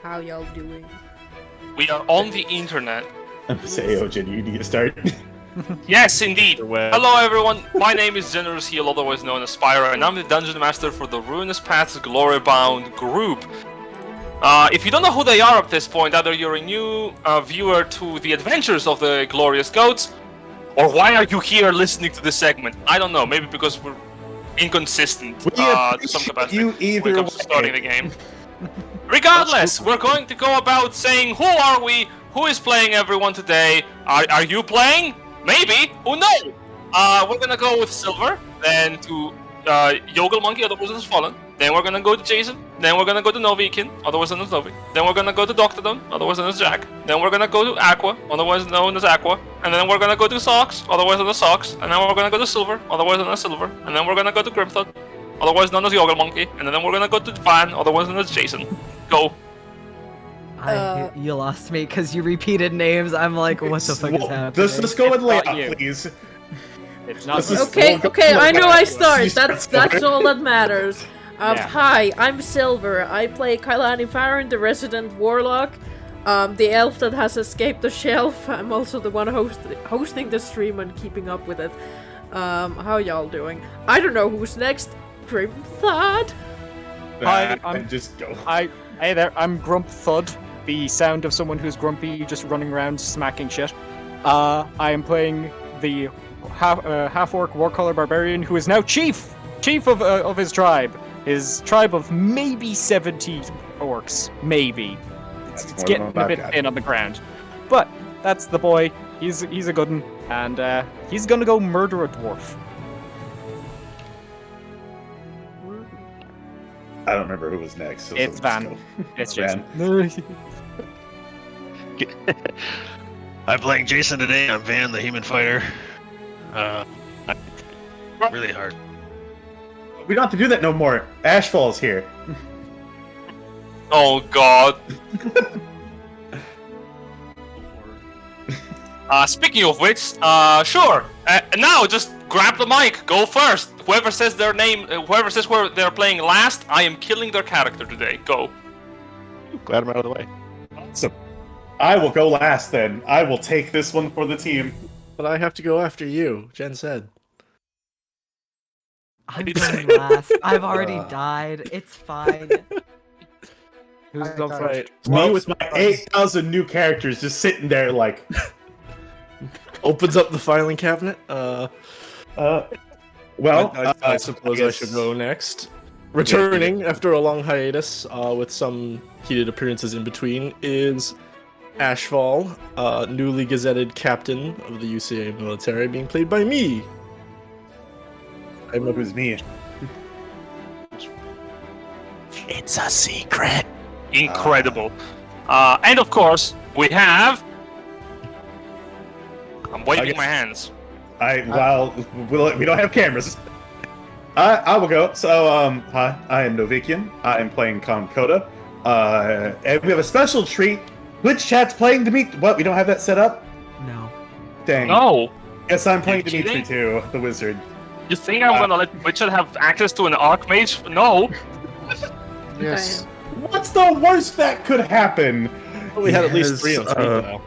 How y'all doing? We are on the internet. I'm saying, Ojin, you need to start. Yes, indeed. Hello, everyone. My name is Generous Heel, otherwise known as Spyro, and I'm the Dungeon Master for the Ruinous Paths Glorybound group. If you don't know who they are at this point, either you're a new viewer to the adventures of the Glorious Goats, or why are you here listening to this segment? I don't know. Maybe because we're inconsistent to some capacity you either when it comes to starting the game. Regardless, we're going to go about saying who are we, who is playing everyone today. Are you playing? Maybe. Who knows? We're gonna go with Silver, then to Yogel Monkey, otherwise known as Fallen. Then we're gonna go to Jason. Then we're gonna go to Novikin, otherwise known as Novi. Then we're gonna go to Doctodon, otherwise known as Jack. Then we're gonna go to Aqua, otherwise known as Aqua. And then we're gonna go to Socks, otherwise known as Socks. And then we're gonna go to Silver, otherwise known as Silver. And then we're gonna go to Grimthud, otherwise known as Yogel Monkey. And then we're gonna go to Van, otherwise known as Jason. Go. You lost me because you repeated names. I'm like, what the fuck is happening? Let's go and lay out, please. It's not Okay, I know I start. That's all that matters. Hi, I'm Silver. I play Kailani Farron, the resident warlock, the elf that has escaped the shelf. I'm also the one hosting the stream and keeping up with it. How y'all doing? I don't know who's next. Grimthud? Hi, just go. Hey there, I'm Grump Thud, the sound of someone who's grumpy, just running around smacking shit. I am playing the half-orc warcaller barbarian who is now chief of his tribe. His tribe of maybe 70 orcs, maybe. It's getting a bit thin on the ground, but that's the boy. He's a good one, and he's gonna go murder a dwarf. I don't remember who was next. So It's Van. It's Jason. I'm playing Jason today. I'm Van, the human fighter. Really hard. We don't have to do that no more. Ashfall's here. Oh god. Speaking of which, sure. Now just grab the mic. Go first. Whoever says their name, whoever says where they're playing last, I am killing their character today. Go. Glad I'm out of the way. Awesome. I will go last then. I will take this one for the team. But I have to go after you, Jen said. I'm going last. I've already died. It's fine. Who's going first? Me with my 8,000 new characters just sitting there like... Opens up the filing cabinet. Well, I suppose I should go next. Returning after a long hiatus, with some heated appearances in between, is Ashfall, newly gazetted captain of the UCA military, being played by me. I know who's me. It's a secret. Incredible. And of course, we have... I'm waving my hands. Well, we don't have cameras. I will go. So, hi, I am Novikian. I am playing Concoda. And we have a special treat. Twitch chat's playing Dimitri. What? We don't have that set up? No. Dang. No. Yes, I'm playing You're Dimitri cheating? too, the wizard. You think I'm gonna let Witcher have access to an Archmage? No. Yes. What's the worst that could happen? We had at least Yes, 3 on speed now.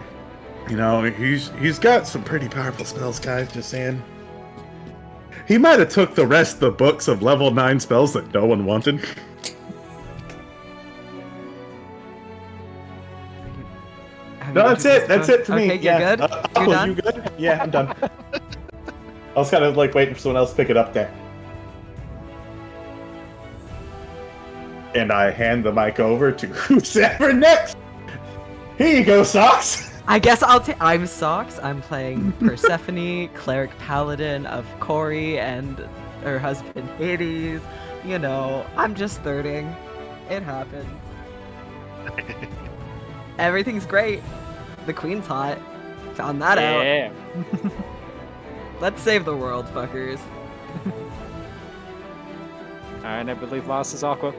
You know, he's got some pretty powerful spells, guys, just saying. He might have took the rest of the books of level 9 spells that no one wanted. No, that's it. That's it for me. Okay, you're good? You're done? You good? Yeah, I'm done. I was kind of like waiting for someone else to pick it up there. And I hand the mic over to who's ever next. Here you go, Socks. I guess I'm Socks. I'm playing Persephone, cleric paladin of Corey and her husband Hades. You know, I'm just 30. It happens. Everything's great. The queen's hot. Found that out. Let's save the world, fuckers. And I believe last is Aqua.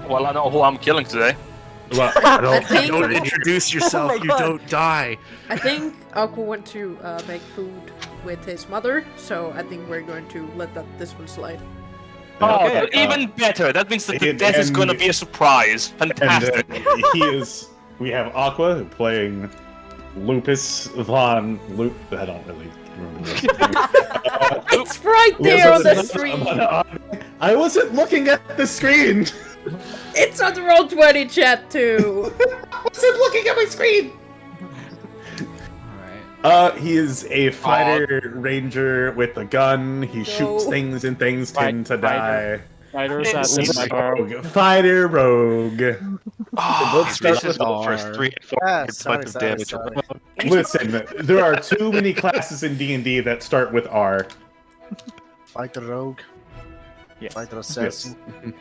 Well, I know who I'm killing today. Well, think- Don't introduce yourself, Oh my you God. don't die. I think Aqua went to make food with his mother, so I think we're going to let this one slide. Oh, Okay. even better. That means that the death is going to be a surprise. Fantastic. And we have Aqua playing Lupus Von Loop. I don't really remember. It's right there on the screen. I wasn't looking at the screen. It's on the Roll20 chat too. I wasn't looking at my screen. He is a fighter ranger with a gun. He shoots things and things tend to die. Fighter assassin. Fighter rogue. Let's start with first 3 and 4 points of damage. Listen, there are too many classes in D&D that start with R. Fighter rogue. Yes. Fighter assassin. Yes.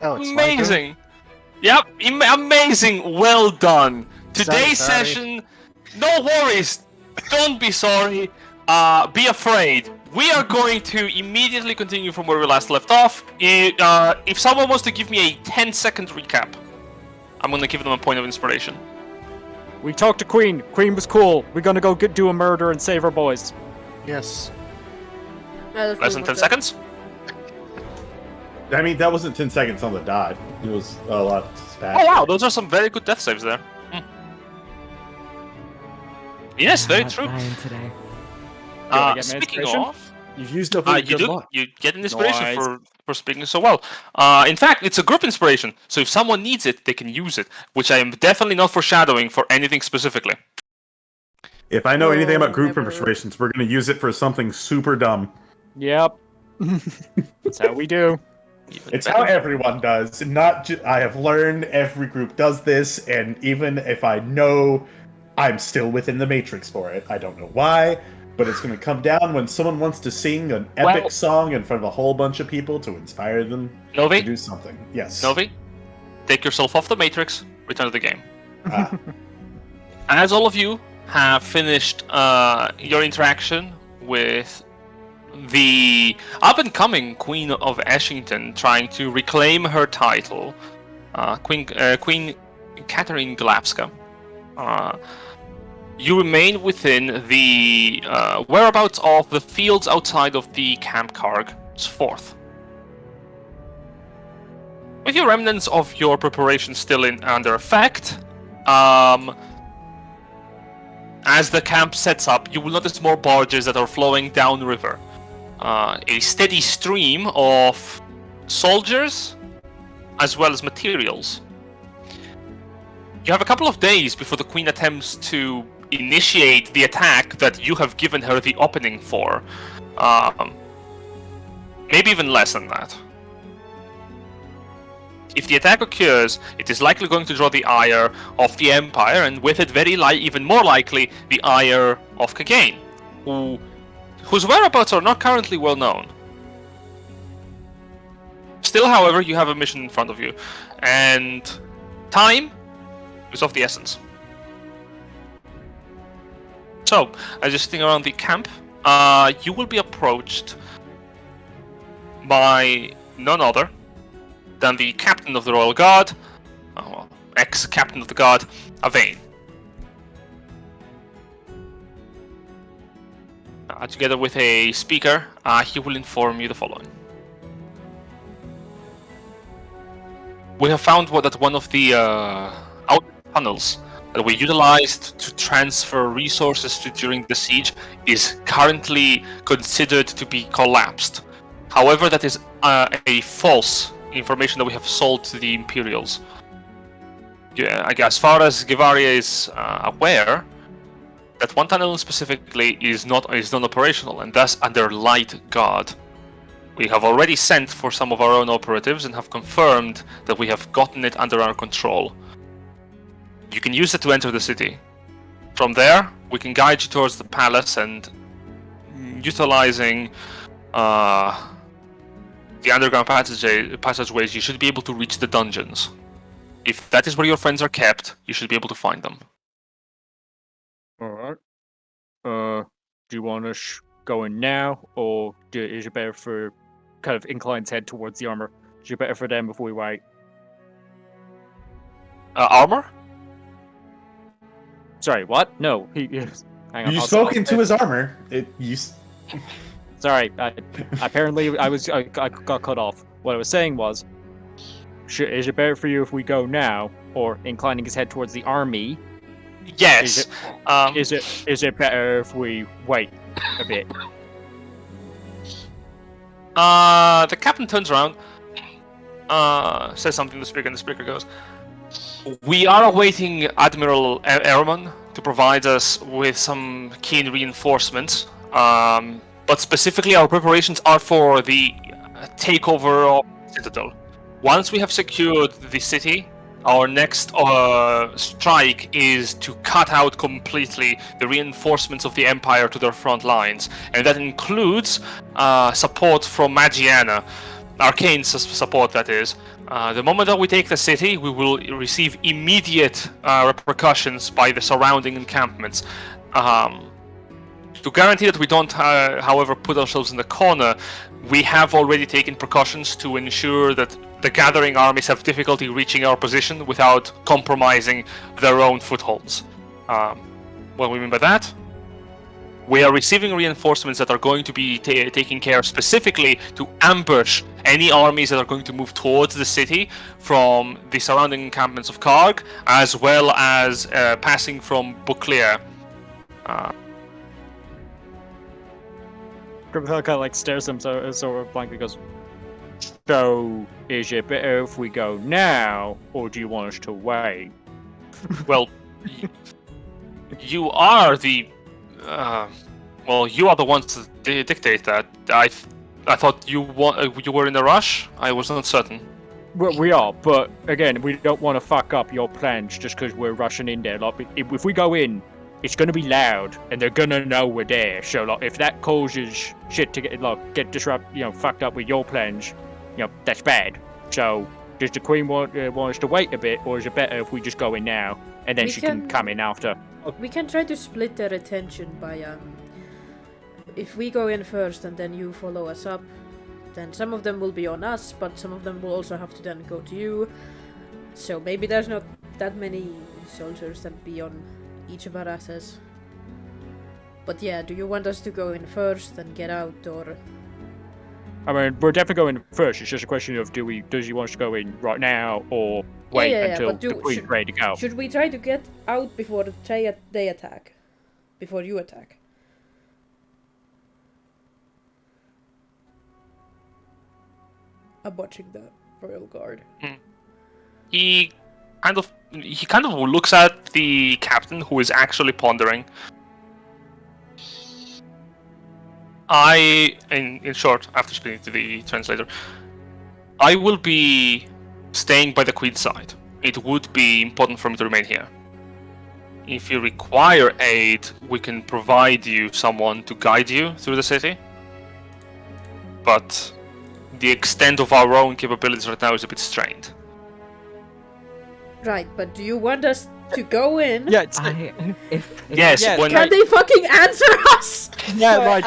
Oh, it's my turn? Amazing. Yep, amazing. Well done. Today's Sorry. session. No worries. Don't be sorry. Be afraid. We are going to immediately continue from where we last left off. If someone wants to give me a 10-second recap, I'm going to give them a point of inspiration. We talked to Queen. Queen was cool. We're gonna go do a murder and save our boys. Yes. Less than 10 seconds? I mean, that wasn't 10 seconds on the dot. It was a lot faster. Oh wow, those are some very good death saves there. Yes, very Not true. dying today. I get my Speaking inspiration? of, You've used up all your you good do. luck. You get an inspiration Nice. for speaking so well. In fact, it's a group inspiration, so if someone needs it, they can use it. Which I am definitely not foreshadowing for anything specifically. If I know anything about group never- inspirations, we're going to use it for something super dumb. Yep. That's how we do. Even It's better. how everyone does. Not I have learned every group does this, and even if I know, I'm still within the matrix for it. I don't know why, but it's going to come down when someone wants to sing an epic Well- song in front of a whole bunch of people to inspire them to Novi, do something. Yes. Novi, take yourself off the matrix. Return to the game. Ah, As all of you have finished your interaction with the up-and-coming Queen of Ashington trying to reclaim her title, Queen Catherine Glapska, you remain within the whereabouts of the fields outside of the Camp Karg's fort. With your remnants of your preparation still under effect, as the camp sets up, you will notice more barges that are flowing downriver. A steady stream of soldiers, as well as materials. You have a couple of days before the Queen attempts to initiate the attack that you have given her the opening for. Maybe even less than that. If the attack occurs, it is likely going to draw the ire of the Empire, and with it, even more likely, the ire of Kagain, whose whereabouts are not currently well known. Still, however, you have a mission in front of you, and time is of the essence. So, as you're sitting around the camp, you will be approached by none other than the captain of the Royal Guard, ex-captain of the Guard, Avain. Together with a speaker, he will inform you the following. We have found that one of the out tunnels that we utilized to transfer resources to during the siege is currently considered to be collapsed. However, that is a false information that we have sold to the Imperials. Yeah, I guess as far as Givaria is aware, that one tunnel specifically is non-operational and thus under light guard. We have already sent for some of our own operatives and have confirmed that we have gotten it under our control. You can use it to enter the city. From there, we can guide you towards the palace and utilizing the underground passageways, you should be able to reach the dungeons. If that is where your friends are kept, you should be able to find them. Alright. Do you want to go in now, or is it better for kind of inclines head towards the armor? Is it better for them if we wait? Armor? Sorry, what? No, he. Hang on. You I'll- spoke I'll- into his armor. Sorry. Apparently, I got cut off. What I was saying was, is it better for you if we go now, or inclining his head towards the army? Yes. Is it better if we wait a bit? The captain turns around, says something to the speaker, and the speaker goes, "We are awaiting Admiral Ehrman to provide us with some keen reinforcements. But specifically, our preparations are for the takeover of Citadel. Once we have secured the city, our next strike is to cut out completely the reinforcements of the Empire to their front lines, and that includes support from Magiana, arcane support, that is. The moment that we take the city, we will receive immediate repercussions by the surrounding encampments. To guarantee that we don't, however, put ourselves in the corner, we have already taken precautions to ensure that the gathering armies have difficulty reaching our position without compromising their own footholds. What do we mean by that? We are receiving reinforcements that are going to be taking care specifically to ambush any armies that are going to move towards the city from the surrounding encampments of Karg, as well as passing from Bouclier. Grimhill kind of like stares him so blankly, goes, "So, is it better if we go now, or do you want us to wait?" Well, you are the... you are the ones to dictate that. I thought you were in a rush? I was not certain. Well, we are, but again, we don't want to fuck up your plans just because we're rushing in there. Like, if we go in, it's gonna be loud, and they're gonna know we're there. So, like, if that causes shit to get fucked up with your plans, that's bad. So, does the Queen want us to wait a bit, or is it better if we just go in now, and then she can come in after? We can try to split their attention by if we go in first and then you follow us up, then some of them will be on us, but some of them will also have to then go to you. So maybe there's not that many soldiers that be on each of our asses. But yeah, do you want us to go in first and get out, or? I mean, we're definitely going first. It's just a question of does he want us to go in right now, or wait until the Queen's ready to go? Should we try to get out before they attack? Before you attack? I'm watching the Royal Guard. He kind of looks at the captain, who is actually pondering. In short, after speaking to the translator, I will be staying by the Queen's side. It would be important for me to remain here. If you require aid, we can provide you someone to guide you through the city. But the extent of our own capabilities right now is a bit strained. Right, but do you want us to go in? Yeah, yes. yeah, When Can they fucking answer us? yeah, But like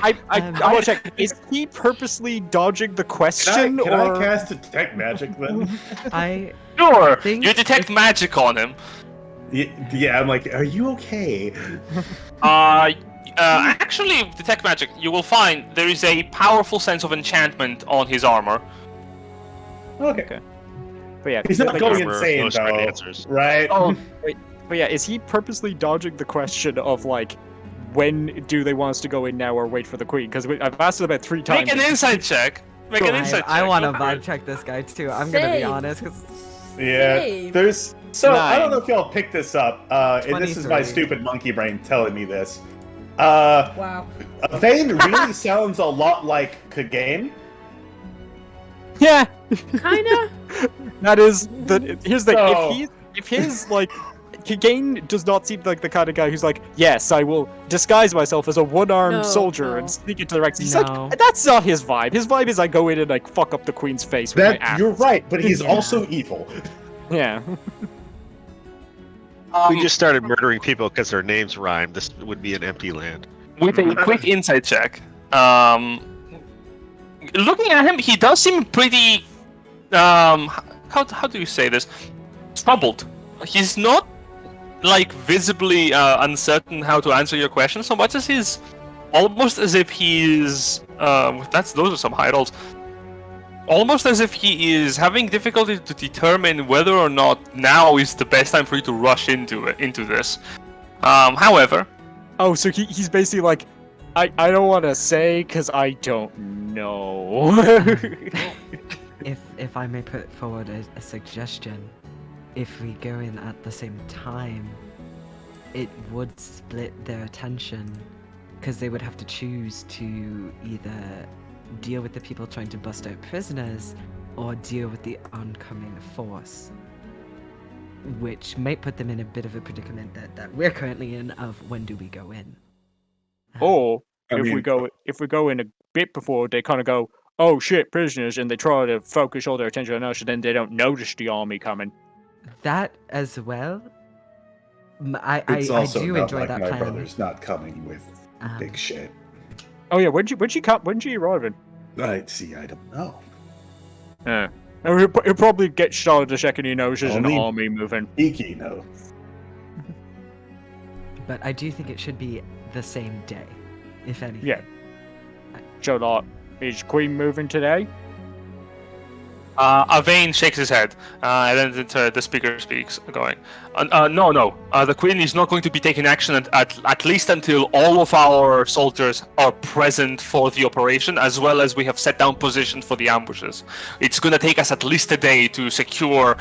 I want to check. Is he purposely dodging the question, Can or I cast detect magic then? Sure, think you detect magic on him. Yeah, I'm like, are you okay? Actually, detect magic. You will find there is a powerful sense of enchantment on his armor. Okay. But yeah, He's not like, going Armor, insane those right though, answers. right? Oh, wait, but yeah, is he purposely dodging the question of like, when do they want us to go in now or wait for the Queen? Because I've asked it about 3 times. Make an insight check. Make an insight check. I want to Go for vibe it. check this guy too. I'm gonna be Same. honest, because Yeah, Same. there's so I don't 9. know if y'all picked this up, and this is my 23. stupid monkey brain telling me this. Wow. Vane really sounds a lot like Kagane. Yeah, Kinda? that is the. Here's the So- thing. If his like, Kigane does not seem like the kind of guy who's like, yes, I will disguise myself as a one-armed No, soldier no. and sneak into the ranks. He's No. like, that's not his vibe. His vibe is I go in and like fuck up the Queen's face with my That axe. you're right, but he's Yeah. also evil. Yeah. We just started murdering people because their names rhyme. This would be an empty land. With a quick insight check. Looking at him, he does seem pretty. How do you say this? Troubled. He's not like visibly uncertain how to answer your question so much as he's almost as if he's those are some high rolls. Almost as if he is having difficulty to determine whether or not now is the best time for you to rush into this. However, so he's basically like, I don't want to say because I don't know. If I may put forward a suggestion, if we go in at the same time, it would split their attention, because they would have to choose to either deal with the people trying to bust out prisoners or deal with the oncoming force, which might put them in a bit of a predicament that we're currently in of when do we go in. Or I if mean- we go in a bit before, they kind of go, oh shit, prisoners, and they try to focus all their attention on us, and then they don't notice the army coming. That as well. I also do not enjoy like that my plan. brother's not coming with big Um, shit. Oh yeah, when she arrive in? I don't know. He'll probably get started the second he knows there's Only- an army moving. Iki knows. But I do think it should be the same day, if anything. Yeah. So like, is Queen moving today? Avane shakes his head, and then the speaker speaks, going, no. The Queen is not going to be taking action at least until all of our soldiers are present for the operation, as well as we have set down positions for the ambushes. It's going to take us at least a day to secure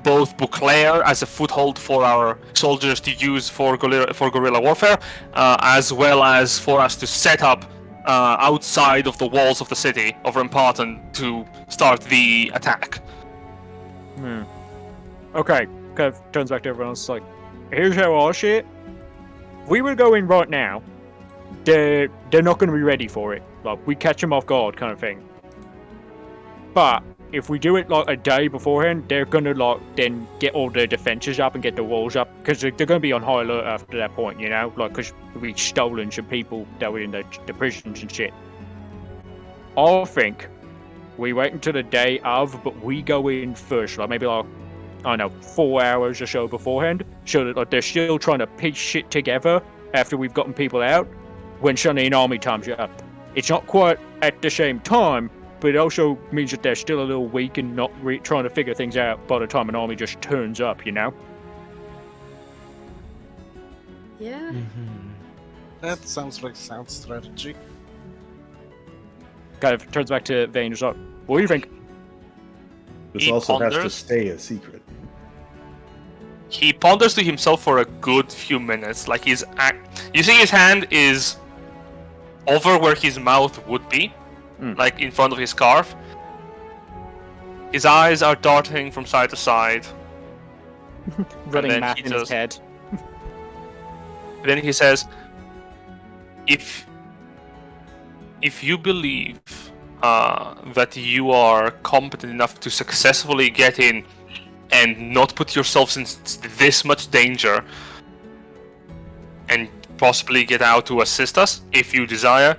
both Beauclair as a foothold for our soldiers to use for guerrilla warfare, as well as for us to set up outside of the walls of the city of Ramparton to start the attack. Okay, kind of turns back to everyone else, like, here's how I see it. We will go in right now. They're not going to be ready for it. Like, we catch them off guard kind of thing. But if we do it like a day beforehand, they're going to like then get all their defenses up and get the walls up, because they're going to be on high alert after that point, you know, like, because we've stolen some people that were in the prisons and shit. I think we wait until the day of, but we go in first, like maybe like, I don't know, 4 hours or so beforehand, so that like they're still trying to piece shit together after we've gotten people out when suddenly an army times up. It's not quite at the same time, but it also means that they're still a little weak and not trying to figure things out by the time an army just turns up, you know? Yeah. Mhm. That sounds like sound strategy. Kind of turns back to Vane, just like, what do you think? This He also has to ponders. stay a secret. He ponders to himself for a good few minutes, like you see his hand is over where his mouth would be, like in front of his scarf. His eyes are darting from side to side. Running then math he in his just- head. Then he says, if you believe that you are competent enough to successfully get in and not put yourselves in this much danger, and possibly get out to assist us if you desire,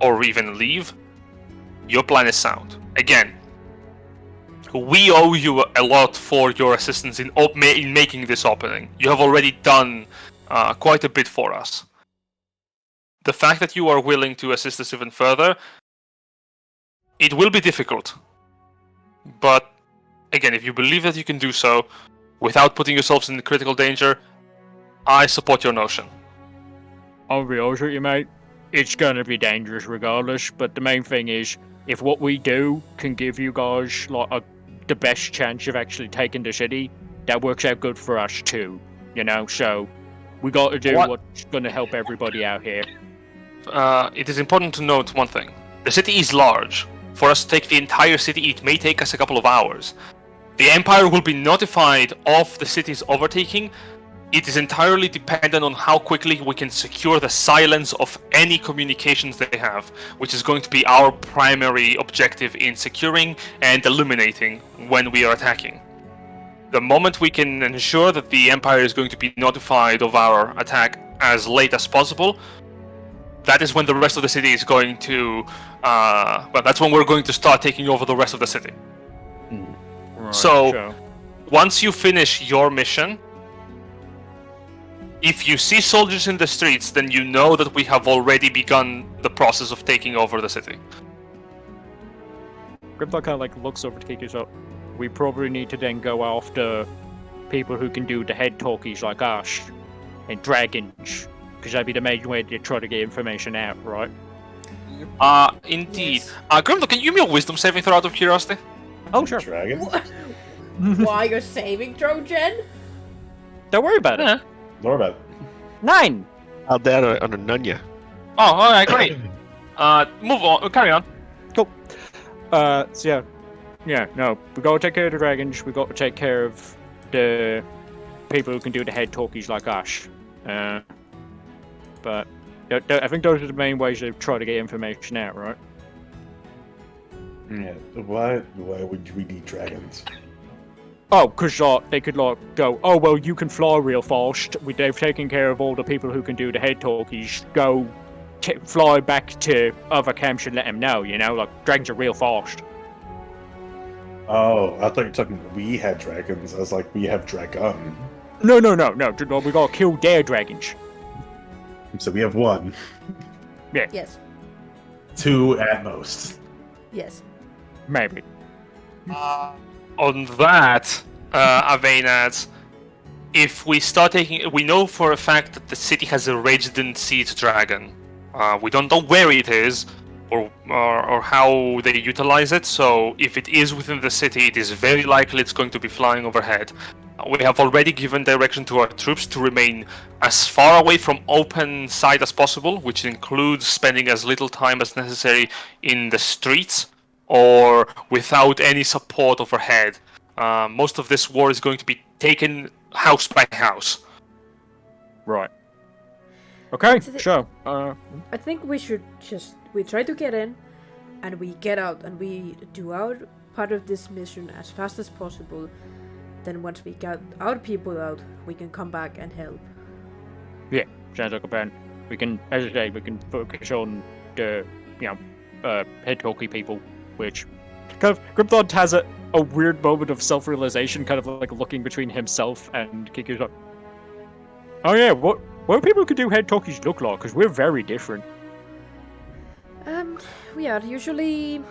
or even leave, your plan is sound. Again, we owe you a lot for your assistance in making this opening. You have already done quite a bit for us. The fact that you are willing to assist us even further, it will be difficult. But again, if you believe that you can do so without putting yourselves in critical danger, I support your notion. I'll be honest with you, mate. It's gonna be dangerous regardless, but the main thing is, if what we do can give you guys like the best chance of actually taking the city, that works out good for us too. You know, so we got to do what's gonna help everybody out here. It is important to note one thing. The city is large. For us to take the entire city, it may take us a couple of hours. The Empire will be notified of the city's overtaking. It is entirely dependent on how quickly we can secure the silence of any communications they have, which is going to be our primary objective in securing and eliminating when we are attacking. The moment we can ensure that the Empire is going to be notified of our attack as late as possible, that is when the rest of the city is going to... that's when we're going to start taking over the rest of the city. Right, So, once you finish your mission, If you see soldiers in the streets, then you know that we have already begun the process of taking over the city. Grimthar kind of like looks over to Kiku, so we probably need to then go after people who can do the head talkies like us and dragons, because that'd be the main way to try to get information out, right? Indeed. Yes. Grimthar, can you give me a wisdom saving throw out of curiosity? Oh, sure. Dragon? Why you're saving Trojan? Don't worry about it. Glorybound. 9! How'd that on a Nunya? Oh, alright, great. Move on, carry on. Cool. So no, we gotta take care of the dragons, we gotta take care of the people who can do the head talkies like us. But I think those are the main ways to try to get information out, right? Yeah. Why would we need dragons? Oh, because they could go, oh, well, you can fly real fast. They've taken care of all the people who can do the head talkies. Go fly back to other camps and let them know, dragons are real fast. Oh, I thought you were talking we had dragons. I was like, we have dragon. No, we gotta kill their dragons. So we have 1. Yes. 2 at most. Yes. Maybe. On that, Avenas, if we start taking... We know for a fact that the city has a resident siege dragon. We don't know where it is, or how they utilize it, so if it is within the city, it is very likely it's going to be flying overhead. We have already given direction to our troops to remain as far away from open sight as possible, which includes spending as little time as necessary in the streets or without any support overhead. Most of this war is going to be taken house by house. Right. Okay, So sure. I think we try to get in, and we get out, and we do our part of this mission as fast as possible. Then once we get our people out, we can come back and help. Yeah, sounds like a plan. We can, as I say, we can focus on the, head talky people, which kind of Grimthar has a weird moment of self-realization, kind of like looking between himself and Kiku's like, oh yeah, what do people who can do head talkies look like? Because we're very different. We are usually...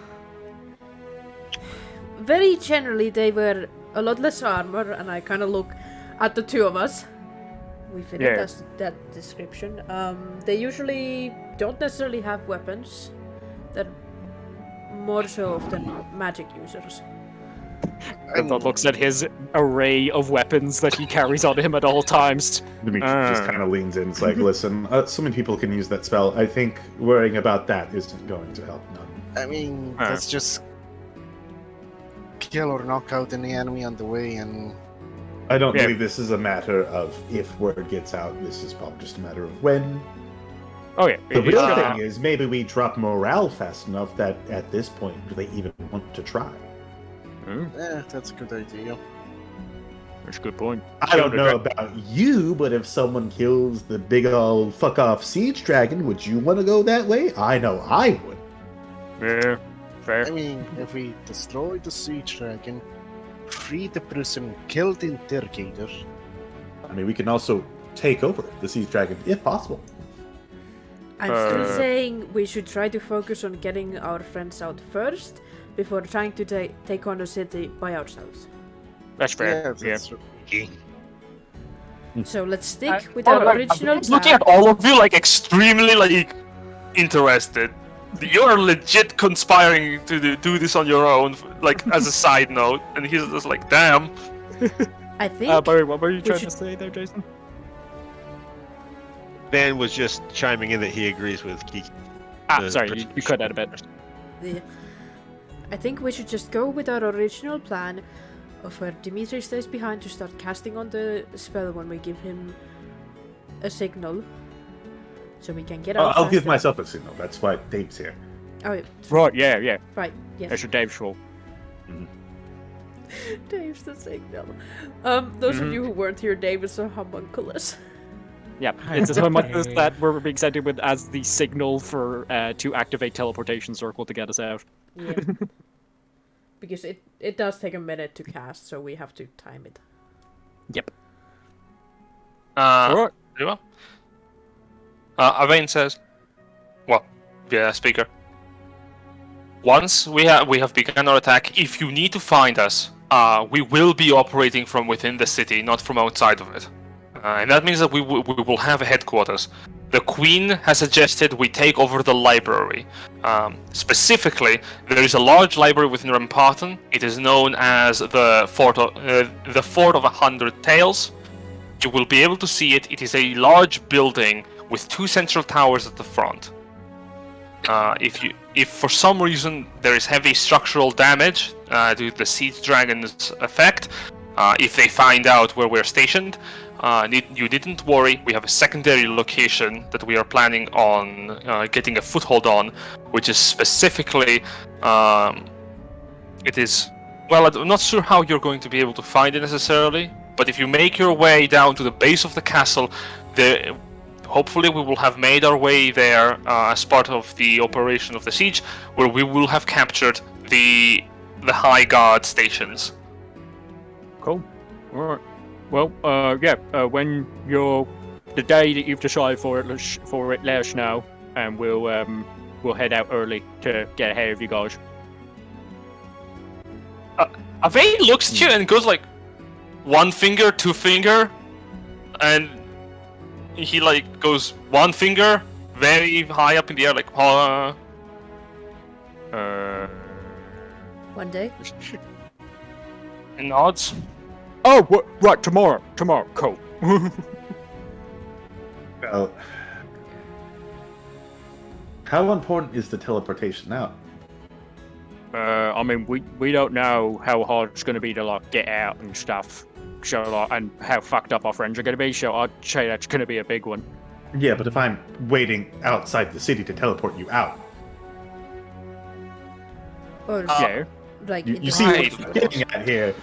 Very generally, they wear a lot less armor, and I kind of look at the two of us. We fit that description. They usually don't necessarily have weapons. They're more so often magic users. Grimthar looks at his array of weapons that he carries on him at all times. Dimitri just kind of leans in. It's like, listen, so many people can use that spell. I think worrying about that isn't going to help none. I mean, let's just kill or knock out any enemy on the way, and I don't believe this is a matter of if word gets out. This is probably just a matter of when. Oh yeah. The real thing is maybe we drop morale fast enough that at this point do they even want to try? yeah, that's a good idea. That's a good point. I don't know about you, but if someone kills the big old fuck off siege dragon, would you want to go that way? I know I would. Yeah, fair. I mean, if we destroy the siege dragon, free the prison, kill the interrogator. I mean, we can also take over the siege dragon if possible. I'm still saying we should try to focus on getting our friends out first, before trying to take on the city by ourselves. That's fair. Yeah, that's true. So let's stick with our original I'm looking at all of you extremely interested. You're legit conspiring to do this on your own, as a side note, and he's just like, damn. I think. Barry, what were you trying to say there, Jason? Van was just chiming in that he agrees with Kiki. Sorry, you cut out a bit. Yeah. I think we should just go with our original plan of where Dimitri stays behind to start casting on the spell when we give him a signal. So we can get out. I'll give myself a signal. That's why Dave's here. Oh, yeah. Right, yeah. Right, yes. That's your Dave's fault. Dave's the signal. Those of you who weren't here, Dave is a homunculus. Yep, it's so much that we're being sent in with as the signal for to activate teleportation circle to get us out. Yeah. Because it does take a minute to cast, so we have to time it. Yep. Alright. Very well. Avain says, well, via speaker. Once we have begun our attack, if you need to find us, we will be operating from within the city, not from outside of it. And that means that we will have a headquarters. The Queen has suggested we take over the library. Specifically, there is a large library within Ramparton. It is known as the Fort of 100 Tales. You will be able to see it. It is a large building with 2 central towers at the front. If for some reason there is heavy structural damage due to the siege dragon's effect, if they find out where we're stationed, you needn't worry. We have a secondary location that we are planning on getting a foothold on, which is specifically, it is, well, I'm not sure how you're going to be able to find it necessarily, but if you make your way down to the base of the castle, hopefully we will have made our way there as part of the operation of the siege, where we will have captured the high guard stations. Cool. Alright. Well, when the day that you've decided for it, let us know, and we'll head out early to get ahead of you guys. Avain looks at you and goes like, 1 finger, 2 finger, and he like goes 1 finger very high up in the air, like One day. and nods. Oh, right, tomorrow, cool. Well, how important is the teleportation now? I mean, we don't know how hard it's going to be to like get out and stuff, so like, and how fucked up our friends are going to be. So I'd say that's going to be a big one. Yeah, but if I'm waiting outside the city to teleport you out, Or Yeah. like you see what I'm getting at here.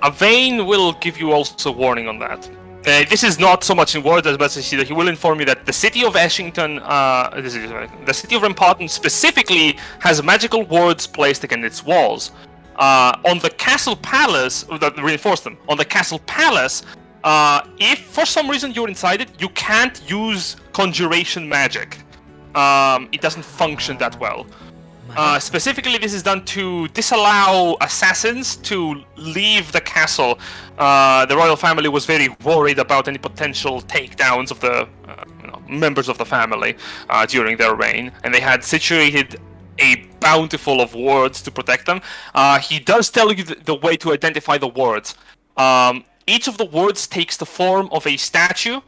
Avain will give you also warning on that. This is not so much in words as much as he will inform you that the city of Ashington, the city of Ramparton specifically has magical wards placed against its walls. On the castle palace, that reinforce them. On the castle palace, if for some reason you're inside it, you can't use conjuration magic. It doesn't function that well. Specifically, this is done to disallow assassins to leave the castle. The royal family was very worried about any potential takedowns of the members of the family during their reign, and they had situated a bountiful of wards to protect them. He does tell you the way to identify the wards. Each of the wards takes the form of a statue,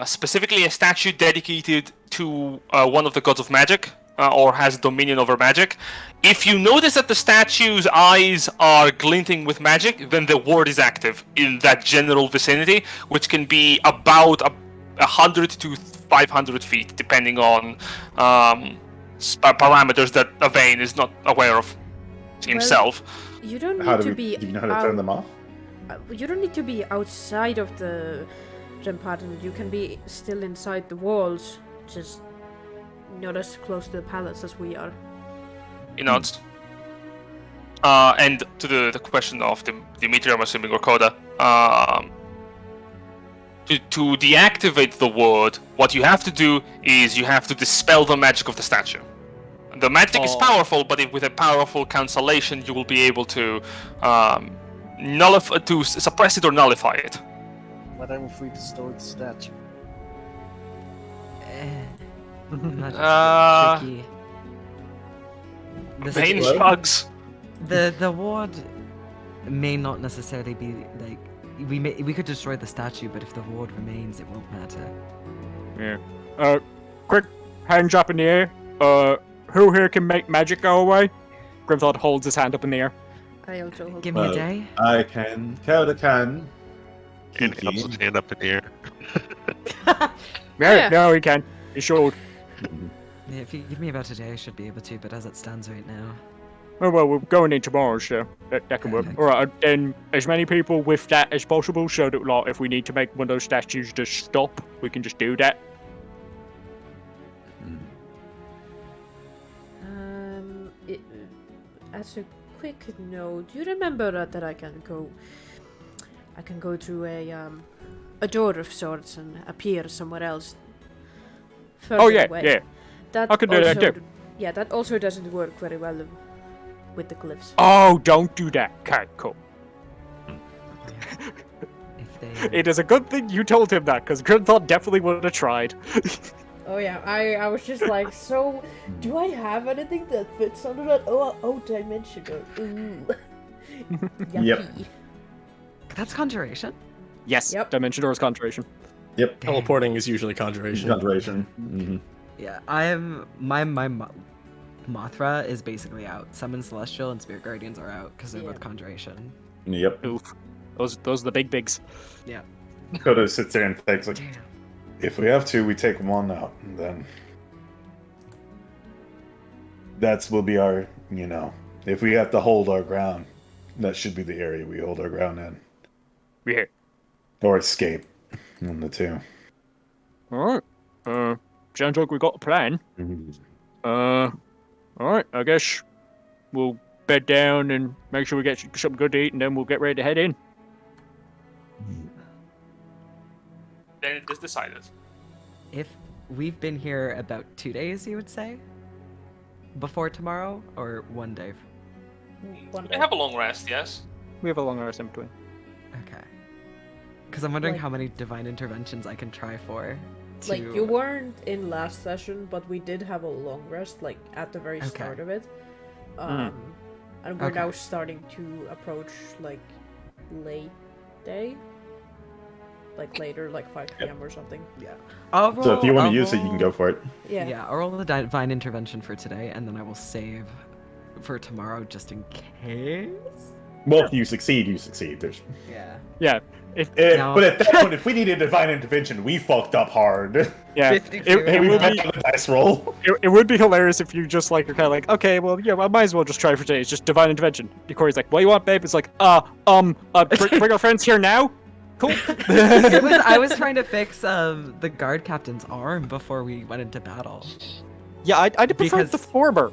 specifically a statue dedicated to one of the gods of magic. Or has dominion over magic. If you notice that the statue's eyes are glinting with magic, then the ward is active in that general vicinity, which can be about 100 to 500 feet, depending on parameters that Avain is not aware of himself. Well, you don't need to be. Do you know how to turn them off? You don't need to be outside of the Ramparton. You can be still inside the walls, just not as close to the palace as we are. He nods. And to the question of Dimitri, I'm assuming, or Koda, to deactivate the ward, what you have to do is you have to dispel the magic of the statue. The magic is powerful, but with a powerful cancellation, you will be able to suppress it or nullify it. What if we destroy the statue? Tricky. Vain shrugs. The ward may not necessarily be like we could destroy the statue, but if the ward remains, it won't matter. Yeah. Quick hands up in the air. Who here can make magic go away? Grimthod holds his hand up in the air. I also hope. Give me a day. I can. Kelda can. And he helps his hand up in the air. Yeah, no, he can. He should. Yeah, if you give me about a day, I should be able to, but as it stands right now. Oh, well, we're going in tomorrow, so that can work. Okay. Alright, then as many people with that as possible, so that like, if we need to make one of those statues just stop, we can just do that. As a quick note, do you remember that I can go? I can go to a a door of sorts and appear somewhere else. Further Oh yeah, away. yeah. That I could do that also too. Yeah, that also doesn't work very well with the glyphs. Oh, don't do that. Okay, cool. If they... It is a good thing you told him that, because Grimthought definitely would have tried. Oh yeah, I was just like, so do I have anything that fits under that? Oh, dimension. Ooh. Yucky. Yep. That's conjuration. Yes, Yep. Dimension Door's Conjuration. Yep. Teleporting is usually conjuration. Conjuration. Mm-hmm. Yeah, I am. My Mothra is basically out. Summon Celestial and Spirit Guardians are out because they're Yeah. both conjuration. Yep. Oof. Those are the big bigs. Yeah. Coda sits there and thinks like, Damn. if we have to, we take one out, and then that's will be our, if we have to hold our ground, that should be the area we hold our ground in, Yeah. or escape, one of the two. Alright. Sounds like we got a plan. Alright, I guess we'll bed down and make sure we get something good to eat, and then we'll get ready to head in. Then it is decided. If we've been here about 2 days, you would say? Before tomorrow, or 1 day? One We day. have a long rest, yes. We have a long rest in between. Okay. Because I'm wondering Like- how many divine interventions I can try for. To... Like, you weren't in last session, but we did have a long rest, like, at the very Okay. start of it. And we're Okay. now starting to approach, like, late day. Like, later, like 5 p.m. or something. Yeah. I'll roll, So if you want I'll to use it, you can roll- go for it. Yeah. Yeah, I'll roll the divine intervention for today, and then I will save for tomorrow just in case. Well, if you succeed, you succeed. There's, Yeah. Yeah. If No. but at that point, if we needed divine intervention, we fucked up hard. yeah, 52. it And we would bet be on the dice roll. it would be hilarious if you just like are kind of like, okay, well, yeah, I might as well just try for today. It's just divine intervention. Corey's like, what do you want, babe? It's like, bring our friends here now. Cool. I was trying to fix the guard captain's arm before we went into battle. Yeah, I'd prefer Because- the former.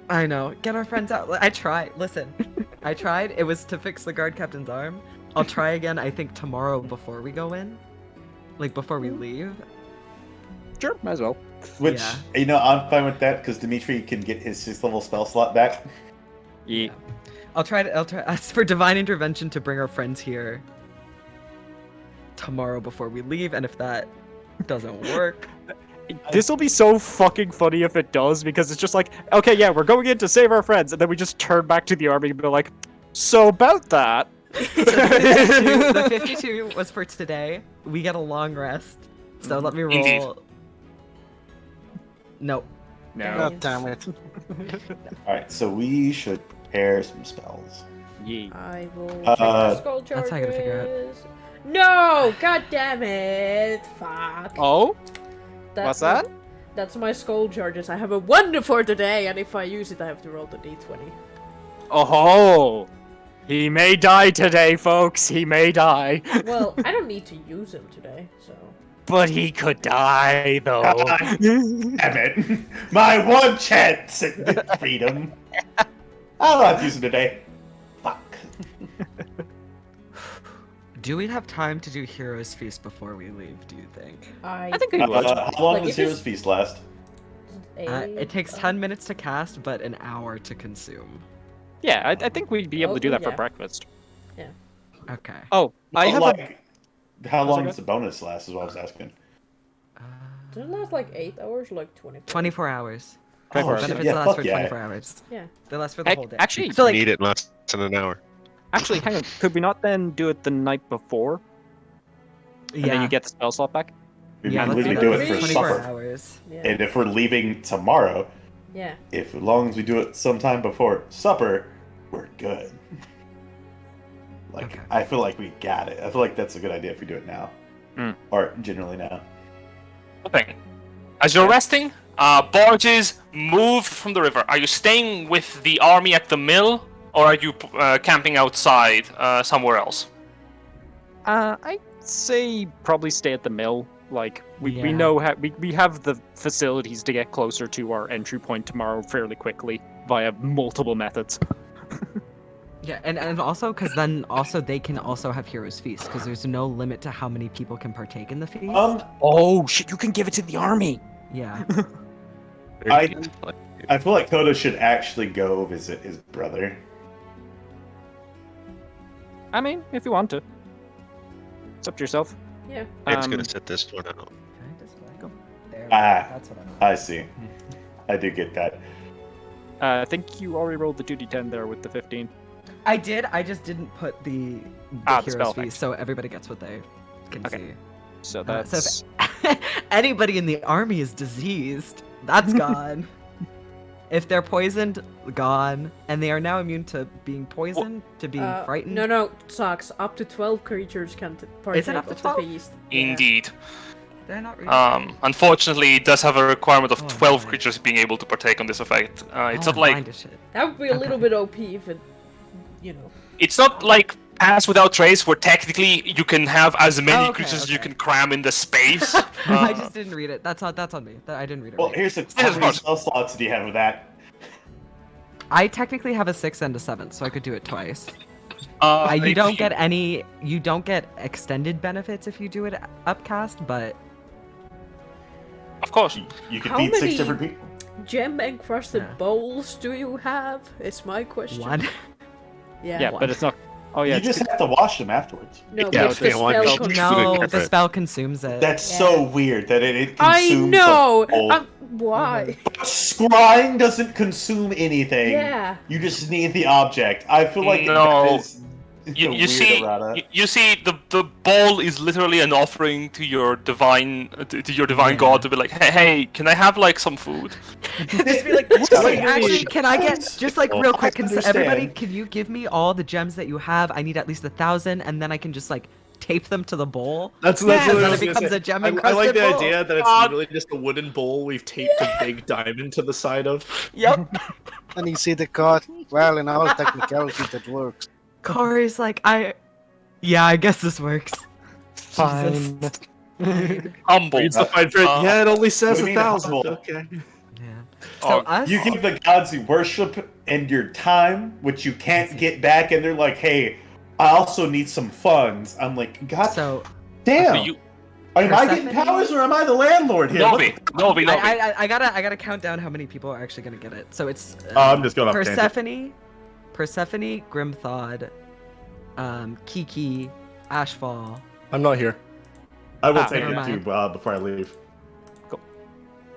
I know. Get our friends out. I tried. Listen, I tried. It was to fix the guard captain's arm. I'll try again. I think tomorrow before we go in, like before we leave. Sure, might as well. Which, Yeah. I'm fine with that, because Dimitri can get his 6th level spell slot back. Yeah. I'll try ask for divine intervention to bring our friends here tomorrow before we leave, and if that doesn't work, This will be so fucking funny if it does, because it's just like, okay, yeah, we're going in to save our friends, and then we just turn back to the army and be like, so about that. the 52 was for today. We get a long rest, so let me roll. Indeed. No. No. God damn it. Alright, so we should pair some spells. Yeah. I will check Uh, the skull charges. That's how I gotta figure out. No! God damn it! Fuck. Oh? That's What's that? That's my skull charges. I have a 1 for today, and if I use it, I have to roll the d20. Oh, he may die today, folks. He may die, Well, I don't need to use him today, so. but he could die though. Damn it! My one chance at freedom. I'll not use it today. Fuck. Do we have time to do Heroes Feast before we leave, do you think? I think we would. How long Like, does if Hero's it's- Feast last? It takes 10 minutes to cast, but an hour to consume. Yeah, I think we'd be able to do that for yeah. breakfast. Okay. Oh, I have a. How How's long it does the bonus last? Is what I was asking. Does it last like 8 hours? Like 24? 24 hours. 24 hours. shit, Benefits yeah, last fuck for yeah. 24 hours. Yeah. They last for the whole day. Actually, So, like, Need it in less than an hour. actually, hang on. Could we not then do it the night before, and then you get the spell slot back? We yeah, might let's literally do do that. it for 24 supper. hours. Yeah. And if we're leaving tomorrow, Yeah. as long as we do it sometime before supper, we're good. Like, Okay. I feel like we got it. I feel like that's a good idea if we do it now. Or generally now. Okay. As you're resting, barges moved from the river. Are you staying with the army at the mill, or are you camping outside somewhere else? I'd say probably stay at the mill. Like we Yeah. know we have the facilities to get closer to our entry point tomorrow fairly quickly via multiple methods. Yeah, and also because then also they can also have Heroes Feast because there's no limit to how many people can partake in the feast. Oh shit! You can give it to the army. Yeah. I feel like Koda should actually go visit his brother. I mean, if you want to, it's up to yourself. Yeah. It's gonna set this one out. There, Ah, that's what I see. I do get that. I think you already rolled the 2d10 there with the 15. I did. I just didn't put the the Heroes spell Feast, effect. so everybody gets what they can Okay. see. So So that's if anybody in the army is diseased, that's gone. If they're poisoned, gone. And they are now immune to being poisoned, to being frightened. No, sucks. Up to 12 creatures can partake up to of 12? the feast. Yeah. Indeed. They're not really. Unfortunately, it does have a requirement of Oh, 12 right. creatures being able to partake on this effect. It's Oh, not I'm like blind as shit. That would be a little Okay. bit OP if it, it's not like Pass Without Trace, where technically you can have as many Oh, okay, creatures as you okay. can cram in the space. I just didn't read it. That's on me. I didn't read it. Well, right. here's the Yes, how many spell slots do you have with that? I technically have a 6th and a 7th, so I could do it twice. You if don't get any. You don't get extended benefits if you do it upcast, but Of course. You could How feed 6 many- different people. gem encrusted Yeah. bowls do you have? Is my question. one. yeah, but it's not. Oh yeah, You it's just have to wash them afterwards. No, Yeah, but okay, the one spell goes- con- No, the Right. spell consumes it. That's Yeah. so weird that it I consumes know. the whole- Why? But scrying doesn't consume anything. Yeah. You just need the object. I feel like No. that is You, the you weird see, errata. you see, the bowl is literally an offering to your divine, to your divine Yeah. god to be like, hey, can I have like some food? Just be like, wait, actually, can I get just like real quick? Can everybody, understand. can you give me all the gems that you have? I need at least 1,000, and then I can just like tape them to the bowl. That's Yeah, what then I it was gonna becomes say. a gem I like encrusted the bowl. idea that it's literally just a wooden bowl we've taped a big diamond to the side of. Yep. And you see the god. Well, in all technicality, that works. Corey's like, yeah, I guess this works. fine. Humble. Reads the fine print. Yeah, it only says what do you mean 1,000. humble? Okay. Yeah. Oh, So us. You give the gods you worship and your time, which you can't get back, and they're like, "Hey, I also need some funds." I'm like, "God So damn! you, am I getting Persephone? powers or am I the landlord here?" Novi, Novi. I gotta count down how many people are actually gonna get it. So it's I'm just going off tangent. Persephone, Grimthawd, Kiki, Ashfall. I'm not here. I will Ah, take never it mind. too before I leave.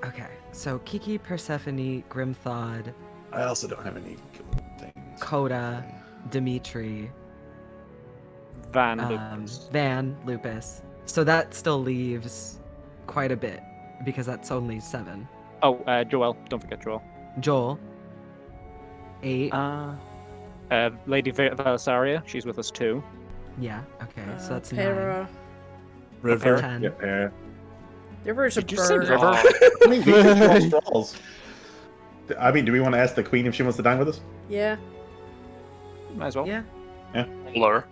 Okay, so Kiki, Persephone, Grimthawd, I also don't have any good things. Coda, Dimitri, Van Lucas. Van, Lupus. So that still leaves quite a bit because that's only 7. Oh, Joel. Don't forget Joel. Joel, 8. Lady Valisaria. She's with us too. Yeah. Okay, so that's 9. Para. River. 10. Yeah. River's a Did you say bird. river? I mean, we can draw straws. I mean, do we want to ask the queen if she wants to dine with us? Yeah. Might as well. Yeah, Blur.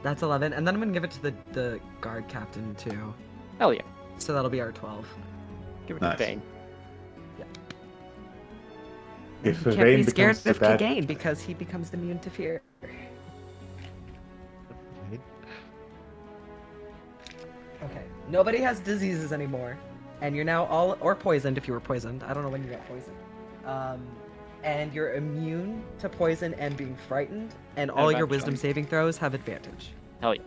that's 11, and then I'm gonna give it to the guard captain too. Hell yeah. So that'll be our 12. Give it Nice. to Vane. If You can't Vayne be scared becomes of the bad- Kagain because he becomes immune to fear. Okay, nobody has diseases anymore, and you're now all or poisoned if you were poisoned. I don't know when you got poisoned. And you're immune to poison and being frightened, and all your advantage wisdom on- saving throws have advantage. Hell yeah.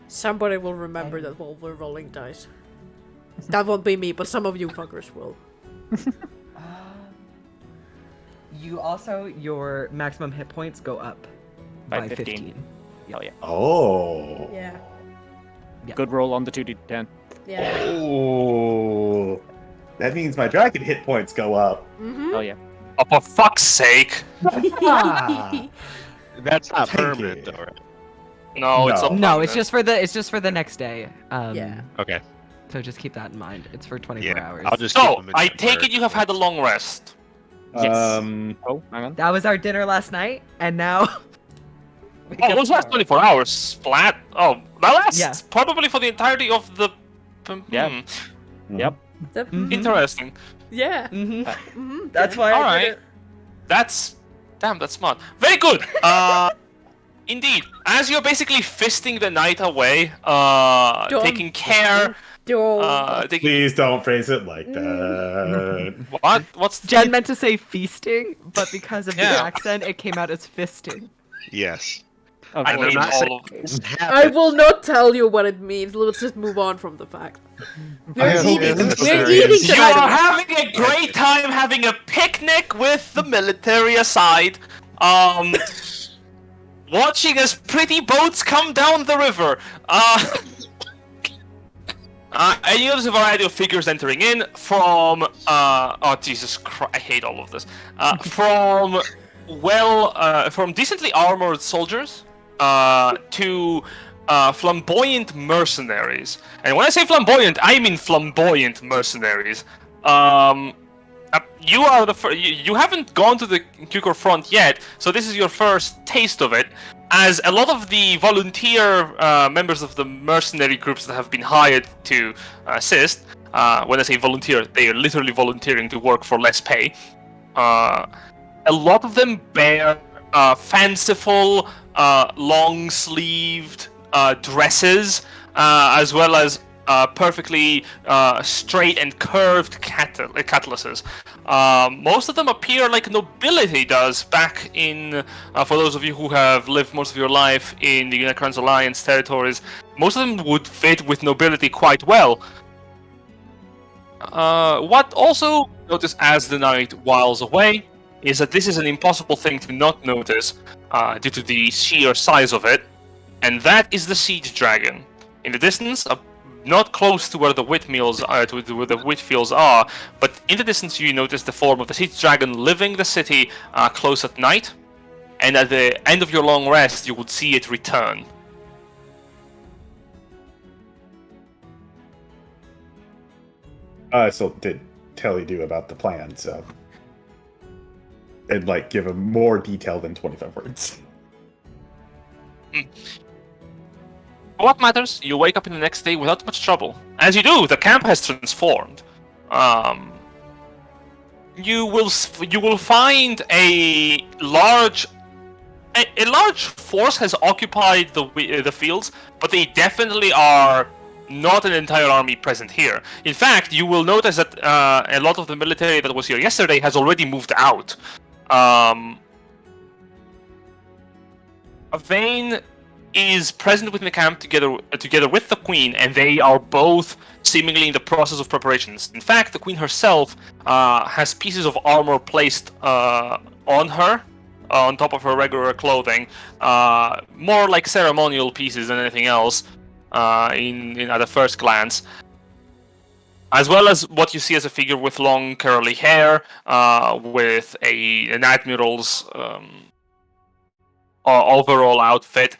Somebody will remember that while we're rolling dice. That won't be me, but some of you fuckers will. You also your maximum hit points go up By by 15. 15. Hell yeah. Oh. Yeah. Yeah. Good roll on the 2d10. Yeah. Oh. That means my dragon hit points go up. Mm-hmm. Hell yeah. Oh, for fuck's sake! Ah. That's not Take permanent, it. though, right? No, it's No. not. No, it's just for the next day. Yeah. Okay. So just keep that in mind. It's for 24 Yeah. hours. I'll just. keep So, them in I my take it bird. you have had a long rest. Yes. Um, Hang on. That was our dinner last night, and now. we Oh, got those last tomorrow. 24 hours flat. Oh, that lasts Yeah. probably for the entirety of the. Yeah. Yep. The- Mhm. Interesting. Yeah. Mhm. Mm-hmm. That's why All I right. did it. That's Damn, that's smart. Very good. Indeed. As you're basically fisting the night away, taking care. Please don't phrase it like that. What? What's Jen meant to say feasting, but because of the Yeah. accent, it came out as fisting. Yes. I And I'm hate not all saying of this. it didn't I happen. will not tell you what it means. Let's just move on from the fact. We're I hope eating. it's We're hilarious. eating You are tonight. having a great time having a picnic with the military aside. Watching as pretty boats come down the river. And you notice a variety of figures entering in from, oh Jesus Christ, I hate all of this. From decently armored soldiers, to flamboyant mercenaries. And when I say flamboyant, I mean flamboyant mercenaries. You are you haven't gone to the Kukor front yet, so this is your first taste of it. As a lot of the volunteer members of the mercenary groups that have been hired to assist, when I say volunteer, they are literally volunteering to work for less pay. A lot of them bear fanciful, long-sleeved dresses, as well as perfectly straight and curved cutlasses. Most of them appear like nobility does back in, for those of you who have lived most of your life in the Unicron's Alliance territories, most of them would fit with nobility quite well. What also notice as the night whiles away is that this is an impossible thing to not notice due to the sheer size of it, and that is the siege dragon. In the distance, not close to where the wheatfields are, but in the distance you notice the form of the siege dragon living the city close at night, and at the end of your long rest you would see it return. I still did tell you about the plan, so it'd like give a more detail than 25 words. What matters? You wake up in the next day without much trouble. As you do, the camp has transformed. You will find a large force has occupied the fields, but they definitely are not an entire army present here. In fact, you will notice that a lot of the military that was here yesterday has already moved out. Vane is present within the camp together with the Queen, and they are both seemingly in the process of preparations. In fact, the Queen herself has pieces of armor placed on her, on top of her regular clothing, more like ceremonial pieces than anything else. At a first glance, as well as what you see as a figure with long curly hair, with an admiral's overall outfit.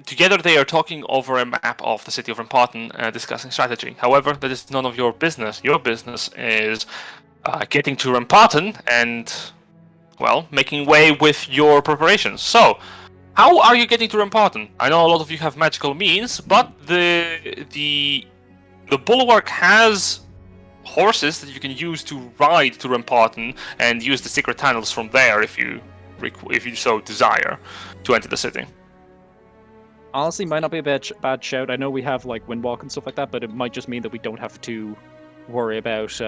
Together they are talking over a map of the city of Remparton, discussing strategy. However, that is none of your business. Your business is getting to Remparton and, well, making way with your preparations. So, how are you getting to Remparton? I know a lot of you have magical means, but the bulwark has horses that you can use to ride to Remparton and use the secret tunnels from there if you so desire to enter the city. Honestly, might not be a bad shout. I know we have like windwalk and stuff like that, but it might just mean that we don't have to worry about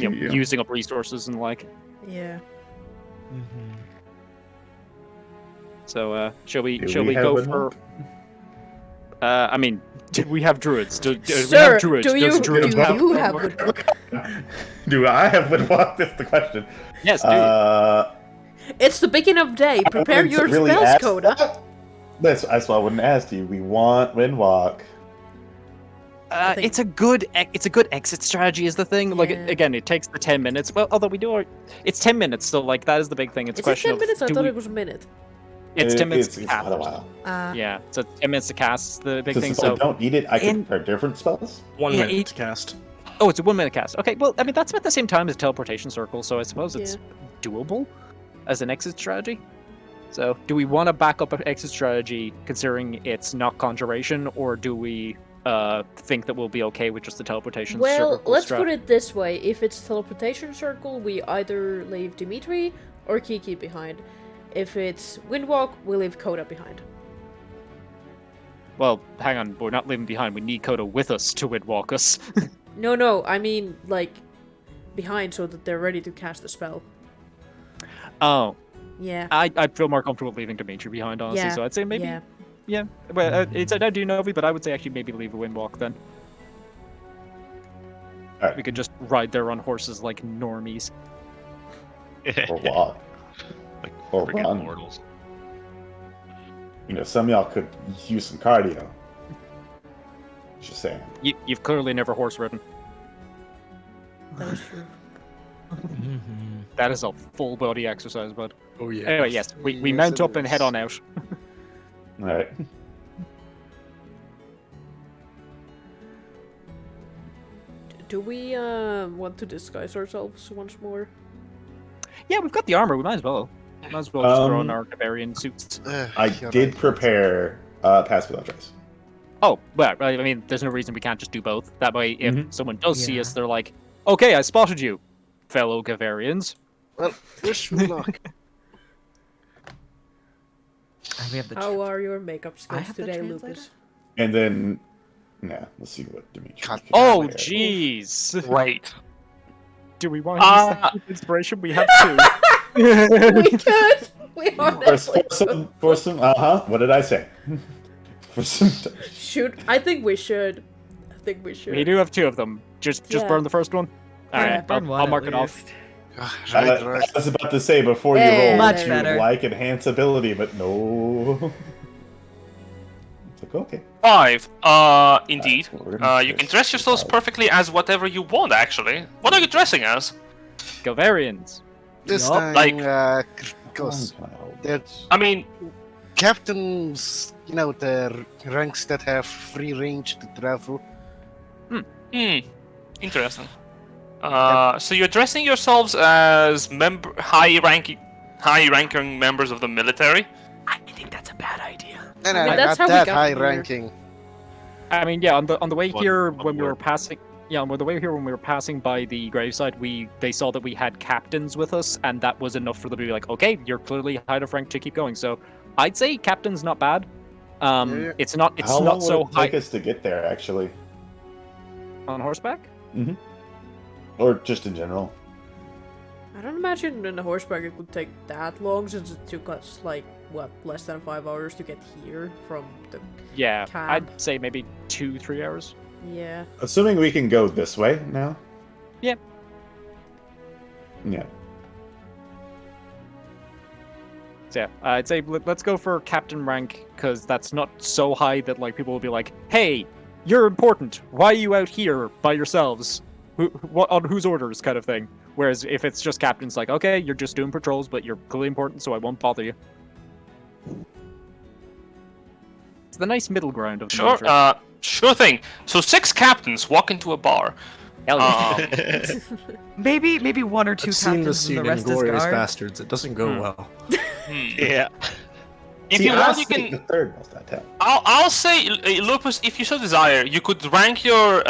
using up resources and like. Yeah. Mm-hmm. So shall we Do we go have for? I mean, do we have druids? Do we Sir, have druids? do you Does druids have have woodwalk? woodwalk? Do I have woodwalk? That's the question. Yes, do It's the beginning of day. Prepare wouldn't your really spells, ask Coda. that. That's why I wouldn't ask you. We want windwalk. It's a good exit strategy is the thing. Like Yeah. again, it takes the 10 minutes. Well, although it's 10 minutes, so like that is the big thing. It's a Is it question 10 of minutes? I do thought we- it was a minute. It's 10 minutes to It's cast. quite a while. Yeah, so 10 minutes to cast is the big So thing. since I So don't need it, I can in- prepare different spells. 1 Yeah, minute to cast. oh, it's a 1 minute cast. Okay, well, I mean that's about the same time as teleportation circle, so I suppose it's doable as an exit strategy. So, do we want to back up an exit strategy considering it's not conjuration, or do we think that we'll be okay with just the teleportation Well, circle let's strat? put it this way. If it's teleportation circle, we either leave Dimitri or Kiki behind. If it's Windwalk, we leave Coda behind. Well, hang on, we're not leaving behind. We need Coda with us to windwalk us. No, I mean, like, behind so that they're ready to cast a spell. Oh. Yeah. I'd feel more comfortable leaving Dimitri behind, honestly, Yeah. so I'd say maybe... Yeah. Yeah. Well, it's I do Novi, but I would say actually maybe leave a windwalk then. Alright. We could just ride there on horses like normies. Or walk. Like Or freaking run. mortals. You know, some of y'all could use some cardio. Just saying. You've clearly never horse ridden. That is true. That is a full body exercise, bud. Oh yeah. Anyway, yes, we Yes, mount it up and head is. on out. Alright. Do we want to disguise ourselves once more? Yeah, we've got the armor. We might as well. Might as well just throw on Um, our barbarian suits. I did prepare pass without trace. Oh, well, I mean, there's no reason we can't just do both. That way, if someone does see Yeah. us, they're like, "Okay, I spotted you, fellow Gavarians." Well, wish me luck. We have the How are your makeup I skills have the today, translator? Lucas? And then, let's see what Dimitri. God. can Oh, declare. jeez. Right. Do we want to use that inspiration? We have two. We could! We For honestly some, what did I say? For some, should. I think we should. We do have two of them. Just Yeah. burn the first one. All right, burn one I'll at mark it off. least. Right. I was about to say before you Yeah, roll, Much you better. like enhance ability, but no. It's like, okay. 5. Indeed. We're gonna You can just dress yourselves survive. perfectly as whatever you want, actually. What are you dressing as? Gavarians. This Yup. time, Like- because Come on, Kyle. they're I mean, captains, you know, the ranks that have free range to travel. interesting. So you're dressing yourselves as high-ranking members of the military? I think that's a bad idea. And I mean, I'm that's not how we that got high here. ranking. I mean, yeah. On the way One here, on when we were board. passing, on the way here when we were passing by the graveside, they saw that we had captains with us, and that was enough for them to be like, okay, you're clearly high enough rank to keep going. So, I'd say captain's not bad. Yeah. It's not How long not so would it high take us to get there, actually, on horseback. or just in general? I don't imagine in a horseback it would take that long, since it took us like what, less than 5 hours to get here from the. Yeah, Cab. I'd say maybe 2-3 hours. Yeah. Assuming we can go this way now. Yeah. Yeah. So yeah, I'd say let's go for captain rank because that's not so high that like people will be like, "Hey, you're important. Why are you out here by yourselves? What on whose orders?" kind of thing. Whereas if it's just captains, like, "Okay, you're just doing patrols, but you're clearly important, so I won't bother you." It's the nice middle ground of the Sure. military. Sure thing. So 6 captains walk into a bar. Hell yeah. Maybe one or two I've seen captains this scene and the in rest is Glorious guards. Bastards. It doesn't go well. Yeah. If See, you I want, you think can. the third most attack. I'll say, Lupus, if you so desire, you could rank your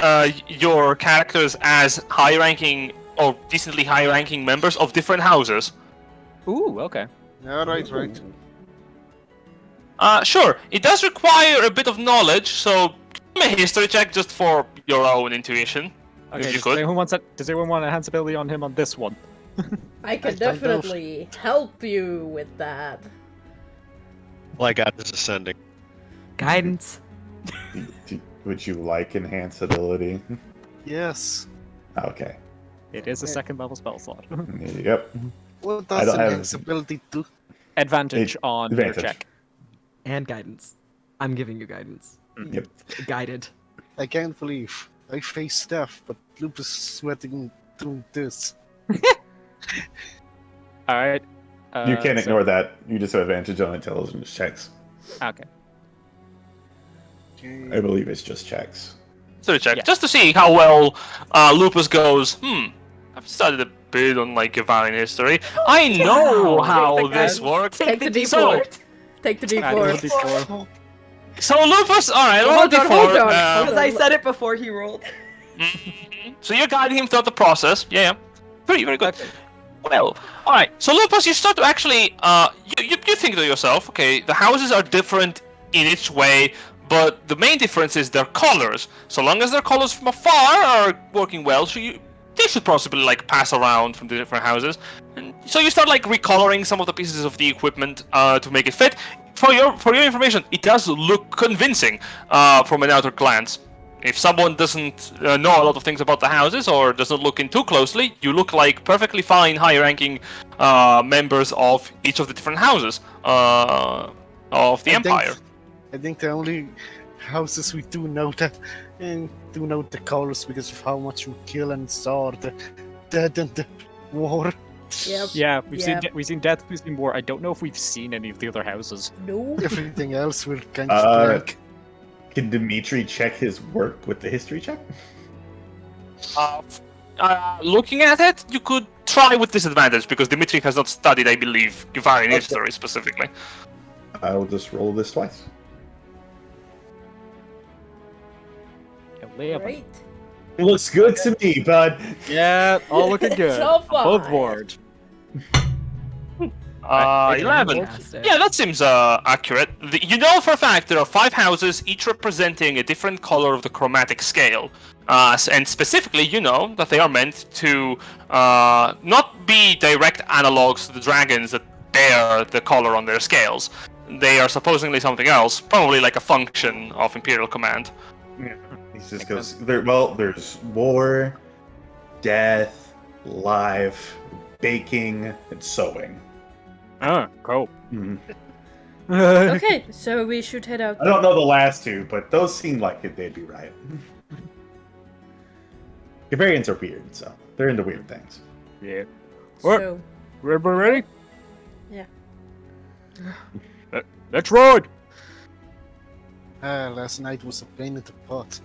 characters as high-ranking or decently high-ranking members of different houses. Ooh, okay. Yeah, right. Sure. It does require a bit of knowledge, so give me a history check just for your own intuition. Okay. If you could. Does anyone want enhance ability on him on this one? I can I don't know if- definitely help you with that. Well, I got this ascending. Guidance. Would you like enhance ability? Yes. Okay. It is a second level spell slot. Yep. What I does don't have- enhance ability do? Advantage on Advantage. your check. And guidance. I'm giving you guidance. Yep. Guided. I can't believe I face staff, but Lupus is sweating through this. All right. You can't so- ignore that. You just have advantage on intelligence checks. Okay. I believe it's just checks. History check, Yeah. just to see how well Lupus goes. I've studied a bit on like Gavarian history. I know Wow. how Take the this guidance. works. Take the D4. So, Take the Add one D4. D4. so Lupus, all right, roll a Hold on, d4. hold on, um, hold on. said it before he rolled. So you're guiding him throughout the process. Yeah. Very good. Okay. Well, alright, so Lupus, you start to actually, you think to yourself, okay, the houses are different in each way, but the main difference is their colors. So long as their colors from afar are working well, so they should possibly, like, pass around from the different houses. And so you start, like, recoloring some of the pieces of the equipment to make it fit. For your information, it does look convincing from an outer glance. If someone doesn't know a lot of things about the houses or doesn't look in too closely, you look like perfectly fine, high-ranking members of each of the different houses of the Empire. I think the only houses we do know that do know the colors because of how much we kill and saw the dead and the war. Yep. Yeah, we've seen death, we've seen war. I don't know if we've seen any of the other houses. No. Everything else we're kind of blank. Can Dimitri check his work with the history check? Looking at it, you could try with disadvantage because Dimitri has not studied, I believe, Givarian history specifically. I will just roll this twice. Great. It looks good to me, bud. Yeah, all looking good. So far. Above board. 11. Yeah, that seems accurate. You know for a fact there are 5 houses, each representing a different color of the chromatic scale. And specifically, you know that they are meant to not be direct analogs to the dragons that bear the color on their scales. They are supposedly something else, probably like a function of Imperial Command. Yeah. He just goes, there's war, death, life, baking, and sewing. Oh, cool. Mm-hmm. Okay, so we should head out. I don't know the last two, but those seem like they'd be right. Gavarians are weird, so they're into weird things. Yeah. So, Everybody ready? yeah. Let's ride! Last night was a pain in the butt.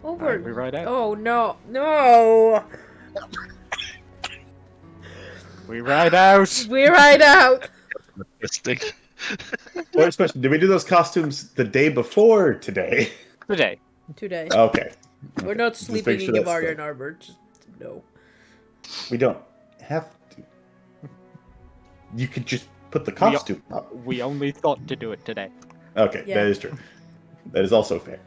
Oh, Alright, we ride out. Oh no, no! We ride out! We ride out. Stick. First question: did we do those costumes the day before or today? Today. Today. Okay. We're not Just sleeping make in sure that's Gavarian the- armor. Just no. We don't have to. You could just put the costume up. We only thought to do it today. Okay, Yeah. that is true. That is also fair.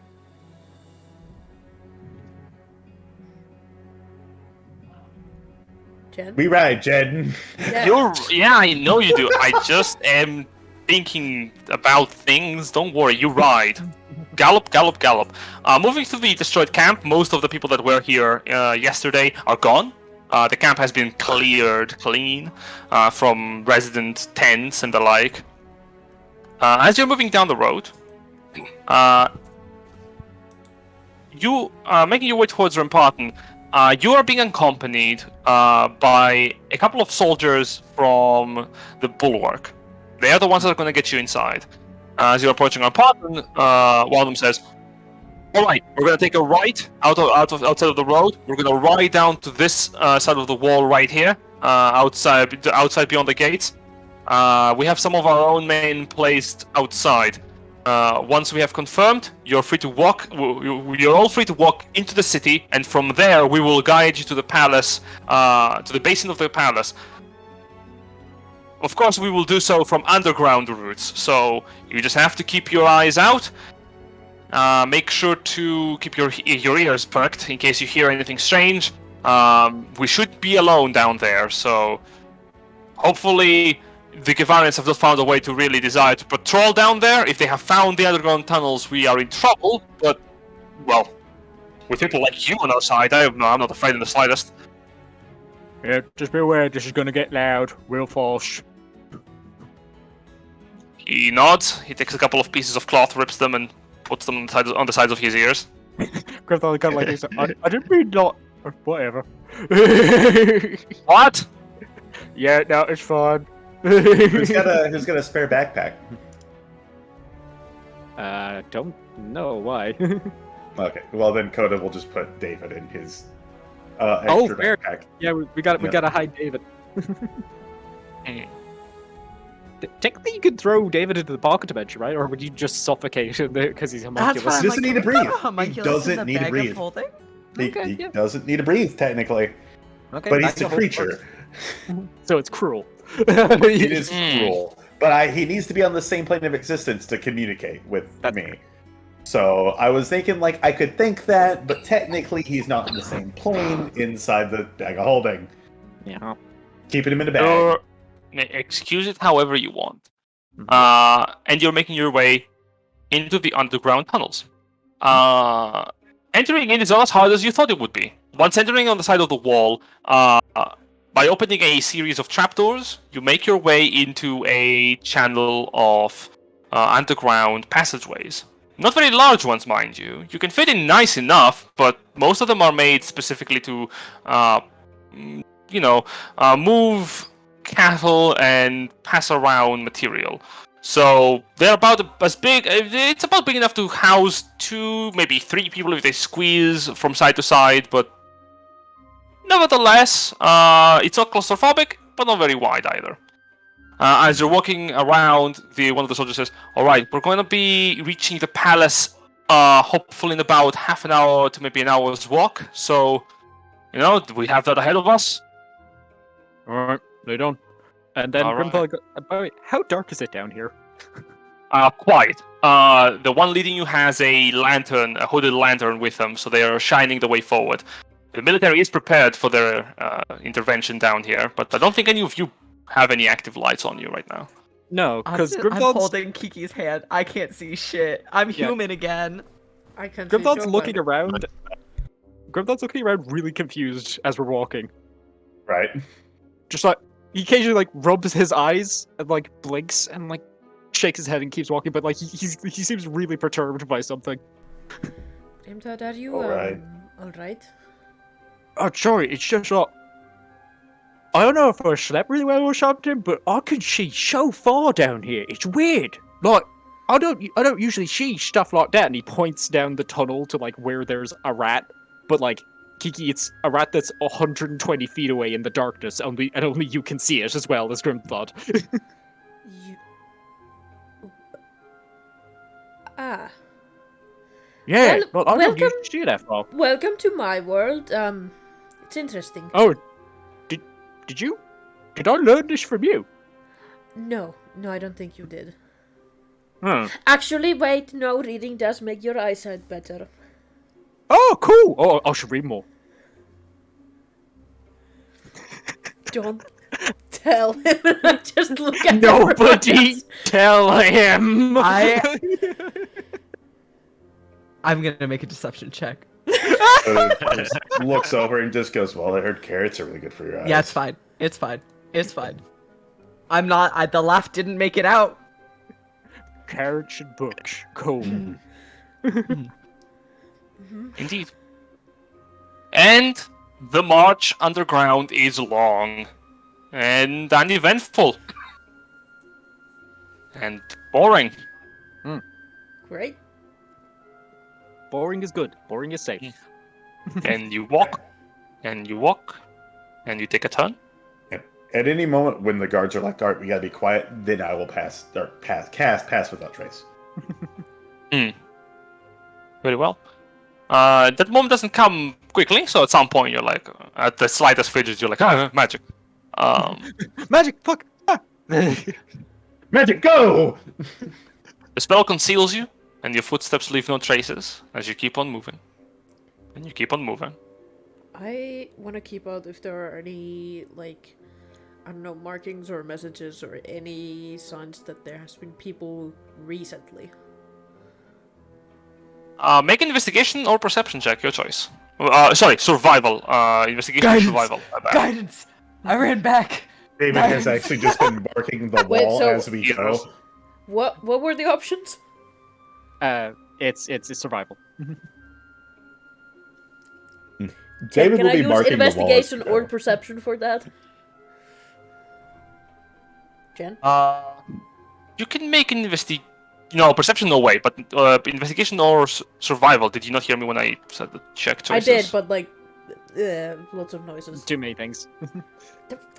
Jen? We ride, Jen. Yeah. Yeah, I know you do. I just am thinking about things. Don't worry, you ride. Gallop, gallop, gallop. Moving to the destroyed camp, most of the people that were here yesterday are gone. The camp has been cleared clean from resident tents and the like. As you're moving down the road, you making your way towards Ramparton, you are being accompanied by a couple of soldiers from the Bulwark. They are the ones that are going to get you inside. As you're approaching Ramparton, one of them says, "All right, we're going to take a right outside of the road. We're going to ride down to this side of the wall right here, outside beyond the gates. We have some of our own men placed outside. Once we have confirmed, you're free to walk. You're all free to walk into the city, and from there we will guide you to the palace, to the basin of the palace. Of course, we will do so from underground routes. So you just have to keep your eyes out. Make sure to keep your ears perked in case you hear anything strange. We should be alone down there, so hopefully the Gavarians have not found a way to really desire to patrol down there. If they have found the underground tunnels, we are in trouble. But, well, with people like you on our side, I'm not afraid in the slightest." Yeah, just be aware, this is gonna get loud, real fast. He nods. He takes a couple of pieces of cloth, rips them, and puts them on the sides of his ears. Griffith kind of like this. I didn't mean not. Or whatever. What? Yeah, no, it's fine. Who's got a spare backpack? Don't know why. Okay, well then Coda will just put David in his Oh, extra fair. backpack. Yeah, we gotta hide David. Hmm. Technically, you could throw David into the pocket dimension, right? Or would you just suffocate him because he's homunculus? That's He what doesn't I'm need to like, breathe. homunculus He doesn't in a need to bag of breathe. holding? He Okay, yeah. doesn't need to breathe, technically. Okay, but back he's a to whole creature. So it's cruel. It is Mm. cruel. But he needs to be on the same plane of existence to communicate with me. So I was thinking, like, I could think that, but technically he's not in the same plane inside the bag of holding. Yeah. Keeping him in a bag. Excuse it however you want. Mhm. And you're making your way into the underground tunnels. Entering in is not as hard as you thought it would be. Once entering on the side of the wall, by opening a series of trapdoors, you make your way into a channel of underground passageways. Not very large ones, mind you. You can fit in nice enough, but most of them are made specifically to, move cattle and pass around material. So they're about as big. It's about big enough to house 2, maybe 3 people if they squeeze from side to side. But nevertheless, it's not claustrophobic, but not very wide either. As you're walking around, one of the soldiers says, "All right, we're going to be reaching the palace, hopefully in about half an hour to maybe an hour's walk. So, we have that ahead of us." Alright, lay down. And then All Grimthal goes, by the way, how dark is it down here? Quiet. The one leading you has a lantern, a hooded lantern with them, so they are shining the way forward. The military is prepared for their intervention down here, but I don't think any of you have any active lights on you right now. No, because I'm Grimthal's holding Kiki's hand. I can't see shit. I'm human again. I can see Grimthal's Joe looking Biden. around. Grimthal's looking around really confused as we're walking. Right. Just like he occasionally like rubs his eyes and like blinks and like shakes his head and keeps walking, but like he seems really perturbed by something. Imtad, are you Alright. alright? Oh, sorry, it's just like I don't know if I slept really well or something, but I can see so far down here. It's weird. Like I don't usually see stuff like that. And he points down the tunnel to like where there's a rat, but like Kiki, it's a rat that's 120 feet away in the darkness, and only you can see it as well as Grimthod. You... Ah. Yeah, Well, I don't welcome- usually see that far. Welcome to my world. It's interesting. Oh, did you? Did I learn this from you? No, I don't think you did. Hmm. Actually, wait, no, reading does make your eyesight better. Oh, cool. Oh, I should read more. Don't tell him. Just look at Nobody everyone tell him. I'm gonna make a deception check. Just looks over and just goes, "Well, I heard carrots are really good for your eyes." Yeah, it's fine. It's fine. It's fine. I'm not. The laugh didn't make it out. Carrots and books. Cool. Indeed. And the march underground is long and uneventful and boring. Great. Boring is good. Boring is safe. And you walk, and you walk, and you take a turn. At any moment when the guards are like, "All right, we gotta be quiet," then I will cast pass without trace. Very well. That moment doesn't come quickly, so at some point you're like, at the slightest fidget, you're like, magic. Magic. Fuck. Ah. Magic, go! The spell conceals you, and your footsteps leave no traces as you keep on moving. And you keep on moving. I want to keep out if there are any, like, I don't know, markings or messages or any signs that there has been people recently. Make an investigation or perception check, your choice. Sorry, survival. Investigation or Guidance! survival. My bad. Guidance! I ran back. David has actually just been marking the Wait, wall so- as we go. What were the options? It's survival. David Can will I be use marking investigation the wall as we or go. perception for that? Jen? You can make an perception no way, but investigation or survival. Did you not hear me when I said the check choices? I did, but like, lots of noises. Too many things.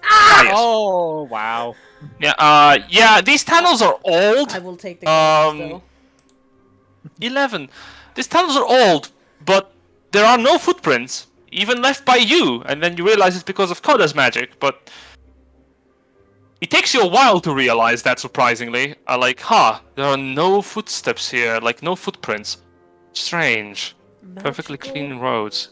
Ah, yes. Oh wow. Yeah, these tunnels are old. I will take the guidance, though. 11. These tunnels are old, but there are no footprints even left by you, and then you realize it's because of Koda's magic, but it takes you a while to realize that, surprisingly. There are no footsteps here, like no footprints. Strange. Perfectly clean roads.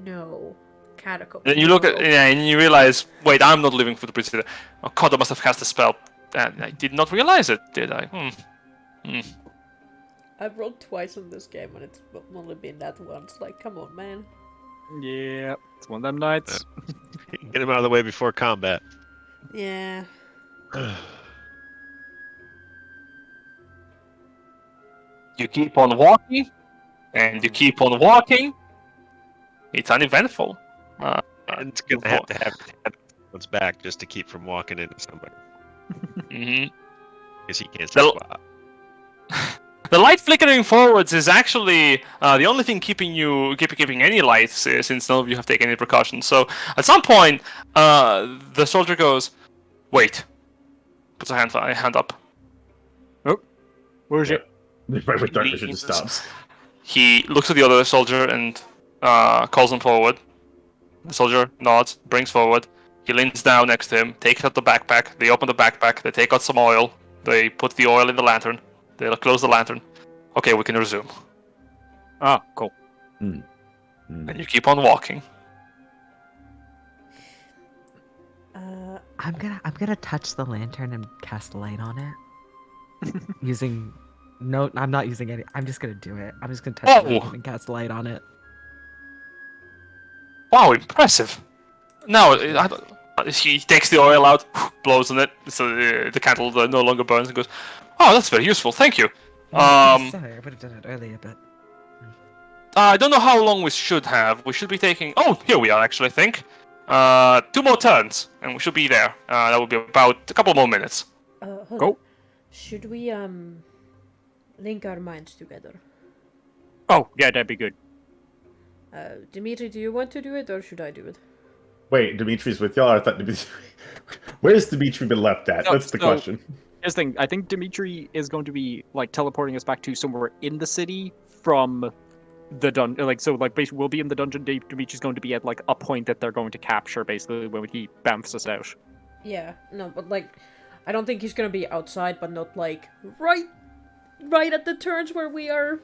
No. Catacomb. Then you look at and you realize, wait, I'm not living footprints here. Oh, Koda must have cast a spell. And I did not realize it, did I? I've rolled twice in this game and it's only been that once. Like, come on, man. Yeah, it's one of them nights. Get him out of the way before combat. Yeah. You keep on walking, and you keep on walking. It's uneventful. And it's gonna have to have one's back just to keep from walking into somebody. Because he can't see. The light flickering forwards is actually the only thing keeping any lights, since none of you have taken any precautions. So at some point, the soldier goes, "Wait!" Puts a hand up. Oh, where is it? Right with darkness, it just stops. He looks at the other soldier and calls him forward. The soldier nods, brings forward. He leans down next to him, takes out the backpack. They open the backpack. They take out some oil. They put the oil in the lantern. They close the lantern. Okay, we can resume. Ah, cool. And you keep on walking. I'm gonna touch the lantern and cast light on it. No, I'm not using any. I'm just gonna do it. I'm just gonna touch the lantern and cast light on it. Wow, impressive. Now, he takes the oil out, blows on it, so the candle no longer burns, and goes, "Oh, that's very useful, thank you." Sorry, I would have done it earlier, but... I don't know how long we should have. We should be taking... Oh, here we are, actually, I think. 2 more turns, and we should be there. That will be about a couple more minutes. Go. Should we, link our minds together? Oh, yeah, that'd be good. Dimitri, do you want to do it, or should I do it? Wait, Dimitri's with y'all? I thought Dimitri... Where's Dimitri been left at? That's the question. Here's the thing. I think Dimitri is going to be, like, teleporting us back to somewhere in the city from the dungeon. Basically, we'll be in the dungeon. Dimitri's going to be at, like, a point that they're going to capture, basically, when he bamfs us out. Yeah, no, but, like, I don't think he's gonna be outside, but not, like, right at the turns where we are.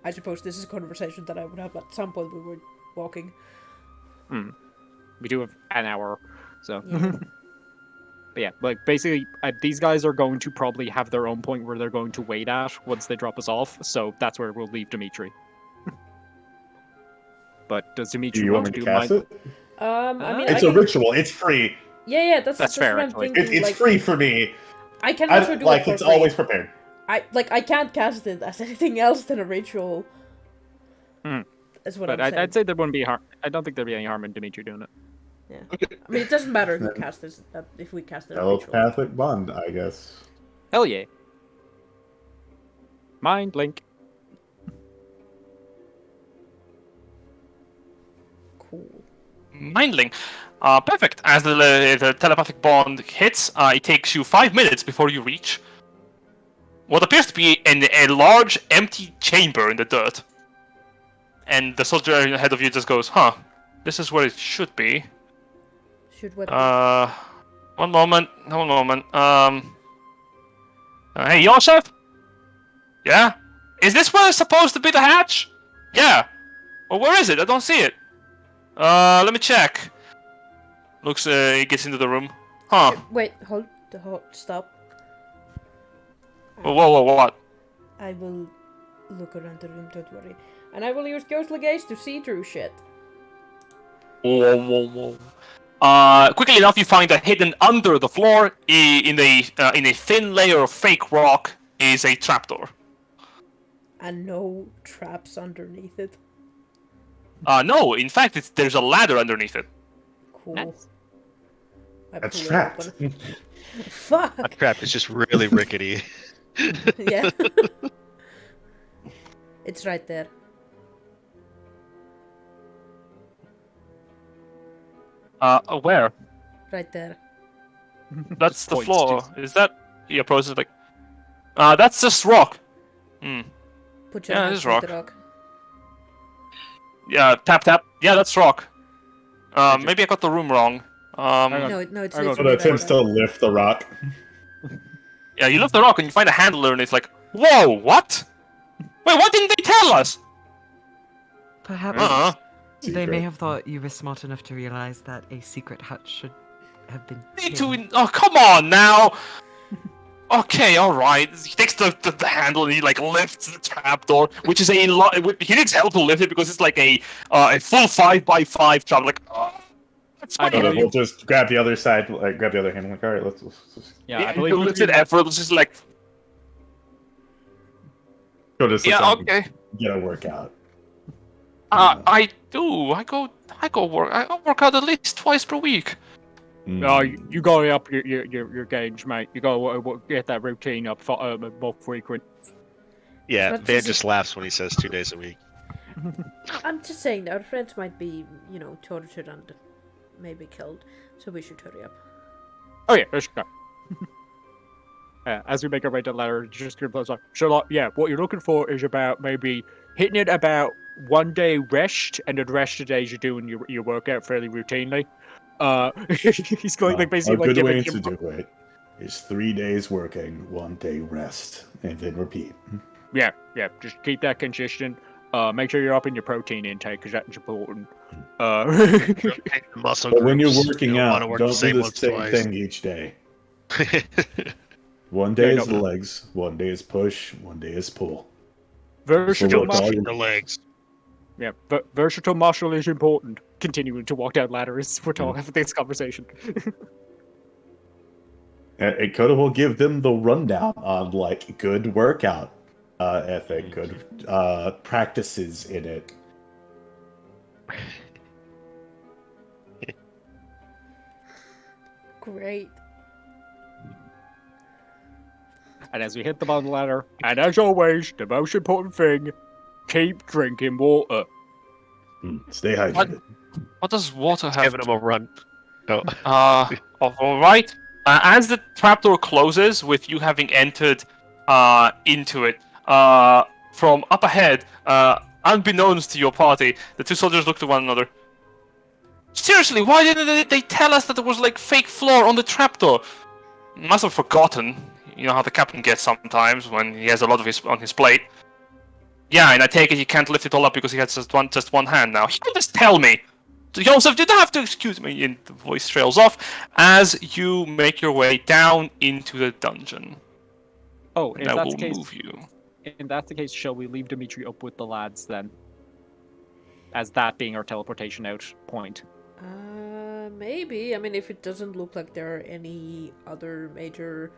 I suppose this is a conversation that I would have at some point when we were walking. We do have an hour, so... Yeah. But yeah, like, basically, these guys are going to probably have their own point where they're going to wait at once they drop us off, so that's where we'll leave Dimitri. But does Dimitri Do you want me to cast it? I mean, it's a ritual. It's free. Yeah, that's fair, what I'm actually. thinking. It's like, free for me. I can also do it for it's free. always prepared. I can't cast it as anything else than a ritual. That's what I'm saying. I'd say there wouldn't be harm. I don't think there'd be any harm in Dimitri doing it. Yeah. I mean, it doesn't matter who casts this, if we cast it as a ritual. Telepathic bond, I guess. Hell yeah. Mind link. Cool. Mindling. Perfect. As the telepathic bond hits, it takes you 5 minutes before you reach what appears to be a large, empty chamber in the dirt. And the soldier ahead of you just goes, "Huh, this is where it should be." Should what? One moment. Hey, Yosef? Yeah? Is this where it's supposed to be the hatch? Yeah. Well, where is it? I don't see it. Let me check. Looks, he gets into the room. Huh. Wait, stop. Whoa, what? I will look around the room, don't worry. And I will use ghostly gaze to see through shit. Whoa. Quickly enough, you find that hidden under the floor, in a thin layer of fake rock, is a trapdoor. And no traps underneath it. No, in fact, there's a ladder underneath it. Cool. Nice. That's trapped. Fuck. Not trapped. It's just really rickety. Yeah. It's right there. Where? Right there. That's the Points, floor. just- Is that? He approaches like, that's just rock. Put your Yeah, hand it is through rock. the rock. Yeah, tap tap. Yeah, that's rock. Maybe I got the room wrong. No, it's I got So literally that tends to lift the rock. Yeah, you lift the rock and you find a handler, and it's like, whoa, what? Wait, why didn't they tell us? Perhaps they may Secret. have thought you were smart enough to realize that a secret hut should have been. Need hidden. to. Oh, come on now. Okay, all right. He takes the handle and he like lifts the trapdoor, which is a lot. He needs help to lift it because it's like a full 5x5 trap. Like, oh, that's I funny. So then believe- we'll just grab the other side, like grab the other handle. Like, all right, let's Yeah, I he believe lifts it effortlessly. Like, go to yeah, okay. get a workout. I do. I go work out at least twice per week. No, you go up your gauge, mate. You go get that routine up more frequent. Yeah, But Van this is- just laughs when he says 2 days a week. I'm just saying, our friends might be, tortured and maybe killed, so we should hurry up. Oh yeah, let's go. As we make our way to the ladder, just gonna close up. So, like, yeah, what you're looking for is about maybe hitting it about 1 day rest, and the rest of the days you're doing your workout fairly routinely. He's going like basically a like good giving way him- to do it is 3 days working, 1 day rest, and then repeat. Yeah, just keep that consistent. Make sure you're up in your protein intake because that's important. Muscle But when you're groups, working you don't out, wanna work don't the same do the ones same twice. thing each day. 1 day Yeah, is no. legs, 1 day is push, 1 day is pull. Versatile Work all muscle. your- the legs. Yeah, versatile muscle is important. Continuing to walk down ladder as we're talking for this conversation. And Coda will give them the rundown on like good workout ethic, good practices in it. Great. And as we hit the bottom of the ladder, and as always, the most important thing, keep drinking water. Stay hydrated. What does water have? Giving him a run. No. All right. As the trapdoor closes, with you having entered into it, from up ahead, unbeknownst to your party, the two soldiers look to one another. Seriously, why didn't they tell us that there was like fake floor on the trapdoor? Must have forgotten. You know how the captain gets sometimes when he has a lot of his on his plate. Yeah, and I take it he can't lift it all up because he has just one hand now. He can just tell me. Joseph, you don't have to excuse me. And the voice trails off as you make your way down into the dungeon. Oh, And if I that's will the case, move you. in that's the case, shall we leave Dimitri up with the lads then? As that being our teleportation out point. Maybe. I mean, if it doesn't look like there are any other major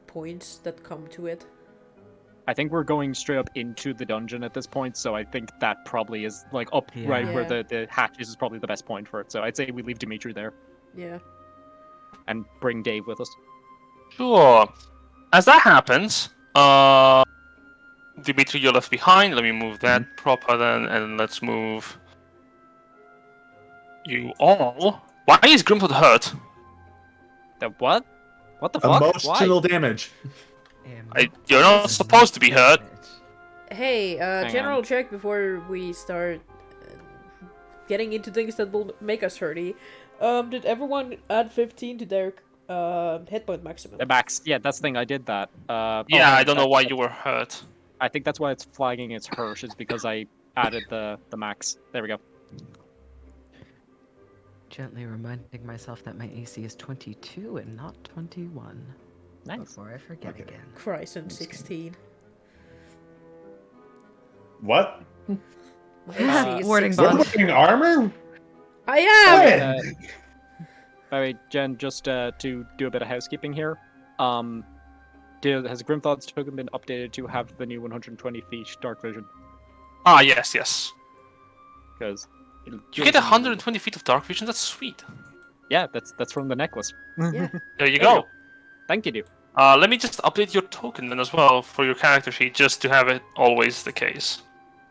points that come to it. I think we're going straight up into the dungeon at this point, so I think that probably is like up right where Yeah. the hatches is probably the best point for it. So I'd say we leave Dimitri there Yeah. and bring Dave with us. Sure. As that happens, Dimitri, you're left behind. Let me move that proper then, and let's move you all. Why is Grimford hurt? The what? What the fuck? Emotional damage. You're not supposed to be hurt. Hey, Hang general on. check before we start getting into things that will make us hurty. Did everyone add 15 to their hit point maximum? The max. Yeah, that's the thing. I did that. Yeah, I don't know why you were hurt. I think that's why it's flagging it's hurt, is because I added the max. There we go. Gently reminding myself that my AC is 22 and not 21. Nice. Before I forget Okay. again. Christ, and 16. What? My AC is Warding 16. bond. We're wearing armor? I am! Hey! By the way, Jen, just to do a bit of housekeeping here, has Grimthod's token been updated to have the new 120 feet dark vision? Ah, yes. Because You get 120 feet of dark vision. That's sweet. Yeah, that's from the necklace. Yeah. There you There go. you Thank you, dude. Let me just update your token then as well for your character sheet, just to have it always the case.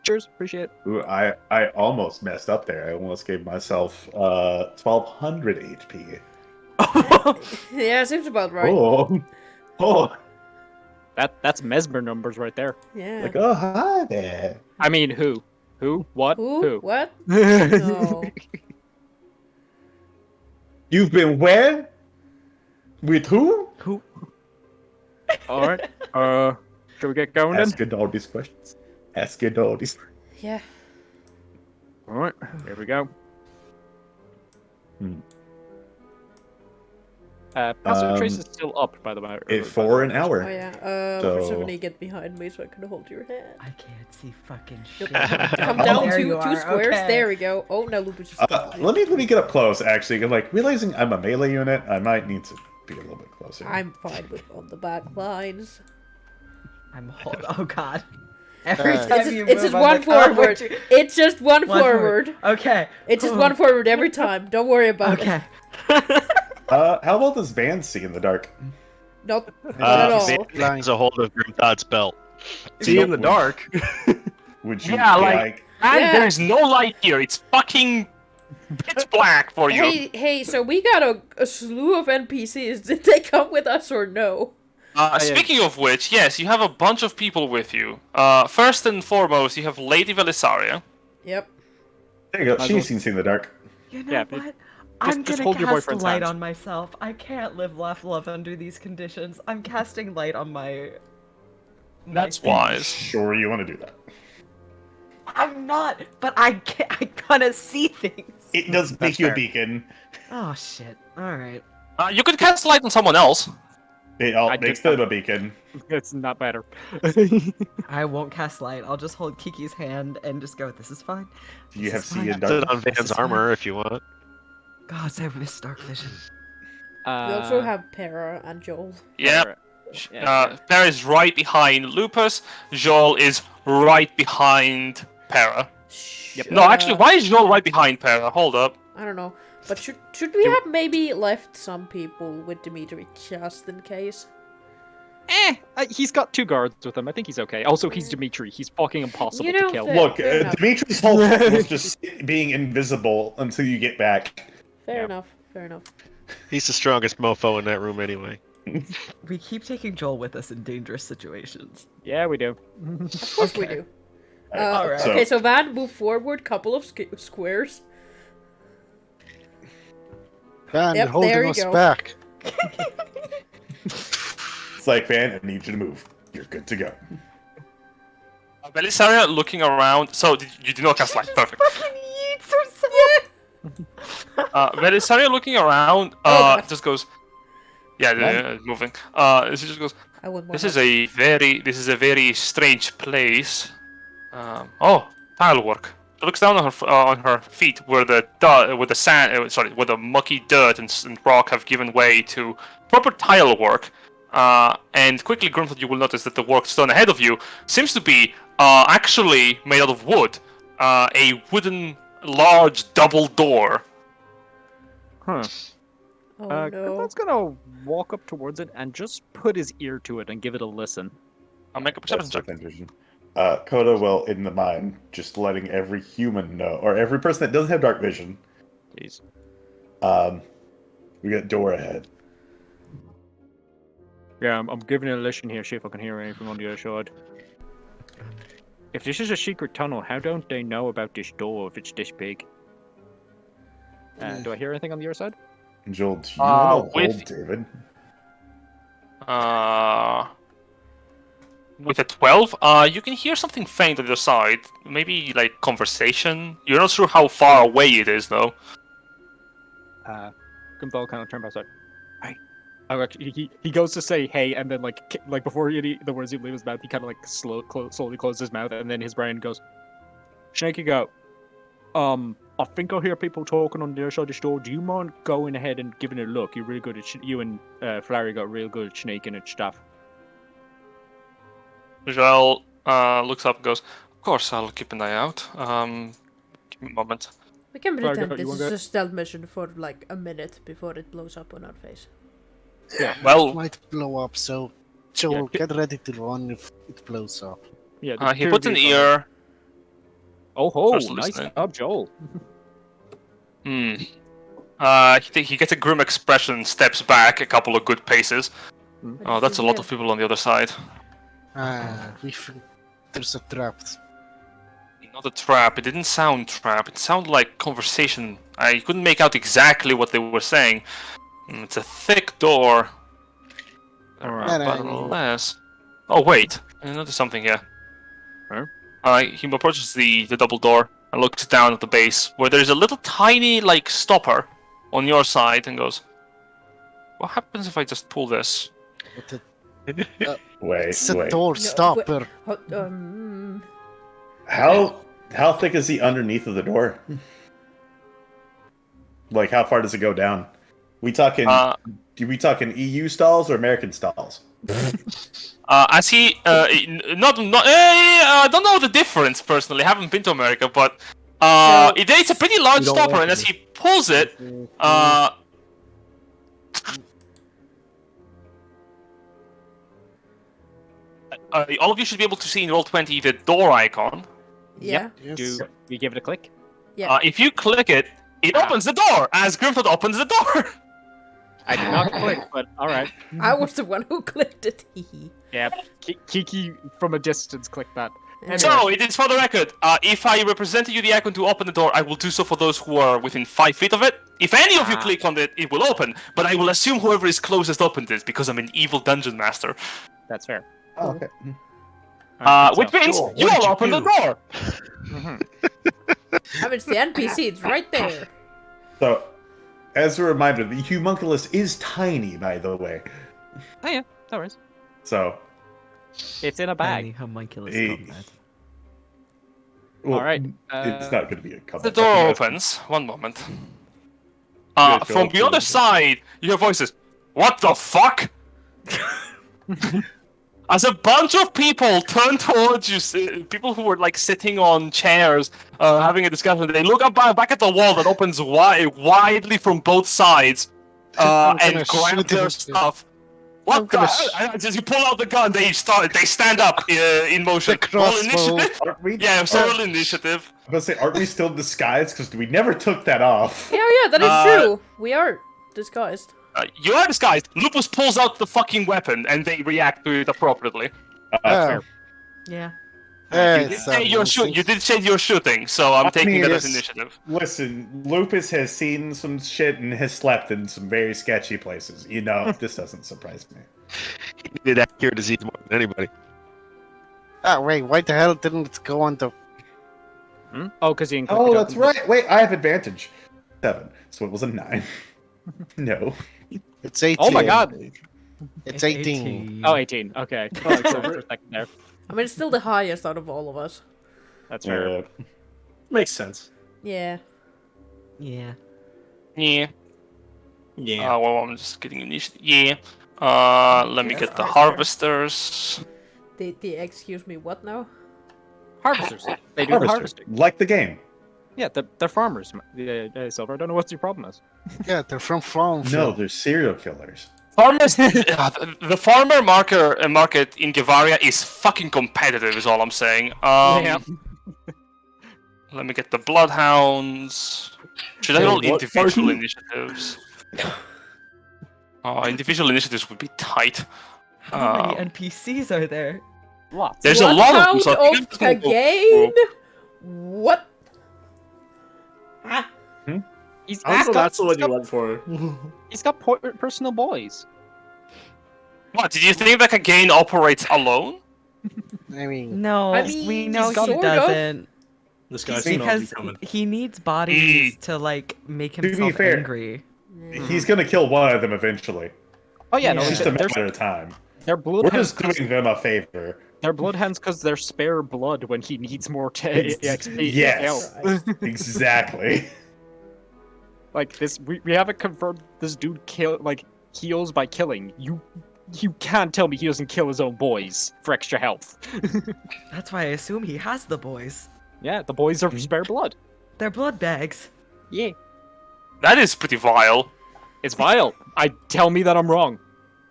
Cheers, appreciate it. Ooh, I almost messed up there. I almost gave myself 1200 HP. Yeah, seems about right. Oh, That's Mesmer numbers right there. Yeah. like, oh, hi there. I mean, who? Who? What? Who? What? No. You've been where? With who? Who? All right. Shall we get going then? Asking all these questions. Asking all these. Yeah. All right. Here we go. Passive trace is still up, by the way. For an Oh hour. yeah. So- Persephone, get behind me so I can hold your hand. I can't see fucking shit. Come Oh, down there two you are, squares. okay. There we go. Oh, now Lupus just. Let me get up close. Actually, I'm like realizing I'm a melee unit. I might need to be a little bit closer. I'm fine with on the back lines. Oh god. Every time It's you just move, I'm one like, oh, forward. would you- It's just one One forward. Okay. It's just one forward every time. Don't worry about Okay. it. How well does Van see in the dark? Nope. Not at all. Van has a hold of Grimthod's belt. See in the dark. Would you? Yeah, be like- And Yeah. there's no light here. It's fucking pitch black for you. Hey, so we got a slew of NPCs. Did they come with us or no? Speaking of which, yes, you have a bunch of people with you. First and foremost, you have Lady Velisaria. Yep. There you go. She's seen in the dark. You know Yeah, what? I'm just gonna hold your cast boyfriend's light hand. on myself. I can't live, laugh, love under these conditions. I'm casting light on my. That's thing. wise. Sure, you want to do that? I'm not, but I can't. I gotta see things. It does make you a beacon. Oh shit! All right. You could cast light on someone else. It all I makes did- them a beacon. It's not better. I won't cast light. I'll just hold Kiki's hand and just go. This is fine. Do you This have is see fine. in Put dark? it on This Van's is fine. armor if you want. God, I missed dark vision. We also have Para and Joel. Yep. Yeah. Para is right behind Lupus. Joel is right behind Para. Yep. No, actually, why is Joel right behind Para? Hold up. I don't know. But should we have maybe left some people with Dimitri just in case? He's got 2 guards with him. I think he's okay. Also, he's Dimitri. He's fucking impossible You know, to kill. fair- Look, fair enough. Dimitri's whole thing was just being invisible until you get back. Fair Yeah. enough. Fair enough. He's the strongest mofo in that room anyway. We keep taking Joel with us in dangerous situations. Yeah, we do. Of course we do. Alright. Okay, so Van, move forward, couple of squares. Van, Yep, you're holding there you us go. back. It's like, Van, I need you to move. You're good to go. Belisaria looking around. So, you do not cast light. Perfect. Fucking yeets herself. Belisaria looking around, God. just goes. Yeah, moving. She just goes. I want more. This is a very strange place. Tile work. She looks down on her feet where the where the mucky dirt and rock have given way to proper tile work. And quickly, Grimthod, you will notice that the work done ahead of you seems to be actually made out of wood. A wooden, large double door. Huh. Oh no. Grimthod's gonna walk up towards it and just put his ear to it and give it a listen. I'll make a perception check. Vision. Coda will, in the mine, just letting every human know, or every person that doesn't have dark vision. Jeez. We got door ahead. Yeah, I'm giving it a listen here, see if I can hear anything on the other side. If this is a secret tunnel, how don't they know about this door if it's this big? Do I hear anything on the other side? Joel, do you want to with- hold David? With a 12, you can hear something faint on the other side. Maybe like conversation. You're not sure how far away it is, though. Grimthod kind of turned back, like, hey. He goes to say hey, and then like before the words leave his mouth, he kind of like slowly closes his mouth, and then his brain goes, Snaky go. I think I hear people talking on the other side of the store. Do you mind going ahead and giving it a look? You're really good at you and Flary got real good at snaking and stuff. Joel looks up and goes, "Of course, I'll keep an eye out. Give me a moment." We can Sorry, pretend you this want is to- a stealth mission for like a minute before it blows up on our face. Yeah. It Well, might blow up, so Joe, Yeah. get ready to run if it blows up. Yeah. he puts an ear. Oh ho! First Nice listening. job, Joel. He gets a grim expression, steps back a couple of good paces. Oh, that's a lot of people on the other side. We think there's a trap. Not a trap. It didn't sound trap. It sounded like conversation. I couldn't make out exactly what they were saying. It's a thick door. Alright. But unless... Oh, wait. I noticed something here. He approaches the double door and looks down at the base, where there's a little tiny, like, stopper on your side, and goes, what happens if I just pull this? Wait, It's a wait. door stopper. How thick is he underneath of the door? Like, how far does it go down? We talking EU stalls or American stalls? As he, I don't know the difference personally. I haven't been to America, but it's a pretty large stopper, and as he pulls it, all of you should be able to see in Roll20 the door icon. Yeah. Yep. Do you give it a click? Yeah. If you click it, it opens the door as Grimthod opens the door. I did not click, but alright. I was the one who clicked it. Yeah, Kiki from a distance clicked that. So, it is for the record, if I represented you the icon to open the door, I will do so for those who are within 5 feet of it. If any of you click on it, it will open, but I will assume whoever is closest opened it, because I'm an evil dungeon master. That's fair. Oh, okay. Which means you all open the door! I mean, it's the NPC, it's right there. So, as a reminder, the homunculus is tiny, by the way. Oh yeah, no worries. So, It's in a Tiny bag. homunculus Hey. combat. well, Alright, it's not going to be a combat. The door opens. One moment. From the other side, you hear voices. What the fuck? As a bunch of people turn towards you, people who were like sitting on chairs, having a discussion, they look up back at the wall that opens widely from both sides, and grab their stuff. What the? As you pull out the gun, they stand up in motion. The Roll crossbow. initiative. Aren't we? Yeah, so roll initiative. I'm going to say, aren't we still disguised? Because we never took that off. Yeah, that is true. We are disguised. You are disguised. Lupus pulls out the fucking weapon, and they react to it appropriately. Oh. Yeah. You did say you're shooting, so I'm taking that as initiative. Listen, Lupus has seen some shit and has slept in some very sketchy places. You know, this doesn't surprise me. He needed accurate disease more than anybody. Ah, wait, why the hell didn't it go on the... Oh, because you can click Oh, it that's open. right. Wait, I have advantage. 7. So it was a 9. No. It's 18. Oh my god! It's 18. Oh, 18. Okay. Oh, like, so for a second there. I mean, it's still the highest out of all of us. That's fair. Makes sense. Yeah. Yeah. Yeah. Yeah. Well, I'm just getting initiative. Yeah. Let me get the harvesters. The excuse me, what now? Harvesters. They do the harvesting. Like the game. Yeah, they're farmers. Silver, I don't know what your problem is. Yeah, they're from farm. No, they're serial killers. Farmers. The farmer market in Gevaria is fucking competitive. Is all I'm saying. Yeah. Let me get the bloodhounds. Should I roll what individual party? initiatives? Individual initiatives would be tight. How many NPCs are there? Lots. There's a lot of them. So I think Bloodhound again? What? Ah. He's Also, got- that's the one you went for. He's got personal boys. What? Did you think that Kagane operates alone? I mean, No, I mean, we know he sort of. doesn't. This guy's not Because coming. he needs bodies to, like, make be himself fair. angry. He's gonna kill one of them eventually. Oh yeah, no, It's just a they're, matter of time. they're We're bloodhounds. just doing them a favor. They're bloodhounds because they're spare blood when he needs more XP. Yes. Exactly. Like this, we haven't confirmed this dude heals by killing. You can't tell me he doesn't kill his own boys for extra health. That's why I assume he has the boys. Yeah, the boys are spare blood. They're blood bags. Yeah, That is pretty vile. it's vile. Tell me that I'm wrong.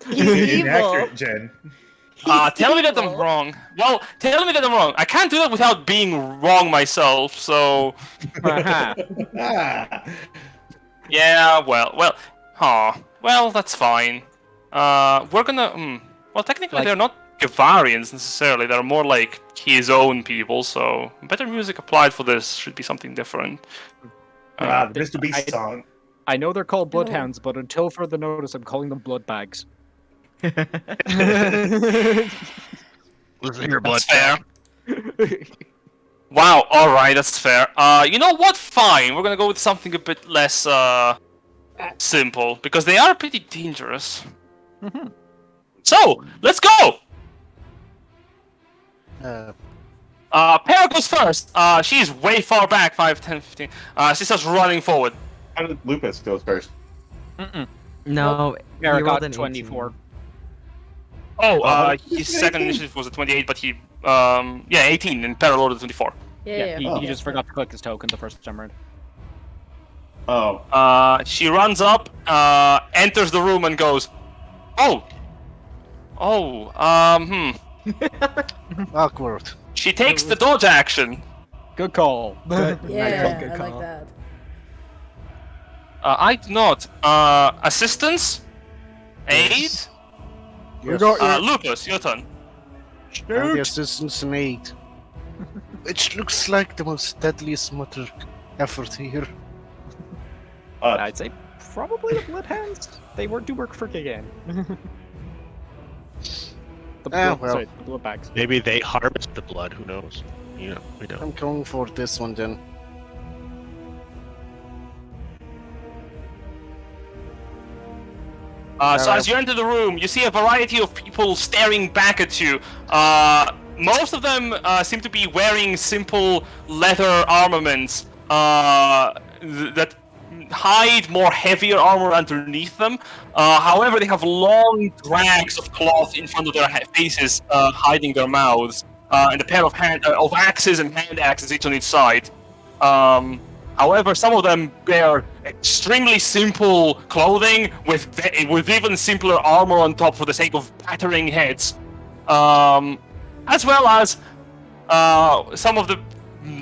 He's evil. Inaccurate, Jen. Tell me that I'm evil. wrong. Well, tell me that I'm wrong. I can't do that without being wrong myself, so... Haha. Ah. Yeah, well, that's fine. We're gonna... Well, technically Like- they're not Gavarians necessarily. They're more like his own people. So better music applied for this should be something different. The Mr. Beast song. I know they're called bloodhounds, but until further notice, I'm calling them blood bags. Listen to your blood. That's fair. Wow. All right, that's fair. You know what? Fine. We're gonna go with something a bit less simple because they are pretty dangerous. So let's go. Pear goes first. She's way far back, 5, 10, 15. She starts running forward. How did Lupus go first? No, Eric he rolled got an 24. 18. Oh, his second initiative was a 28, but he, 18, and Pear rolled a 24. Yeah. He just forgot to click his token the first time around. Oh. She runs up, enters the room, and goes, Awkward. She takes the dodge action. Good call. Yeah, Good I call. like that. I do not. Assistance? Aid? Yes. Lupus, your turn. And the assistance and aid. Which looks like the most deadliest mutter effort here. I'd say probably the bloodhounds. They do work for Gigan. The blood bags. Maybe they harvest the blood. Who knows? You know, we don't. I'm going for this one then. So as you enter the room, you see a variety of people staring back at you. Most of them seem to be wearing simple leather armaments that hide more heavier armor underneath them. However, they have long drags of cloth in front of their faces, hiding their mouths, and a pair of axes and hand axes each on each side. However, some of them wear extremely simple clothing with even simpler armor on top for the sake of battering heads, as well as some of the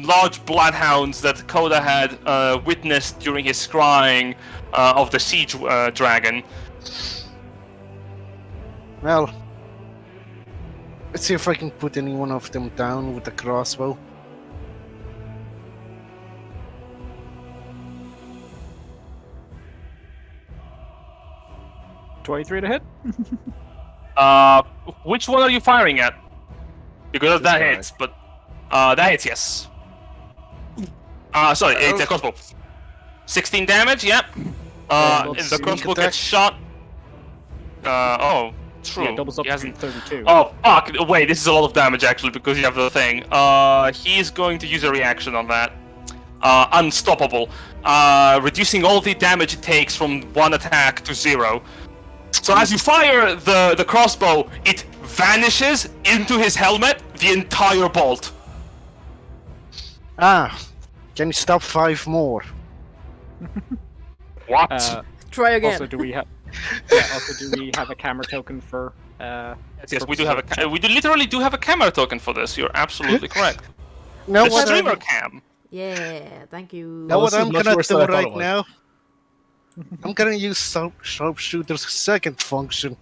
large bloodhounds that Koda had witnessed during his scrying of the siege dragon. Well, let's see if I can put any one of them down with the crossbow. $23 to hit. Which one are you firing at? Because that guy. hits, but that hits, yes. Sorry, it's a crossbow. 16 damage, yep. The crossbow attack. gets shot. True. Yeah, doubles up He to hasn't. 32. Oh, fuck. Wait, this is a lot of damage actually because you have the thing. He's going to use a reaction on that. Unstoppable. Reducing all the damage it takes from one attack to 0. So as you fire the crossbow, it vanishes into his helmet, the entire bolt. Can you stop 5 more? What? Try again. Also, do we have a camera token for? Yes, we do have a. We literally do have a camera token for this. You're absolutely correct. Know The what streamer I'm, cam. Yeah, thank you. know what this is I'm much gonna worse do than I thought right it was. now? I'm gonna use sharpshooter's second function.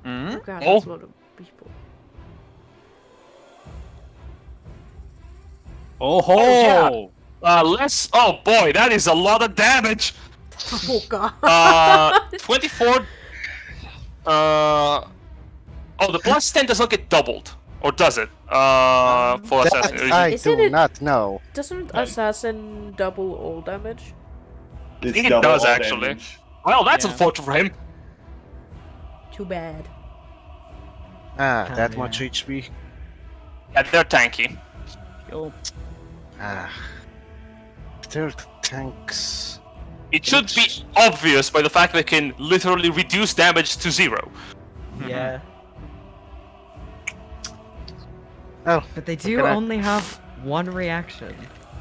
Oh god, Oh. that's a lot of people. Oh, Less. Oh boy, that is a lot of damage. Oh god. 24. The plus 10 does not get doubled, or does it? For assassin. That I Isn't do it- not know. Doesn't assassin double all damage? It's think it double does, all actually. damage. Well, that's Yeah. unfortunate for him. Too bad. That yeah. much HP. Yeah, they're tanky. oh. Third tanks. It should be obvious by the fact they can literally reduce damage to 0. Yeah. Oh, But they do Okay. only have one reaction,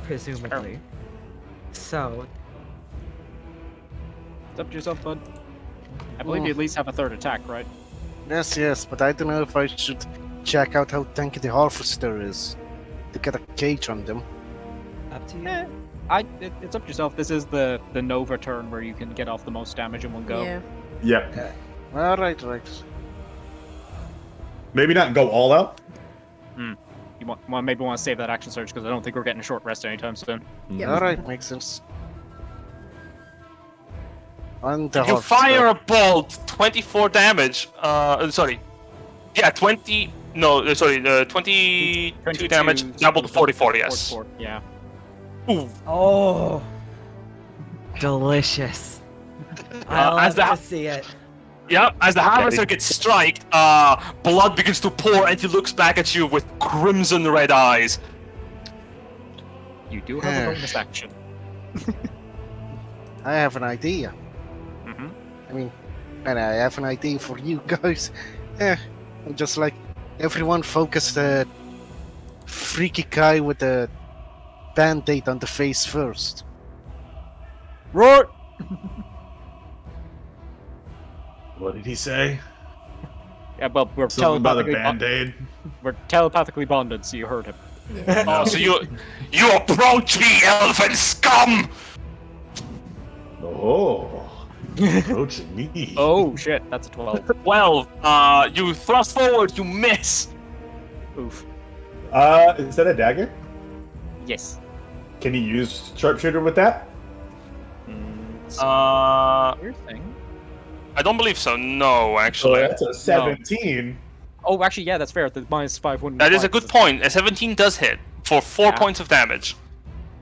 presumably. So, It's up to yourself, bud. I believe you at least have a third attack, right? yes, but I don't know if I should check out how tanky the harvester is to get a gauge on them. up to you. It's up to yourself. This is the Nova turn where you can get off the most damage in one go. Yeah. Yeah. Alright, right. Maybe not go all out. You maybe want to save that action surge because I don't think we're getting a short rest anytime soon. Yeah. Alright, makes sense. On the You fire a bolt, 24 damage. Sorry. Yeah, 20. No, sorry, 22 damage, double to 44, yes. 44, yeah. Ooh. Oh, delicious. I as love the- to see it. Yep, as the harvester gets striked, blood begins to pour and he looks back at you with crimson red eyes. You do have a bonus action. I have an idea. Mm-hmm. I mean, and I have an idea for you guys. Just like everyone focus the freaky guy with the band-aid on the face first. Right! What did he say? Yeah, well, we're Something about the telepathically band-aid. we're telepathically bonded, so you heard him. Oh, so you approach me, elven scum! Oh, approaching me. Oh shit, that's a 12. 12. You thrust forward, you miss. Oof. Is that a dagger? Yes. Can you use sharpshooter with that? Weird thing. I don't believe so. No, actually. That's a 17. Oh, actually, yeah, that's fair. The -5 wouldn't. That is a apply good 'cause point. A 17 does hit for 4 Yeah. points of damage.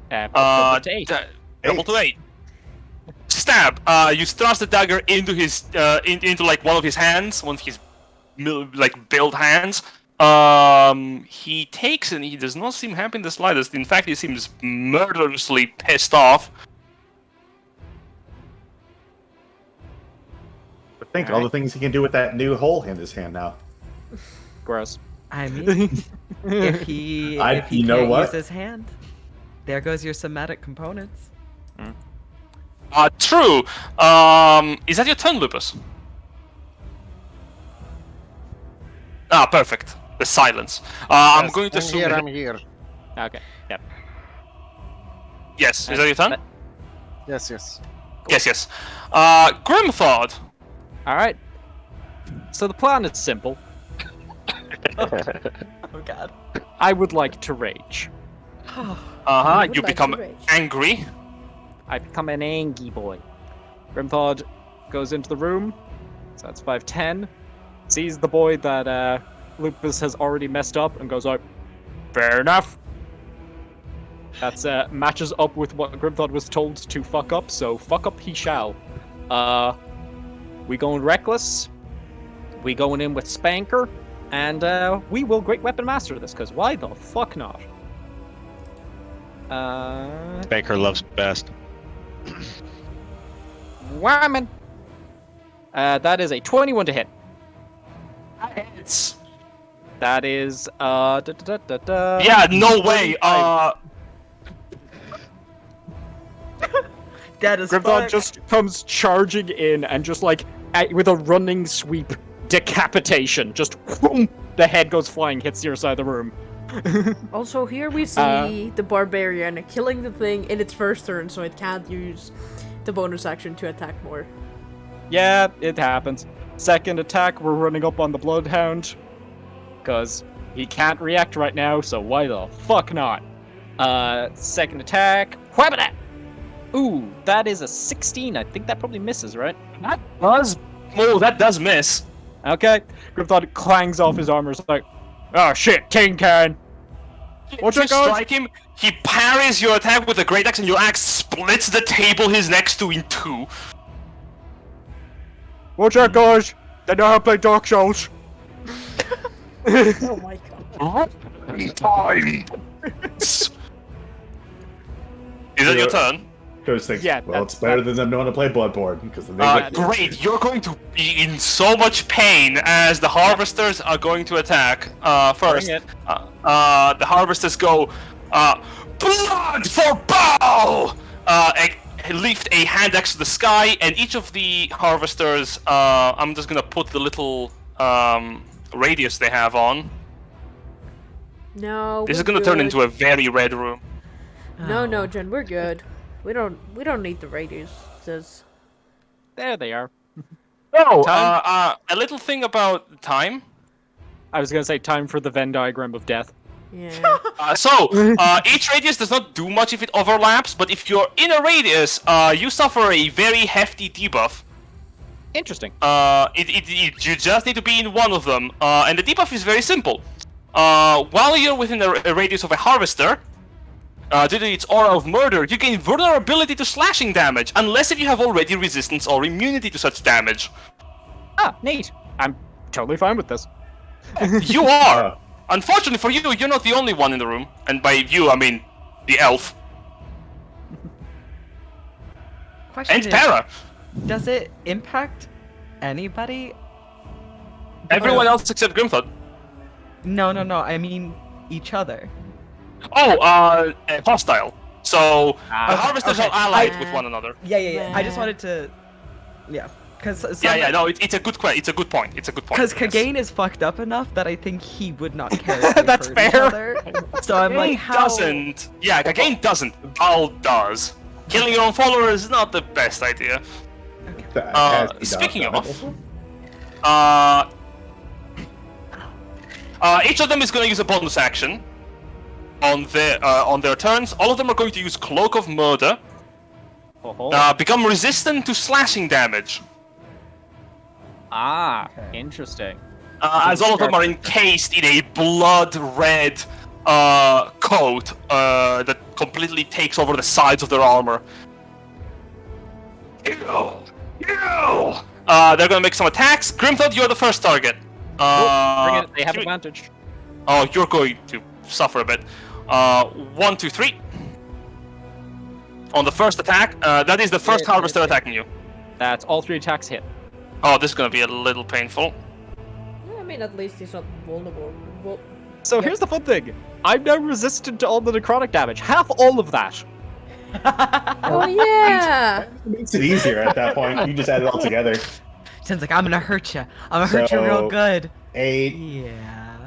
it's, double to 8. Double to 8. Stab. You thrust the dagger into his into like one of his hands, one of his like built hands. He takes it and he does not seem happy in the slightest. In fact, he seems murderously pissed off. But think all the things he can do with that new hole in his hand now. Gross. I mean, if he You know can't what? use his hand, there goes your somatic components. True. Is that your turn, Lupus? Ah, perfect. The silence. I'm going to I'm assume. here, I'm here. Okay. Yep. Yes. Is that your turn? Yes, yes. Yes. Grimthought. All right. So the plan is simple. Oh god. I would like to rage. would You like become to rage. angry. I become an angry boy. Grimthod goes into the room. So that's 5'10". Sees the boy that Lupus has already messed up and goes out. Fair enough. That's matches up with what Grimthod was told to fuck up, so fuck up he shall. We going reckless. We going in with Spanker. And we will Great Weapon Master this, because why the fuck not? Banker loves best. Whammon! That is a 21 to hit. It's That is, yeah, no way. That is Grimthod fuck. just comes charging in and just like, with a running sweep, decapitation. Just, whoom, the head goes flying, hits the other side of the room. Also, here we see the barbarian killing the thing in its first turn, so it can't use the bonus action to attack more. Yeah, it happens. Second attack, we're running up on the Bloodhound. Because he can't react right now, so why the fuck not? Second attack, whap it! Ooh, that is a 16. I think that probably misses, right? That does miss. Okay. Grimthod clangs off his armor. It's like, oh shit, King can. Watch You it, guys. strike him. He parries your attack with a great axe, and your axe splits the table he's next to in two. Watch out, guys. They know how to play Dark Souls. Oh my god. Time. Is that your turn? Because thinks, Yeah, well, it's better than them knowing to play Bloodborne. Because Great, you're going to be in so much pain as the harvesters are going to attack. First, Bring it. The harvesters go, blood for bow! Lift a hand axe to the sky, and each of the harvesters, I'm just gonna put the little radius they have on. No. This is we're gonna turn good. into a very red room. No, Jen, we're good. We don't need the radius. Says There they are. Oh, Time? a little thing about time. I was gonna say time for the Venn diagram of death. Yeah. Each radius does not do much if it overlaps, but if you're in a radius, you suffer a very hefty debuff. Interesting. You just need to be in one of them, and the debuff is very simple. While you're within a radius of a harvester, due to its aura of murder, you gain vulnerability to slashing damage, unless if you have already resistance or immunity to such damage. Ah, neat. I'm totally fine with this. You are! Unfortunately for you, you're not the only one in the room. And by you, I mean the elf. Question And is, Para. does it impact anybody? Everyone else except Grimthud. No. I mean each other. Oh, hostile. So, the Ah, harvesters okay. are allied with one another. Yeah. I just wanted to, because No, it's a good question. It's a good point. Because yes. Kagane is fucked up enough that I think he would not care. If they That's hurt each fair. other. So I'm like, Kagane how? doesn't. Yeah, Kagane doesn't. Bal does. Killing your own followers is not the best idea. Speaking of, each of them is going to use a bonus action on their turns. All of them are going to use Cloak of Murder. Become resistant to slashing damage. Interesting. As all of them are encased in a blood-red coat that completely takes over the sides of their armor. They're gonna make some attacks. Grimthud, you're the first target. Bring it. They have advantage. Oh, you're going to suffer a bit. 1, 2, 3. On the first attack, that is the first harvester attacking you. That's all 3 attacks hit. Oh, this is gonna be a little painful. Yeah, I mean, at least he's not vulnerable. So here's the fun thing. I'm now resistant to all the necrotic damage. Half all of that. Oh yeah. It makes it easier at that point. You just add it all together. Sounds like I'm gonna hurt you. I'm gonna hurt you real good. 8. Yeah.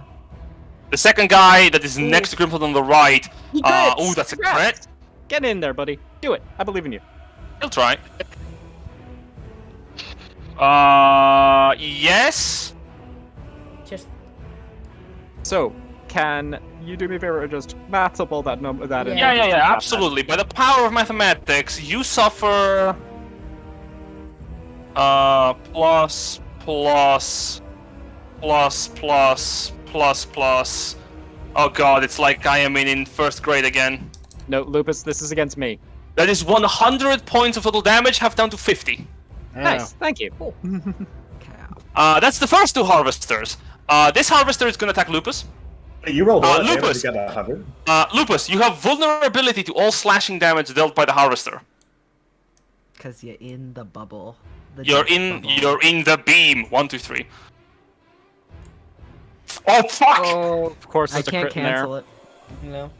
The second guy that is next to Grimthud on the right. crits. That's a Congrats. crit. Get in there, buddy. Do it. I believe in you. He'll try. Yes. Just So, can you do me a favor and just math up all that number? That in? Yeah, absolutely. By the power of mathematics, you suffer plus. Oh god, it's like I am in first grade again. No, Lupus, this is against me. That is 100 points of total damage, half down to 50. Nice, thank you. That's the first 2 harvesters. This harvester is gonna attack Lupus. You rolled well. Lupus. You got 100. Lupus, you have vulnerability to all slashing damage dealt by the harvester. Cause you're in the bubble. You're in the beam. 1, 2, 3. Oh fuck! Oh, of course, I there's a can't crit in there. cancel it. You know.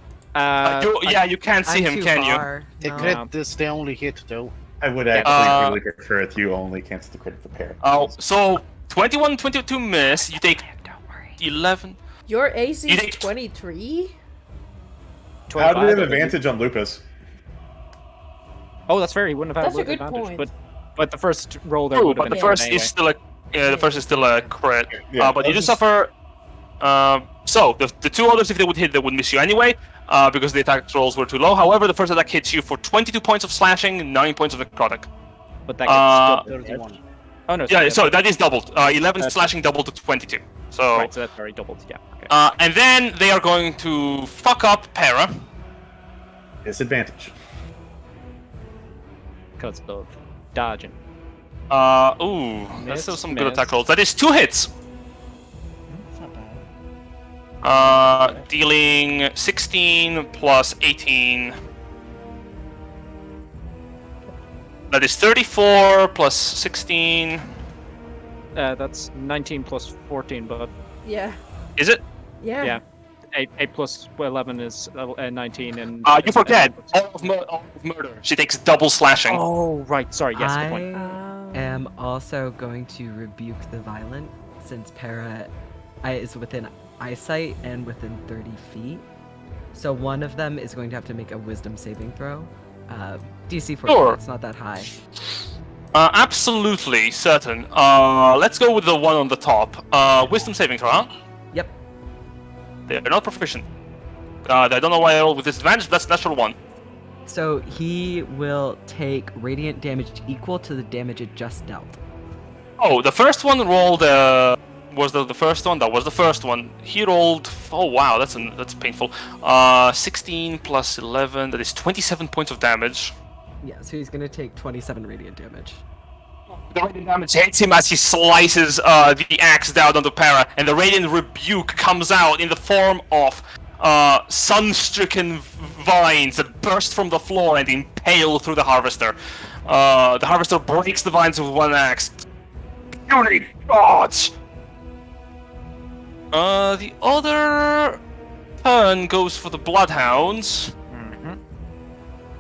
You can't see I'm him, too can you? far. The No. crit is the only hit, though. I would actually really prefer if you only cancel the crit for pair. Oh, so 21, 22 miss. You take 11. your AC You is think- 23. How do they have 25, advantage on Lupus? Oh, that's fair. He wouldn't have had That's a good advantage, point. but the first roll there True, would have but the been first anyway. is still a the first is still a crit. Yeah, But you do that's- suffer. So the 2 others, if they would hit, they would miss you anyway, because the attack rolls were too low. However, the first attack hits you for 22 points of slashing, 9 points of necrotic. But that gets still 31. Oh no. Yeah, so that is doubled. 11 That's- slashing doubled to 22. So, Right, so that's already doubled. Yeah. Okay. and then they are going to fuck up Para. Disadvantage. Because of dodging. That's Miss, still some good miss. attack rolls. That is 2 hits. That's not bad. Dealing 16 plus 18. That is 34 plus 16. That's 19 plus 14, but Yeah. Is it? Yeah. yeah. 8 plus 11 is 19, and You forget. All of murder. She takes double slashing. Oh right, sorry. Yes, good point. I am also going to rebuke the violent since Para is within eyesight and within 30 feet. So one of them is going to have to make a wisdom saving throw. DC 14, Sure. it's not that high. Absolutely certain. Let's go with the one on the top. Wisdom saving throw, huh? Yep. They're not proficient. I don't know why I roll with disadvantage, but that's natural 1. So he will take radiant damage equal to the damage it just dealt. Oh, the first one rolled. Was the first one? That was the first one. He rolled. Oh wow, that's painful. 16 plus 11. That is 27 points of damage. Yeah, so he's gonna take 27 radiant damage. The radiant damage hits him as he slices the axe down on the para, and the radiant rebuke comes out in the form of sun-stricken vines that burst from the floor and impale through the harvester. The harvester breaks the vines with one axe. Puny gods! The other turn goes for the bloodhounds. Mm-hmm.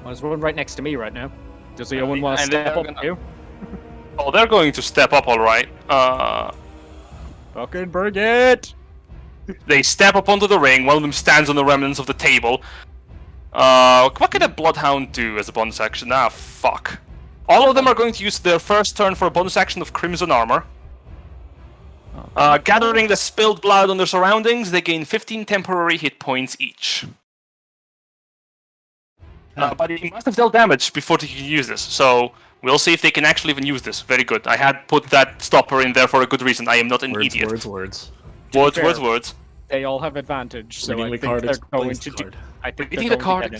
There's one right next to me right now. Does the other one want to step up too? Oh, they're going to step up, alright. Fucking bring it! They step up onto the ring, one of them stands on the remnants of the table. What can a bloodhound do as a bonus action? Ah, fuck. All of them are going to use their first turn for a bonus action of Crimson Armor. Gathering the spilled blood on their surroundings, they gain 15 temporary hit points each. But he must have dealt damage before they can use this, so we'll see if they can actually even use this. Very good. I had put that stopper in there for a good reason. I am not an idiot. Words. Words. They all have advantage, so Reading I the think card, they're it's going plays to the do. card. I think Reading they're the going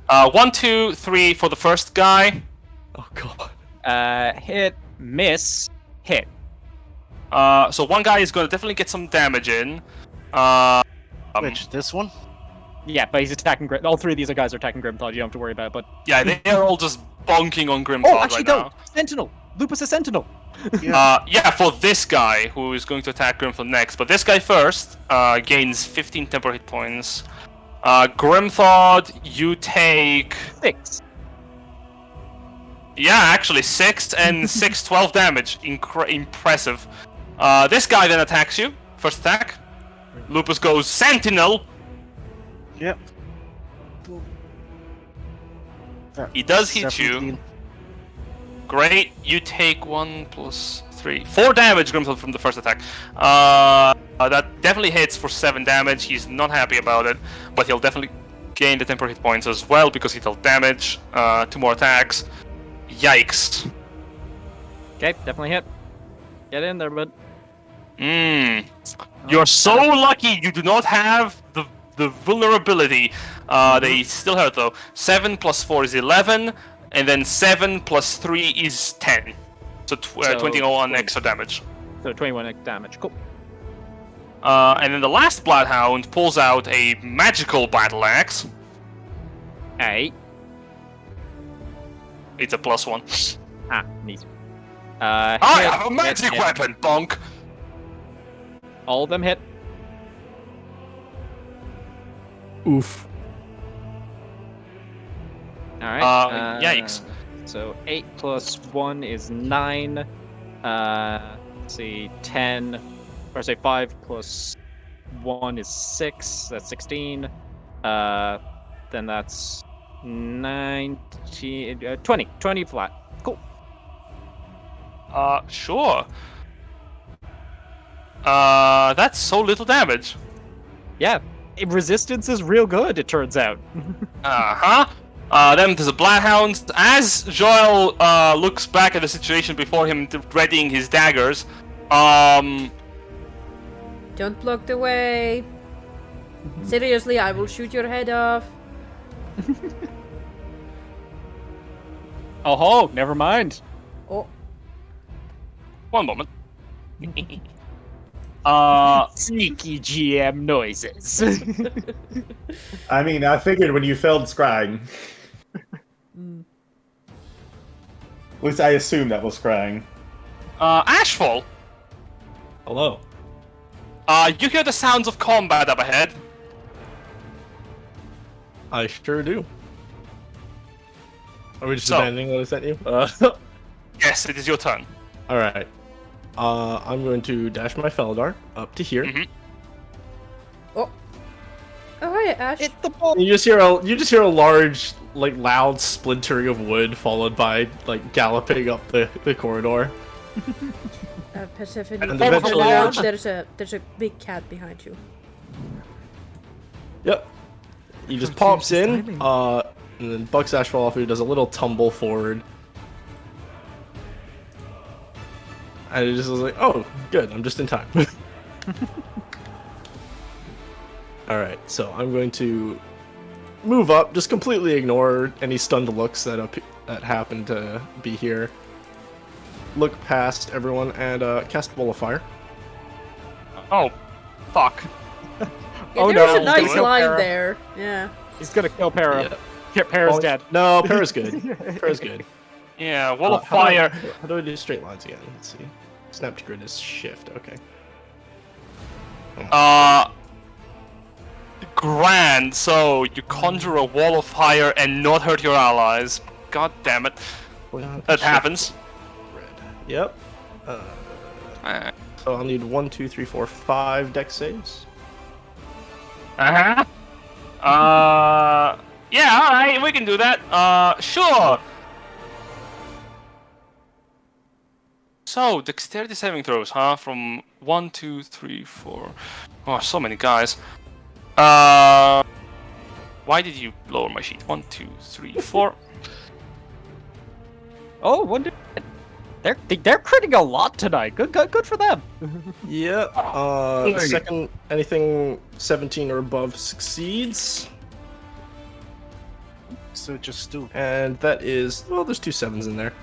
card. to 1, 2, 3 for the first guy. Oh god. Hit, miss, hit. So one guy is going to definitely get some damage in. Which, this one? Yeah, but he's attacking Grim. All three of these guys are attacking Grimthod. You don't have to worry about it. But Yeah, they're all just bonking on Grimthod oh, actually, right no, now. Sentinel. Lupus is Sentinel. Yeah, for this guy who is going to attack Grimthod next. But this guy first gains 15 temporary hit points. Grimthod, you take 6. Yeah, actually 6 and 6, 12 damage. Impressive. This guy then attacks you. First attack. Lupus goes Sentinel. Yep. He does hit 17. you. Great. You take 1 plus 3. 4 damage, Grimthod, from the first attack. That definitely hits for 7 damage. He's not happy about it, but he'll definitely gain the temporary hit points as well because he dealt damage. 2 more attacks. Yikes. Okay, definitely hit. Get in there, bud. You're so lucky you do not have the vulnerability. They still hurt though. 7 plus 4 is 11, and then 7 plus 3 is 10. So 21 extra damage. So 21 damage. Cool. And then the last Bloodhound pulls out a magical battle axe. Hey. It's a +1. Ah, neat. I have a magic weapon, bonk! All of them hit. Oof. Alright. Yikes. So 8 plus 1 is 9. Let's see, 10. Or say 5 plus 1 is 6. That's 16. Then that's 19. 20. 20 flat. Cool. Sure. That's so little damage. Yeah. Resistance is real good, it turns out. Then there's a Bloodhound. As Joel looks back at the situation before him, readying his daggers, Don't block the way. Seriously, I will shoot your head off. Oh ho, never mind. Oh, one moment. Sneaky GM noises. I mean, I figured when you failed scrying. At least I assume that was scrying. Ashfall. Hello. You hear the sounds of combat up ahead. I sure do. Are we just So- abandoning what I sent you? Yes, it is your turn. Alright. I'm going to dash my Feldar up to here. Mhm. oh, hi, Ash. Hit the ball. You just hear a large, like, loud splintering of wood followed by, like, galloping up the corridor. Persephone. And eventually- There's a big cat behind you. Yep. He just From pops Fierce's in, timing. and then bucks Ashfall off, who does a little tumble forward. And it just was like, oh, good, I'm just in time. Alright, so I'm going to move up, just completely ignore any stunned looks that happen to be here. Look past everyone and cast Bowl of Fire. Oh, fuck. Yeah, Oh, there's no. a nice Kill line Para. there. Yeah. He's gonna kill Para. Yeah. Yeah, Para's Well, dead. No, Para's good. Para's good. Yeah, wall of How do I- fire. How do I do straight lines again? Let's see. Snap to grid is shift. Okay. Grand. So you conjure a wall of fire and not hurt your allies. God damn it. That happens. Red. Yep. So I'll need 1, 2, 3, 4, 5 deck saves. Yeah, alright, we can do that. Sure. So, dexterity saving throws, huh? From 1, 2, 3, 4. Oh, so many guys. Why did you lower my sheet? 1, 2, 3, 4. Oh, wonder. They're critting a lot tonight. Good for them. Yeah. Second, anything 17 or above succeeds. So just do. And that is, well, there's 2 7s in there.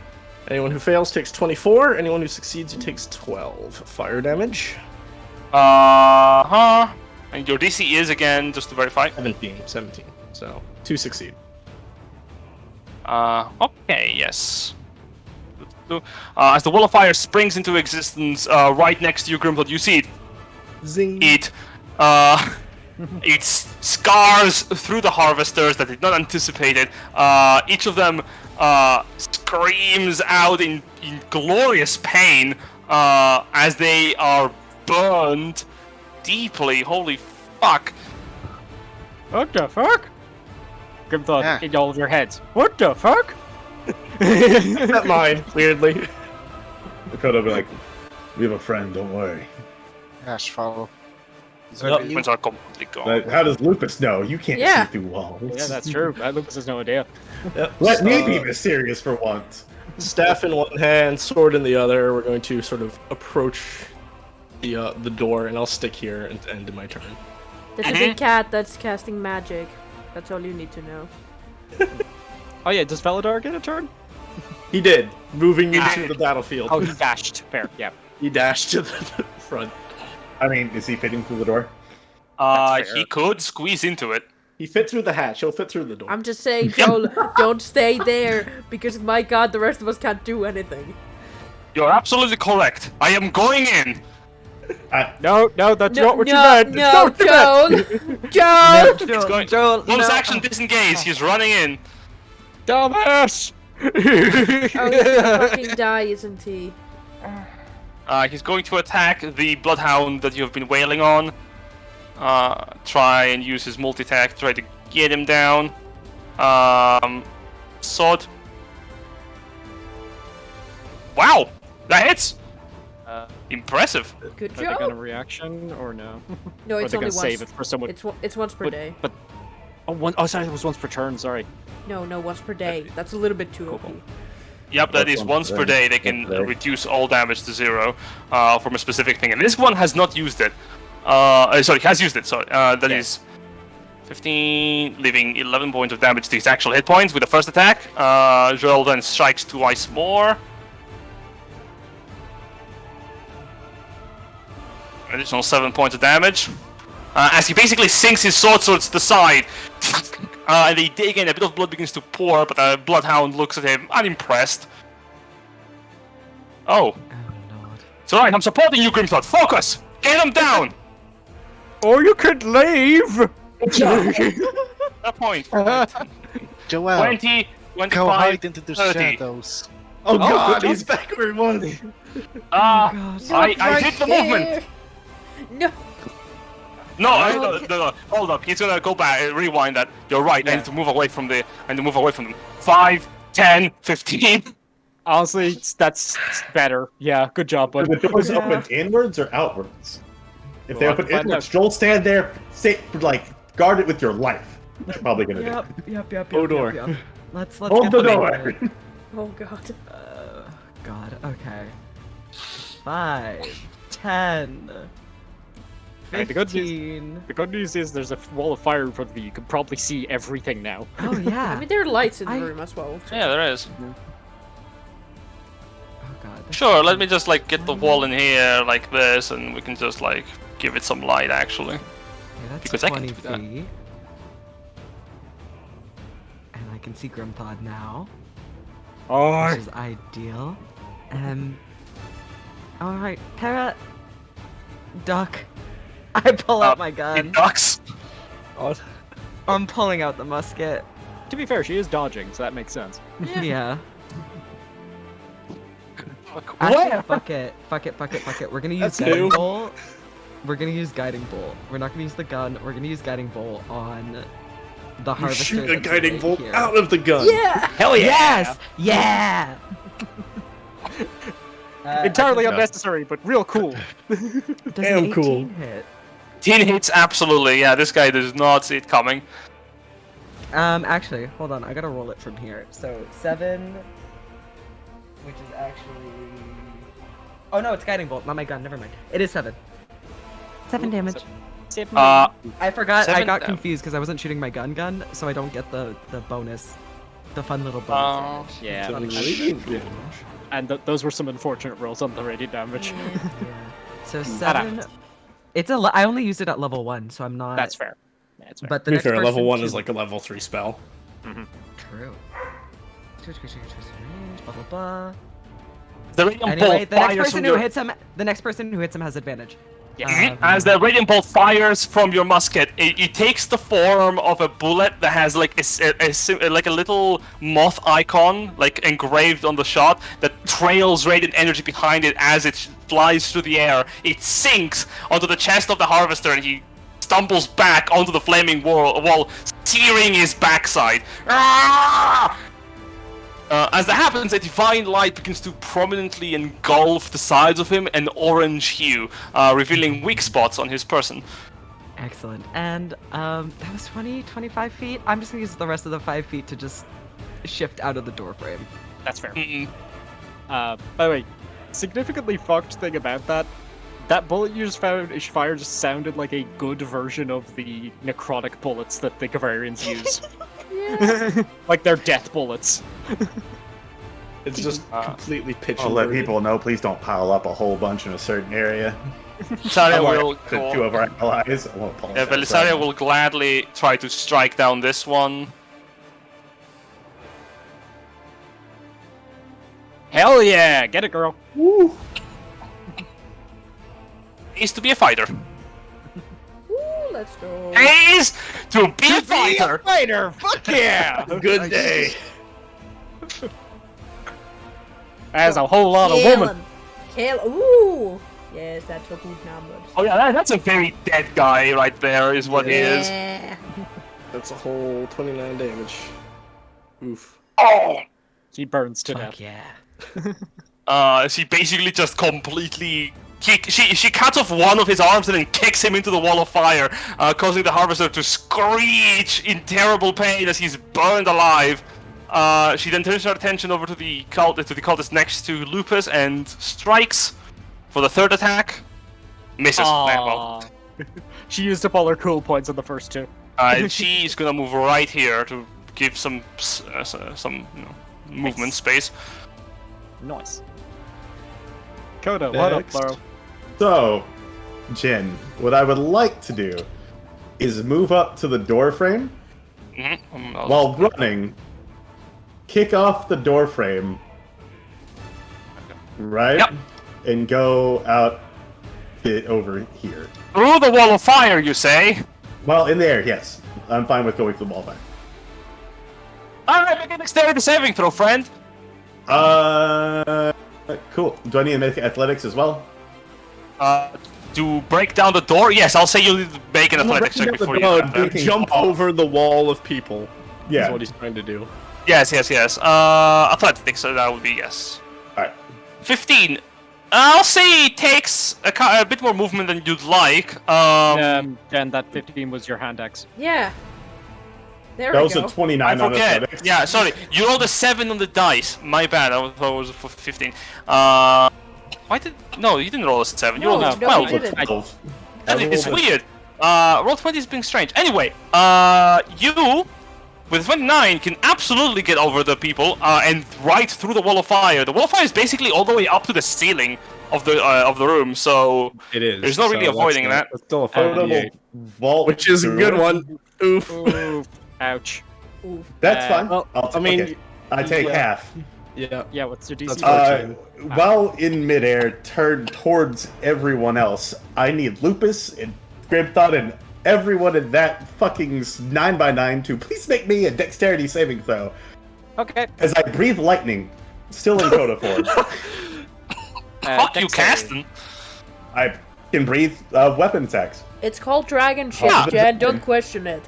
Anyone who fails takes 24. Anyone who succeeds, who takes 12 fire damage. Uh-huh. And your DC is, again, just to verify. 17. So 2 succeed. Okay, yes. As the wall of fire springs into existence right next to you, Grimblad, you see it. Zing. It scars through the harvesters that did not anticipate it. Each of them screams out in glorious pain as they are burned deeply. Holy fuck. What the fuck? Grimthought Yeah. in all of your heads. What the fuck? Not mine, weirdly. Dakota will be like, we have a friend, don't worry. Ash follow. Is Nope. that you? Humans are completely gone. But how does Lupus know? You can't Yeah. see through walls. Yeah, that's true. Lucas has no idea. Yep. Let me be mysterious for once. Staff in one hand, sword in the other. We're going to sort of approach the door, and I'll stick here and end my turn. There's a big cat that's casting magic. That's all you need to know. Oh yeah, does Veladar get a turn? He did, moving into the battlefield. Oh, he dashed. Fair, yeah. He dashed to the front. I mean, is he fitting through the door? That's fair. He could squeeze into it. He fit through the hatch. He'll fit through the door. I'm just saying, Joel, don't stay there, because my god, the rest of us can't do anything. You're absolutely correct. I am going in. No, that's not what you meant. No, It's not what you meant. Joel! Joel! He's going. Joel, Bonus no. action disengage. He's running in. Dumbass! Oh, he's gonna fucking die, isn't he? He's going to attack the bloodhound that you have been wailing on. Try and use his multi-attack to try to get him down. Sword. Wow, that hits. Impressive. Good Are they gonna job. reaction or no? No, Or are it's they only gonna save it once. for someone? It's once per day. But sorry, it was once per turn. Sorry. No, once per day. That's a little bit too OP. Yep, that That's is once once per day. They can reduce all damage to 0 from a specific thing. And this one has not used it. Sorry, has used it. Sorry, that is 15, leaving 11 points of damage to his actual hit points with the first attack. Joel then strikes twice more. Additional 7 points of damage. As he basically sinks his sword towards the side. And they dig in, a bit of blood begins to pour, but the bloodhound looks at him, unimpressed. Oh. Oh, Lord. It's alright, I'm supporting you, Grimthought. Focus! Get him down! Or you could leave. A point. Joel, 20, 25, go hide into the 30. shadows. Oh god, good he's back where he was. I did the movement! No! No, hold up. He's gonna go back, rewind that. You're right, I need to move away from them. 5, 10, 15. Honestly, that's better. Yeah, good job, bud. The doors open inwards or outwards? If they We'll open have to find inwards, Joel stand there, like guard it with your life. What you're probably gonna do. Yep. Odor. Let's Hold get the to door. it. Oh god. God, okay. 5, 10, Hey, the good news- 15. The good news is there's a wall of fire in front of you. You can probably see everything now. Oh yeah. I mean, there are lights in the I- room as well. so- Yeah, there is. Oh god. that's Sure, let me just like get the wall in here like this, and we can just like give it some light actually. Okay, that's Because I can 20 do that. feet. And I can see Grimthod now, Oh, which is ideal. Alright, Para, duck. I pull out my It gun. ducks. God. I'm pulling out the musket. to be fair, she is dodging, so that makes sense. Yeah. What? Actually, fuck it. We're gonna use That's guiding new. bolt. We're gonna use guiding bolt. We're not gonna use the gun. We're gonna use guiding bolt on the You harvester. shoot a that's guiding right bolt here. out of the gun. Yeah! Hell Yes! Yeah! Entirely I unnecessary, but real cool. can- does Damn an cool. 18 hit? 10 hits, absolutely. Yeah, this guy does not see it coming. Actually, hold on. I gotta roll it from here. So 7, which is actually. Oh no, it's guiding bolt, not my gun. Never mind. It is 7. 7 damage. I forgot. I 7 got dam- confused because I wasn't shooting my gun, so I don't get the bonus, the fun little bonus. damage. Yeah, Seven and, radiant damage. those were some unfortunate rolls on the radiant damage. Yeah. So That 7. happens. It's I only used it at level 1, so I'm not. That's fair. That's fair. But the To be next fair, level person 1 to- is like a level 3 spell. True. Blah blah blah. The radiant Anyway, bolt the next fires person from who your... hits him, has advantage. As the radiant bolt fires from your musket, it takes the form of a bullet that has like like a little moth icon like engraved on the shot that trails radiant energy behind it as it flies through the air. It sinks onto the chest of the harvester, and he stumbles back onto the flaming wall, searing his backside. Ah! As that happens, a divine light begins to prominently engulf the sides of him, an orange hue, revealing weak spots on his person. Excellent. And that was 25 feet. I'm just gonna use the rest of the 5 feet to just shift out of the door frame. That's fair. Mm-mm. By the way, significantly fucked thing about that bullet you just fired just sounded like a good version of the necrotic bullets that the Gavarians use. Like they're death bullets. It's just completely pitch I'll let inverted. people know, please don't pile up a whole bunch in a certain area. Belisaria will To two of our allies. I won't Yeah, Belisaria will gladly try to strike down this one. Hell yeah! Get it, girl. Is to be a fighter. Ooh, let's go. Is to be a fighter. Fighter! Fuck yeah! Good day. That's a whole lot of Kill woman. him. Kill. Ooh. Yes, that's what good numbers. Oh yeah, that's a very dead guy right there. Is what he is. Yeah. That's a whole 29 damage. Oof. Oh. She burns to Fuck death. yeah. She basically just completely she cuts off one of his arms and then kicks him into the wall of fire, causing the harvester to screech in terrible pain as he's burned alive. She then turns her attention over to the cultist next to Lupus and strikes for the third attack. Misses. Well, She used up all her cool points on the first two. she's gonna move right here to give some movement space. Nice. Coda, what up, Next. bro? So, Jin, what I would like to do is move up to the door frame while running, kick off the door frame, right? Yep. And go out over here. Through the wall of fire, you say? Well, in the air, yes. I'm fine with going to the wall back. Alright, make a dexterity saving throw, friend. Cool. Do I need to make athletics as well? To break down the door? Yes, I'll say you need to make an athletics check before you do that. Jump over the wall of people. Yeah. Is what he's trying to do. Yes. Athletics, so that would be yes. Alright. 15. I'll say it takes a bit more movement than you'd like. And that 15 was your hand axe. Yeah. There That we was go. a 29 I on forget. athletics. Yeah, sorry. You rolled a 7 on the dice. My bad. I thought it was for 15. Why did... No, you didn't roll a 7. You No, rolled a no, 12. you didn't. 12. It's weird. Roll 20 is being strange. Anyway, you, with 29, can absolutely get over the people and right through the wall of fire. The wall of fire is basically all the way up to the ceiling of the room, so It is. there's no really so avoiding that's that. still a Coda 58. will vault Which is a through good it. one. Oof. Ooh, ouch. That's fine. Well, I'll I mean, take it. I take yeah. half. Yeah. Yeah, what's your DC? That's While in midair, turned towards everyone else, I need Lupus and Grimthought and everyone in that fucking 9x9 to please make me a dexterity saving throw. Okay. As I breathe lightning, still in Coda form. Fuck you, dexterity. Caston. I can breathe weapon attacks. It's called Dragon Shit, Yeah. Jen. Don't question it.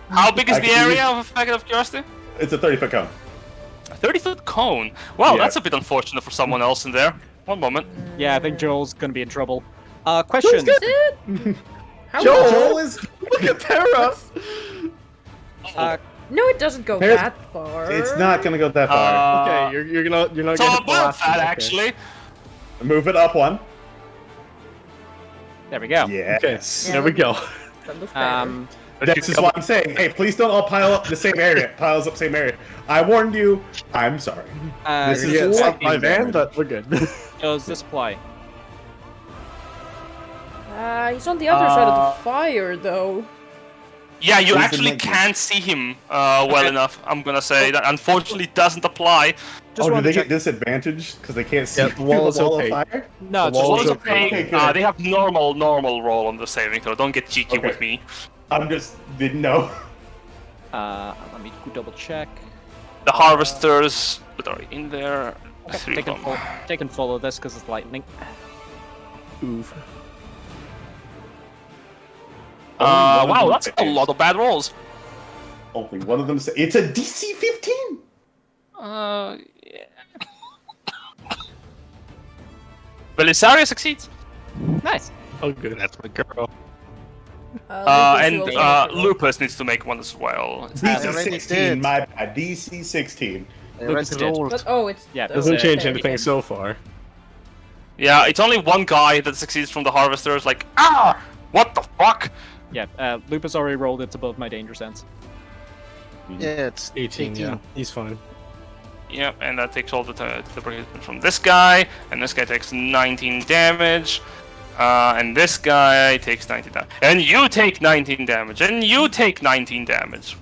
How big is I the can area use- of Packet of Curiosity? It's a 30-foot cone. A 30-foot cone. Wow, Yeah. that's a bit unfortunate for someone else in there. One moment. Yeah, I think Joel's gonna be in trouble. Question. That's it? How Joel is. Look at Terra! No, it doesn't go Here's- that far. It's not gonna go that far. Okay, you're not So getting the about last that, one, okay. actually. Move it up one. There we go. Yes. Okay, there we go. That looks better. This is what I'm saying. Hey, please don't all pile up the same area. Piles up same area. I warned you. I'm sorry. This is Yeah, lightning stop my van, damage. but we're good. Does this apply? He's on the other side of the fire, though. Yeah, you Who's the actually next one? can't see him well enough. I'm gonna say that unfortunately doesn't apply. Just Oh, do wanted they to check. get disadvantaged because they can't see Yeah, the wall is of opaque. fire? No, The just walls Walls are of pain. okay, good. They have normal roll on the saving throw. Don't get cheeky Okay. with me. I'm just didn't know. let me double check. The harvesters that are in there. Okay, Three they of them. can follow this because it's lightning. Oof. Wow, that's a lot of bad rolls. Only one of them. It's a DC 15. Yeah. Belisaria succeeds. Nice. Oh, good. That's my girl. And Lupus will also roll. Lupus needs to make one as well. DC already 16. did. My bad. DC 16. I Lucas already did. rolled. But, oh, it's... Yeah, oh, Doesn't change there we anything go. so far. Yeah, it's only one guy that succeeds from the harvesters. Like, ah, what the fuck? Yeah, Lupus already rolled. It's above my danger sense. Yeah, it's 18, yeah. He's fine. Yep, and that takes all the hit from this guy, and this guy takes 19 damage, and this guy takes 19 damage, and you take 19 damage, and you take 19 damage.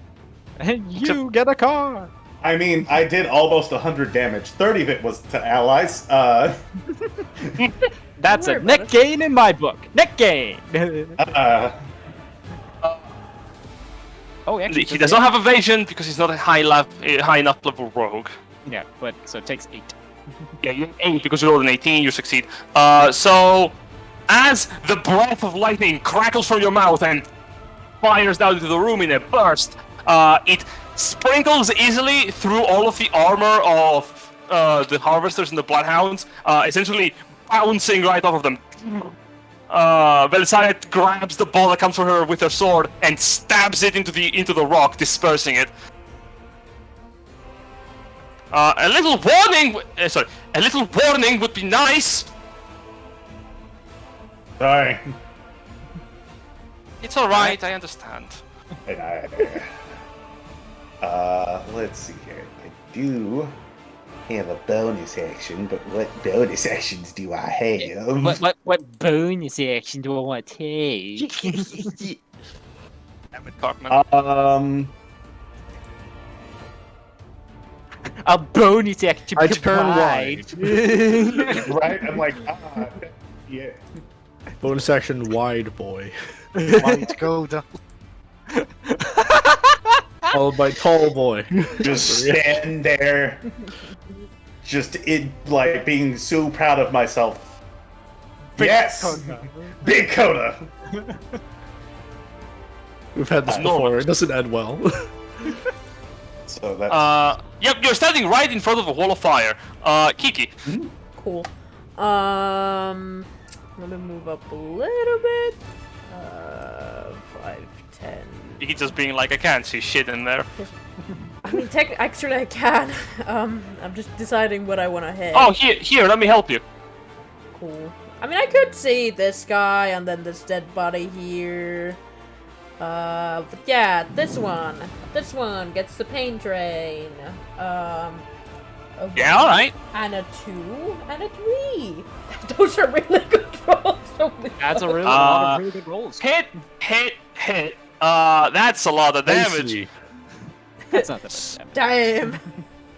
And you get a car. I mean, I did almost 100 damage. 30 of it was to allies. That's worry a about net it. gain in my book. Net gain. Oh, actually, He does not have evasion because he's not a high enough level rogue. Yeah, but so it takes 8. Yeah, you 8 because you rolled an 18, you succeed. So, as the breath of lightning crackles from your mouth and fires down into the room in a burst, it sprinkles easily through all of the armor of the harvesters and the bloodhounds, essentially bouncing right off of them. Belisaria grabs the ball that comes from her with her sword and stabs it into the rock, dispersing it. A little warning. A little warning would be nice. Sorry. It's all right. I understand. Let's see here. I do have a bonus action, but what bonus actions do I have? What bonus action do I want to take? Damn it, Cartman. A bonus action. I turn wide. Right? I'm like, yeah. Bonus action, wide boy. White Coda. Followed by tall boy. Just stand there. Just like being so proud of myself. Yes! Big Coda! We've had this before. It doesn't end well. So that's... Yep, you're standing right in front of a wall of fire. Kiki. Cool. Let me move up a little bit. 5, 10. He's just being like, I can't see shit in there. I mean, actually I can. I'm just deciding what I want to hit. Oh, here, let me help you. Cool. I mean, I could see this guy and then this dead body here. But yeah, this one. This one gets the pain drain. Yeah, alright. And a 2 and a 3. Those are really good rolls. That's a really lot of really good rolls. Hit. That's a lot of damage. Spicy. That's not that much damage. Damn.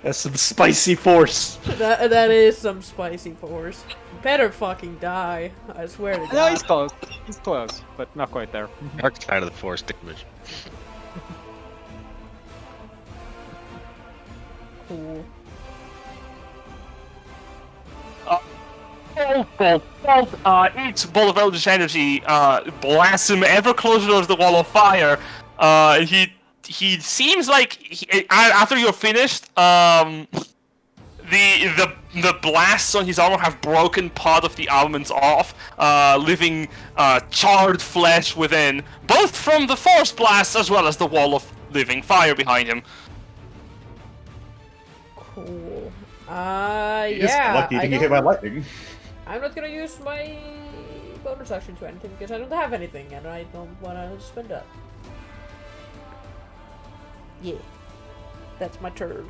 That's some spicy force. That is some spicy force. Better fucking die. I swear to God. No, he's close. He's close, but not quite there. Dark side of the force damage. Cool. Each ball of Eldritch energy blasts him ever closer towards the wall of fire. He seems like after you're finished, the blasts on his armor have broken part of the armaments off, leaving charred flesh within, both from the force blasts as well as the wall of living fire behind him. Cool. Just lucky to get hit by lightning. I'm not gonna use my bonus action to anything because I don't have anything and I don't wanna spend up. Yeah. That's my turn.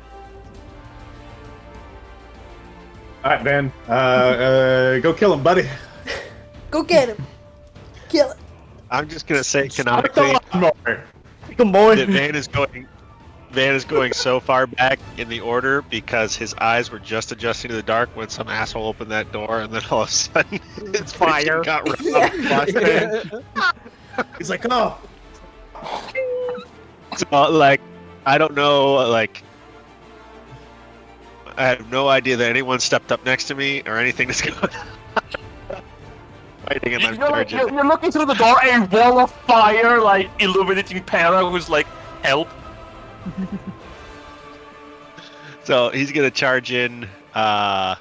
Alright, Van. Go kill him, buddy. Go get him! Kill it! I'm just gonna say canonically Come on. that Van is going so far back in the order because his eyes were just adjusting to the dark when some asshole opened that door, and then all of a sudden his Fire. got robbed. He's like, oh. So, like, I don't know, like, I have no idea that anyone stepped up next to me or anything that's going on. Fighting and I'm charging. You're looking through the door, a wall of fire, like, illuminating Para, who's like, help. So he's gonna charge in. I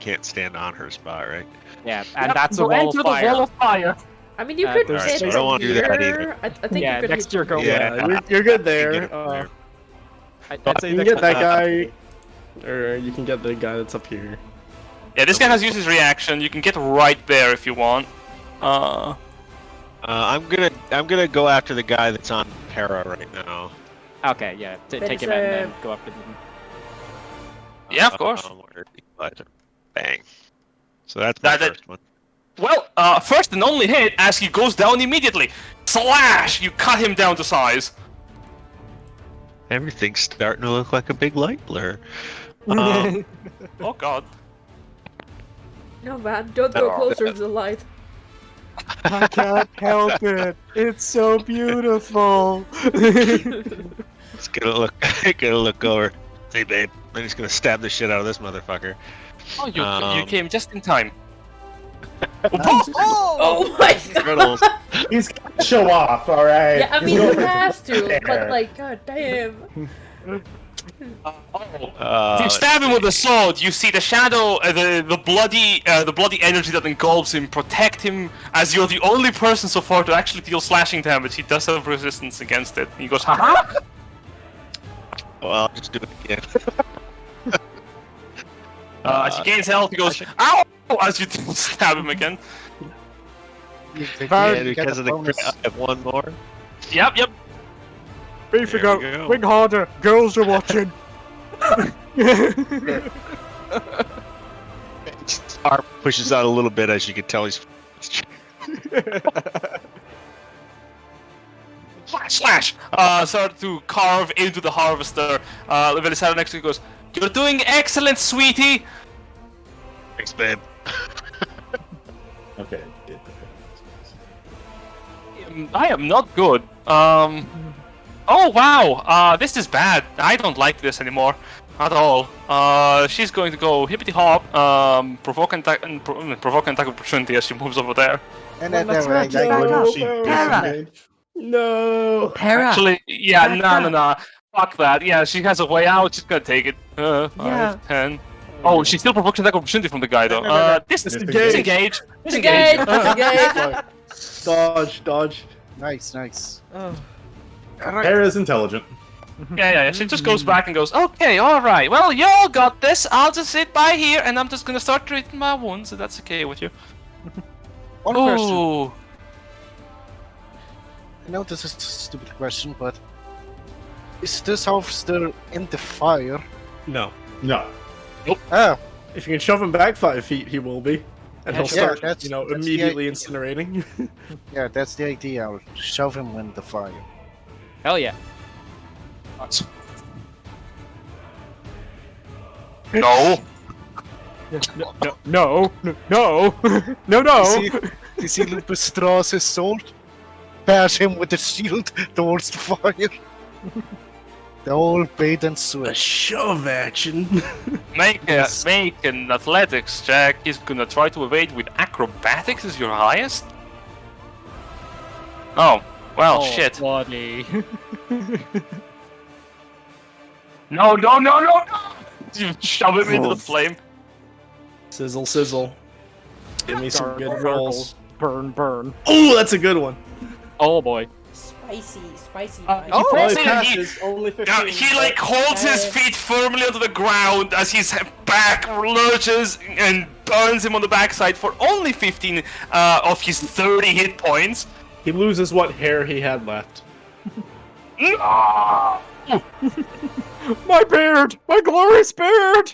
can't stand on her spot, right? Yeah, and that's a wall enter of the fire. wall of fire. I mean, you Uh, could there's hit space. I don't wanna do that here. either. I think Yeah, you could next hit to your go. Yeah. You're good I there. can get there. I'd say You can next get that guy, or you can get the guy that's up here. Yeah, this guy has used his reaction. You can get right there if you want. I'm gonna go after the guy that's on Para right now. Okay, yeah. Take it's, him and then go after him. Yeah, of course. Bang. So that's my first one. Well, first and only hit as he goes down immediately. Slash! You cut him down to size. Everything's starting to look like a big light blur. Oh god. No, man, don't go closer to the light. I can't help it. It's so beautiful. It's gonna look over. Hey, babe. I'm just gonna stab the shit out of this motherfucker. Oh, you came just in time. Oh my god! Riddles. He's gonna show off, alright? Yeah, I mean, he has to, but like, god damn. If you stab him with a sword, you see the shadow, the bloody energy that engulfs him, protect him. As you're the only person so far to actually deal slashing damage, he does have resistance against it. He goes, haha. Well, I'll just do it again. As he gains health, he goes, ow! As you stab him again. Yeah, because of the crit, I have one more. Yep. Beef There go. we go. Wing harder. Girls are watching. Arm pushes out a little bit, as you can tell. He's Slash! Start to carve into the harvester. Velisaro next to you goes, you're doing excellent, sweetie! thanks, babe. Okay. I am not good. Oh wow! This is bad. I don't like this anymore. At all. She's going to go hippity hop, provoke an attack of opportunity as she moves over there. And Well, then let's never wrap this back up. Para. No. Para. Actually, yeah, Back no. Fuck that. Yeah, she has a way out. She's gonna take it. 5, Yeah. 10. Oh, she still provokes attack opportunity from the guy though. Disengage. Disengage. Disengage. Dodge. Nice. Oh. Hair is intelligent. Yeah. She just goes back and goes, okay, alright. Well, y'all got this. I'll just sit by here and I'm just gonna start treating my wounds, if that's okay with you. One question. Ooh. I know this is a stupid question, but is this harvester in the fire? No. No. Oh, If you can shove him back 5 feet, he will be. And he'll start, that's the immediately idea. incinerating. yeah, that's the idea. I'll shove him in the fire. Hell yeah. No. No. You see Lupus draws his sword, bash him with the shield towards the fire. The old bait and A switch. shove action. Make an athletics check. He's gonna try to evade with acrobatics is your highest? Oh, well, shit. Bloody. No! You shove him into the flame. Sizzle. Give me some good rolls. Burn. Oh, that's a good one. Oh boy. Spicy. He Oh, falls it in and passes. Only 15. he like holds his feet firmly onto the ground as his back lurches and burns him on the backside for only 15 of his 30 hit points. He loses what hair he had left. No! My beard! My glorious beard!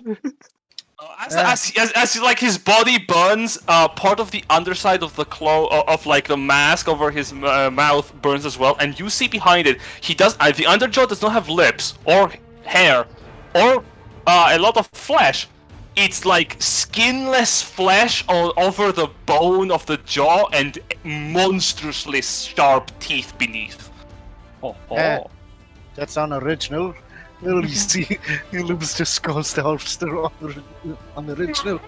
As like his body burns, part of the underside of the of like the mask over his mouth burns as well, and you see behind it he does the underjaw does not have lips or hair or a lot of flesh. It's like skinless flesh all over the bone of the jaw and monstrously sharp teeth beneath. That's unoriginal. Well, you see, he loses the skulls the harvester unoriginal.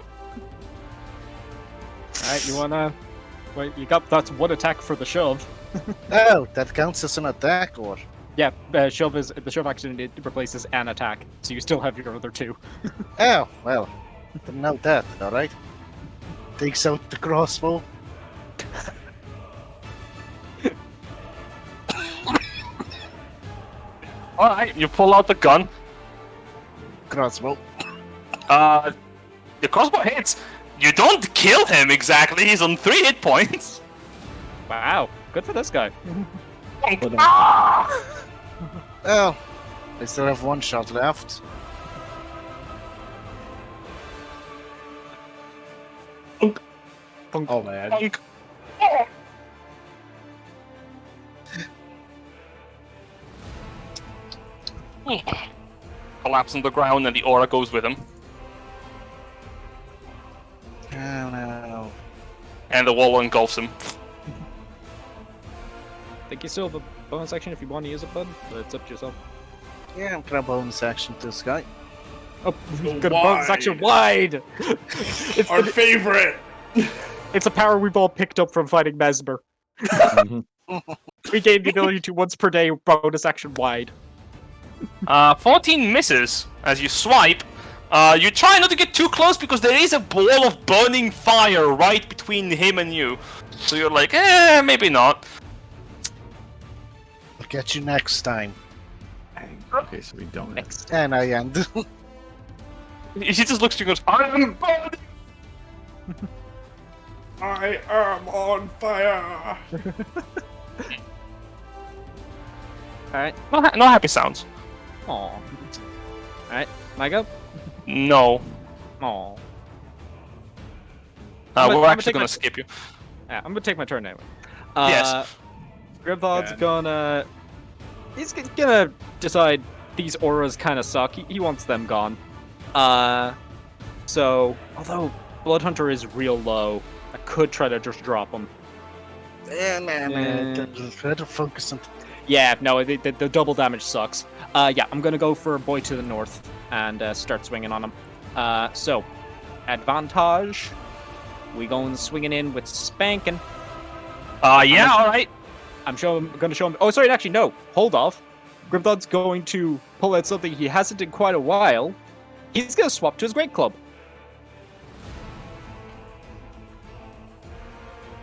Alright, you wanna... Wait, you got... That's one attack for the shove. Oh, that counts as an attack, or? Yeah, shove is... The shove action it replaces an attack, so you still have your other two. Oh, well, didn't know that, alright. Takes out the crossbow. Alright, you pull out the gun. Crossbow. The crossbow hits. You don't kill him exactly. He's on 3 hit points. Wow, good for this guy. Well, I still have 1 shot left. Oh man. Bonk. Collapse on the ground and the aura goes with him. Oh no. And the wall engulfs him. Think you still have a bonus action if you want to use it, bud, but it's up to yourself. Yeah, I'm gonna bonus action to this guy. Oh, good bonus action wide! It's Our favorite. It's a power we've all picked up from fighting Mesmer. We gain the ability to once per day bonus action wide. 14 misses as you swipe. You try not to get too close because there is a ball of burning fire right between him and you. So you're like, maybe not. I'll get you next time. Okay, so we don't. And I end. He just looks at you and goes, I am burning! I am on fire. Alright. No happy sounds. Aww. Alright, my go? No. Aww. We're actually gonna skip you. Yeah, I'm gonna take my turn anyway. Yes. Grimthod's Yeah. gonna... He's gonna decide these auras kind of suck. He wants them gone. So, although Bloodhunter is real low, I could try to just drop him. Yeah, man. Try to focus on. Yeah, no, the double damage sucks. Yeah, I'm gonna go for a boy to the north and start swinging on him. So, advantage. We going swinging in with spanking. Yeah, alright. Gonna show him. Oh, sorry, actually, no. Hold off. Grimthod's going to pull out something he hasn't in quite a while. He's gonna swap to his Great Club.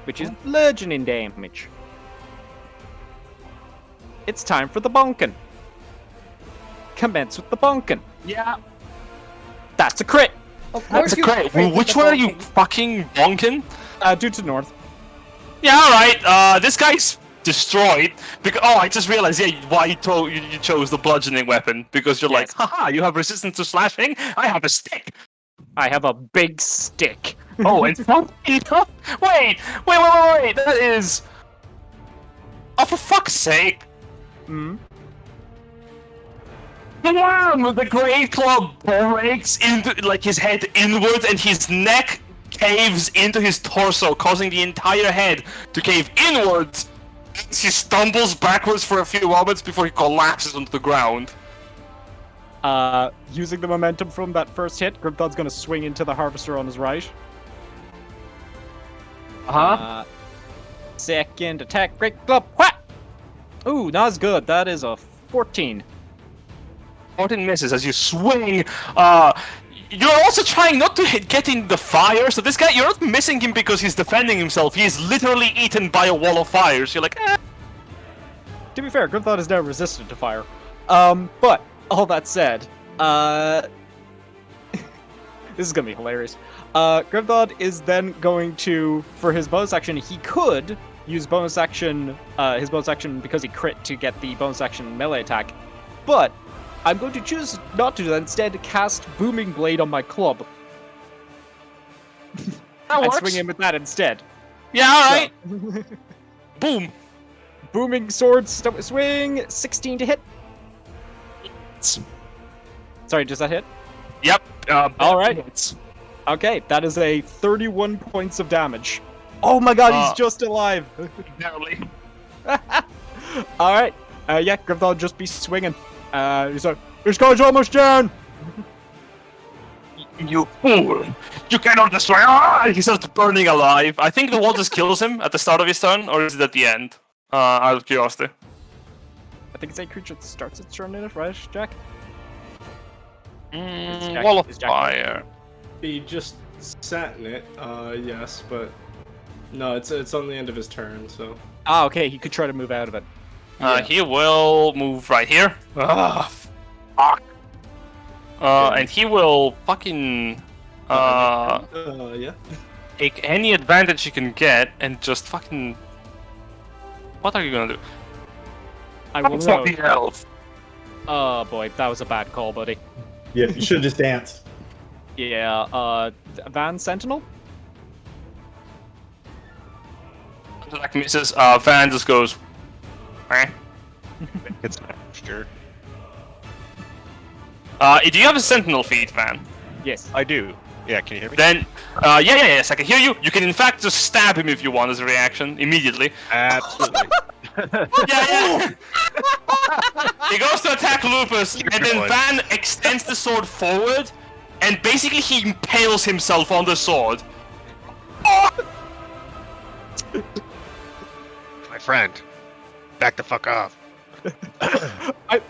which is bludgeoning damage. It's time for the bonkin. Commence with the bonkin. Yeah. That's a crit. Of course That's a you crit. crit with Which the one are you bonking. fucking bonking? Due to north. Yeah, alright. This guy's destroyed. Because I just realized, why you chose the bludgeoning weapon. Because you're Yes. like, haha, you have resistance to slashing? I have a stick. I have a big stick. Oh, and wait, that is... Oh, for fuck's sake. Hmm? The one with the great club breaks into, like, his head inwards and his neck caves into his torso, causing the entire head to cave inwards. He stumbles backwards for a few moments before he collapses onto the ground. Using the momentum from that first hit, Grimthod's gonna swing into the Harvester on his right. Second attack, great club, whack! Ooh, not as good. That is a 14. 14 misses as you swing. You're also trying not to hit getting the fire, so this guy, you're not missing him because he's defending himself. He is literally eaten by a wall of fire, so you're like, eh. To be fair, Grimthod is now resistant to fire. But, all that said, this is gonna be hilarious. Grimthod is then going to, for his bonus action, he could use bonus action, his bonus action because he crit to get the bonus action melee attack. But, I'm going to choose not to do that, instead cast Booming Blade on my club. That And works. swing him with that instead. Yeah, alright. Boom. Booming Sword, swing, 16 to hit. Sorry, does that hit? Yep. Alright. Hits. Okay, that is a 31 points of damage. Oh my god, he's Uh. just alive! Barely. Alright, yeah, Grimthal will just be swinging. He's like, this guy's almost down! You fool! You cannot destroy. He starts burning alive. I think the wall just kills him at the start of his turn, or is it at the end? Out of curiosity. I think it's a creature that starts its turn in it, right, Jack? Jack- Wall of is Jack- fire. He just sat in it, yes, but no, it's on the end of his turn, so Ah, okay, he could try to move out of it. He will move right here. Fuck. And he will fucking yeah. take any advantage he can get and just fucking. What are you gonna do? I will That's know. not the elf. Oh boy, that was a bad call, buddy. Yeah, you should have just danced. Yeah, Van Sentinel? Attack misses. Van just goes. Eh. It's sure. Do you have a sentinel feat, Van? Yes. I do. Yeah, can you hear me? Then, yes, I can hear you. You can in fact just stab him if you want as a reaction immediately. Absolutely. Yeah. He goes to attack Lupus, Keep and your then voice. Van extends the sword forward, and basically he impales himself on the sword. My friend, back the fuck off.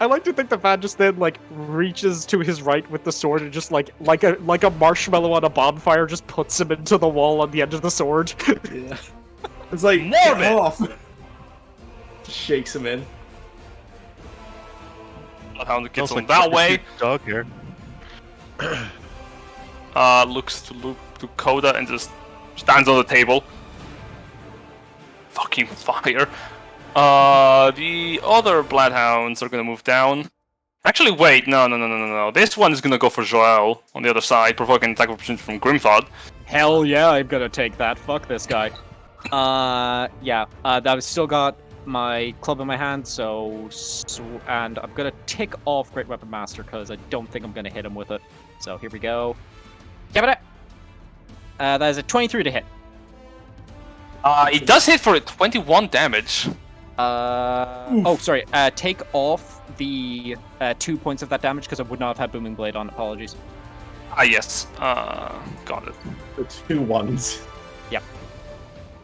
I like to think the Van just then like reaches to his right with the sword and just like a marshmallow on a bonfire just puts him into the wall on the end of the sword. Yeah. It's like Morbid. get off. Shakes him in. Bloodhound gets Smells on like that fucking way. dog here. Looks to Coda and just stands on the table. Fucking fire. The other Bloodhounds are gonna move down. Actually, wait, no. This one is gonna go for Joel on the other side, provoking attack of opportunity from Grimthod. Hell yeah, I'm gonna take that. Fuck this guy. Yeah. I've still got my club in my hand, and I'm gonna tick off Great Weapon Master because I don't think I'm gonna hit him with it. So here we go. Give it. That is a 23 to hit. It does hit for 21 damage. Oh, sorry. Take off the 2 points of that damage because I would not have had Booming Blade on. Apologies. Yes. Got it. The 2 1s.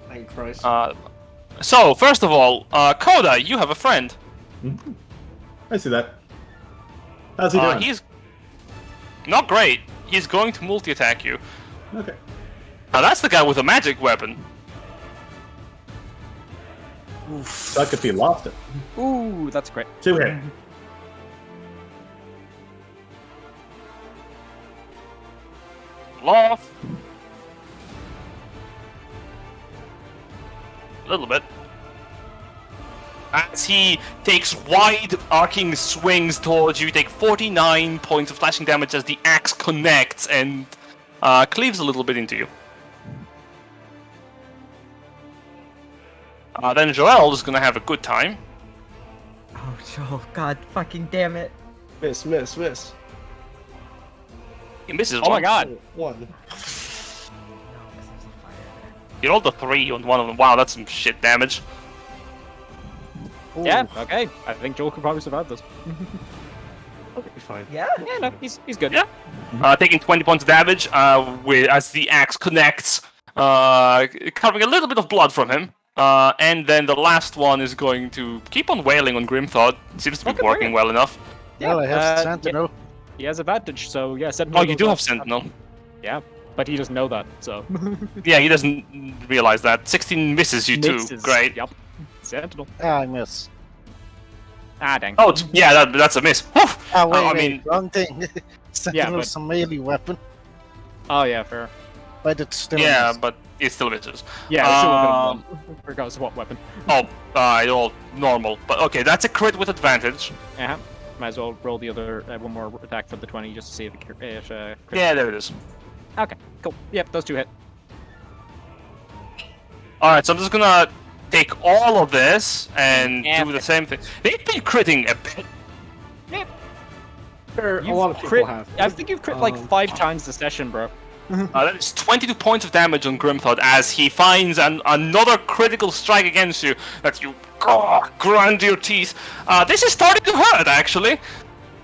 Thank Christ. So, first of all, Coda, you have a friend. I see that. How's he doing? He's not great. He's going to multi-attack you. Okay. Now that's the guy with a magic weapon. Suck if he lost it. Ooh, that's great. 2 hit. Off. A little bit. As he takes wide arcing swings towards you, you take 49 points of slashing damage as the axe connects and cleaves a little bit into you. Then Joel is gonna have a good time. Oh, Joel, god fucking damn it. Miss. He misses Oh one. my god. 1. No, 'cause there's a fire there. You rolled a 3 on one of them. Wow, that's some shit damage. Yeah, okay. I think Joel could probably survive this. Okay, fine. Yeah? Yeah, no, he's good. Yeah. Taking 20 points of damage as the axe connects, carving a little bit of blood from him. And then the last one is going to keep on wailing on Grimthod. Seems to be Okay, working brilliant. well enough. Well, I have yeah. Sentinel. He has advantage, so yeah, Sentinel. Oh, you goes do off. have Sentinel. Yeah, but he doesn't know that, so. Yeah, he doesn't realize that. 16 misses you too. Misses. Great. Yep. Sentinel. I miss. Ah, dang. Oh, yeah, that's a miss. Whew! Ah, wait, I wait, mean- wrong thing. Sentinel's a melee weapon, Oh, yeah, fair. but it's still. Yeah, miss. but it still misses. Yeah, it's still Um, within one, regardless of what weapon. Oh, all normal. But okay, that's a crit with advantage. Yeah. Might as well roll the other one more attack for the 20 just to see if it crit. Yeah, there it is. Okay, cool. Yep, those 2 hit. Alright, so I'm just gonna take all of this and Yeah. do the same thing. They've been critting a bit. Sure, a You've lot of people crit, have. I think you've crit like 5 times this session, bro. That is 22 points of damage on Grimthod as he finds another critical strike against you that you grind your teeth. This is starting to hurt, actually.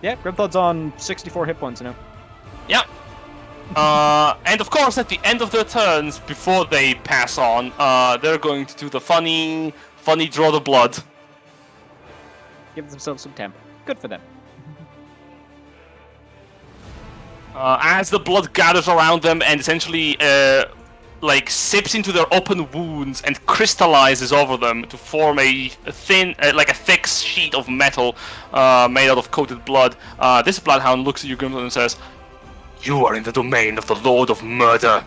Yeah, Grimthod's on 64 hit points now. Yeah. And of course, at the end of their turns, before they pass on, they're going to do the funny draw the blood. Give themselves some temp. Good for them. As the blood gathers around them and essentially like sips into their open wounds and crystallizes over them to form a thin, like a thick sheet of metal made out of coated blood. This bloodhound looks at you, Grimthod, and says, "You are in the domain of the Lord of Murder,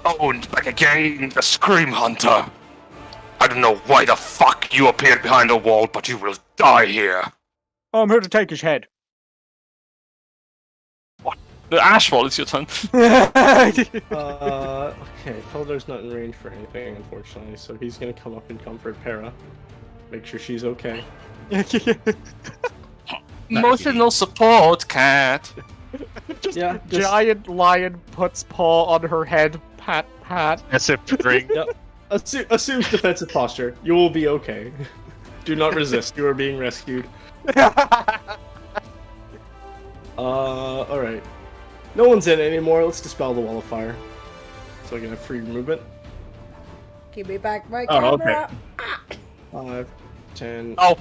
owned back again, the Scream Hunter. I don't know why the fuck you appeared behind the wall, but you will die here." Oh, I'm here to take his head. The Ashfall, it's your turn. Okay, Felder's not in range for anything, unfortunately, so he's gonna come up and comfort Para. Make sure she's okay. Emotional support, cat. Giant lion puts paw on her head. Pat, pat. As if ring. Assumes defensive posture. You will be okay. Do not resist. You are being rescued. Alright. No one's in anymore. Let's dispel the wall of fire. So I can have free movement. Give me back my Oh, camera. 5, 10, Oh,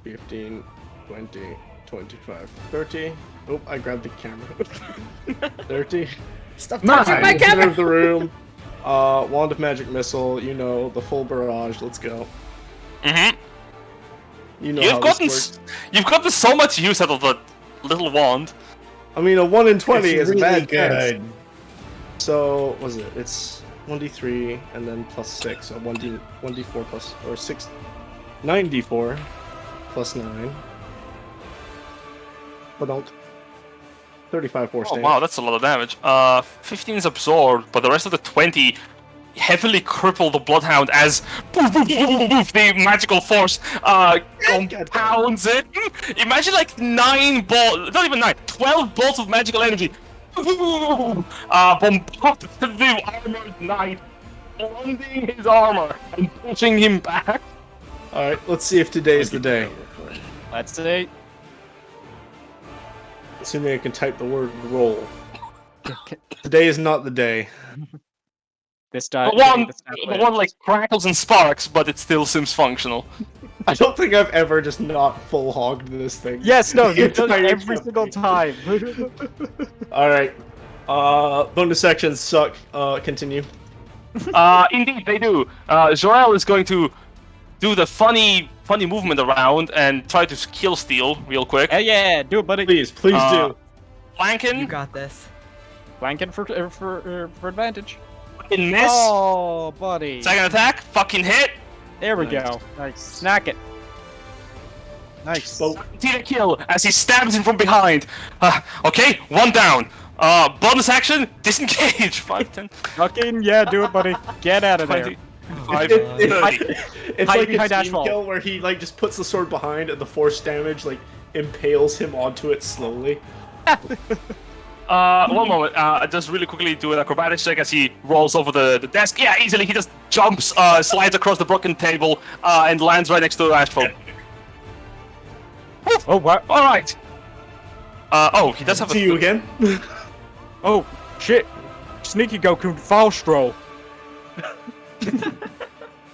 15, 20, 25, 30. Oh, I grabbed the camera. 30. Stop touching my Center camera. of the room. Wand of Magic Missile. You know, the full barrage. Let's go. You know how this works. You've gotten so much use out of the little wand. I mean, a 1 in 20 It's is really a bad good. chance. So, what is it? It's 1d3 and then plus 6. So 1d4 plus, or 6. 9d4 plus 9. But don't. 35 force Oh damage. wow, that's a lot of damage. 15 is absorbed, but the rest of the 20 heavily cripple the Bloodhound as the magical force compounds it. Imagine like 9 bolts, not even 9, 12 bolts of magical energy bombard the armored knight, blending his armor and pushing him back. Alright, let's see if today's the day. Let's see. Assuming I can type the word roll. Today is not the day. This The die. one like crackles and sparks, but it still seems functional. I don't think I've ever just not full hogged this thing. Yes, no, The you've done it entire every single campaign. time. Alright. Bonus sections suck. Continue. Indeed, they do. Joel is going to do the funny movement around and try to kill steal real quick. Yeah, do it, buddy. Please do. Flanking. You got this. Flanking for advantage. Fucking miss. Oh, buddy. Second attack. Fucking hit. There we go. Nice. Snack it. Nice. So, Continue to kill as he stabs him from behind. Okay, one down. Bonus action. Disengage. 5, 10, Fucking yeah, do it, buddy. Get out of there. 20, 5, it's 30. like Hide a behind team Ashfall. kill where he like just puts the sword behind and the force damage like impales him onto it slowly. One moment. Just really quickly do an acrobatics check as he rolls over the desk. Yeah, easily. He just jumps, slides across the broken table, and lands right next to Ashfall. Oh, what? All right. Oh, he does have See a. you again. Oh, shit. Sneaky Goku Faustro.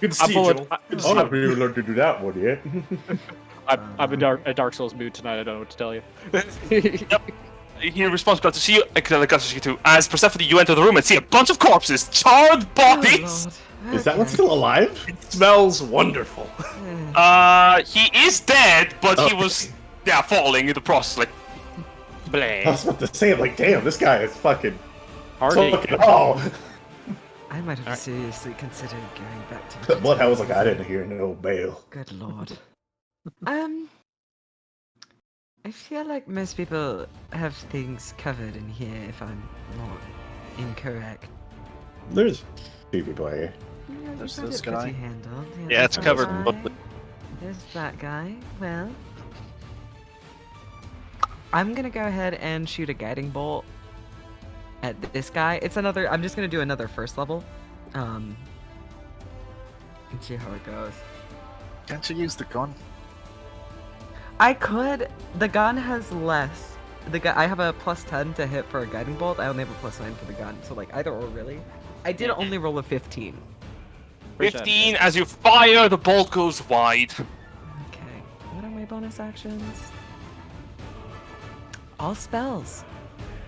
Good to see you, Joel. Oh, I've really learned to do that one yet. I'm in a Dark Souls mood tonight. I don't know what to tell you. He responds, glad to see you. Glad to see you too. As Persephone, you enter the room and see a bunch of corpses, charred bodies. Is that one still alive? It smells wonderful. He is dead, but he was, falling in the process. Like, I was about to say, I'm like, damn, this guy is fucking. Hardy. I might have seriously considered going back to the Bloodhound was like, I didn't hear no bail. Good lord. I feel like most people have things covered in here, if I'm not incorrect. There's a few people here. Yeah, There's we've got this it pretty guy. handled. Yeah, it's there's covered that mostly. guy. There's that guy. Well, I'm gonna go ahead and shoot a guiding bolt at this guy. It's another. I'm just gonna do another first level. And see how it goes. Can't you use the gun? I could. The gun has less. I have a +10 to hit for a guiding bolt. I only have a +9 for the gun. So like either or really. I did only roll a 15. 15. As you fire, the bolt goes wide. Okay. What are my bonus actions? All spells.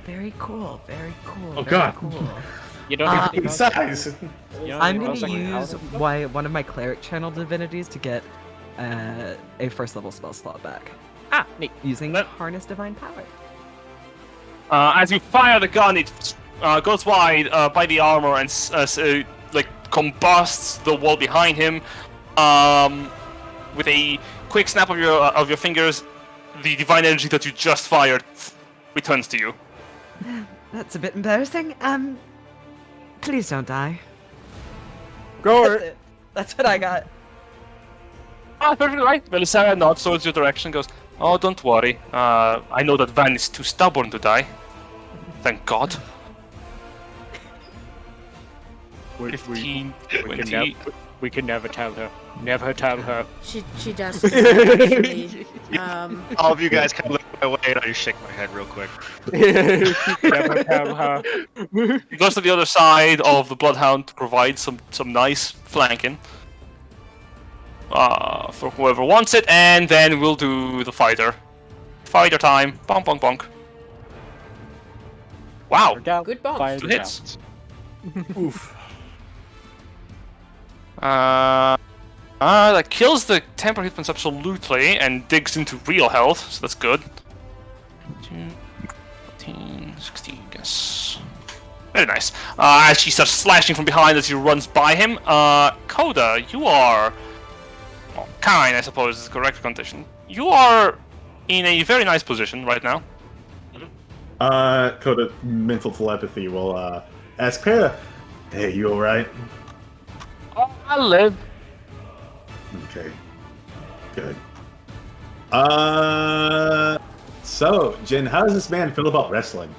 Very cool. Very cool. Oh, very God. Cool. You don't have to In size. I'm gonna use one of my cleric channel divinities to get a first level spell slot back. Neat. Using Harness Divine Power. As you fire the gun, it goes wide by the armor and combusts the wall behind him. With a quick snap of your fingers, the divine energy that you just fired returns to you. That's a bit embarrassing. Please don't die. Go That's it. That's what I got. Perfectly right. Belisara nods towards your direction, goes, "Oh, don't worry. I know that Van is too stubborn to die. Thank God." 15, 20. We can never tell her. Never tell her. She does actually. All of you guys kind of look my way and I just shake my head real quick. Never tell her. He goes to the other side of the Bloodhound to provide some nice flanking. For whoever wants it, and then we'll do the fighter. Fighter time. Bonk, bonk, bonk. Wow. Good bonk. Fire Two the hits. Oof. That kills the temper hit points absolutely, and digs into real health, so that's good. 14, 16, I guess. Very nice. As she starts slashing from behind as he runs by him. Coda, you are... Well, kind, I suppose, is the correct condition. You are in a very nice position right now. Coda, mental telepathy will ask Para, "Hey, you alright?" Oh, I live. Okay. Good. So, Jin, how does this man feel about wrestling?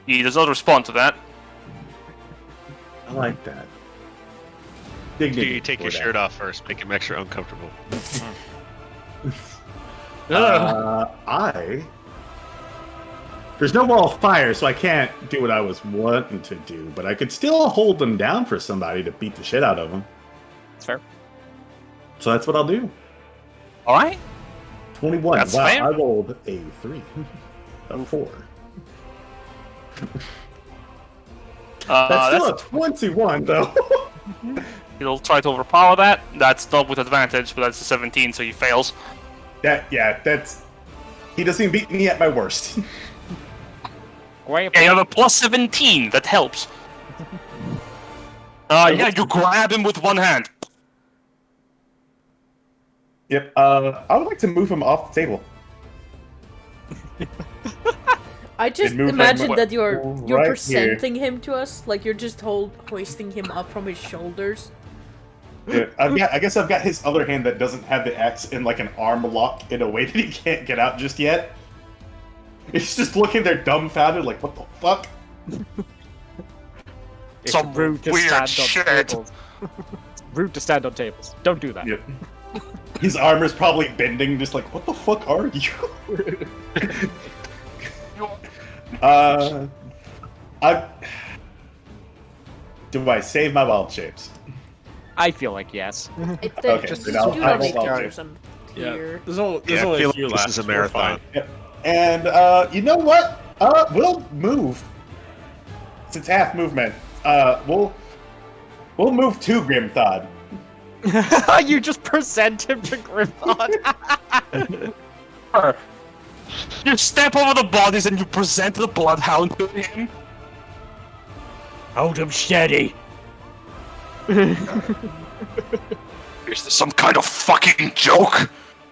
He does not respond to that. I like that. Do you take your shirt off first, make him extra uncomfortable? There's no wall of fire, so I can't do what I was wanting to do, but I could still hold them down for somebody to beat the shit out of them. That's fair. So that's what I'll do. Alright. 21. That's wow, fair. I rolled a 3. A 4. That's still a 21, though. He'll try to overpower that. That's not with advantage, but that's a 17, so he fails. That's... He doesn't even beat me at my worst. Yeah, you have a plus 17. That helps. Yeah, you grab him with one hand. Yep. I would like to move him off the table. I just And move him imagine that you're right presenting him to us, like you're just hoisting him up from his shoulders. Yeah, I guess I've got his other hand that doesn't have the axe in like an arm lock in a way that he can't get out just yet. He's just looking there dumbfounded, like, what the fuck? It's Some rude to weird stand on shit. tables. It's rude to stand on tables. Don't do that. Yep. His armor's probably bending, just like, what the fuck are you? Do I save my wild shapes? I feel like yes. Okay, Just then I'll- do I not will make follow. yours on Yeah, here. there's only I a feel few like left. this is a We're marathon. fine. Yep. And you know what? We'll move. Since half movement, we'll move to Grimthod. You just present him to Grimthod. You step over the bodies and you present the bloodhound to him. Hold him steady. Is this some kind of fucking joke?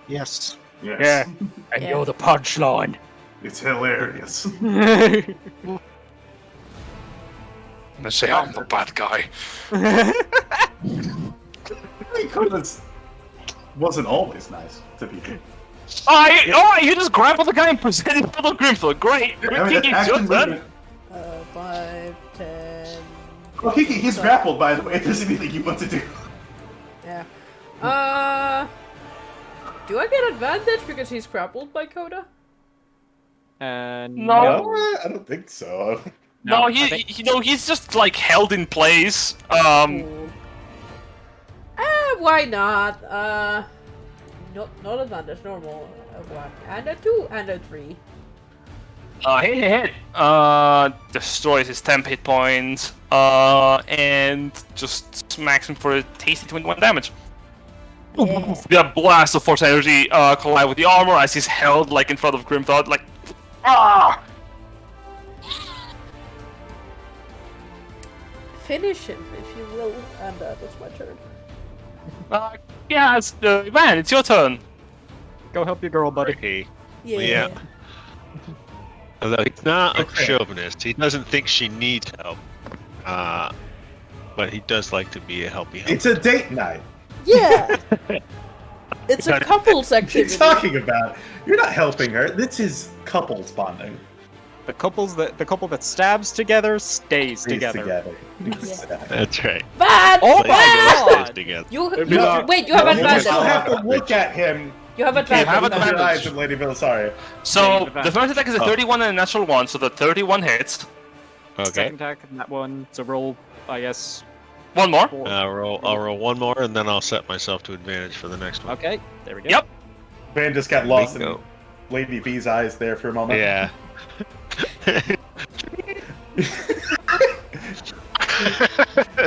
Yes. Yes. Yeah. And Yeah. you're the punchline. It's hilarious. They say I'm the bad guy. Because wasn't always nice to people. You just grapple the guy and present him for the Grimthor. Great. I mean, Kiki, it's your turn. 5, 10... Oh, Kiki, he's grappled, by the way. If there's anything you want to do. Yeah. Do I get advantage because he's grappled by Coda? No. No, I don't think so. No, I think- he's just like held in place. Cool. Why not? Not advantage, normal. A 1 and a 2 and a 3. Hit. Destroys his temp hit points. And just smacks him for a tasty 21 damage. Yeah. The blast of force energy collide with the armor as he's held like in front of Grimthod, like ah. Finish him, if you will, and that's my turn. Yeah, man, it's your turn. Go help your girl, buddy. Hey. Yeah. Yeah. Although he's not a Okay. chauvinist, he doesn't think she needs help. But he does like to be a helpy It's a date night. Yeah. It's a couples What are you activity. talking about? You're not helping her. This is couples bonding. The couple that stabs together stays These together. That's right. Bad! Oh Like, my bad! stays God! together. You Maybe not. wait. You have You advantage. still have to look at him. You have You can't advantage. look at your advantage. eyes in Lady Belisarius. So Advantage. the first attack is a 31 and a natural 1, so the 31 hits. Okay. Second attack on that one. So roll, I guess. One more. 4. I'll roll one more, and then I'll set myself to advantage for the next one. Okay, there we go. Yep. Van just got lost in Bingo. Lady V's eyes there for a moment. Yeah.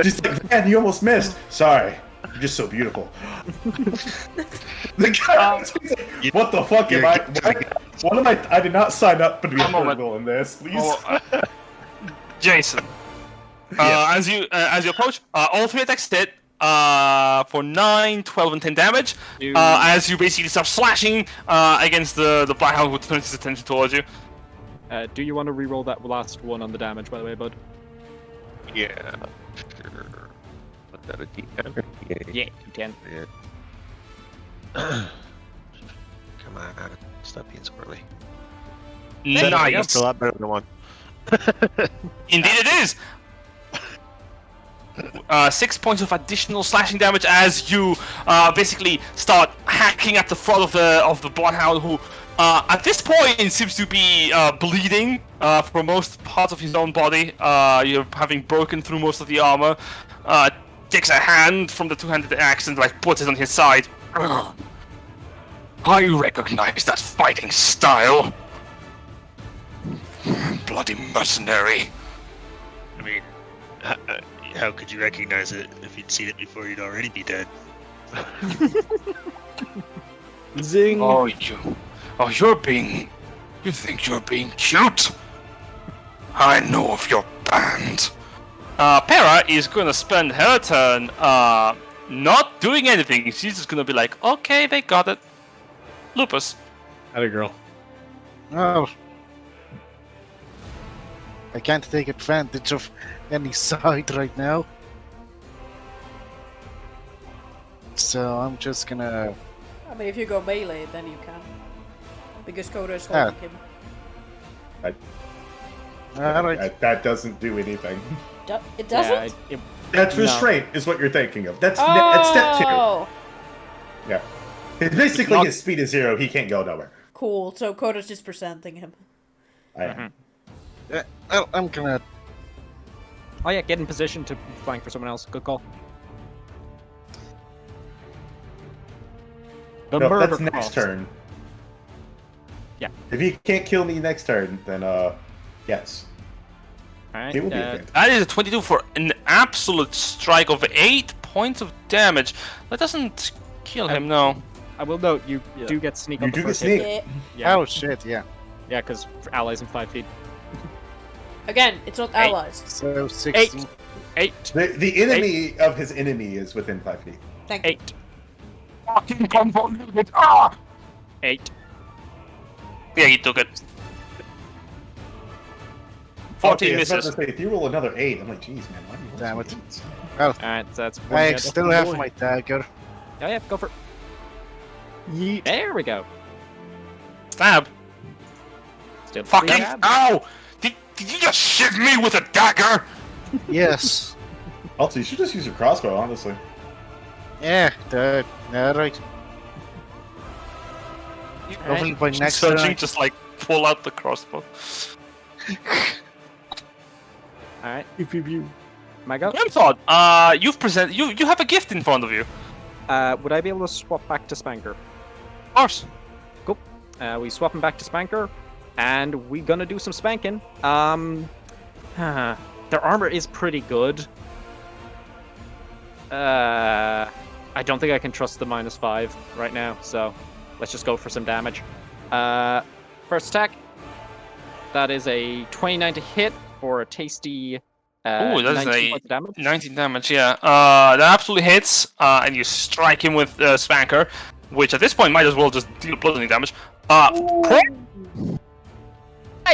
She's like, Van, you almost missed. Sorry. You're just so beautiful. The guy, what the fuck am I? What am I? I did not sign up to be a A moment. Virgil in this. Please. Oh, Jason. As you approach, all 3 attacks hit for 9, 12, and 10 damage. As you basically start slashing against the Blackhound, who turns his attention towards you. Do you want to re-roll that last one on the damage, by the way, bud? Yeah. Sure. Was that a D10? Yeah, 10. Yeah. Come on. Stop being squirrely. Nice. That's a lot better than 1. Indeed, it is. 6 points of additional slashing damage as you basically start hacking at the front of the Bloodhound, who at this point seems to be bleeding for most parts of his own body. You're having broken through most of the armor. Takes a hand from the two-handed axe and like puts it on his side. I recognize that fighting style. Bloody mercenary. I mean, how could you recognize it? If you'd seen it before, you'd already be dead. Zing. Oh, you're being... You think you're being cute? I know of your band. Para is gonna spend her turn, not doing anything. She's just gonna be like, okay, they got it. Lupus. Atta girl. Oh. I can't take advantage of any side right now. So I'm just gonna... I mean, if you go melee, then you can. Because Coda is holding him. Alright. That doesn't do anything. It doesn't? Yeah, That's No. restraint, is what you're thinking of. That's Oh! step 2. Yeah. It's basically not- his speed is 0. He can't go nowhere. Cool, so Coda's just presenting him. I'm gonna... Oh yeah, get in position to flank for someone else. Good call. The No, murder that's next cross. turn. Yeah. If he can't kill me next turn, then yes. Alright, It will be advantage. That is a 22 for an absolute strike of 8 points of damage. That doesn't kill him, no. I will note, you Yeah. do get sneak You on the do get first hit. sneak. Yeah. Yeah, Oh shit, yeah. yeah, because allies in 5 feet. Again, it's not allies. So 16. 8. The enemy of his enemy is within 5 feet. Thank you. 8. Fucking convoluted. Ah! 8. Yeah, he took it. 14 Okay, I was about misses. to say, if you roll another 8, I'm like, geez, man, why do you roll Damn so it. many eights? Alright, so that's one I hit. still have my dagger. Oh yeah, go for it. Yeet. There we go. Stab. Still Fucking stab. ow! Did you just shiv me with a dagger? Yes. Also, you should just use your crossbow, honestly. Yeah, alright. Hopefully by next Searching, turn. just like pull out the crossbow. Alright, Pew, pew, pew. my go. Grimthod, you have a gift in front of you. Would I be able to swap back to Spanker? Of course. Cool. We swap him back to Spanker, and we gonna do some spanking. Their armor is pretty good. I don't think I can trust the -5 right now, so let's just go for some damage. First attack. That is a 29 to hit for a tasty. Ooh, that is 19 a points of damage. 19 damage, yeah. That absolutely hits, and you strike him with Spanker, which at this point might as well just deal bludgeoning damage.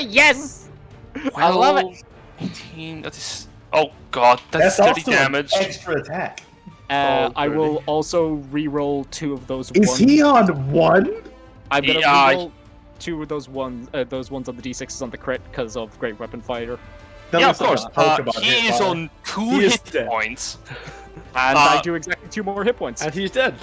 Yes! I love it. 18, that is... Oh god, that's 30 also damage. an extra attack. I will also re-roll 2 of those. Is ones. he on 1? I'm gonna Yeah, re-roll 2 of those ones on the d6s on the crit because of Great Weapon Fighter, Yeah, of course. Pokemon He hit is bar. on 2 He is hit dead. points. and I do exactly 2 more hit points. And he's dead.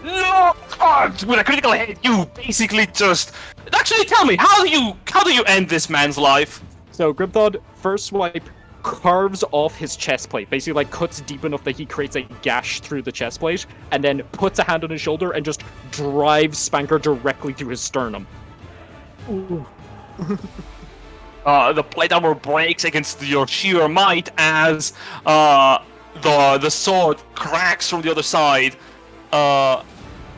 No! God, with a critical hit, you basically just... Actually, tell me, how do you end this man's life? So Grimthod, first swipe, carves off his chest plate, basically like cuts deep enough that he creates a gash through the chest plate, and then puts a hand on his shoulder and just drives Spanker directly through his sternum. The plate armor breaks against your sheer might as the sword cracks from the other side.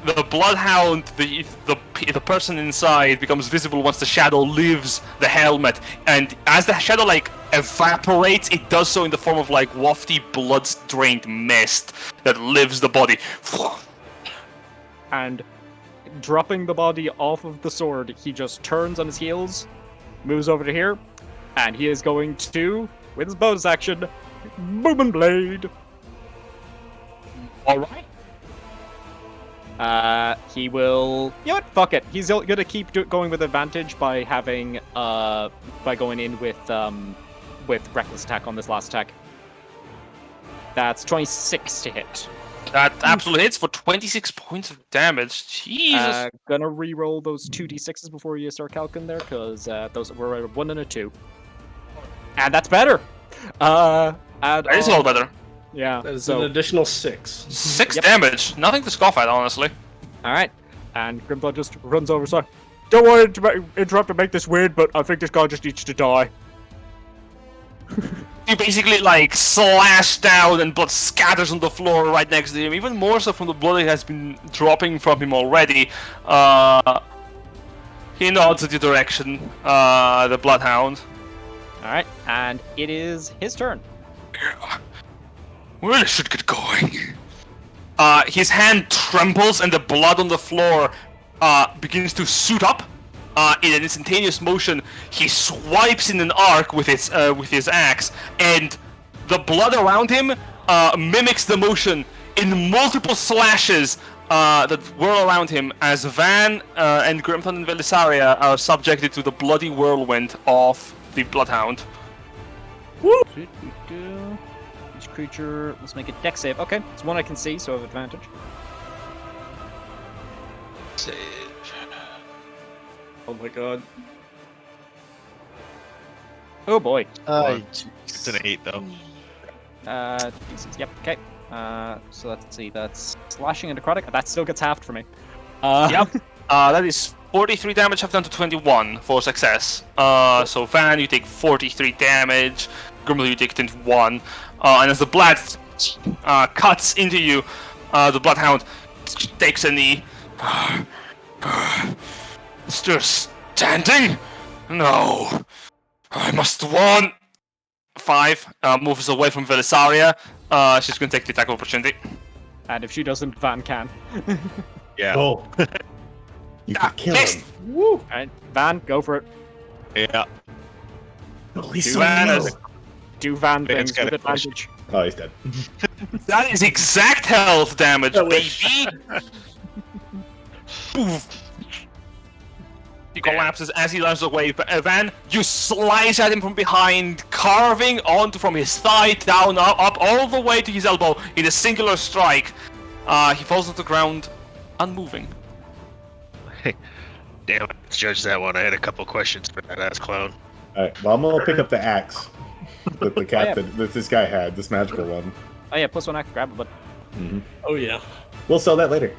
The bloodhound, the person inside, becomes visible once the shadow leaves the helmet, and as the shadow like evaporates, it does so in the form of like wafty, blood-drained mist that lives the body. And dropping the body off of the sword, he just turns on his heels, moves over to here, and he is going to, with his bonus action, Booming Blade. All right. He will. You know what? Fuck it. He's gonna keep going with advantage by having by going in with reckless attack on this last attack. That's 26 to hit. That absolutely hits for 26 points of damage. Jesus. Gonna re-roll those 2d6s before you start calculating there, because those were a 1 and a 2. And that's better! That is all better. Yeah, That is so, an additional 6. 6 Yep. damage. Nothing to scoff at, honestly. alright. And Grimblood just runs over, so, don't worry to interrupt and make this weird, but I think this guy just needs to die. You basically like slash down and blood scatters on the floor right next to him, even more so from the blood that has been dropping from him already. He nods at your direction, the Bloodhound. Alright, and it is his turn. We really should get going. His hand trembles and the blood on the floor begins to suit up. In an instantaneous motion, he swipes in an arc with his axe, and the blood around him mimics the motion in multiple slashes that whirl around him as Van and Grimthon and Velisaria are subjected to the bloody whirlwind of the Bloodhound. Woo! Each creature, let's make a dex save. Okay, it's one I can see, so I have advantage. Save. Oh my god. Oh boy. It's an 8 though. Yep, okay. So let's see, that's slashing and necrotic. That still gets halved for me. Yep. That is 43 damage, half down to 21 for success. So Van, you take 43 damage. Grimble, you take 21. And as the blood cuts into you, the Bloodhound takes a knee. Still standing? No. I must warn. 5 moves away from Velisaria. She's going to take the attack of opportunity. And if she doesn't, Van can. Yeah. Oh. You can kill him. Woo! Alright, Van, go for it. Yeah. Oh, he's Do so Van low. as- Do Van Van's things got with a question. advantage. Oh, he's dead. That is exact health damage, I baby! wish. Poof. He collapses as he lunges away. Van, you slice at him from behind, carving onto from his thigh down, up all the way to his elbow in a singular strike. He falls to the ground, unmoving. Damn, let's judge that one. I had a couple questions for that ass clown. Alright, well, I'm gonna pick up the axe that the captain, that this guy had, this magical one. Oh yeah, +1 act grab, but Oh yeah. We'll sell that later.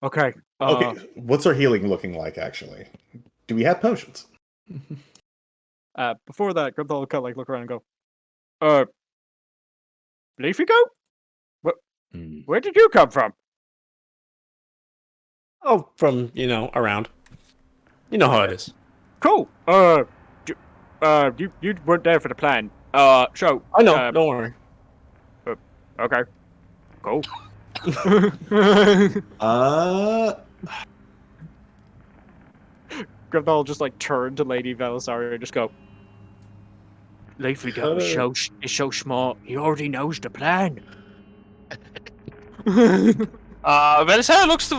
okay. Okay, what's our healing looking like, actually? Do we have potions? Before that, Grimthal will kind of like look around and go, Leafy Goat? Where did you come from? Oh, from, around. You know how it is. Cool. You weren't there for the plan. So I know, don't worry. Okay. Cool. Grimthal will just like turn to Lady Velisaria and just go, Leafy Goat is so smart. He already knows the plan. Velisaria looks to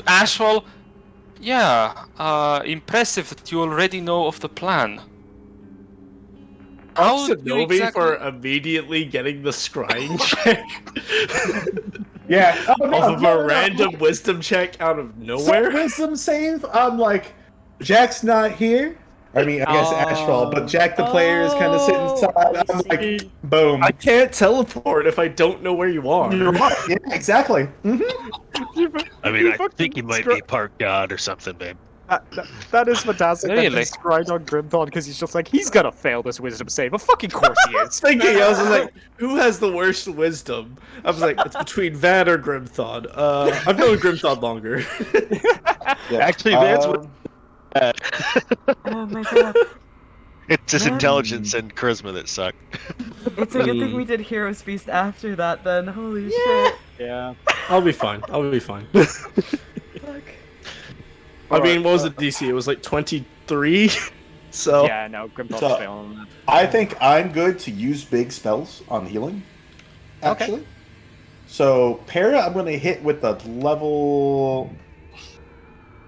Ashwell. Yeah, impressive that you already know of the plan. Props to do you Novi exactly- for immediately getting the scrying check Yeah. Oh, no, off of no, a no, random no. wisdom check out of Some nowhere. wisdom save. I'm like, Jack's not here. I mean, I guess Ashfall, but Jack the player is kind of sitting inside. I'm like, boom. I can't teleport if I don't know where you are. Yeah, exactly. I mean, I think he might be part god or something, babe. That is fantastic. Really? That he's scrying on Grimthal because he's just like, he's gonna fail this wisdom save. Of fucking course he is. Thinking, I was like, who has the worst wisdom? I was like, it's between Van or Grimthod. I've known Grimthod longer. Actually, Van's with Oh my god. it's his intelligence and charisma that suck. It's a good thing we did Heroes Feast after that then. Holy shit. Yeah. I'll be fine. Fuck. I mean, what was the DC? It was like 23. So Yeah, no, Grimthal's So- failing that. I think I'm good to use big spells on healing. Okay. Actually. So, Para, I'm going to hit with the level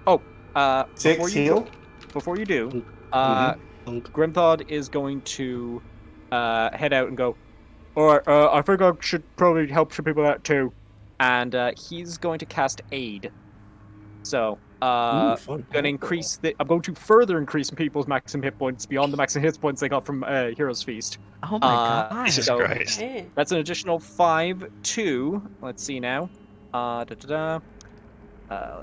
Before 6 you heal. Before you do, Mm-hmm. Grimthod is going to head out and go, alright, I think I should probably help some people out too. And he's going to cast Aid. So, fun. I'm going to further increase people's maximum hit points beyond the maximum hit points they got from Heroes Feast. Oh my god. Jesus So- Christ. That's an additional 5 to, let's see now. Let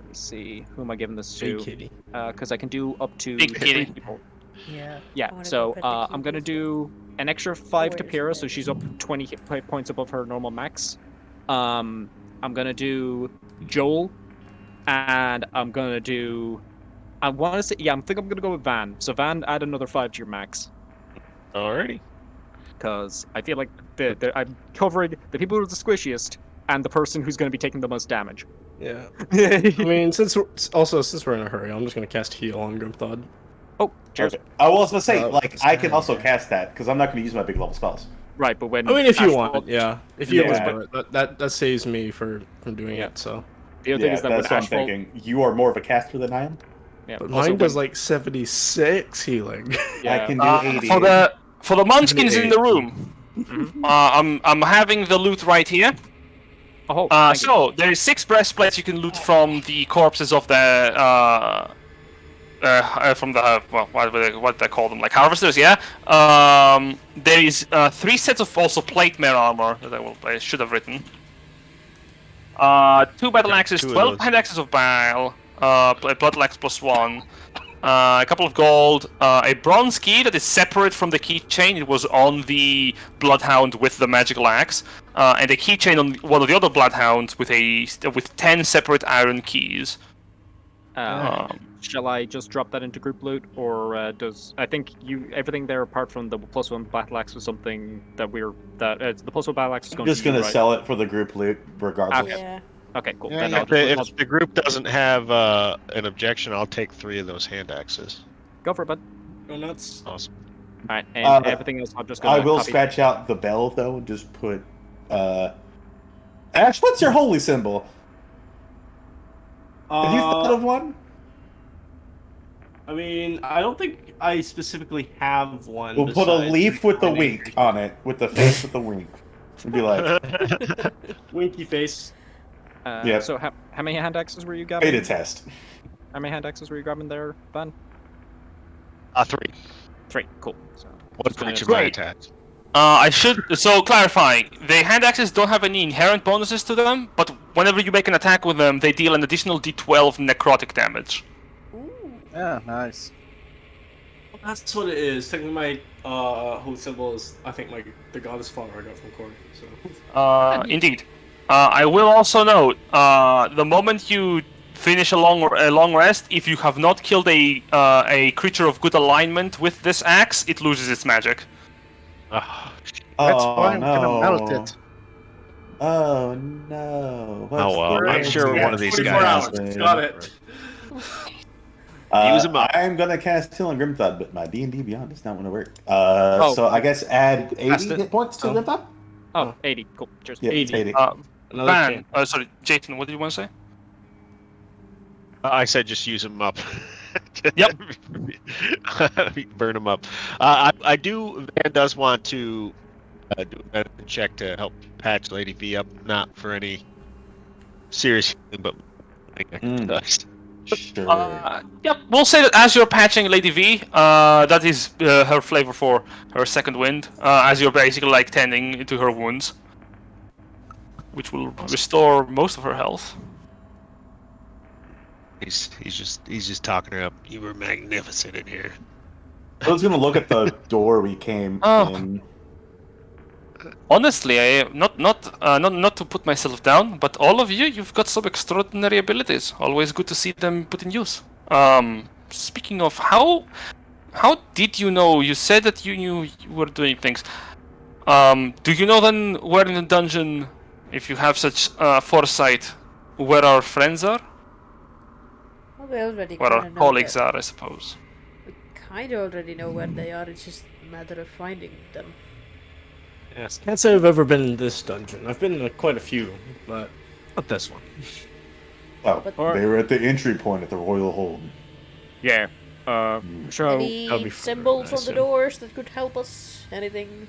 me see, who am I giving this Hey, to? kitty. because I can do up to Big 3 kitty. people. Yeah. Yeah, I wanna so go pet the I'm gonna kitties. do an extra 5 to Where's Pyrrha, the so she's up baby? 20 points above her normal max. I'm gonna do Joel, and I'm gonna do. I want to say, yeah, I think I'm gonna go with Van. So Van, add another 5 to your max, Alrighty. because I feel like I'm covering the people who are the squishiest and the person who's gonna be taking the most damage. Yeah. I mean, since we're in a hurry, I'm just gonna cast heal on Grimthod. Oh, cheers. Okay. I was gonna say, like, I can Stand also there. cast that because I'm not gonna use my big level spells. Right, but when I mean, if you Ashfall- want, yeah. If you Yeah. want to do it, that saves me from doing Yeah. it. So, the other thing Yeah, is that when that's what I'm Ashfall, thinking. You are more of a caster than I am. yeah, but also mine does when- like 76 healing. yeah, I can do 80. For the munchkins in the 78. room, mhm. I'm having the loot right here. Oh, thank you. So there is 6 breastplates you can loot from the corpses of the from the what they call them, like harvesters, yeah. There is 3 sets of also plate mail armor that I should have written. 2 battle axes, 2 of 12 those. hand axes of bile, battle axe +1, a couple of gold, a bronze key that is separate from the keychain. It was on the bloodhound with the magical axe, and a keychain on one of the other bloodhounds with 10 separate iron keys. Shall I just drop that into group loot, or does I think everything there apart from the +1 battle axe was something that the +1 battle axe is I'm going just to you, gonna right? sell it for the group loot, regardless. Okay. Yeah. Okay, cool. Yeah, Then yeah. I'll If the group doesn't have an objection, I'll take 3 of those hand axes. go for it, bud. Go nuts. Awesome. All right, and Uh, everything else I'm just gonna. I will copy. scratch out the bell though and just put. Ash, what's your holy symbol? Have you thought of one? I mean, I don't think I specifically have one. We'll put a besides leaf with the mining. wink on it, with the face with the wink. And be like, Winky face. Yeah. So how many hand axes were you beta grabbing? test. How many hand axes were you grabbing there, Van? 3. 3. Cool. So, One just for gonna- each of my Great. attacks. So clarifying, the hand axes don't have any inherent bonuses to them, but whenever you make an attack with them, they deal an additional d12 necrotic damage. Yeah, nice. That's what it is. Technically, my holy symbol is, I think, the goddess father I got from Corey. So. Indeed. I will also note, the moment you finish a long rest, if you have not killed a creature of good alignment with this axe, it loses its magic. Ah, That's Oh, why I'm gonna no. melt it. Oh no. Oh, well, the I'm worst sure thing one of these 24 guys- hours. Got it. Use 'em up. I'm gonna cast Heal on Grimthod, but my D&D Beyond does not want to work. Oh. So I guess add 80 Cast it. hit points to Oh. Grimthod? Oh, 80. Cool. Cheers. Yeah, it's 80. Another Van, can. sorry, Jason, what did you want to say? I said just use them up. Yep. Burn them up. I do. Van does want to do a medicine check to help patch Lady V up, not for any serious healing, but dust. Sure. Yep, we'll say that as you're patching Lady V, that is her flavor for her second wind, as you're basically like tending to her wounds, which will restore most of her health. He's just talking her up. You were magnificent in here. I was gonna look at the door we came Oh. in. Honestly, not to put myself down, but all of you've got some extraordinary abilities. Always good to see them put in use. Speaking of, how did you know? You said that you knew you were doing things. Do you know then where in the dungeon, if you have such foresight, where our friends are? Well, we already Where our kinda know colleagues that. are, I suppose. We kind of already know where they are. It's just a matter of finding them. Yes. Can't say I've ever been in this dungeon. I've been in quite a few, but not this one. Oh, But- they were at the entry point at the Royal Hold. Yeah. So Any that'll be symbols nice, on the yeah. doors that could help us? Anything?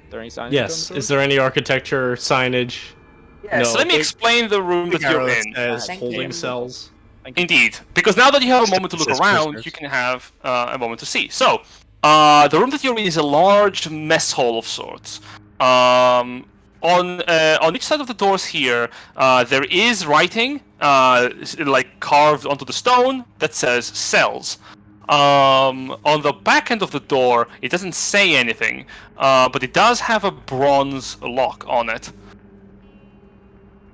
there any signs? Yes. Is there any architecture signage? Yes. Let me explain the room that you're in. As Thank holding you. cells. Indeed, because now that you have a moment to look Says around, prisoners. you can have a moment to see. So, the room that you're in is a large mess hall of sorts. on each side of the doors here, there is writing, like carved onto the stone that says cells. On the back end of the door, it doesn't say anything, but it does have a bronze lock on it.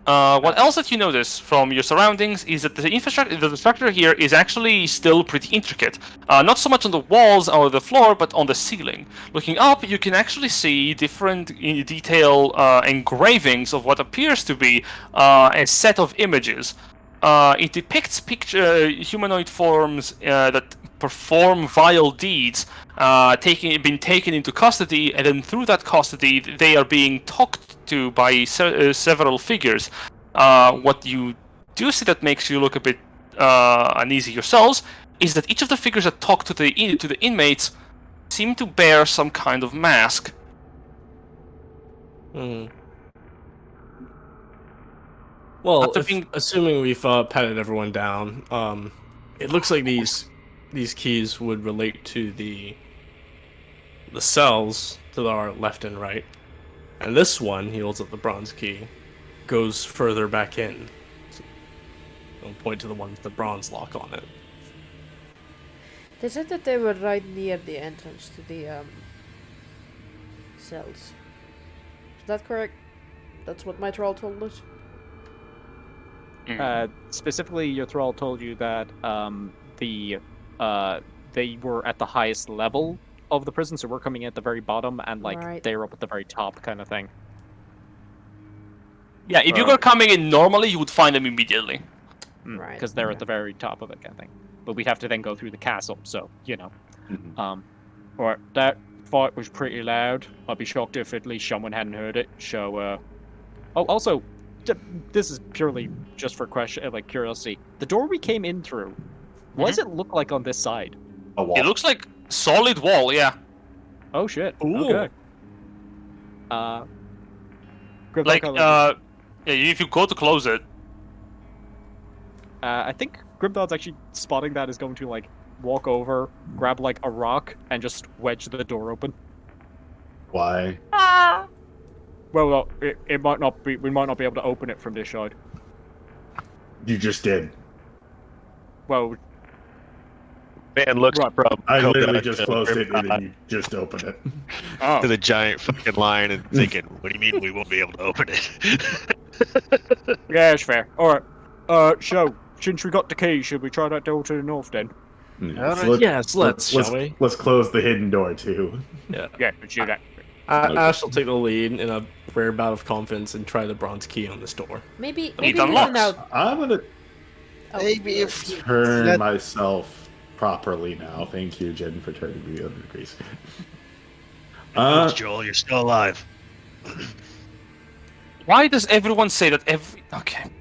What else that you notice from your surroundings is that the structure here is actually still pretty intricate. Not so much on the walls or the floor, but on the ceiling. Looking up, you can actually see different detail engravings of what appears to be a set of images. It depicts humanoid forms that perform vile deeds, being taken into custody, and then through that custody, they are being talked to by several figures. What you do see that makes you look a bit uneasy yourselves is that each of the figures that talk to the inmates seem to bear some kind of mask. Hmm. Well, assuming we've patted everyone down, it looks like these keys would relate to the cells to our left and right. And this one, he holds up the bronze key, goes further back in. So I'll point to the one with the bronze lock on it. They said that they were right near the entrance to the cells. Is that correct? That's what my troll told us? Specifically, your thrall told you that they were at the highest level of the prison, so we're coming in at the very bottom, and like they're up at the very top, kind of thing. Yeah, if you were coming in normally, you would find them immediately. Right. Because they're at the very top of it, kind of thing. But we have to then go through the castle, so you know. Alright, that fight was pretty loud. I'd be shocked if at least someone hadn't heard it. So, oh, also, this is purely just for curiosity. The door we came in through, what does it look like on this side? A wall. It looks like solid wall, yeah. Oh shit. Ooh. Okay. If you go to close it. I think Grimdod's actually spotting that is going to like walk over, grab like a rock, and just wedge the door open. Why? Well, it might not be. We might not be able to open it from this side. You just did. Well, Man looks from I Koda literally just to closed it and Grimdod then you just opened it. to the giant fucking lion and thinking, what do you mean we won't be able to open it? yeah, it's fair. All right. So since we got the key, should we try that door to the north then? Let's close the hidden door too. Yeah, let's do that. Ash will take the lead in a rare bout of confidence and try the bronze key on this door. Maybe It listen unlocks. out. I'm gonna Maybe if you turn let- myself properly now. Thank you, Jen, for turning me 100 degrees. Joel, you're still alive. Why does everyone say that Okay.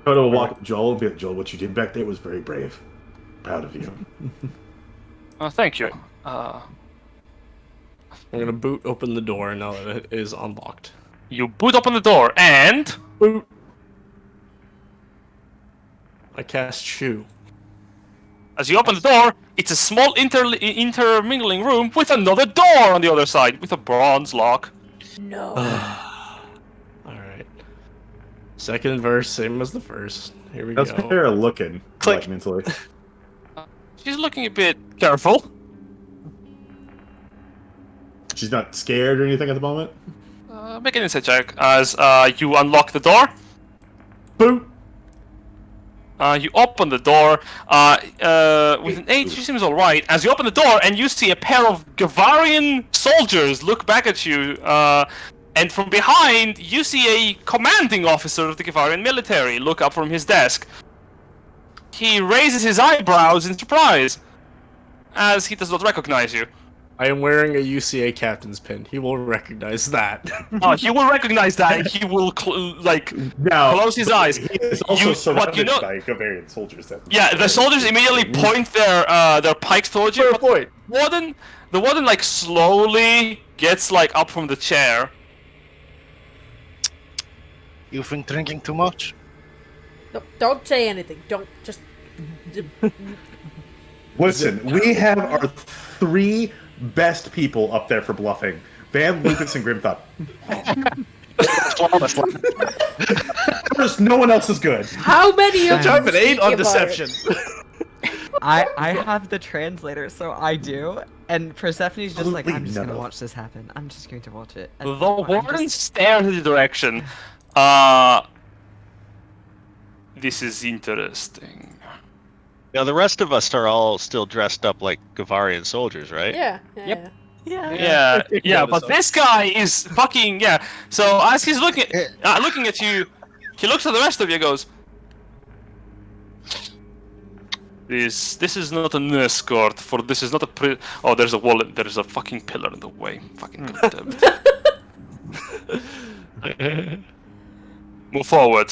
Koda will walk up to Joel and be like, Joel, what you did back there was very brave. Proud of you. Thank you. I'm gonna boot open the door now that it is unlocked. You boot open the door and... Boot! I cast Shoe. As you open the door, it's a small intermingling room with another door on the other side with a bronze lock. No. Alright. Second verse, same as the first. Here we How's go. Kara looking? Click. Like, mentally. She's looking a bit careful. She's not scared or anything at the moment? Make an insight check as you unlock the door. Boot! You open the door. With an 8, she seems alright. As you open the door and you see a pair of Gavarian soldiers look back at you, and from behind you see a commanding officer of the Gavarian military look up from his desk. He raises his eyebrows in surprise, as he does not recognize you. I am wearing a UCA captain's pin. He will recognize that. He will recognize that, and he will Now, close his eyes. He is also surrounded know- by Gavarian soldiers. Yeah, the soldiers immediately point their pikes towards you. Fair point. The warden like slowly gets like up from the chair. You've been drinking too much? No, don't say anything. Don't just. Listen, we have our 3 best people up there for bluffing. Van, Lucas, and Grimthop. First, no one else is good. How many of Type you an 8 on speak about it? deception. I have the translator, so I do. And Persephone's just like, I'm Absolutely just gonna no. watch this happen. I'm just going to watch it. And The I'm warden just- stares in the direction. This is interesting. Now the rest of us are all still dressed up like Gavarian soldiers, right? Yeah. Yep. Yeah. Yeah, but this guy is fucking So as he's looking at you, he looks at the rest of you and goes, This is not an escort, for this is not a oh, there's a wall, there's a fucking pillar in the way. Fucking goddamn it. Move forward.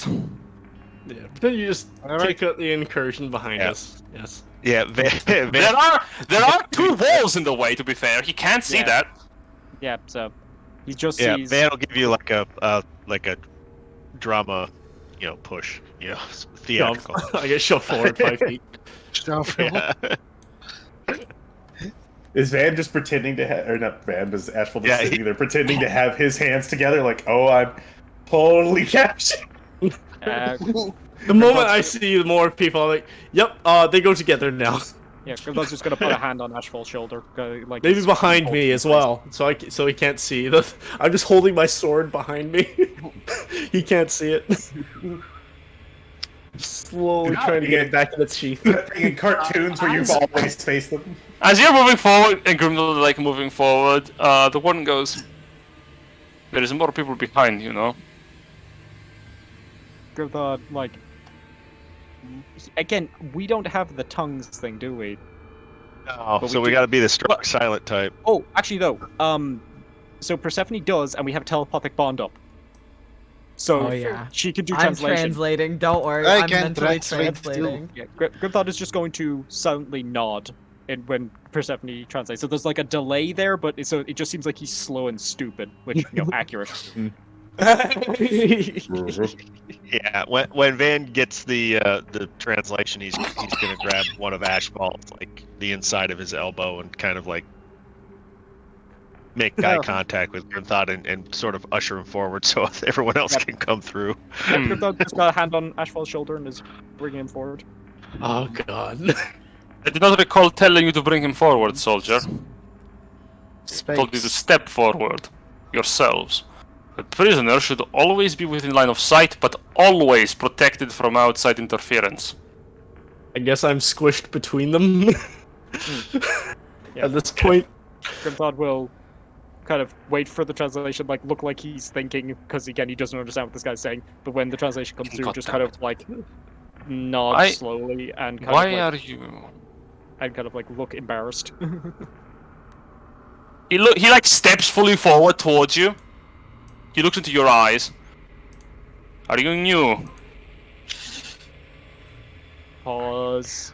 Yeah, then you just Alright. take out the incursion behind Yeah. us. Yes. Yeah, Van, There are two walls in the way, to be fair. He can't see Yeah. that. Yeah, so he just yeah, sees. Van will give you like a drama, push, theatrical. I get shoved forward 5 feet. Yeah. Is Van just pretending to have, or not Van, is Ashford Yeah, just sitting there pretending to have his hands together like, oh, I'm totally captured? The moment I see the more people, I'm like, yep, they go together now. Yeah, Grimthor's just gonna put a hand on Ashfall's shoulder, like Maybe he's behind me holding as his well, so he can't see. I'm just holding my sword behind me. He can't see it. Slowly trying to get it back in its sheath. In cartoons where you've always faced them. As you're moving forward, and Grimdal like moving forward, the warden goes, there is more people behind you, know? Grimthor, like. Again, we don't have the tongues thing, do we? No, But so we we do- got to be the strong silent type. Oh, actually, though, so Persephone does, and we have telepathic bond up. So Oh, yeah. she can do I'm translation. translating. Don't worry. I I'm can mentally translate too. translating. Yeah, Grimthor is just going to silently nod when Persephone translates. So there's like a delay there, but it just seems like he's slow and stupid, which accurate. Yeah, when Van gets the translation, he's gonna grab one of Ashfall's, like the inside of his elbow, and kind of like make eye Oh. contact with Grimthod and sort of usher him forward so everyone else Yep. can come through. Grimthor just got a hand on Ashfall's shoulder and is bringing him forward. Oh god. I did not recall telling you to bring him forward, soldier. Space. Told you to step forward yourselves. A prisoner should always be within line of sight, but always protected from outside interference. I guess I'm squished between them. Yeah. At this point. Grimthod will kind of wait for the translation, like look like he's thinking, because again he doesn't understand what this guy's saying. But when the translation comes through, God just damn kind of like nod I- slowly and kind Why of like, are you? and kind of like look embarrassed. He like steps fully forward towards you. He looks into your eyes. Are you new? Pause.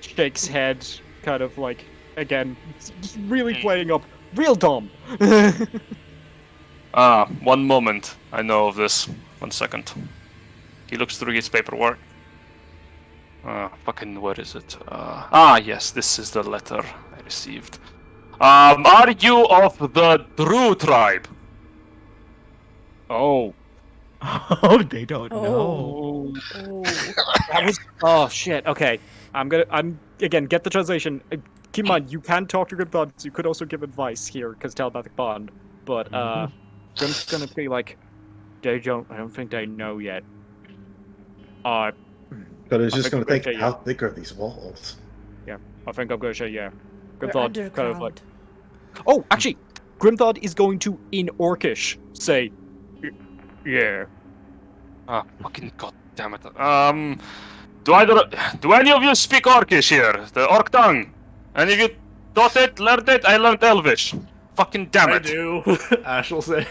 Shakes head, kind of like again, really playing up, real dumb. One moment. I know of this. 1 second. He looks through his paperwork. Fucking, where is it? Yes, this is the letter I received. Are you of the Drew tribe? Oh. Oh, they don't know. Oh. Oh. That was. Oh shit. Okay. I'm again get the translation. Keep in mind, you can talk to Grimthod. So you could also give advice here because telepathic bond. But Grim's gonna be like, I don't think they know yet. But it's I just think going to we're think, okay, how thick are these walls? I think I'm gonna say yeah. We're Grimthod kind of underground. like. Oh, actually, Grimthod is going to in Orcish say, yeah. Fucking goddammit. Do any of you speak Orcish here? The Orc tongue? Any of you taught it, learned it? I learned Elvish. Fucking damn I it. do. Ash will say.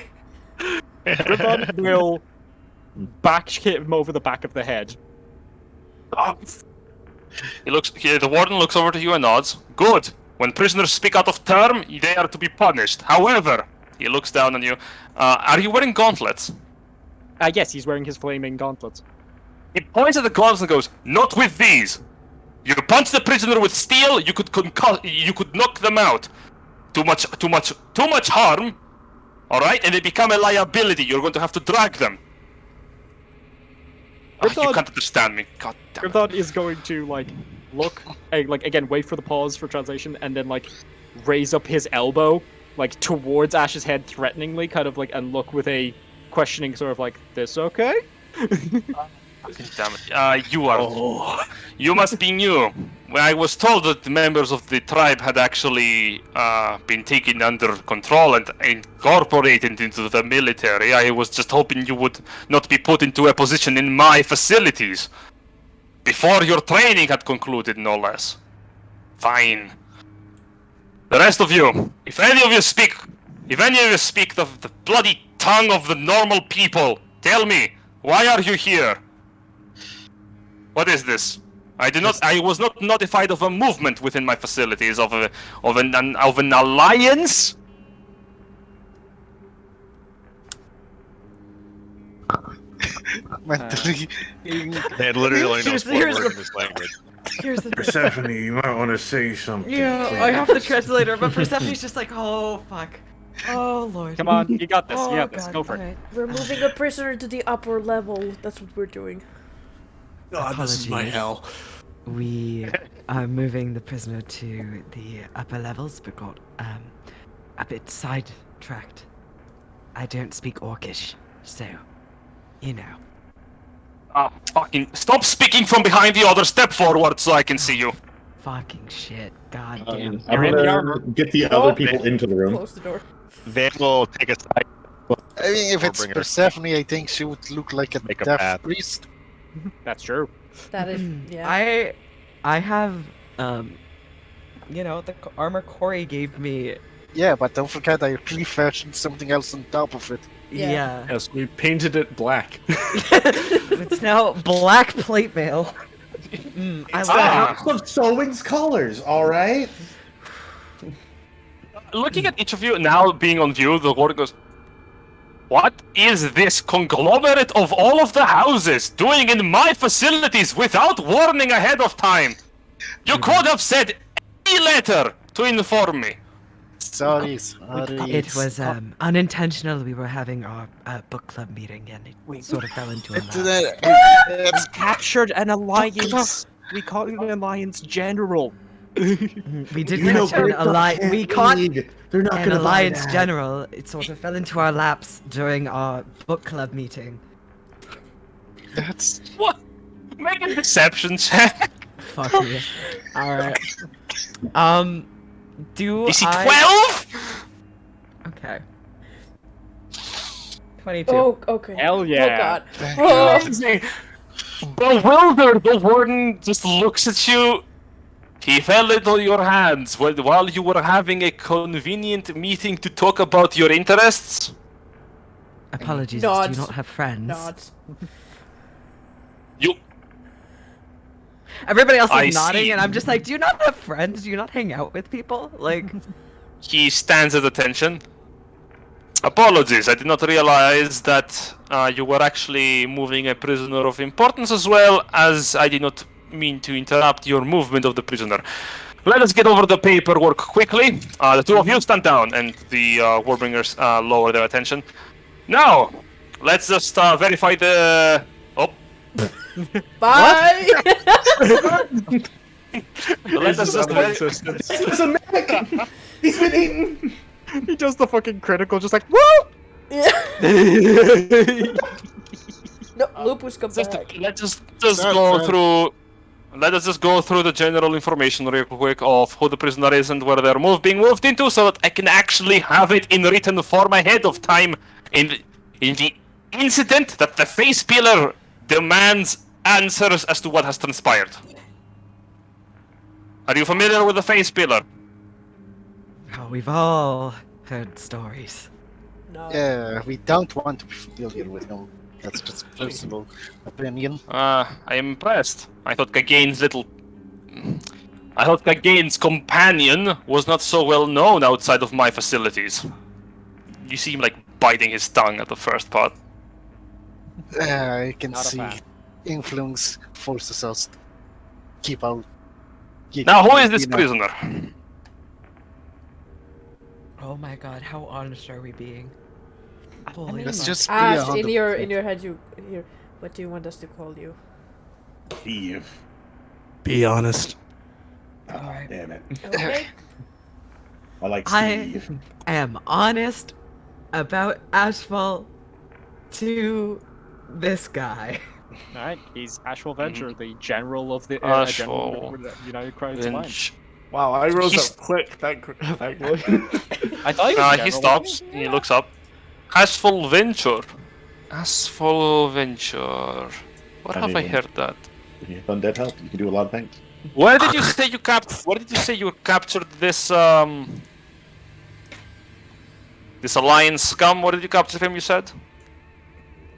Grimthod will hit him over the back of the head. The warden looks over to you and nods. Good. When prisoners speak out of term, they are to be punished. However, he looks down on you. Are you wearing gauntlets? Yes, he's wearing his flaming gauntlets. He points at the gauntlets and goes, "Not with these. You punch the prisoner with steel, you could knock them out. too much harm, all right, and they become a liability. You're going to have to drag them. You can't understand me. God damn it. Grimthod is going to look, again, wait for the pause for translation, and then raise up his elbow towards Ash's head threateningly, kind of and look with a questioning sort of this okay? Damn it. You must be new. When I was told that the members of the tribe had actually been taken under control and incorporated into the military, I was just hoping you would not be put into a position in my facilities. Before your training had concluded, no less. Fine. The rest of you, if any of you speak the bloody tongue of the normal people, tell me, why are you here? What is this? I was not notified of a movement within my facilities of an alliance. Mentally. They literally only knows one word in this language. Here's the Persephone, you might want to say something. Yeah, I have the translator, but Persephone's just like, oh fuck. Oh lord. Come on, you got this. Oh, You got this. God. Go for it. Alright. We're moving a prisoner to the upper level. That's what we're doing. God, this is my Apologies. hell. We are moving the prisoner to the upper levels, but got a bit sidetracked. I don't speak Orcish, so you know. Fucking stop speaking from behind the other. Step forward so I can see you. Fucking shit. God damn. I'm in the gonna armor. get the other people into the room. Close the door. Van will take a side. I mean, if it's Warbringer. Persephone, I think she would look like a Make a deaf path. priest. That's true. That is, yeah. I have the armor Corey gave me. Yeah, but don't forget I pre-fashioned something else on top of it. Yeah. Yeah. Yes, we painted it black. It's now black plate mail. I It's love a it. house of Sowing's colors, alright? Looking at each of you now being on view, the Lord goes, "What is this conglomerate of all of the houses doing in my facilities without warning ahead of time? You could have said any letter to inform me." Sorry. It was unintentional. We were having our book club meeting, and it sort of fell into a lap. We captured an alliance. We caught an alliance general. We did capture an alliance. We caught They're not an gonna buy alliance that. general. It sort of fell into our laps during our book club meeting. That's What? Make a deception check. Fuck you. All right. Do Is he I? 12? Okay. 22. Oh, okay. Hell yeah. Oh god. Bewildered, the warden just looks at you. He fell into your hands while you were having a convenient meeting to talk about your interests. Apologies. Nods. Do you not have friends? Nods. You. Everybody else is I nodding, see. and I'm just like, do you not have friends? Do you not hang out with people? Like, He stands at attention. Apologies, I did not realize that you were actually moving a prisoner of importance, as well as I did not mean to interrupt your movement of the prisoner. Let us get over the paperwork quickly. The two of you stand down, and the Warbringers lower their attention. Now, let's just verify the... Oh. Bye! Let us just It's a medic! He's been eaten! He does the fucking critical, just like, woo! No, Lupus comes back. Let's just go through. Let us just go through the general information real quick of who the prisoner is and where they're being moved into, so that I can actually have it in written form ahead of time in the incident that the face peeler demands answers as to what has transpired. Are you familiar with the face peeler? oh, we've all heard stories. No. Yeah, we don't want to be familiar with him. That's just personal opinion. I am impressed. I thought Gagain's companion was not so well known outside of my facilities. You seem like biting his tongue at the first part. I can Not a see fan. influence forces us to keep out. Now, who is this you know. prisoner? Oh my god, how honest are we being? Holy mean, Let's fuck. just be Ash, in 100%. your head, what do you want us to call you? Thief. Be honest. Oh, Alright. damn it. Okay. I like I- Steve. am honest about Asphalt to this guy. Alright, he's Ashwell Venture, the general of the Ashwell United Crowds Alliance. Wow, I rose He's- up quick that quickly. I thought he was He general. stops. He looks up. Asphalt Venture. Asphalt Venture. Where I have I mean- heard that? If you have undead help, you can do a lot of things. Where did you say you Where did you say you captured this this alliance scum? Where did you capture him? You said.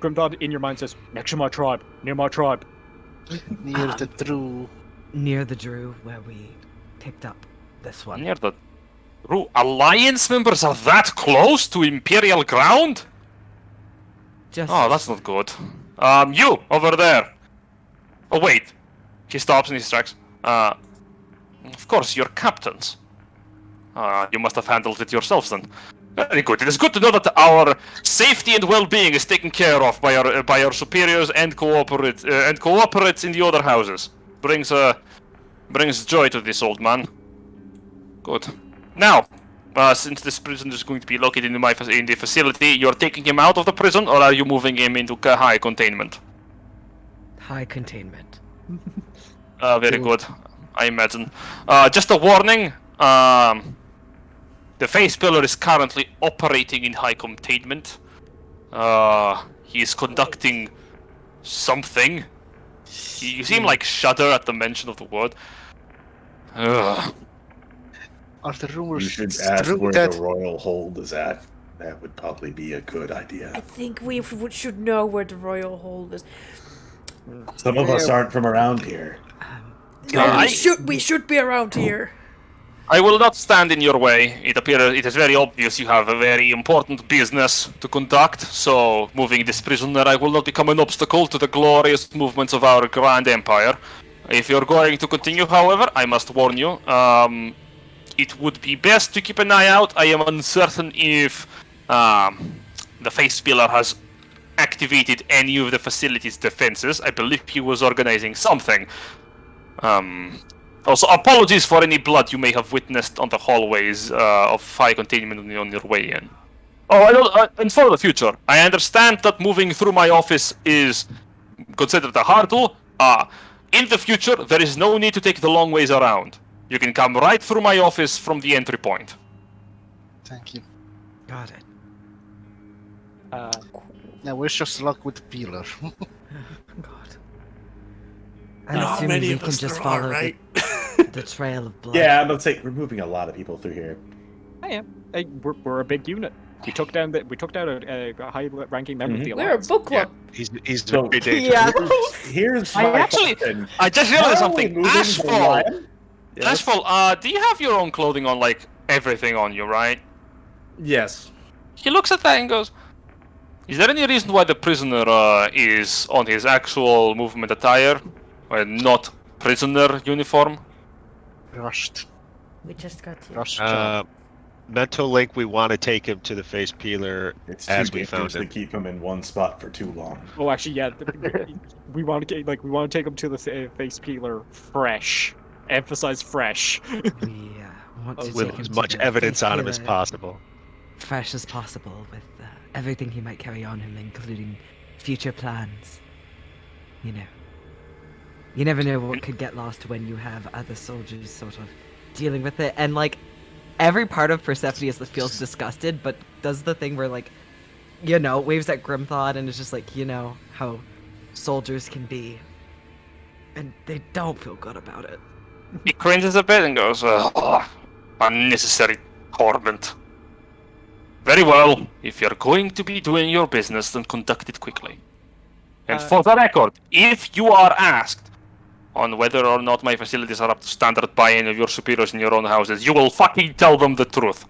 Grimdod in your mind says, next to my tribe, near my tribe. Near the Drew. Near the Drew where we picked up this one. Near the. Alliance members are that close to Imperial ground? Just Oh, that's not good. You over there. Oh wait. He stops and he distracts. Of course, you're captains. You must have handled it yourselves then. Very good. It is good to know that our safety and well-being is taken care of by our superiors and cooperates in the other houses. Brings joy to this old man. Good. Now, since this prison is going to be located in the facility, you're taking him out of the prison, or are you moving him into high containment? high containment. Very good. I imagine. Just a warning. The face pillar is currently operating in high containment. He is conducting something. You seem like shudder at the mention of the word. Ugh. Are the You rumors should ask true where that the royal hold is at. That would probably be a good idea. I think we should know where the royal hold is. Some of us aren't from around here. No, we should be around here. I will not stand in your way. It is very obvious you have a very important business to conduct, so moving this prisoner, I will not become an obstacle to the glorious movements of our grand empire. If you're going to continue, however, I must warn you, it would be best to keep an eye out. I am uncertain if the face pillar has activated any of the facility's defenses. I believe he was organizing something. Also, apologies for any blood you may have witnessed on the hallways of high containment on your way in. Oh, and for the future, I understand that moving through my office is considered a hurdle. In the future, there is no need to take the long ways around. You can come right through my office from the entry point. Thank you. Got it. Now wish us luck with the peeler. God. I'm Not assuming many we of can us just there follow are, right? the trail of blood. Yeah, I'm gonna say we're moving a lot of people through here. I am. We're a big unit. We took down a high-ranking member of the We're a alliance. book club. He's So- very dangerous. Yeah. Here's I my actually- question. I just realized How are we something. moving the Asphalt! lion? Asphalt, do you have your own clothing on, like, everything on you, right? Yes. He looks at that and goes, is there any reason why the prisoner is on his actual movement attire and not prisoner uniform? Rushed. We just got here. Rushed job. Mental link. We want to take him to the face peeler It's too as we found dangerous to him. keep him in one spot for too long. Oh, actually, yeah. We want to take him to the face peeler fresh. Emphasize fresh. We want to With take him as to much the evidence face on him as peeler possible. fresh as possible with everything he might carry on him, including future plans. You know. You never know what could get lost when you have other soldiers sort of dealing with it. And, like, every part of Persephone is feels disgusted, but does the thing where, like, you know, waves at Grimthought and is just like, you know, how soldiers can be. And they don't feel good about it. He cringes a bit and goes, unnecessary torment. Very well, if you're going to be doing your business, then conduct it quickly. And for the record, if you are asked on whether or not my facilities are up to standard by any of your superiors in your own houses, you will fucking tell them the truth.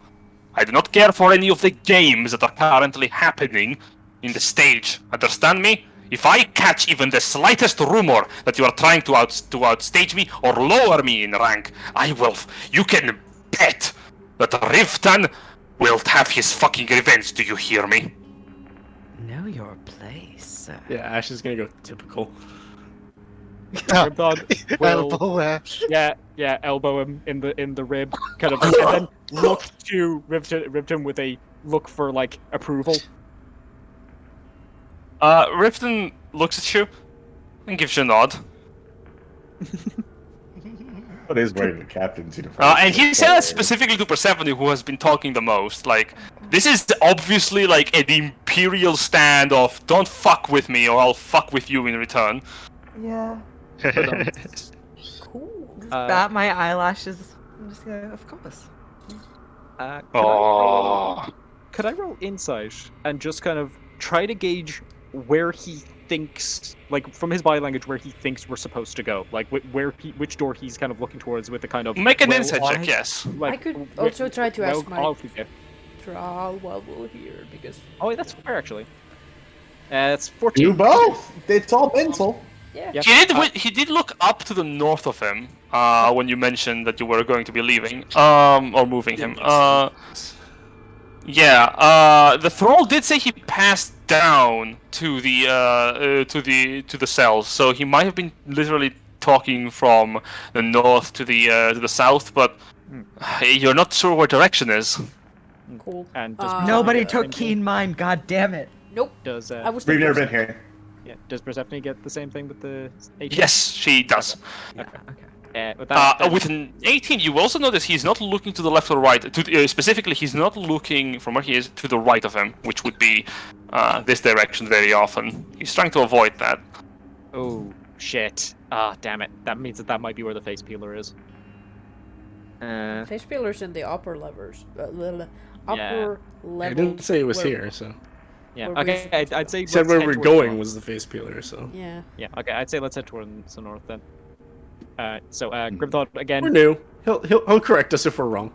I do not care for any of the games that are currently happening in the stage. Understand me? If I catch even the slightest rumor that you are trying to outstage me or lower me in rank, I will. You can bet that Riften will have his fucking revenge, do you hear me? Know your place. Yeah, Ash is gonna go typical. Grimthod will, Elbow Ash. yeah, elbow him in the rib, kind of, and then look to Ripton with a look for like approval. Riften looks at you and gives you a nod. What is wearing the captain's uniform? And he says specifically to Persephone, who has been talking the most, like, this is obviously like an imperial stand of don't fuck with me or I'll fuck with you in return. Yeah. Cool. Bat my eyelashes. I'm just gonna, of course. Could I roll insight and just kind of try to gauge where he thinks, like from his body language, where he thinks we're supposed to go, like which door he's kind of looking towards with the kind of Make an insight check, yes. Like, I could also try to ask my okay. Thrall while we're here, because... Oh, that's fair actually. It's 14. You both. It's all mental. Yeah. Yep. He did look up to the north of him when you mentioned that you were going to be leaving, or moving him. The thrall did say he passed down to the cells, so he might have been literally talking from the north to the south, but you're not sure where direction is. Cool. And Nobody took keen mind. God damn it. Nope. Does I was We've the never first. been here. yeah? Does Persephone get the same thing with the 18? Yes, she does. Yeah, okay. With that, With an 18, you also notice he's not looking to the left or right. Specifically, he's not looking from where he is to the right of him, which would be this direction very often. He's trying to avoid that. oh shit! Ah, damn it! That means that might be where the face peeler is. Face peelers in the upper levers. Upper Yeah. level. I didn't say it was where- here, so. Yeah. Where Okay. we- I'd say. He said let's where head we're towards the going north. was the face peeler, so. Yeah. Yeah. Okay. I'd say let's head towards the north then. Grimthought again. We're new. He'll correct us if we're wrong.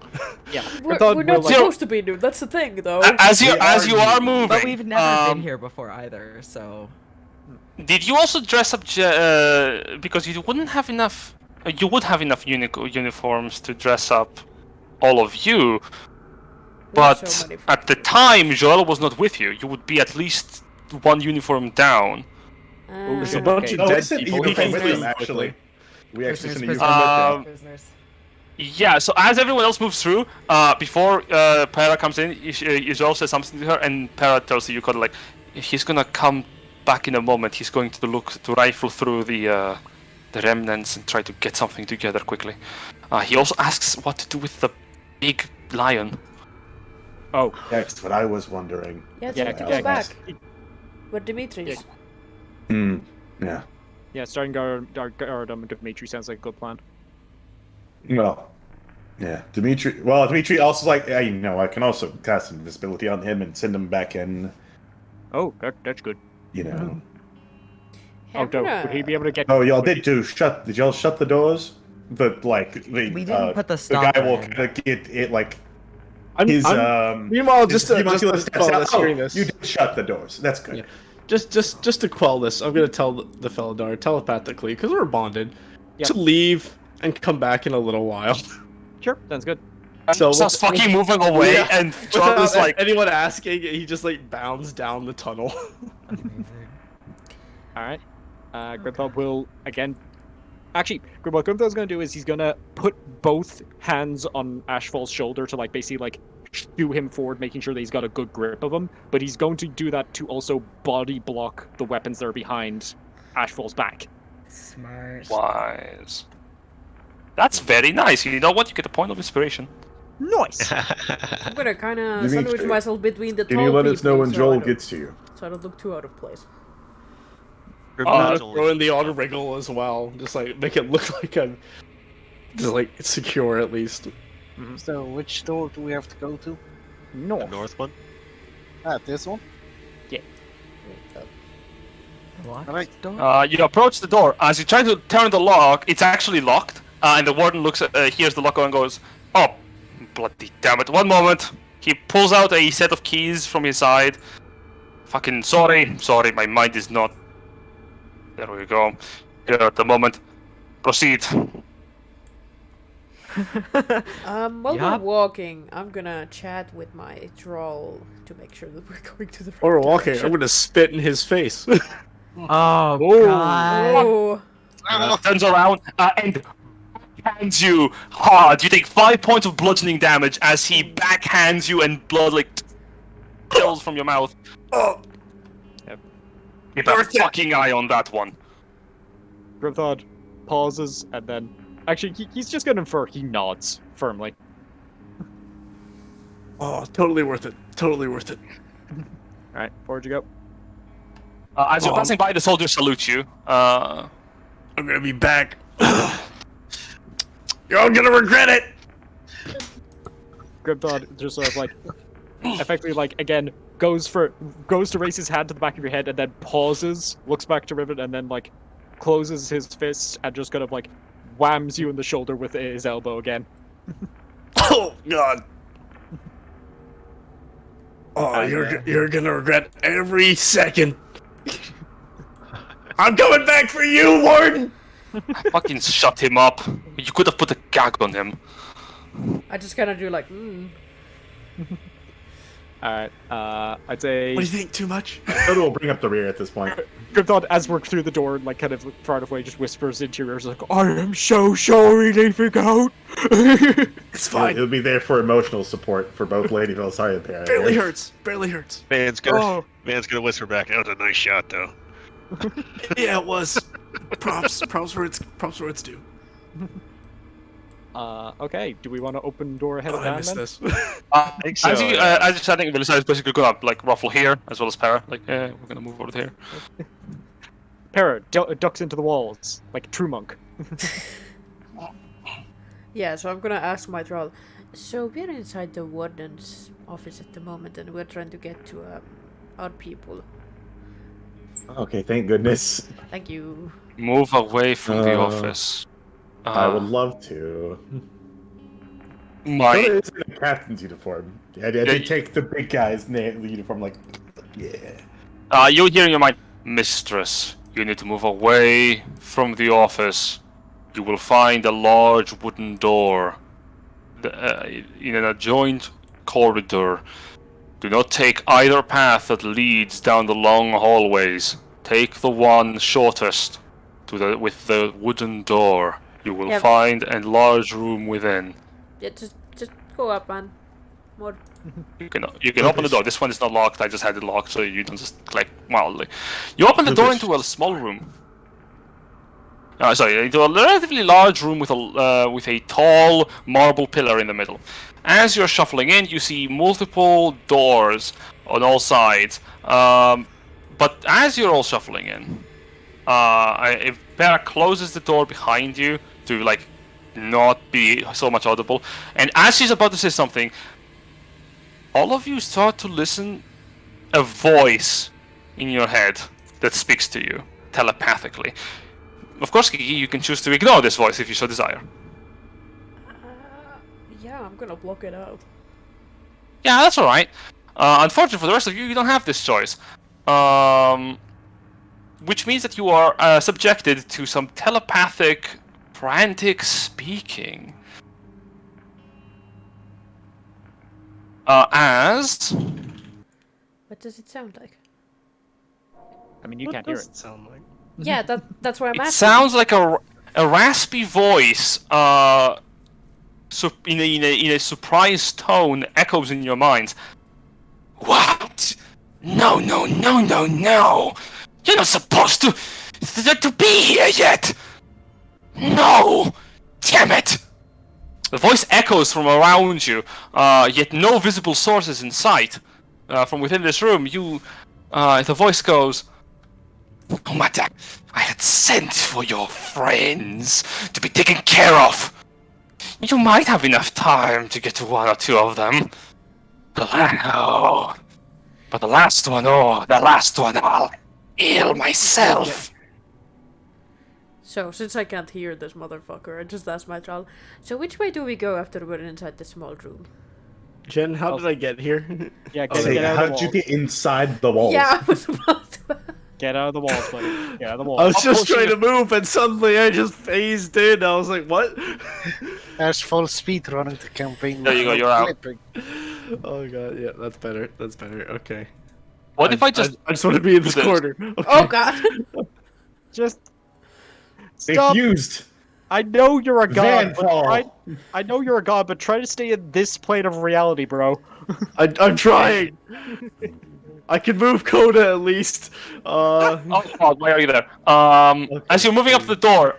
Yeah. We're Grimthought not will, like, supposed to be new, that's the thing, though. As you We are are moving, But we've never been here before either, so. Did you also dress up because you wouldn't have enough? You would have enough uniforms to dress up all of you, We have but so many at the time Joel was not with you. You would be at least one uniform down. There's a bunch of No, dead it's an people. He uniform can with swim him, actually. We actually sent a Prisoners, uniform with him. prisoners. Yeah. So as everyone else moves through, before Para comes in, Joel says something to her, and Para tells you kind of like, he's gonna come back in a moment. He's going to rifle through the remnants and try to get something together quickly. He also asks what to do with the big lion. Oh. That's what I was wondering. Yeah, Yeah, to yeah, go back. With Dimitri's. Yeah. Yeah. Starting guard Dimitri sounds like a good plan. Well, yeah. Dimitri also like, yeah, I can also cast invisibility on him and send him back in. Oh, that's good. You know. Oh, no. Would he be able to get? Oh, y'all did y'all shut the doors? We didn't put the the stopper guy will in. get it like I'm, his I'm- meanwhile, his just to homunculus steps quell out. this, Oh, screen this. you did shut the doors. That's good. Yeah. Just to quell this, I'm gonna tell the Felidar telepathically, because we're bonded, Yep. to leave and come back in a little while. Sure, sounds good. So Starts fucking moving away, Yeah. and Joel is without like, anyone asking, he just like bounds down the tunnel. All right. Grimthought will again. Actually, what Grimthoug's gonna do is he's gonna put both hands on Ashfall's shoulder to like basically like shoo him forward, making sure that he's got a good grip of him. But he's going to do that to also body block the weapons that are behind Ashfall's back. Smart. wise. That's very nice. You know what? You get a point of inspiration. Nice. I'm gonna kinda Dimitri, sandwich myself between the Can tall you let us know people when so I Joel don't- gets to you? So I don't look too out of place. Throw in the auto wriggle as well, just like make it look like I'm just like secure at least. So, which door do we have to go to? The North. north one? Ah, this one? Locked Alright. door? You approach the door. As you try to turn the lock, it's actually locked. And the warden hears the lock go and goes, "Oh, bloody damn it! 1 moment." He pulls out a set of keys from his side. Fucking sorry, my mind is not. There we go. Here at the moment. Proceed. While we're Yup. walking, I'm gonna chat with my troll to make sure that we're going to the right Or we're walking. direction. I'm gonna spit in his face. Oh, Whoa. God. Oh, Turns around and backhands you hard. You take 5 points of bludgeoning damage as he backhands you and blood like spills from your mouth. Oh, Keep a fucking eye on that one. Grimthod pauses and then. Actually, he's just gonna infer he nods firmly. oh, totally worth it. Totally worth it. Alright, where'd you go? As you're passing by, the soldiers salute you. I'm gonna be back. You're all gonna regret it. Grimthod just sort of like, effectively like, again, goes to raise his hand to the back of your head and then pauses, looks back to Rivet and then like, closes his fist and just kind of like, whams you in the shoulder with his elbow again. Oh God. Oh, And, you're gonna regret every second. I'm coming back for you, Warden. Fucking shut him up. You could have put a gag on him. I just kind of do like, Alright, I'd say What do you think? Too much? Coda will bring up the rear at this point. Grimthod, as we're through the door, like kind of far away, just whispers into your ears like, I am so sorry, leaving out. It's fine. He'll be there for emotional support for both Lady Valsaria and Parrot. Barely hurts. Barely hurts. Man's gonna whisper back. That was a nice shot, though. Yeah, it was. Props where it's due. Okay, do we want to open the door ahead Oh, of I Dan missed then? this. I think so. As you're standing, Velisa is basically gonna like ruffle here as well as Para. Like, we're gonna move over here. Para ducks into the walls, like a true monk. yeah, so I'm gonna ask my troll. So we're inside the warden's office at the moment and we're trying to get to our people. Okay, thank goodness. Thank you. Move away from the Uh, office. I would love to. My Coda is in a captain's uniform. I did take the big guy's uniform, like, yeah. you hear in your mind, Mistress, you need to move away from the office. You will find a large wooden door in an adjoined corridor. Do not take either path that leads down the long hallways. Take the one shortest with the wooden door. You will Yeah. find a large room within. Yeah, just go up, man. More. You can open the door. This one is not locked. I just had it locked, so you don't just click wildly. You open the door into a small room. Into a relatively large room with a tall marble pillar in the middle. As you're shuffling in, you see multiple doors on all sides. But as you're all shuffling in, if Para closes the door behind you to like not be so much audible, and as she's about to say something, all of you start to listen a voice in your head that speaks to you telepathically. Of course, Kiki, you can choose to ignore this voice if you so desire. Yeah, I'm gonna block it out. Yeah, that's alright. Unfortunately for the rest of you, you don't have this choice. Which means that you are subjected to some telepathic, frantic speaking. As... What does it sound like? I mean, you can't hear it. Sound like? Yeah, that's why I'm It asking. sounds like a raspy voice, in a surprised tone, echoes in your mind. What? No! You're not supposed to be here yet! No! Damn it! The voice echoes from around you, yet no visible source is in sight. From within this room, the voice goes, "No matter, I had sent for your friends to be taken care of. You might have enough time to get to one or two of them. But the last one, I'll heal myself." So, since I can't hear this motherfucker, I just asked my troll. So, which way do we go after we're inside the small room? Jen, how did I get here? Yeah, Say, get out how of the did you wall. get inside the walls? Yeah, I was about to. Get out of the walls, buddy. Get out of the walls. I was just pushing trying it. to move, and suddenly I just phased in. I was like, "What?" There's full speed running the campaign. There you go, with you're out. flipping. Oh god, yeah, that's better. That's better. Okay. What if I just I just want to be in this this? corner. Okay. Oh god. Just They stop. fused. I know you're a god. But Vanfall. I know you're a god, but try to stay in this plane of reality, bro. I'm trying. I can move Coda at least. Oh God, why are you there? As you're moving up the door,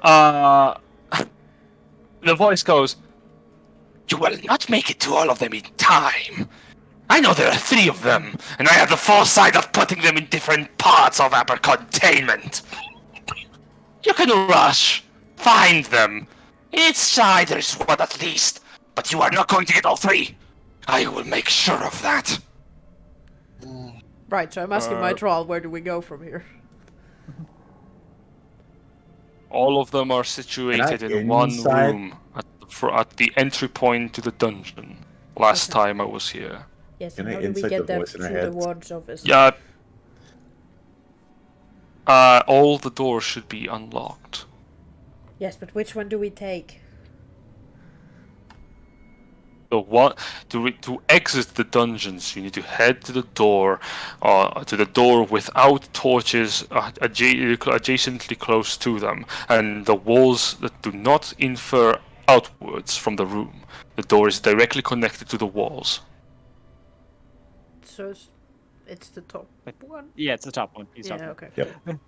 the voice goes, "You will not make it to all of them in time. I know there are 3 of them, and I had the foresight of putting them in different parts of our containment. You can rush, find them. Inside there's one at least, but you are not going to get all 3. I will make sure of that." Right, so I'm asking my troll, where do we go from here? All of them are situated Can I in one inside? room at the entry point to the dungeon. Last Okay. time I was here. Yes, Can and I how do we insight get the them voice in our through the heads? ward's office? Yeah. All the doors should be unlocked. Yes, but which one do we take? So what to exit the dungeons, you need to head to the door without torches adjacently close to them, and the walls that do not infer outwards from the room. The door is directly connected to the walls. So it's the top one? Yeah, it's the top one. He's Yeah, top okay. Yep.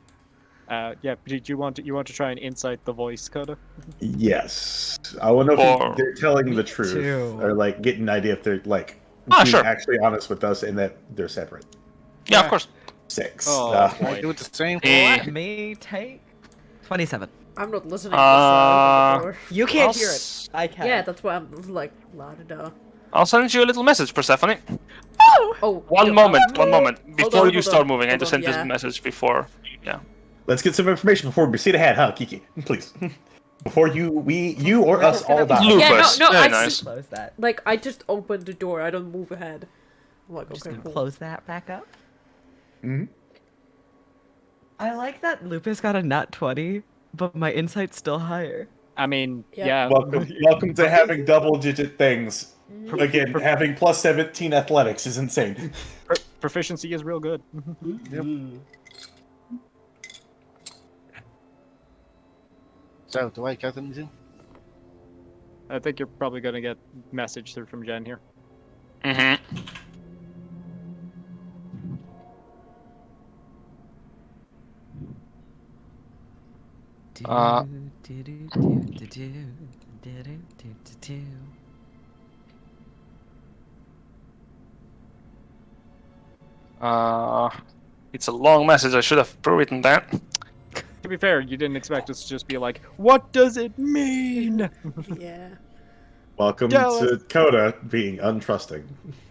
Yeah. Did you want to try and insight the voice, Coda? Yes. I want to know Or- if they're telling the truth, too. or like getting an idea if they're like Ah, being sure. actually honest with us and that they're separate. Yeah, of course. 6. Oh, I do the same. Let me take 27. I'm not listening to this, so I open the door. You can't I'll hear it. s- I can. Yeah, that's why I'm like, la da da. I'll send you a little message, Persephone. Oh, One yeah, moment. Before hold you on, start moving, I hold just on, sent this yeah. message before. Yeah. Let's get some information before we proceed ahead, huh, Kiki? Please. Before you or us all die. Lupus. Yeah, no, Very I nice. see- Close that. Like, I just opened the door, I don't move ahead. I'm like, Just okay, gonna cool. close that back up. Mhm. I like that Lupus got a nat 20, but my insight's still higher. I mean, Yeah. yeah. Welcome to having double-digit things. Again, having plus 17 athletics is insane. Proficiency is real good. So, do I get anything? I think you're probably gonna get message through from Jen here. Mm-hmm. Uh. It's a long message. I should have pre-written that. To be fair, you didn't expect us to just be like, "What does it mean?" Yeah. Welcome Tell to us. Coda being untrusting,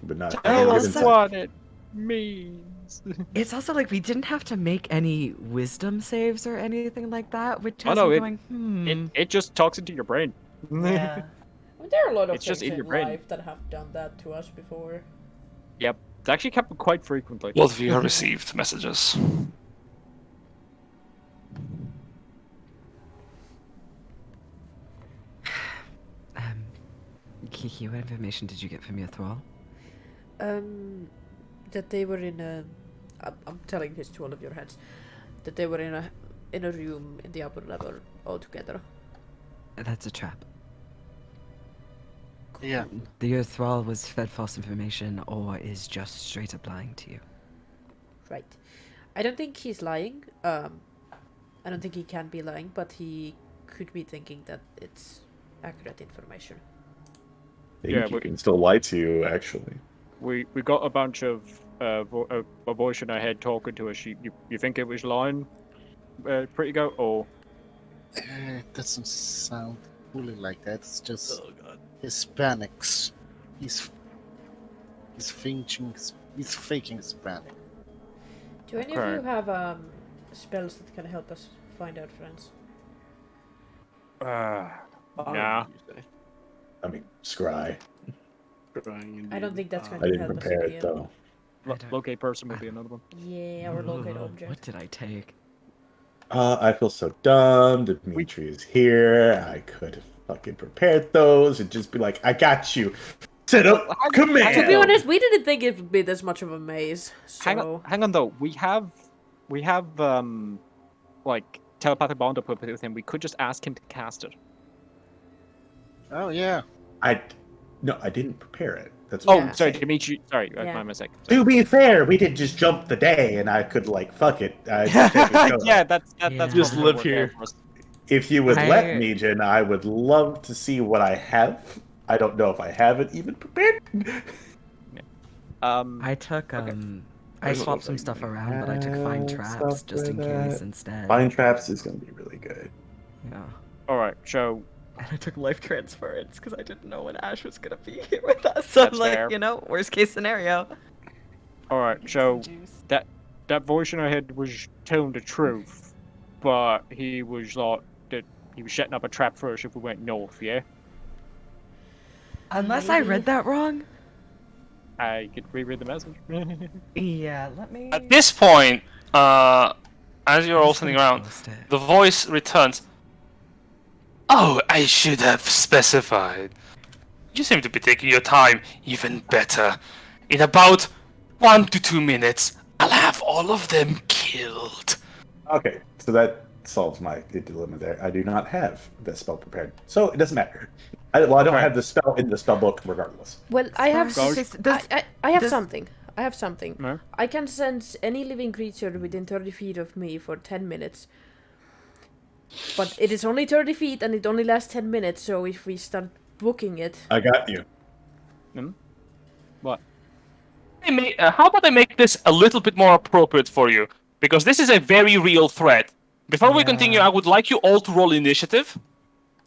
but not having Tell good us insight. what it means. It's also like we didn't have to make any wisdom saves or anything like that, which Oh, has no, me it- going, It just talks into your brain. Yeah. I mean, there are a lot of It's just things in your in brain. life that have done that to us before. Yep. It's actually happened quite frequently. Both of you have received messages. Kiki, what information did you get from your thrall? That they were in a. I'm telling this to all of your heads. That they were in a room in the upper level all together. That's a trap. Yeah. Your thrall was fed false information or is just straight up lying to you. Right. I don't think he's lying. I don't think he can be lying, but he could be thinking that it's accurate information. I think Yeah, you but- can still lie to you, actually. We got a bunch of a voice in our head talking to us. You think it was lying, pretty go? Or It doesn't sound fully like that. It's just Oh god. Hispanics. He's faking Hispanic. Do any of Okay. you have spells that can help us find out friends? nah. I mean, scry. I don't think that's going I to didn't help us prepare in it the end. though. Locate person would be another one. Yeah, or locate What object. did I take? I feel so dumb. Dimitri is here. I could have fucking prepared those and just be like, I got you. Set up command. To be honest, we didn't think it would be this much of a maze. So Hang on though. We have like telepathic bond up with him. We could just ask him to cast it. Oh yeah. No, I didn't prepare it. That's Oh, what sorry, Dimitri. Sorry, Yeah. my mistake. To be fair, we did just jump the day, and I could like fuck it. Yeah, that's Just probably live what here. worked for us. If you would let I- me, Jen, I would love to see what I have. I don't know if I have it even prepared. I took I There's swapped some like stuff around, but I took find traps stuff just in with case that. instead. Find traps is going to be really good. Yeah. All right, so And I took life transference because I didn't know when Ash was gonna be here with us. So That's I'm like, fair. you know, worst case scenario. all right, so that voice in our head was telling the truth, but he was like that he was setting up a trap for us if we went north. Yeah, Unless I read that wrong. I could reread the message. Yeah, let me. At this point, as you're all sitting around, the voice returns. Oh, I should have specified. You seem to be taking your time even better. In about 1 to 2 minutes, I'll have all of them killed. Okay, so that solves my dilemma there. I do not have the spell prepared, so it doesn't matter. I don't Alright. have the spell in the spell book regardless. well, I have I have does- something. I have something. No? I can sense any living creature within 30 feet of me for 10 minutes. But it is only 30 feet and it only lasts 10 minutes, so if we start booking it... I got you. What? How about I make this a little bit more appropriate for you? Because this is a very real threat. Before we continue, I would like you all to roll initiative.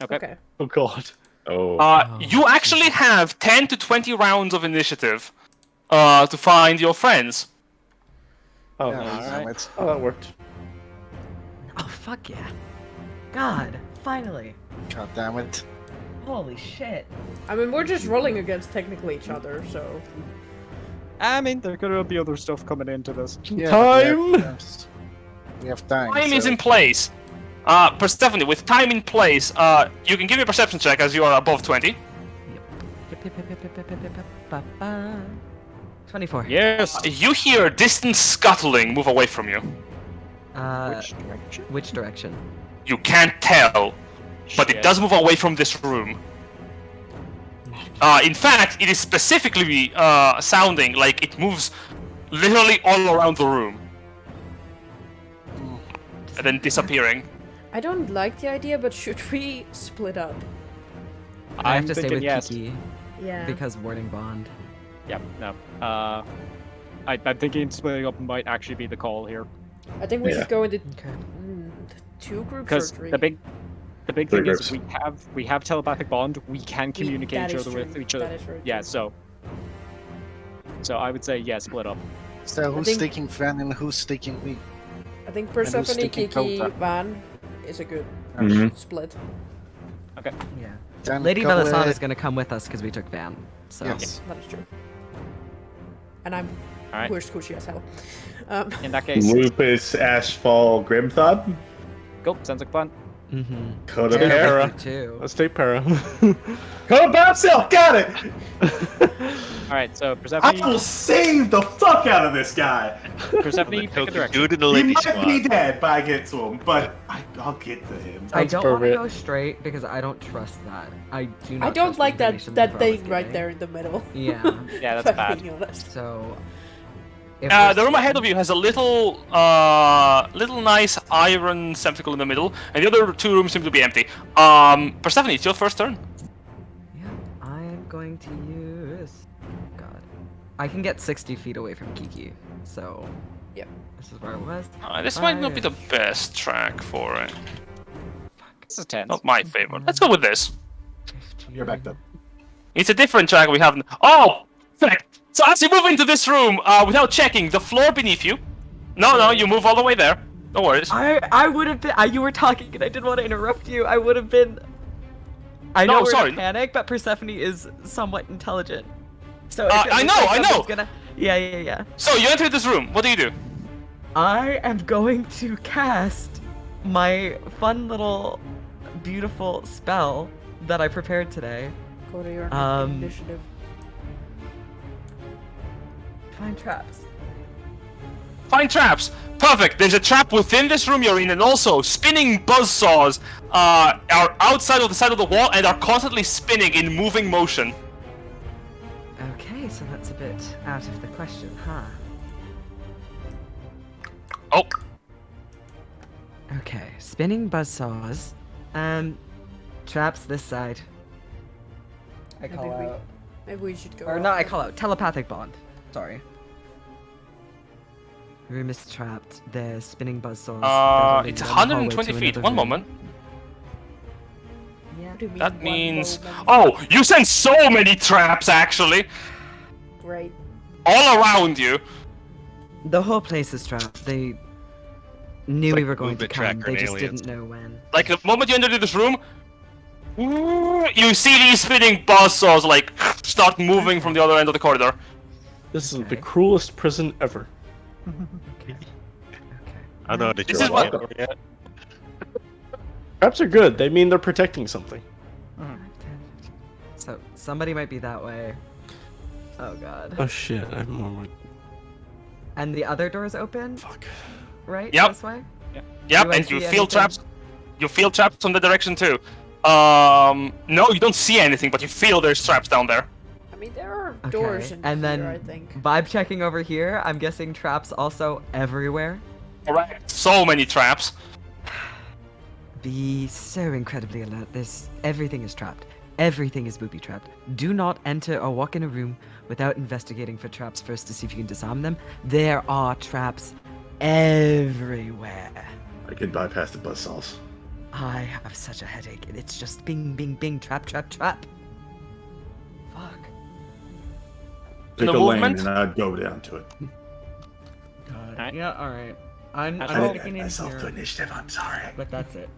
Okay. Oh god. Oh. You actually have 10 to 20 rounds of initiative to find your friends. Oh, Yeah, nice. damn it. Oh, that worked. Oh fuck yeah! God, finally! God damn it. Holy shit! I mean, we're just rolling against technically each other, so... I mean, there could be other stuff coming into this. Yeah, Time! We have time. Time is so- in place. Persephone, with time in place, you can give me a perception check as you are above 20. 24. Yes. You hear distant scuttling move away from you. Which direction? Which direction? You can't tell, but it Shit. does move away from this room. In fact, it is specifically sounding like it moves literally all around the room. And then disappearing. I don't like the idea, but should we split up? I have I'm to stay thinking with yes. Kiki Yeah. because warding bond. Yep. No. I'm thinking splitting up might actually be the call here, I think we Yeah. should go into Okay. 2 groups or because 3. the big Three thing is groups. we have telepathic bond. We can communicate That each is other with true. each other. That is very Yeah. true. So I would say yeah, split up. So who's think- taking Van and who's taking me? I think who's Persephone, taking Kiki, Kota? Van is a good Mhm. split. Yeah. Then Lady go Velasana with- is gonna come with us because we took Van. So. Yes. That is true. And I'm Alright. we're squishy as hell. In that case, Lupus, Ashfall, Grimthod, go. Sounds like fun. Mm-hmm. Coda Yeah. Para. Para. Too. Let's take Para. Coda by himself, got it! All right. So I Persephone, will save the fuck out of this guy! Persephone, pick a Token direction. dude in the He lady might be squad. dead by I get to him, but I'll get to him. I Sounds don't want to perfect. go straight because I don't trust that. I do not. I don't trust like the that information that Prowl is thing right giving. there in the middle. Yeah. Yeah, If that's I'm bad. being honest. So. if The we're room ahead of splitting- you has a little nice iron receptacle in the middle, and the other 2 rooms seem to be empty. Persephone, it's your first turn. Yeah, I'm going to use. God, I can get 60 feet away from Kiki, so. Yep. This is where I was. This might not be the best track for it. This is 10. Not my favorite. Let's go with this. You're back up. It's a different track we haven't. Oh! Fact! So as you move into this room, without checking, the floor beneath you. No, you move all the way there. No worries. I would have been. You were talking and I didn't want to interrupt you. I would have been. I know No, we're sorry. in a panic, but Persephone is somewhat intelligent. So I know. Gonna, Yeah. So you enter this room. What do you do? I am going to cast my fun little beautiful spell that I prepared today. Go to your initiative. Find traps. Find traps. Perfect. There's a trap within this room you're in, and also spinning buzzsaws are outside of the side of the wall and are constantly spinning in moving motion. Okay, so that's a bit out of the question, huh? Oh, Okay, spinning buzzsaws. Traps this side. I call Maybe we- out. Maybe we should go. Or not, I call out. Telepathic bond. Sorry. Room is trapped. There's spinning buzzsaws. that are it's leading down the hallway 120 to feet. another One room. moment. Yeah. What do you mean That one means. moment? Oh, you sent so many traps actually, Great. all around you. The whole place is trapped. They knew we like were going to movement come. tracker They in just Aliens. didn't know when. Like the moment you enter this room, you see these spinning buzzsaws like start moving from the other end of the corridor. This is the Okay. cruelest prison ever. Okay. I don't know how to This do is what- it yet. Traps are good. They mean they're protecting something. 5, 10, 15. So somebody might be that way. Oh god. Oh shit! I have more. And the other door's open, Fuck. right? Yep. This way? Yep, Do I and you see feel anything? traps. You feel traps from the direction too. No, you don't see anything, but you feel there's traps down there. I mean, there are Okay, doors in and here, then I think. Vibe checking over here. I'm guessing traps also everywhere. Correct. So many traps. Be so incredibly alert. Everything is trapped. Everything is booby trapped. Do not enter or walk in a room without investigating for traps first to see if you can disarm them. There are traps everywhere. I can bypass the buzzsaws. I have such a headache. It's just bing, bing, bing, trap, trap, trap. Fuck. Pick the a lane movement? and I'd go down to it. Alright. Yeah, alright. I'm I I sticking did in myself to here, initiative. I'm sorry. but that's it.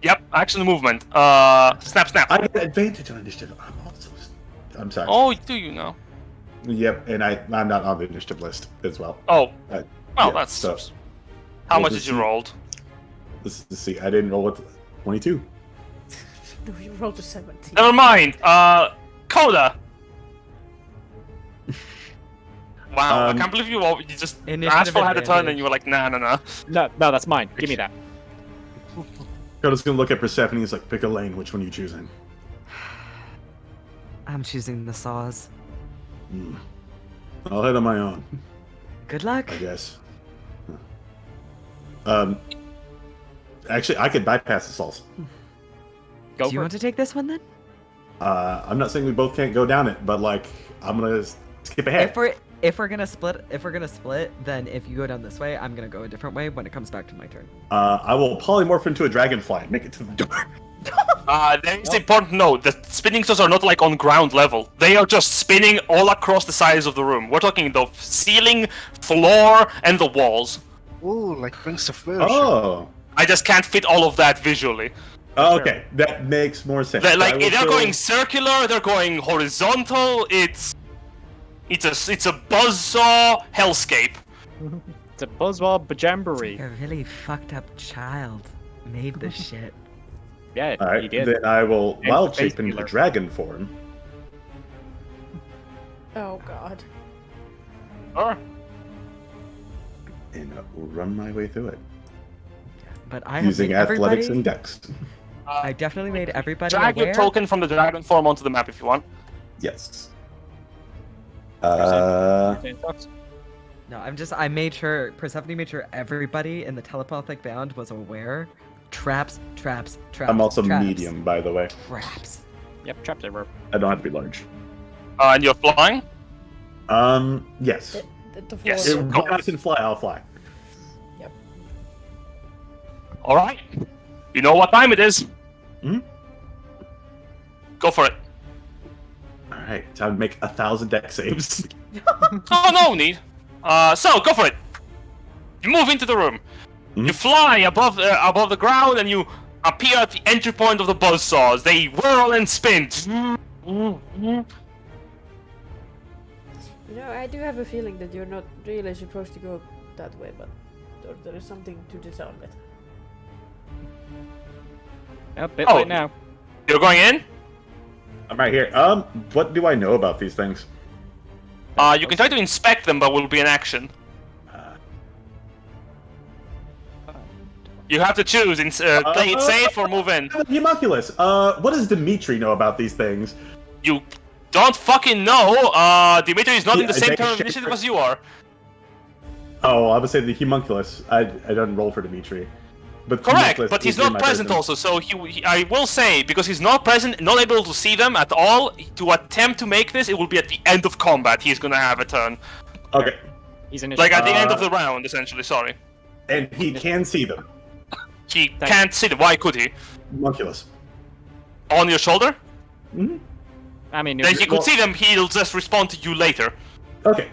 Yep, action movement. Snap, snap. I get advantage on initiative. I'm sorry. Oh, do you know? Yep, and I'm not on the initiative list as well. Oh, Uh, well, yeah, that's. so How we'll much just did you see. rolled? let's see. I didn't roll with 22. No, you rolled a 17. Never mind. Coda. Wow, I Um, can't believe you just Initiative Ashfall had a turn advantage. and you were like, nah. No, that's mine. Give me that. Coda's gonna look at Persephone. He's like, pick a lane. Which one are you choosing? I'm choosing the saws. I'll head on my own, Good luck. I guess. Actually, I could bypass the salsa. Go Do you for want it. to take this one then? I'm not saying we both can't go down it, but like, I'm gonna skip ahead. If we're gonna split, then if you go down this way, I'm gonna go a different way when it comes back to my turn. I will polymorph into a dragonfly and make it to the door. There is important to note that spinning saws are not like on ground level. They are just spinning all across the sides of the room. We're talking the ceiling, floor, and the walls. Ooh, like Prince of Persia. Oh. I just can't fit all of that visually. Okay, that makes more sense. They're, I like will they're fill- going circular, they're going horizontal. It's a buzzsaw hellscape. It's a buzzball bajamboree. A really fucked up child made this shit. Yeah, All right, he did. then I will And wild the face shape into peeler. dragon form. Oh god. And run my way through it But I have using made athletics everybody. and dex. I definitely made everybody Drag your aware. token from the dragon form onto the map if you want. Yes. No, I made sure Persephone made sure everybody in the telepathic bound was aware. Traps. I'm also traps, medium, by the way. Traps. Yep, traps everywhere. I don't have to be large. And you're flying. Yes. The floor Yes. is When Go. I can fly, I'll fly. All right. You know what time it is. Hmm? Go for it. All right, time to make 1,000 dex saves. Oh, no need. So go for it. You move into the room. You fly above the ground, and you appear at the entry point of the buzzsaws. They whirl and spin. You know, I do have a feeling that you're not really supposed to go that way, but there is something to disarm it. A bit Oh. late now. You're going in? I'm right here. What do I know about these things? You can try to inspect them, but will be an action. You have to choose, play it safe or move in. Homunculus. What does Dimitri know about these things? You don't fucking know. Dimitri is not in the Yeah, same they turn of share- initiative as you are. Oh, I would say the homunculus. I don't roll for Dimitri. But Correct, homunculus but he's is in not my present person. also, so I will say, because he's not present, not able to see them at all, to attempt to make this, it will be at the end of combat he's gonna have a turn. Okay. He's in his Like at the end of the round, essentially, sorry. And he can see them. He can't see them, why could he? Homunculus. On your shoulder? I mean, Then he could see them, he'll just respond to you later. Okay.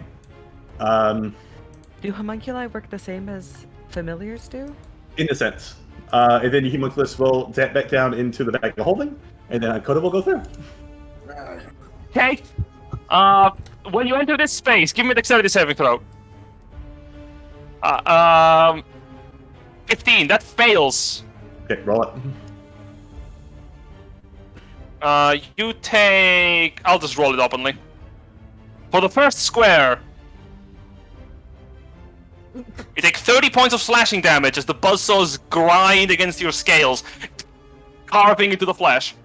Do homunculi work the same as familiars do? In a sense. And then homunculus will zap back down into the bag of holding, and then Coda will go through. Okay. When you enter this space, give me a dexterity saving throw. 15, that fails. Okay, roll it. You take... I'll just roll it openly. For the first square, you take 30 points of slashing damage as the buzzsaws grind against your scales, carving into the flesh.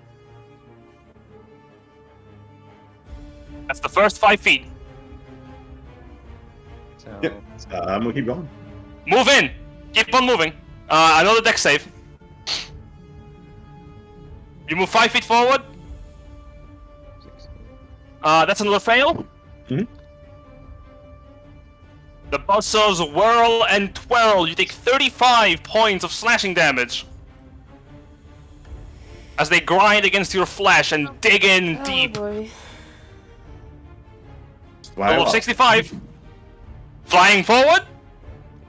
That's the first 5 feet. So, Yep. We'll keep going. Move in! Keep on moving. Another dex save. You move 5 feet forward. That's another fail. Mhm. The buzzsaws whirl and twirl. You take 35 points of slashing damage as they grind against your flesh and dig in deep. Oh boy. Roll of 65. Flying forward.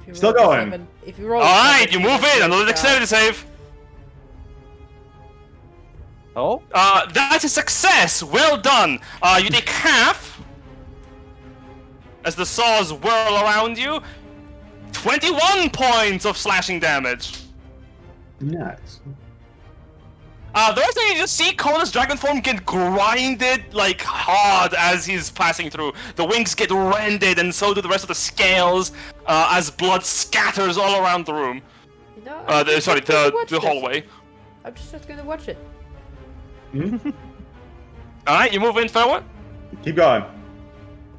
If you Still roll a going. 7 if you roll a Alright, 7, you move get in. Another knocked dexterity out. save. oh, That's a success. Well done. You take half as the saws whirl around you. 21 points of slashing damage. Nice. The rest of you just see Kona's dragon form get grinded like hard as he's passing through. The wings get rended, and so do the rest of the scales as blood scatters all around the room. You know, I'm just Sorry, not gonna watch the this. hallway. I'm just not gonna watch it. Alright, you move in forward. Keep going.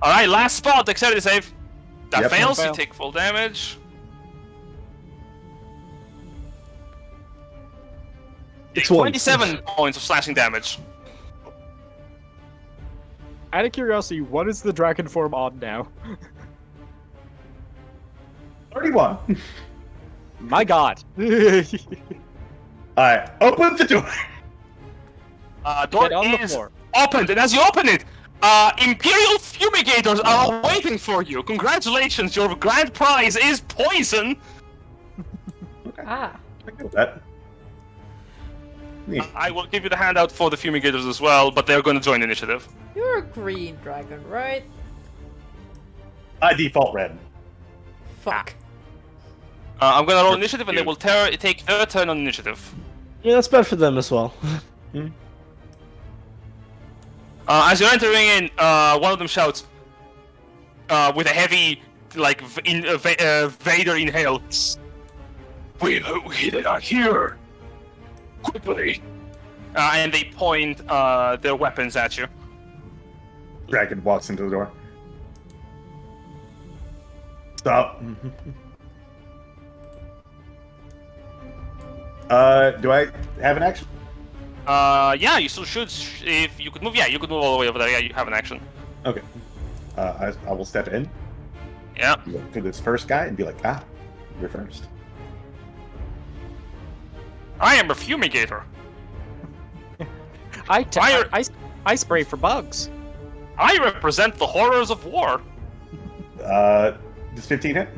Alright, last spot, dexterity save. That Yep. fails, you Fail. take full damage. Take It's one. 27 points of slashing damage. out of curiosity, what is the dragon form on now? 31. My god. Alright, open the door. Door Get on the is floor. opened, and as you open it, Imperial Fumigators are waiting for you. Congratulations, your grand prize is poison. Ah. I go with that. Neat. I will give you the handout for the Fumigators as well, but they're going to join initiative. You're a green dragon, right? I default red. Fuck. I'm going to roll initiative, and they will take their turn on initiative. Yeah, that's bad for them as well. As you're entering in, one of them shouts, with a heavy, like, Vader inhale. We are here! Quickly! And they point their weapons at you. Dragon walks into the door. Stop. Do I have an action? Yeah, you still should, if you could move, yeah, you could move all the way over there, yeah, you have an action. Okay. I will step in, Yeah. look to this first guy, and be like, you're first. I am a fumigator. Fire- I spray for bugs. I represent the horrors of war. Does 15 hit?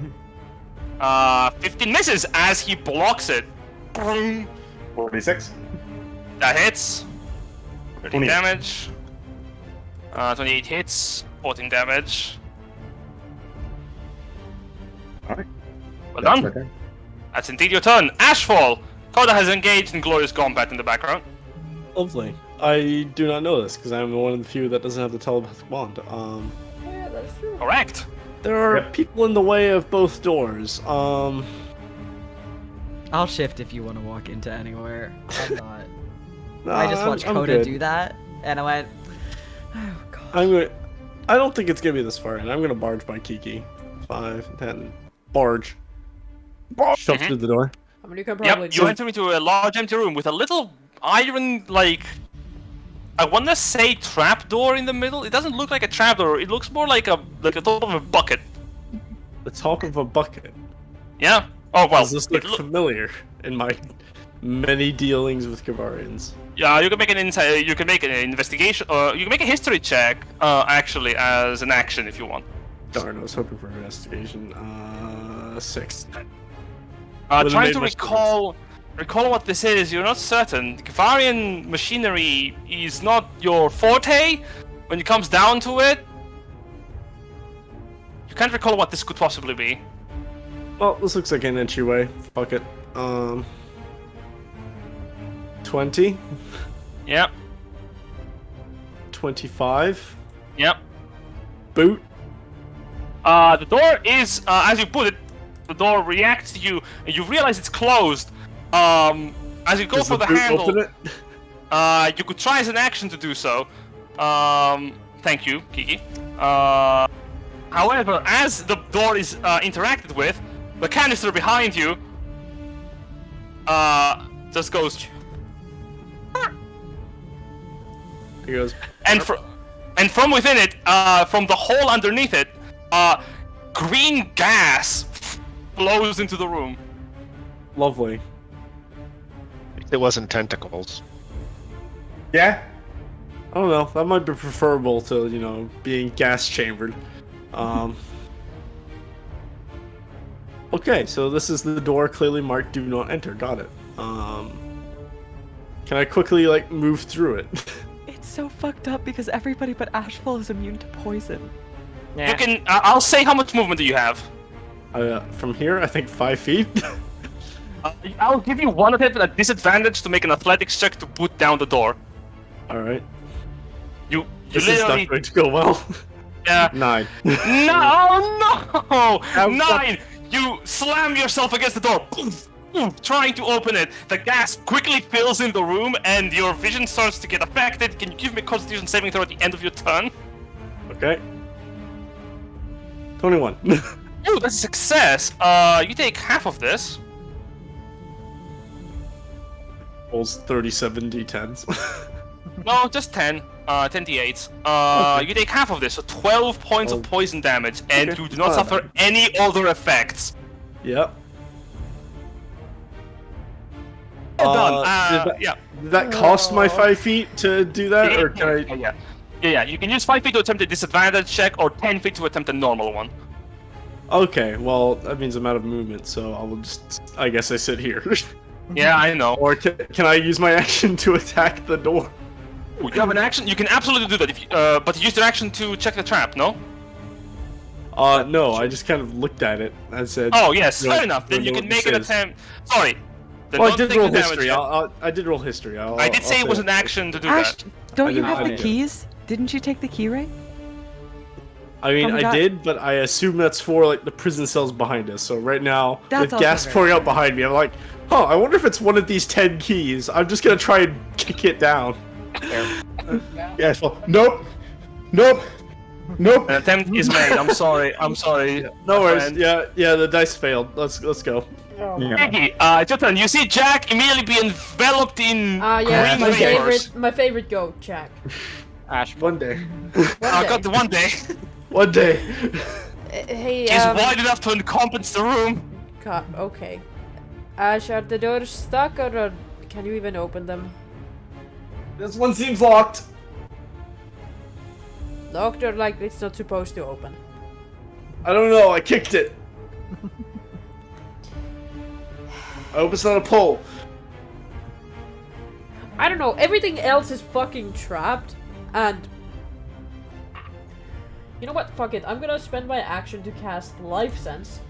15 misses as he blocks it. 46? That hits. 30 28. damage. 28 hits. 14 damage. Alright. Well That's done. my turn. That's indeed your turn. Ashfall! Coda has engaged in glorious combat in the background. Lovely. I do not know this because I'm one of the few that doesn't have the telepathic wand. Yeah, that's true. Correct. There are Yep. people in the way of both doors. I'll shift if you want to walk into anywhere. I'm not. I just watched I'm Coda good. do that, and I went, oh god. I don't think it's gonna be this far in. I'm gonna barge by Kiki. 5, 10. Barge. Shove through the door. I mean, you can probably. Yep, you enter into a large empty room with a little iron, like... I want to say trapdoor in the middle. It doesn't look like a trapdoor. It looks more like a top of a bucket. The top of a bucket. Yeah. Oh well. Does this look familiar in my many dealings with Kavarians? Yeah, you can make an insight. You can make an investigation. You can make a history check. Actually, as an action if you want. Darn, I was hoping for investigation. 6. Trying made to much recall what this is. You're not certain. The Kavarian machinery is not your forte. When it comes down to it, you can't recall what this could possibly be. Well, this looks like an entryway. Fuck it. 20. Yep. 25. Yep. Boot. The door is, as you put it, the door reacts to you, and you realize it's closed. As you go Does for the the boot handle, open it? you could try as an action to do so. Thank you, Kiki. However, as the door is interacted with, the canister behind you just goes, He goes. and from within it, from the hole underneath it, green gas flows into the room. Lovely. It wasn't tentacles. Yeah? I don't know. That might be preferable to, being gas chambered. Okay, so this is the door clearly marked "Do not enter." Got it. Can I quickly move through it? It's so fucked up because everybody but Ashfall is immune to poison. You can. I'll say how much movement do you have. From here, I think 5 feet. I'll give you one attempt at a disadvantage to make an athletics check to put down the door. All right. You This is literally. not going to go well. 9. No! 9! You slam yourself against the door, trying to open it. The gas quickly fills in the room, and your vision starts to get affected. Can you give me a Constitution saving throw at the end of your turn? Okay. 21. Ooh, that's a success. You take half of this. Rolls 37 d10s. No, just 10. 10 d8s. You take half of this, so 12 points of poison damage, and Okay. you do not suffer any other effects. Yep. Well done. Did that cost my 5 feet to do that, or can I? Yeah. You can use 5 feet to attempt a disadvantage check, or 10 feet to attempt a normal one. Okay, well that means I'm out of movement, so I will just. I guess I sit here. Yeah, I know. Or can I use my action to attack the door? Ooh, you have an action. You can absolutely do that. If you, but use your action to check the trap. No. No. I just kind of looked at it and said. Oh yes, "No, fair enough. Then no, you no, can this make an is-" attempt. Sorry. Then Well, I don't did take roll the damage history. yet. I did roll history. I did say it was an action to do Ash, that. don't I you didn't- have I the didn't. keys? Didn't you take the key ring? I mean, Oh my I God. did, but I assume that's for the prison cells behind us. So right now, That's with also gas very pouring out behind me, I'm like, I wonder if it's one of these 10 keys. I'm just gonna try and kick it down. Yeah, well, nope. Nope. Nope. An attempt is made. I'm sorry. I'm sorry. No my worries. friend. Yeah, the dice failed. Let's go. Yeah. Iggy, it's your turn. You see Jack immediately be enveloped in Yes, green vapors. my favorite goat, Jack. Ash. One day. I got the one day. One day. Hey, She's wide enough to encompass the room. okay. Ash, are the doors stuck or can you even open them? This one seems locked. Locked or it's not supposed to open? I don't know. I kicked it. I hope it's not a pull. I don't know, everything else is fucking trapped, and You know what? Fuck it. I'm gonna spend my action to cast Life Sense.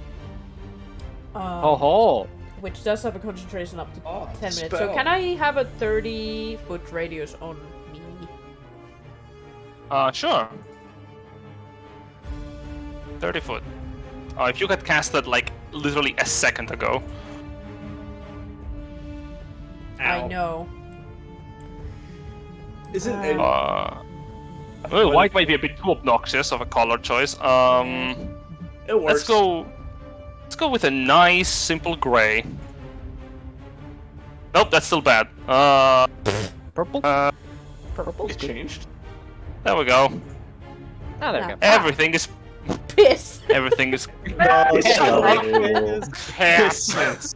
Oh, Which does have a concentration up to 10 minutes. So spell. can I have a 30-foot radius on me? Sure. 30 foot. If you had cast that like literally a second ago. I know. Isn't Uh, it? Well, white might be a bit too obnoxious of a color choice. It works. Let's go with a nice simple gray. Nope, that's still bad. purple. Purple's It good. changed. There we go. There we go. Everything is Piss! everything is Yes.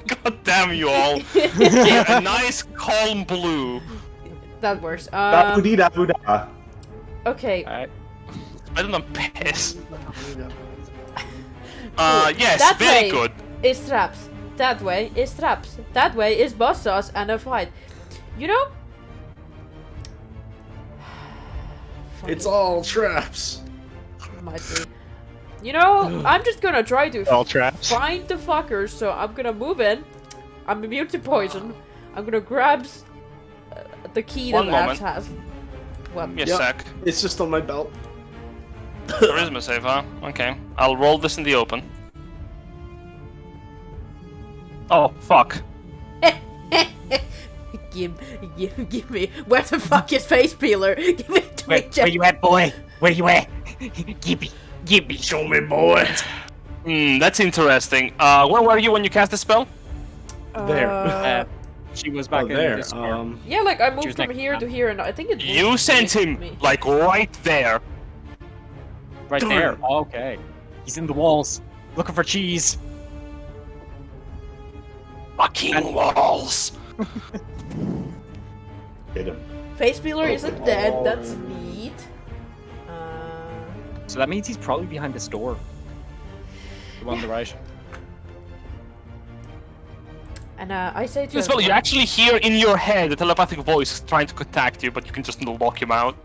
God damn you all. A nice calm blue. That works. Da-boo-dee-da-boo-da. Okay. Alright. Better than piss. Yes, That very way good. is traps. That way is traps. That way is boss sauce and a fight. You know? It's all traps. Might be. You know, I'm just gonna try to All traps. find the fuckers, so I'm gonna move in. I'm immune to poison. I'm gonna grab the key One that Labs moment. has. What? Give me a Yep. sec. It's just on my belt. Charisma save, huh? Okay. I'll roll this in the open. Oh, fuck. Give me. Where the fuck is face peeler? Give it to me, Where you at, boy? Where you at? Give me. Show me, boy. That's interesting. Where were you when you cast the spell? There. She was Oh, back in there. this store. Yeah, like I She moved was from next here to to here, and I think it. You moved sent to him, me. like, right there. Right there. Okay. He's in the walls, looking for cheese. Fucking walls. Hit him. Face peeler isn't dead. That's neat. So that means he's probably behind this door. The one on the right. And I say to This spell, you actually hear in your head a telepathic voice trying to contact you, but you can just lock him out.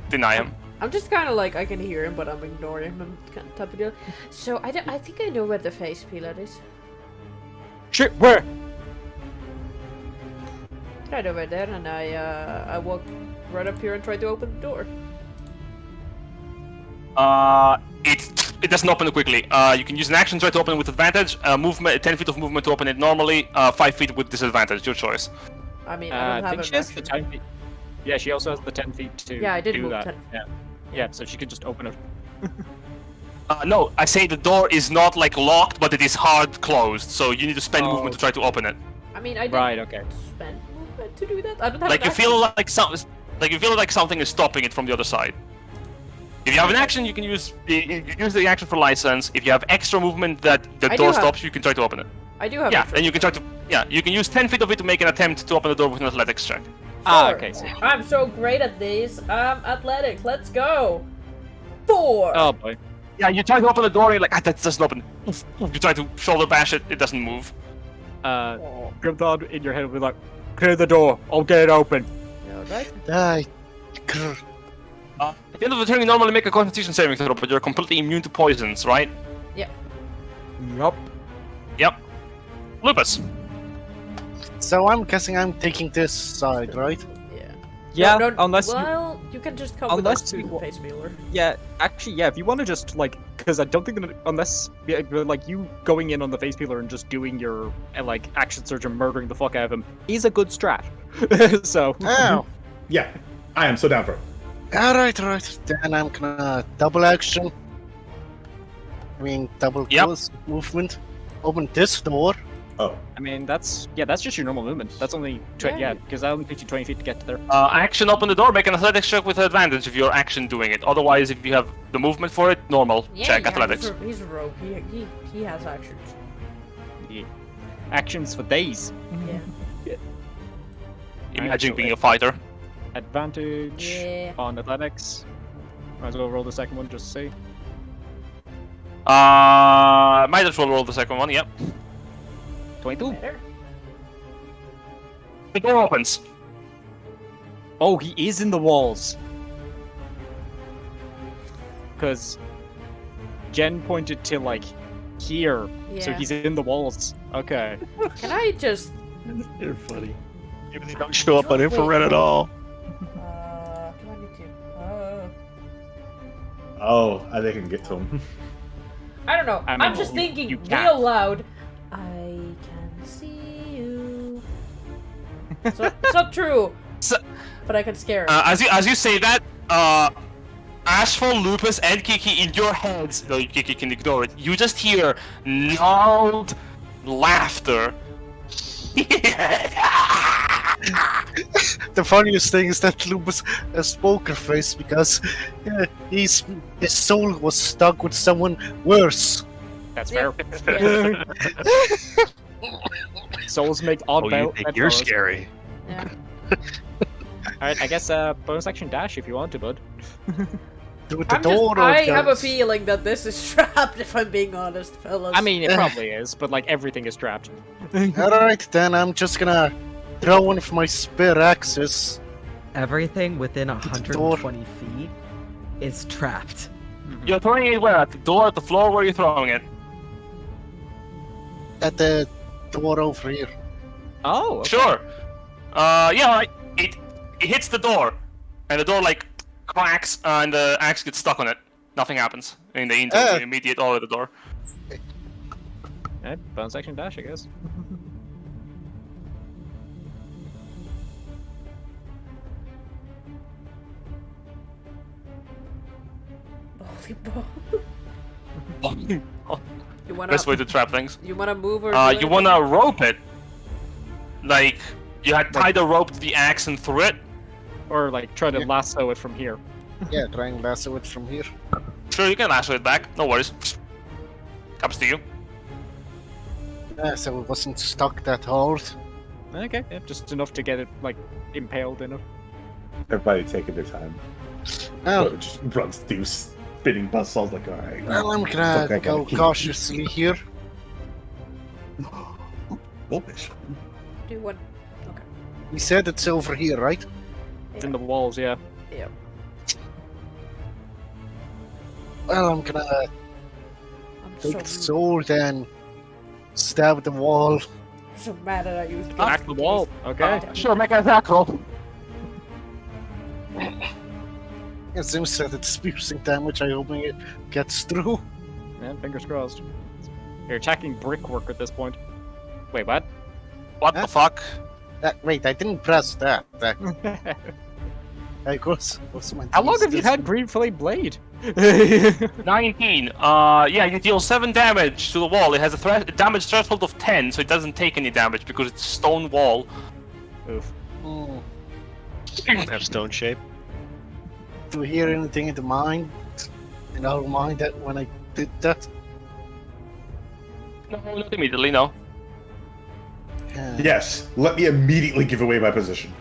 Deny him. I'm just kind of like I can hear him, but I'm ignoring him. Kind of type of deal. So I think I know where the face peeler is. Shit, where? Right over there, and I walk right up here and try to open the door. It doesn't open it quickly. You can use an action try to open it with advantage. Movement, 10 feet of movement to open it normally. 5 feet with disadvantage. Your choice. I mean, I I don't think have she an has the action. 10 feet. Yeah, she also has the 10 feet to Yeah, I did do move that. 10. Yeah, so she could just open it. No, I say the door is not like locked, but it is hard closed. So you need to spend Oh. movement to try to open it. I mean, I did Right, okay. spend movement to do that. I don't have Like an you action. feel like something is stopping it from the other side. If you have an action, you can use the action for license. If you have extra movement that the I do door have- stops, you can try to open it. I do have. Yeah, extra. and you can try to you can use 10 feet of it to make an attempt to open the door with an athletics check. Ah, Four. okay. So, I'm so great at these. Athletics. Let's go. 4. oh boy. Yeah, you try to open the door, and you're like, that doesn't open. You try to shoulder bash it, it doesn't move. Grimthod in your head will be like, clear the door, I'll get it open. Alright. Die. Grr. At the end of the turn, you normally make a Constitution saving throw, but you're completely immune to poisons, right? Yup. Yep. Lupus. So I'm guessing I'm taking this side, right? Yeah. Yeah, No, no, unless you... well, you can just come unless with us to you- the face peeler. Yeah, actually, yeah, if you want to just, like, because I don't think that, unless, yeah, like, you going in on the face peeler and just doing your, like, action surge and murdering the fuck out of him is a good strat. So, Oh. Yeah, I am so down for it. Alright, right. Then I'm gonna double action. I mean, double Yep. close movement. Open this door. Oh, I mean, that's just your normal movement. That's only, Yeah. because that only takes you 20 feet to get to there. Action open the door, make an athletics check with advantage if you're action doing it. Otherwise, if you have the movement for it, normal. Yeah, check yeah, athletics. He's a rogue. He has actions. Yeah. Actions for days. Yeah. Imagine being a fighter. Advantage Yeah. on athletics. Might as well roll the second one just to see. Might as well roll the second one, yep. 22. Better. The door opens. Oh, he is in the walls. because Jen pointed to like here, so Yeah. he's in the walls. Okay. Can I just... You're funny. Maybe they don't show up on infrared at all. Do I need to... Oh, I think I can get to him. I don't know. I mean, I'm just you thinking can't. real loud. I can see you. It's not true. So- But I can scare him. As you say that, Ashfall, Lupus, and Kiki in your heads, though Kiki can ignore it, you just hear gnarled laughter. The funniest thing is that Lupus has poker face because his soul was stuck with someone worse. That's Yeah. fair. Souls make odd Oh, you think you're bedfellows. scary. Yeah. Alright, I guess bonus action dash if you want to, bud. Through the door. I or have a does- feeling that this is trapped, if I'm being honest, fellas. I mean, it probably is, but like everything is trapped. Alright, then I'm just gonna throw one of my spare axes. Everything within door. 120 feet is trapped. You're throwing it where? At the door, at the floor? Where are you throwing it? At the door over here. Oh, okay. Sure. Yeah, right. It hits the door, and the door like cracks, and the axe gets stuck on it. Nothing happens in the immediate over the door. Yeah, bonus action dash, I guess. Holy ball. You wanna... Best way to trap things. You wanna move or... do You anything? wanna rope it. Like, you had tied a rope to the axe and threw it. Or like try to Yeah. lasso it from here. Yeah, try and lasso it from here. Sure, you can lasso it back. No worries. Comes to you. So it wasn't stuck that hard. Okay, yeah, just enough to get it like impaled in it. Everybody taking their time. Oh, Just runs through spinning buzzsaws like, alright. well, I'm Fuck, gonna I gotta go keep- cautiously here. Wolfish. Do one. Okay. He said it's over here, right? It's in the walls, yeah. Yep. Well, I'm gonna I'm take the so, sword and stab the wall. so mad that I used Back the wall. Okay. Sure, make an attack roll. It seems that it's piercing damage. I hope it gets through. Man, fingers crossed. You're attacking brickwork at this point. Wait, what? What Huh? the fuck? Wait, I didn't press that. I was meant to How long use have you this. had Green Flame Blade? 19. Yeah, you deal 7 damage to the wall. It has a damage threshold of 10, so it doesn't take any damage because it's a stone wall. Oof. Hmm. Have stone shape. Do you hear anything in the mind? In our mind that when I did that? No, not immediately, no. Yes, let me immediately give away my position.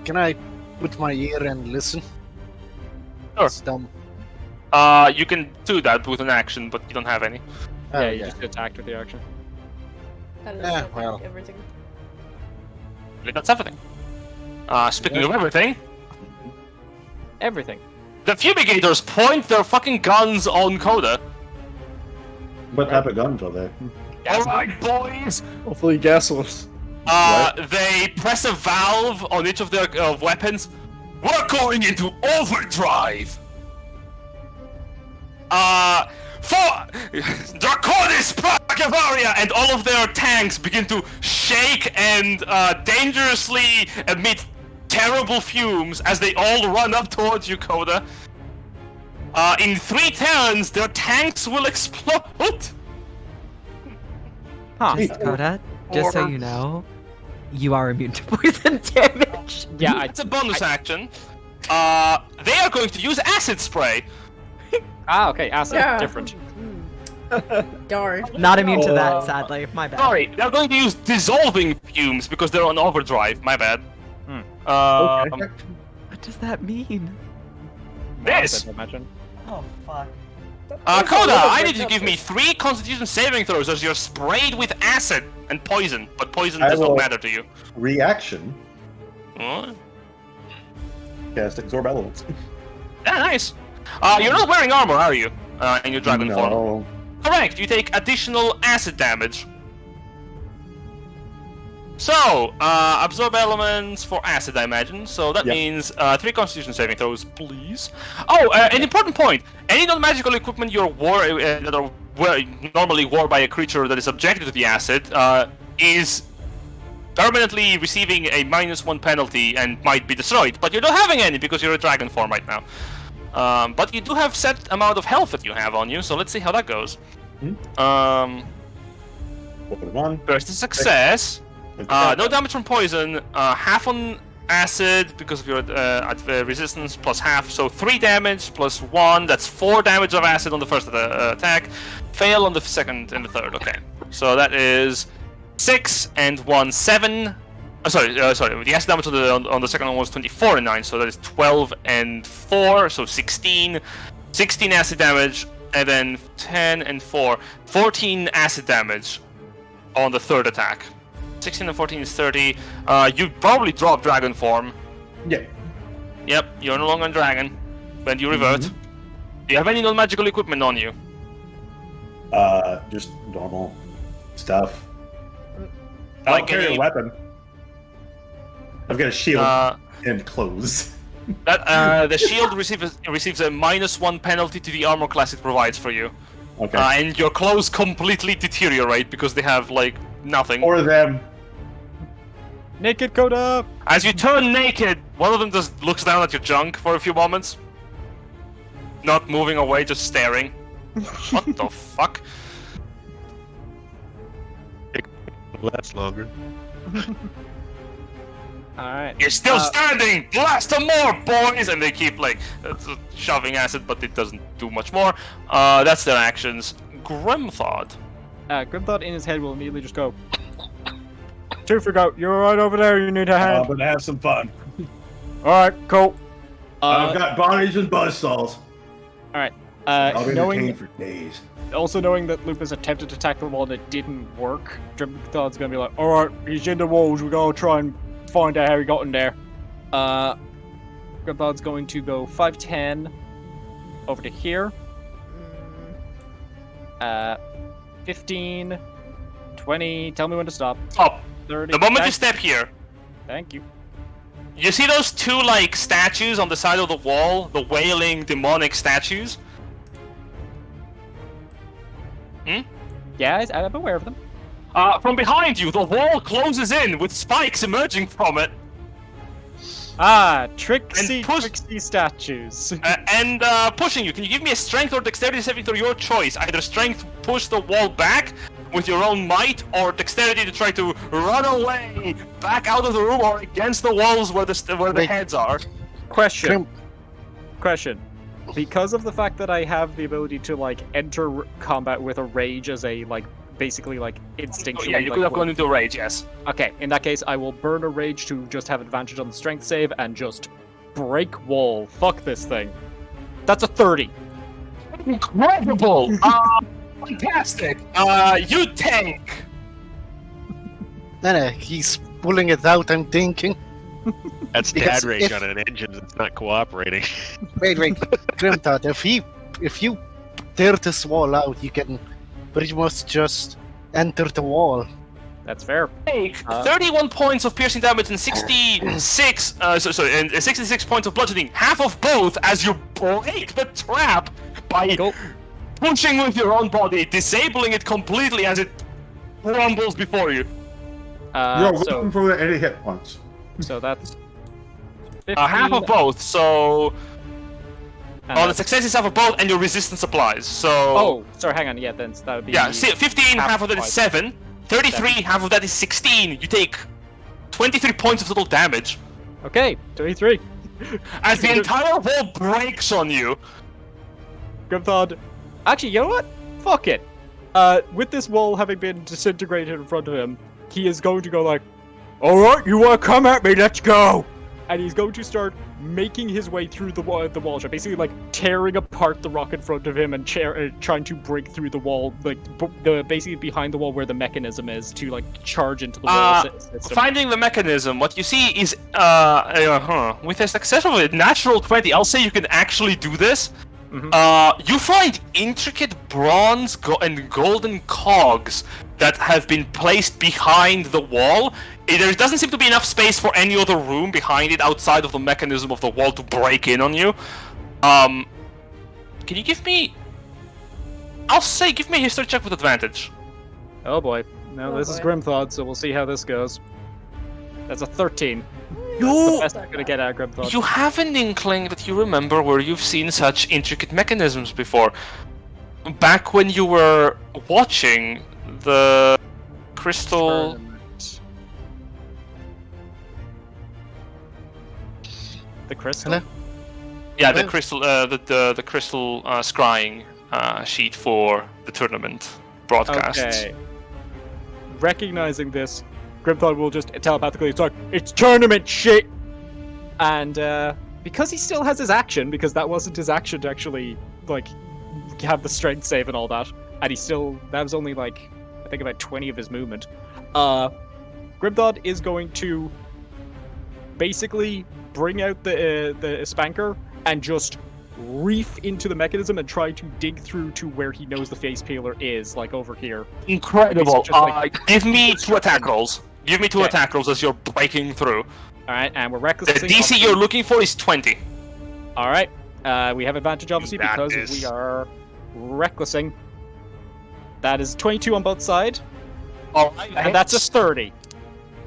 Can I put my ear and listen? Sure. It's dumb. You can do that with an action, but you don't have any. Oh, Yeah, you just attacked with the action. That is Yeah, like well. everything. That's everything. Speaking of everything, Everything. the fumigators point their fucking guns on Coda. What type of guns are there? Alright, boys! Hopefully gasolines. They press a valve on each of their weapons. We're going into overdrive! For Draconis Pragavaria, and all of their tanks begin to shake and dangerously emit terrible fumes as they all run up towards you, Coda. In 3 turns, their tanks will explode. Huh. Coda, just so you know, you are immune to poison damage. Yeah, It's a bonus action. They are going to use acid spray. okay, acid. Yeah. Different. Darn. Not immune to that, sadly. My bad. Sorry, they're going to use dissolving fumes because they're on overdrive. My bad. What does that mean? This. I imagine. Oh, fuck. Coda, I need you to give me 3 Constitution saving throws as you're sprayed with acid and poison, but poison I does not will- matter to you. Reaction. Huh? Cast Absorb Elements. Yeah, nice. You're not wearing armor, are you? In your dragon form. No. Correct. You take additional acid damage. So, absorb elements for acid, I imagine. So that Yep. means 3 Constitution saving throws, please. Oh, an important point. Any non-magical equipment that are normally worn by a creature that is subjected to the acid is permanently receiving a -1 penalty and might be destroyed. But you're not having any because you're a dragon form right now. But you do have set amount of health that you have on you, so let's see how that goes. First is success. No damage from poison. Half on acid because of your resistance plus half, so 3 damage plus 1. That's 4 damage of acid on the first attack. Fail on the second and the third. Okay, so that is 6 and 1, 7. Sorry. The acid damage on the second one was 24 and 9, so that is 12 and 4, so 16. 16 acid damage, and then 10 and 4, 14 acid damage on the third attack. 16 and 14 is 30. You probably drop dragon form. Yeah. Yep, you're no longer a dragon when you revert. Do you have any non-magical equipment on you? Just normal stuff. I Like don't carry any- a weapon. I've got a shield and clothes. The shield receives a -1 penalty to the armor class it provides for you. Okay. And your clothes completely deteriorate because they have, like, nothing. Or them. Naked Coda! As you turn naked, one of them just looks down at your junk for a few moments. Not moving away, just staring. What the fuck? Lasts longer. Alright. You're still standing! Blast them more, boys! And they keep, like, shoving acid, but it doesn't do much more. That's their actions. Grimthought. Grimthought in his head will immediately just go, Two out, you're right over there, you need a hand. I'm gonna have some fun. Alright, cool. I've got bodies and buzzsaws. Alright. I'll be Knowing entertained for days. Also knowing that Lupus attempted to attack the wall and it didn't work, Grimthought's gonna be like, alright, he's in the walls, we gotta try and find out how he got in there. Grimthought's going to go 5'10" over to here. 15, 20, tell me when to stop. Stop. 30. The moment you Thank- step here, Thank you. you see those 2, like, statues on the side of the wall? The wailing demonic statues? Yeah, I'm aware of them. From behind you, the wall closes in with spikes emerging from it. Trixie push- Trixie statues. And pushing you. Can you give me a strength or dexterity saving throw, your choice? Either strength, push the wall back with your own might, or dexterity to try to run away back out of the room or against the walls where the Wait. heads are. Question. Because of the fact that I have the ability to, like, enter combat with a rage as a, like, basically, like, instinctually... Yeah, you like, could have gone into a rage, yes. Okay, in that case, I will burn a rage to just have advantage on the strength save and just break wall. Fuck this thing. That's a 30. Incredible! Fantastic! You tank! No, he's pulling it out, I'm thinking. That's Because dad rage if- on an engine that's not cooperating. Wait, Grimthought, if you tear this wall out, you can pretty much just enter the wall. That's fair. Take 31 points of piercing damage and 66 and 66 points of bludgeoning, half of both as you break the trap by punching with your own body, disabling it completely as it crumbles before you. You're So looking for any hit points. that's 15, Half of both, so and the that's- success is half of both, and your resistance applies. So Oh, sorry, hang on. Yeah, then that would be... yeah, 15, half of that is 7. 33, half of that is 16. You take 23 points of total damage Okay, 23. as the entire wall breaks on you. Grimthod. Actually, you know what? Fuck it. With this wall having been disintegrated in front of him, he is going to go like, alright, you wanna come at me, let's go! and he's going to start making his way through the wall shot, basically like tearing apart the rock in front of him and trying to break through the wall, like basically behind the wall where the mechanism is, to like charge into the wall system. Finding the mechanism, what you see is with a success of a natural 20, I'll say you can actually do this. You find intricate bronze and golden cogs that have been placed behind the wall. There doesn't seem to be enough space for any other room behind it outside of the mechanism of the wall to break in on you. Can you give me... I'll say give me a history check with advantage. Oh boy. Now this is Grimthod, so we'll see how this goes. That's a 13. That's the best I'm gonna get out of Grimthod. You have an inkling that you remember where you've seen such intricate mechanisms before. Back when you were watching the crystal... The crystal? Hello? Yeah, the crystal, the crystal scrying sheet for the tournament broadcasts. Okay. Recognizing this, Grimthod will just telepathically talk, "It's tournament shit!" And because he still has his action, because that wasn't his action to actually, like, have the strength save and all that, and that was only, like, I think about 20 of his movement, Grimthod is going to basically bring out the spanker and just reef into the mechanism and try to dig through to where he knows the face peeler is, like over here. Incredible. Give me 2 destructing. attack rolls. Give me 2 attack rolls as you're breaking through. Alright, and we're reckless. The DC you're looking for is 20. Alright, we have advantage obviously because we are recklessing. That is 22 on both sides. Alright, And that's a 30.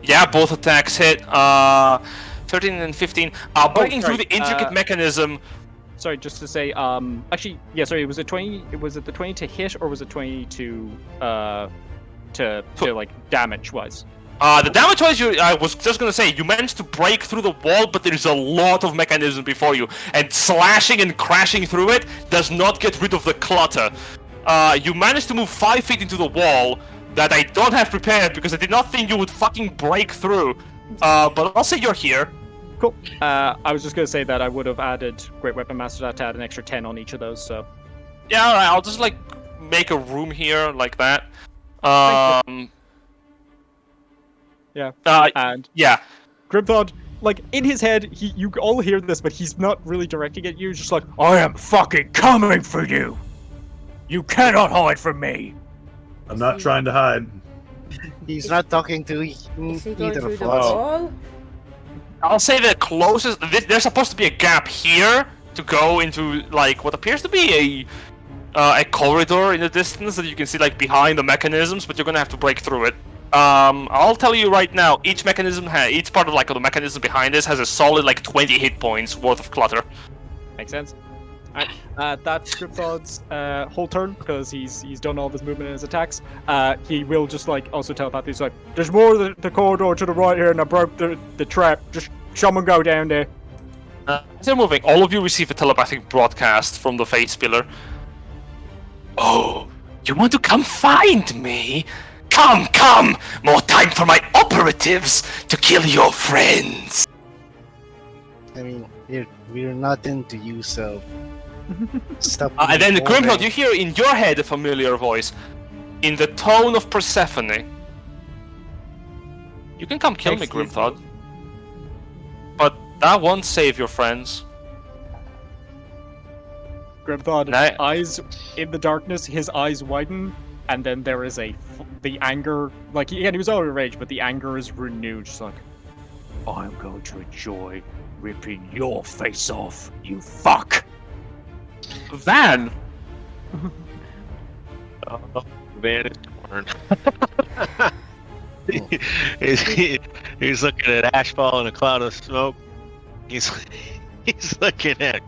Yeah, both attacks hit. 13 and 15. Breaking through the intricate mechanism. Sorry, just to say, actually, yeah, sorry, was it 20? Was it the 20 to hit, or was it 20 to like damage wise? The damage wise, I was just gonna say, you managed to break through the wall, but there's a lot of mechanism before you, and slashing and crashing through it does not get rid of the clutter. You managed to move 5 feet into the wall that I don't have prepared because I did not think you would fucking break through. But I'll say you're here. Cool. I was just gonna say that I would have added Great Weapon Master to add an extra 10 on each of those, so. Yeah, alright, I'll just like make a room here like that. Yeah. And yeah. Grimthod, like in his head, you all hear this, but he's not really directing at you. He's just like, "I am fucking coming for you. You cannot hide from me." I'm not trying to hide. He's not talking to Is he going either through of the us. wall? I'll say the closest. There's supposed to be a gap here to go into like what appears to be a corridor in the distance that you can see like behind the mechanisms, but you're gonna have to break through it. I'll tell you right now, each part of like the mechanism behind this has a solid like 20 hit points worth of clutter. Makes sense. Alright, that's Grimthod's whole turn, because he's done all of his movement and his attacks. He will just like also telepathy. He's like, "There's more of the corridor to the right here, and I broke the trap. Just someone go down there." As you're moving, all of you receive a telepathic broadcast from the face pillar. Oh, you want to come find me? Come! More time for my operatives to kill your friends. I mean, we're not into you, so stop. And then being Grimthod, boring. you hear in your head a familiar voice, in the tone of Persephone. You can come kill me, Grimthod. But that won't save your friends. Grimthod, eyes in the darkness, his eyes widen, and then there is the anger, like, he was already raged, but the anger is renewed, just like, "I'm going to enjoy ripping your face off, you fuck!" Van! Van is torn. He's looking at Ashfall in a cloud of smoke. He's looking at.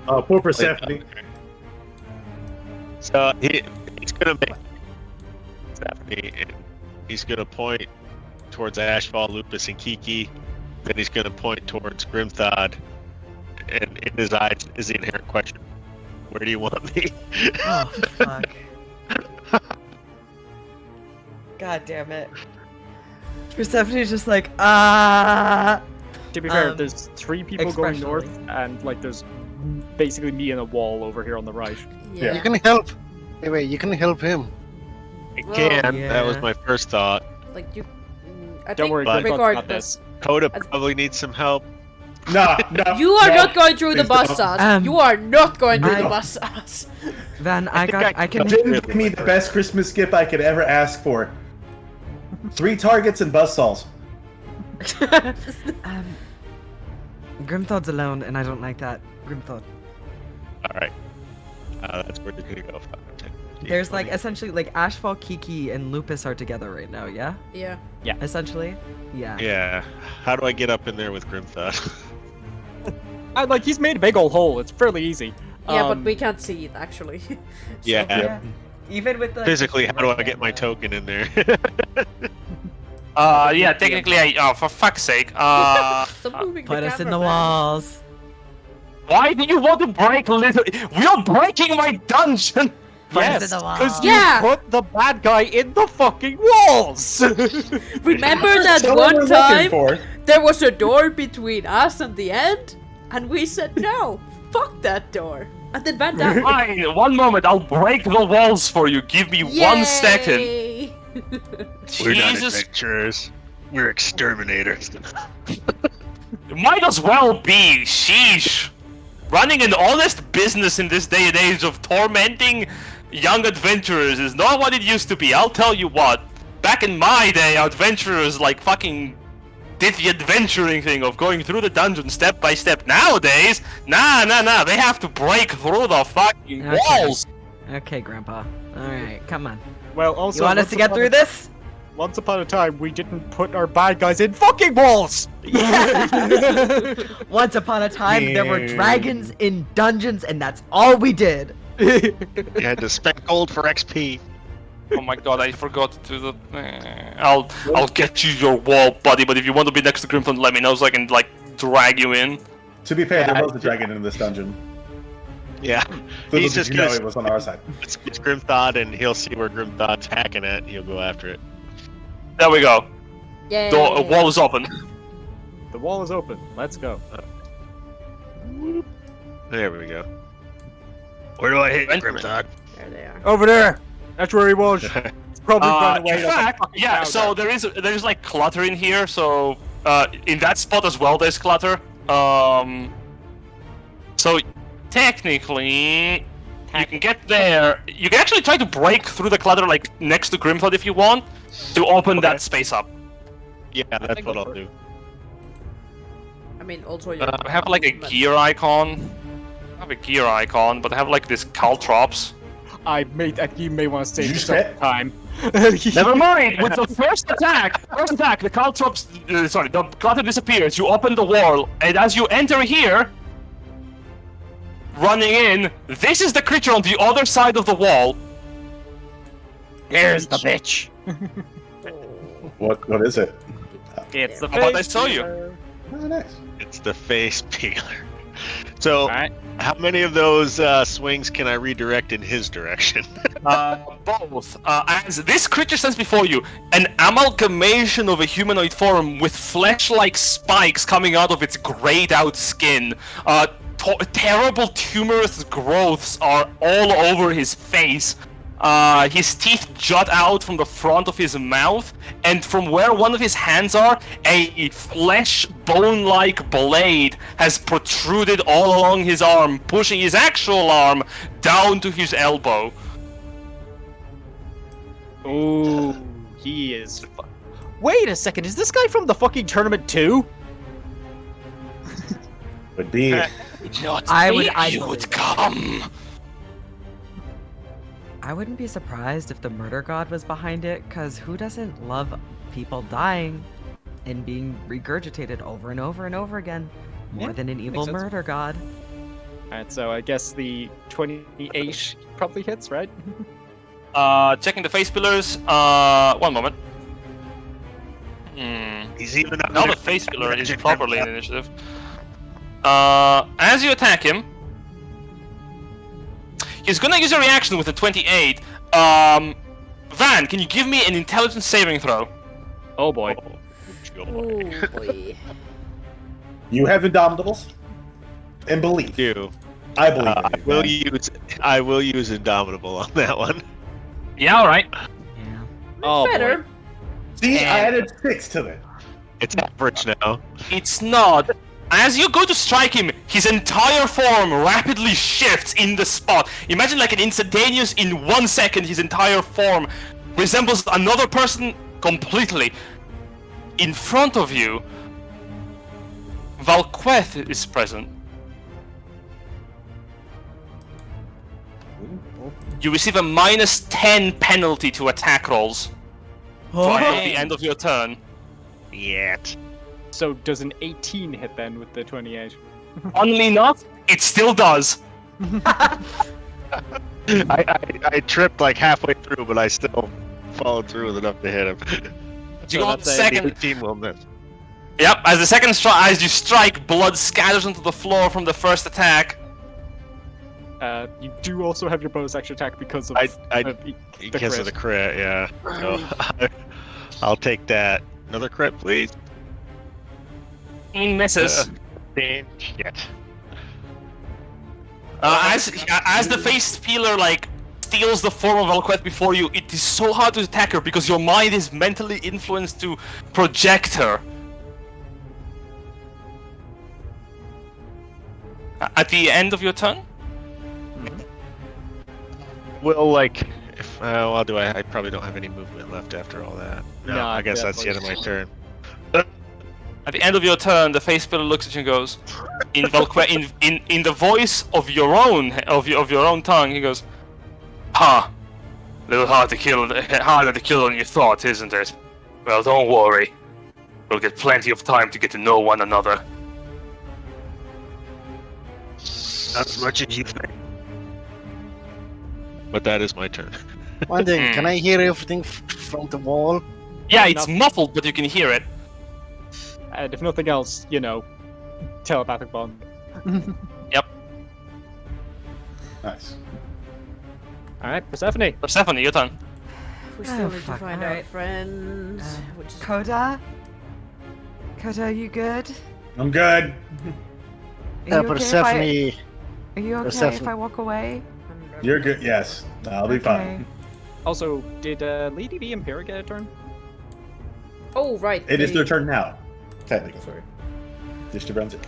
Poor Persephone. So he's gonna make Stephanie, and he's gonna point towards Ashfall, Lupus, and Kiki. Then he's gonna point towards Grimthod, and in his eyes is the inherent question: "Where do you want me?" Oh, fuck. God damn it. Persephone's just like, ah. To be fair, there's 3 people going north, and like there's basically me and a wall over here on the right. Yeah. You can help. Anyway, you can help him. I Well, can. yeah. That was my first thought. Like you. I Don't think worry, Grimthaw's got regardless, this. Coda probably needs some help. No. you are no. not going through the Please bus don't. sauce. You are not going through the I- bus sauce. Van, I can. Didn't give me the best Christmas gift I could ever ask for. 3 targets and buzzsaws. Grimthaw's alone, and I don't like that. Grimthaw. All right. That's where they're gonna go. 5, 10, 15, There's like 20. essentially like Ashfall, Kiki, and Lupus are together right now. Yeah. Yeah. Essentially. Yeah. Yeah. How do I get up in there with Grimthawd? Like he's made a big old hole. It's fairly easy. Yeah, but we can't see it actually. So- Yeah. Yeah. Even with the Physically, how do I get my token in there? Yeah, technically, for fuck's sake. Stop moving Put the us in camera, the man. walls. Why do you want to break little? We are breaking my dungeon. Put us Yes, in the because walls. you Yeah. put the bad guy in the fucking walls. Remember that That's what we're one looking time for. there was a door between us and the end, and we said no, fuck that door, and then Van Damme. Fine, 1 moment. I'll break the walls for you. Give me 1 second. Yay! We're not Jesus, adventurers. We're exterminators. might as well be. Sheesh. Running an honest business in this day and age of tormenting young adventurers is not what it used to be. I'll tell you what. Back in my day, adventurers like fucking did the adventuring thing of going through the dungeon step by step. Nowadays, nah. They have to break through the fucking Okay. walls. Okay, Grandpa. All right, come on. Well, also, You want us to get through this? Once upon a time, we didn't put our bad guys in fucking walls. Once upon a time, there were Yeah. dragons in dungeons, and that's all we did. You had to spend gold for XP. Oh my god, I forgot to do the. I'll get you your wall, buddy. But if you want to be next to Grimthon, let me know so I can like drag you in. To be fair, there was a dragon in this dungeon. Yeah. Little He's did just you know gonna. it was on our side. It's Grimthawd, and he'll see where Grimthod's hacking at, and he'll go after it. There we go. Yay! Door wall is open. The wall is open. Let's go. There we go. Where do I hit Grimthod? There they are. Over there. That's where he was. It's probably run away. In like a fact, fucking yeah. cow So there. there's like clutter in here. So in that spot as well, there's clutter. So technically, you can get there. You can actually try to break through the clutter like next to Grimthod if you want to open Okay. that space up. Yeah, that's what I'll do. I mean, also you I have like a gear icon. I have a gear icon, but I have like this caltrops. You may want to save You yourself said- time. Never mind. With the first attack, the caltrops, the clutter disappears. You open the wall, and as you enter here, running in, this is the creature on the other side of the wall. Here's the bitch. What is it? It's the How about I face show you? peeler. Oh, nice. It's the face peeler. So, Alright. how many of those swings can I redirect in his direction? Both. As this creature stands before you, an amalgamation of a humanoid form with flesh-like spikes coming out of its grayed-out skin. Terrible tumorous growths are all over his face. His teeth jut out from the front of his mouth, and from where one of his hands are, a flesh bone-like blade has protruded all along his arm, pushing his actual arm down to his elbow. Ooh, he is. Wait a second, is this guy from the fucking tournament too? Would be. Not I me, would- I you believe would it. come. I wouldn't be surprised if the murder god was behind it, because who doesn't love people dying and being regurgitated over and over and over again? More Yeah, than an evil sense. murder god. Alright, so I guess the 28 probably hits, right? Checking the face pillars. 1 moment. He's even Now the face pillar is properly in initiative. As you attack him, he's gonna use a reaction with a 28. Van, can you give me an intelligence saving throw? Oh boy. Oh boy. You have Indomitables? And belief. Do. I believe in you. I will use Indomitable on that one. Yeah, all right. Yeah. Oh Better. boy. See, I added 6 to it. It's average now. It's not. As you go to strike him, his entire form rapidly shifts in the spot. Imagine like an instantaneous, in 1 second, his entire form resembles another person completely. In front of you, Valqueth is present. You receive a -10 penalty to attack rolls until the end of your turn. Yet. So does an 18 hit then with the 28? Funnily enough, it still does. I tripped like halfway through, but I still followed through with enough to hit him. You go that's a second. 18 will miss. Yep, as the second as you strike, blood scatters onto the floor from the first attack. You do also have your bonus action attack because of Because of the crit, yeah. So I'll take that. Another crit, please. He misses. Shit. As the face peeler like steals the form of Valqueth before you, it is so hard to attack her because your mind is mentally influenced to project her. At the end of your turn? Well, like, if well, do I probably don't have any movement left after all that. No, I guess that's the end of my turn. At the end of your turn, the face peeler looks at you and goes, in Valqueth, in the voice of your own tongue, he goes, "Huh, a little harder to kill than you thought, isn't it? Well, don't worry. We'll get plenty of time to get to know one another." Not as much as you think. But that is my turn. One thing, can I hear everything from the wall? Yeah, it's muffled, but you can hear it. And if nothing else, telepathic bond. Yep. Nice. Alright, Persephone. Persephone, your turn. We still Oh, need to fuck, find our alright. friends. Which is Coda? Coda, are you good? I'm good. Are you okay Persephone. Are you okay if Persephone. I walk away? You're good. Yes. I'll be fine. Also, did Lady V and Pyrrha get a turn? Oh, right. It is they- their turn now. Technically. Sorry. Just to runs it.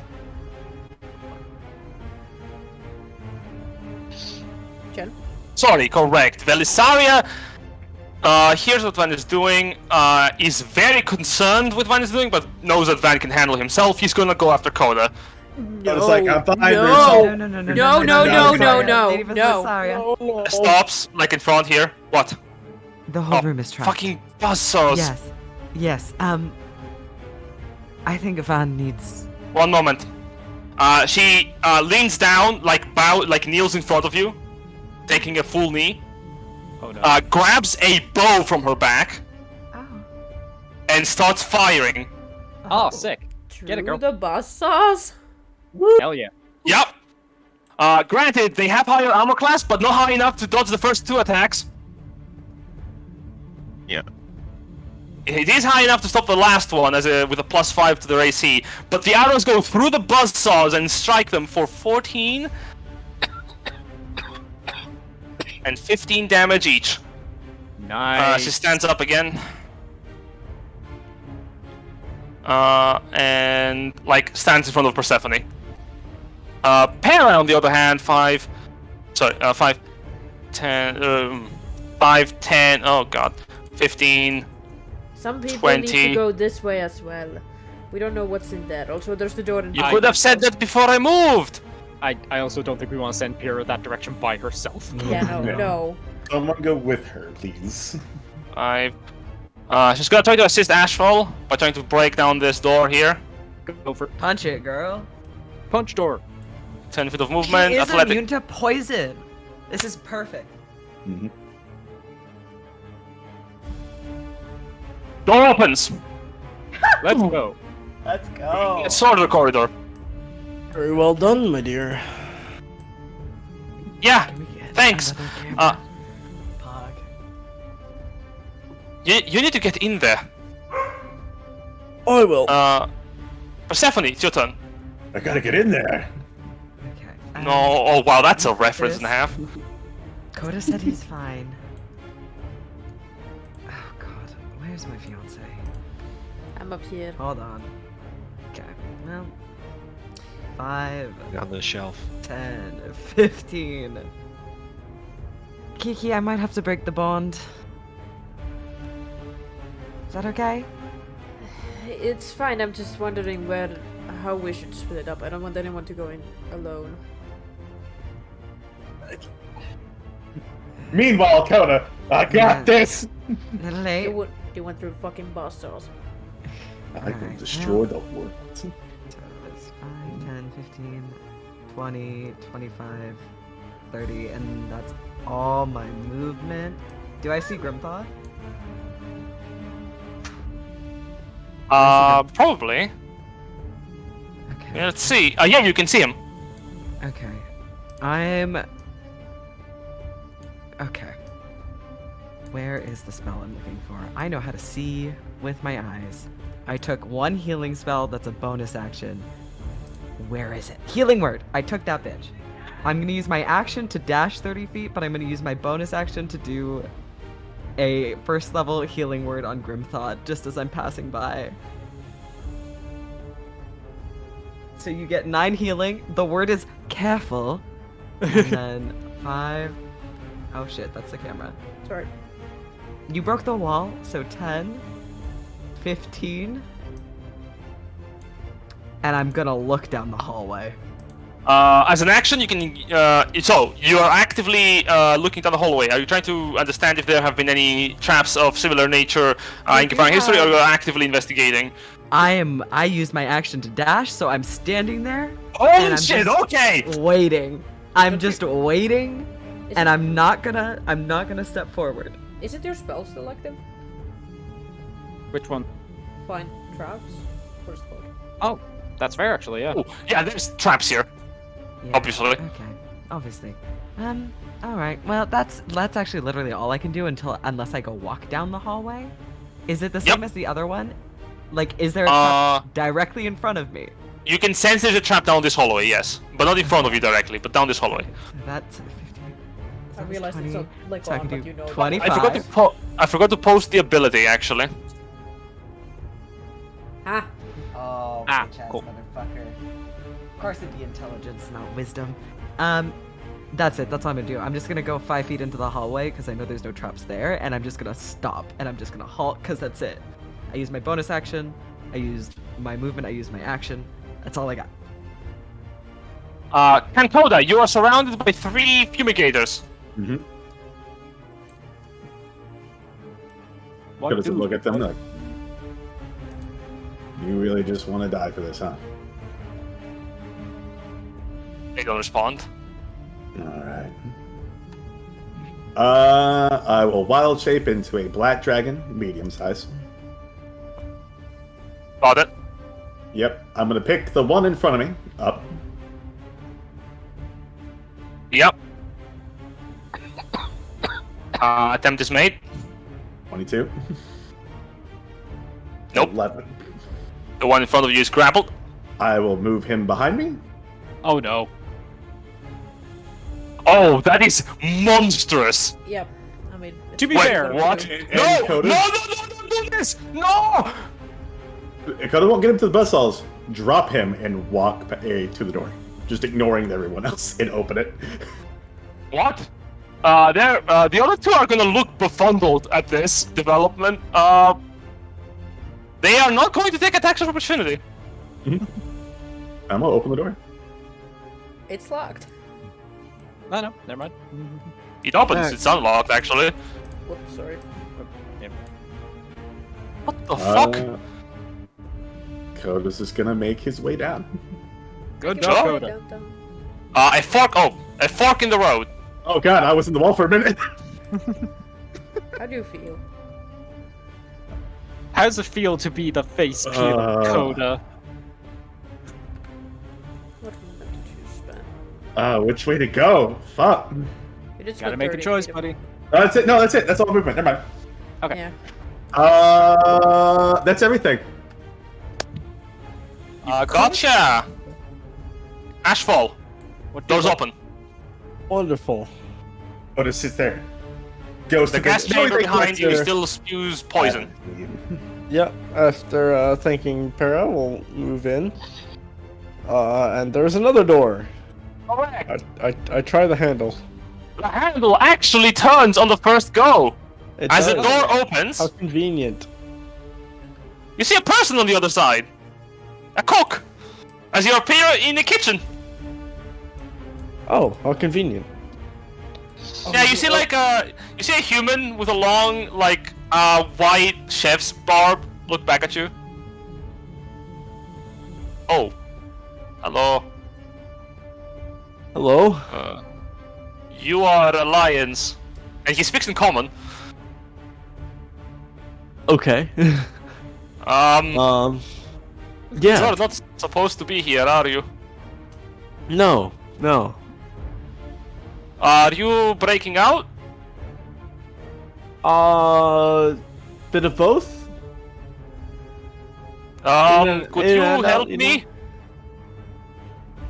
Jen? Sorry, correct. Velisaria, here's what Van is doing. Is very concerned with Van is doing, but knows that Van can handle himself. He's gonna go after Coda. But it's like, I'm fine. No. No. No. Stops, like in front here. What? The whole Oh, room is trapped. Fucking buzzsaws. Yes. I think Van needs. One moment. She leans down, like kneels in front of you, taking a full knee. Oh no. Grabs a bow from her back Oh. and starts firing. Oh, sick. Get it, Through girl. the buzzsaws? Hell yeah. Yep. Granted, they have higher armor class, but not high enough to dodge the first 2 attacks. Yeah. It is high enough to stop the last one with a +5 to their AC, but the arrows go through the buzzsaws and strike them for 14 and 15 damage each. Nice. She stands up again. And stands in front of Persephone. Para, on the other hand, 5, 10, 5, 10, oh god, 15. Some people 20. need to go this way as well. We don't know what's in there. Also, there's the door in You front. could have said that before I moved! I also don't think we want to send Pyrrha that direction by herself. Yeah, no. Someone go with her, please. 5. She's gonna try to assist Ashfall by trying to break down this door here. Go for Punch it, girl. punch door. 10 feet of She movement, is athletic. immune to poison. This is perfect. Mm-hmm. Door opens! Let's go. Let's go. It's sort of the corridor. Very well done, my dear. Yeah, thanks. Pog. You need to get in there. I will. Persephone, it's your turn. I gotta get in there. Okay. No, oh wow, that's a reference and a half. Coda said he's fine. Oh god, where's my fiance? I'm up here. Hold on. Okay, well. 5, On the shelf. 10, 15. Kiki, I might have to break the bond. Is that okay? It's fine. I'm just wondering how we should split it up. I don't want anyone to go in alone. Meanwhile, Coda, I got this. A little late. You went through fucking boss dolls. I can destroy the world. So it's 5, 10, 15, 20, 25, 30, and that's all my movement. Do I see Grimthought? Probably. Okay. Yeah, let's see. Yeah, you can see him. Okay. I'm... Okay. Where is the spell I'm looking for? I know how to see with my eyes. I took one healing spell that's a bonus action. Where is it? Healing word! I took that bitch. I'm gonna use my action to dash 30 feet, but I'm gonna use my bonus action to do a first level healing word on Grimthought just as I'm passing by. So you get 9 healing. The word is careful. And then 5. Oh shit, that's the camera. Sorry. You broke the wall, so 10, 15. And I'm gonna look down the hallway. As an action, you can. So you are actively looking down the hallway. Are you trying to understand if there have been any traps of similar nature in Confirming history, or you are actively investigating? I used my action to dash, so I'm standing there. Oh shit! Okay. Waiting. I'm just waiting, and I'm not gonna step forward. Is it your spell still active? Which one? Find traps. First quote. Oh, that's fair actually. Yeah. Oh, yeah, there's traps here. Yeah, Obviously. Okay. Obviously. All right. Well, that's actually literally all I can do unless I go walk down the hallway. Is it the same as the other one? Like, is there a trap directly in front of me? You can sense there's a trap down this hallway, yes, but not in front of you directly, but down this hallway. That's 15. I realized it's not like so I on, can but do you know. 25. I forgot to post the ability actually. Ah. Oh, Ah, bitch-ass cool. motherfucker. Of course it'd be intelligence, not wisdom. That's it. That's all I'm gonna do. I'm just gonna go 5 feet into the hallway because I know there's no traps there, and I'm just gonna stop, and I'm just gonna halt because that's it. I used my bonus action. I used my movement. I used my action. That's all I got. Kankoda, you are surrounded by 3 fumigators. Mm-hmm. What Coda do- look at them like, you really just want to die for this, huh? They don't respond. Alright. I will wild shape into a black dragon, medium size. Got it. Yep. I'm gonna pick the one in front of me up. Yep. Attempt is made. 22. Nope. 11. The one in front of you is grappled. I will move him behind me. Oh no. Oh, that is monstrous. Yep. I mean. To be Wait, fair, what? And No! Coda? No! Don't do this! No! Coda won't get him to the buzzsaws. Drop him and walk to the door. Just ignoring everyone else and open it. What? The other 2 are gonna look befuddled at this development. They are not going to take attacks of opportunity. I'm gonna open the door. It's locked. No, never mind. It opens. It's unlocked, actually. Whoops, sorry. What the fuck? Coda's just gonna make his way down. Good job, job, Down, Coda. down. A fork. Oh, a fork in the road. Oh god, I was in the wall for a minute. How do you feel? How does it feel to be the face peel, Coda? What movement did you spend? Which way to go? Fuck. You just Gotta spent make a 30 choice, feet. buddy. That's it. No, that's it. That's all movement. Never mind. Okay. Yeah. That's everything. Gotcha! Ashfall, What doors open. Wonderful. Oh, just sits there. Goes The to gas chamber behind you there. still spews poison. Yep. After thanking Para, we'll move in. And there's another door. Correct. I try the handle. The handle actually turns on the first go. It As the does. door opens, How convenient. you see a person on the other side. A cook. As you appear in the kitchen. Oh, how convenient. Yeah, you see you see a human with a long, white chef's barb look back at you. Oh. Hello. Hello? You are Alliance. And he speaks in common. Okay. You're Yeah. not supposed to be here, are you? No. Are you breaking out? Bit of both? Could in you and out, help you me? know?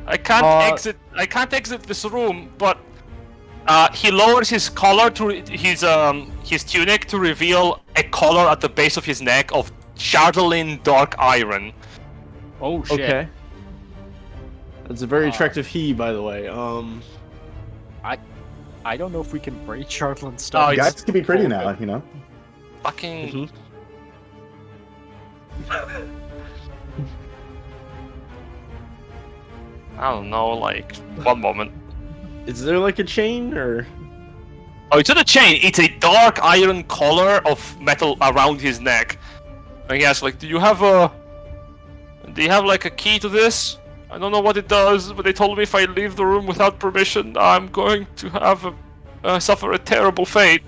I can't exit this room, but he lowers his collar to his tunic to reveal a collar at the base of his neck of Chardolin dark iron. Oh shit. Okay. That's a very attractive he, by the way. I don't know if we can break Chartland's Oh, stuff. it's- Guys can be pretty now, you know. Fucking. I don't know, one moment. Is there like a chain or? Oh, it's not a chain, it's a dark iron collar of metal around his neck. And he asks, do you have a key to this? I don't know what it does, but they told me if I leave the room without permission, I'm going to have suffer a terrible fate.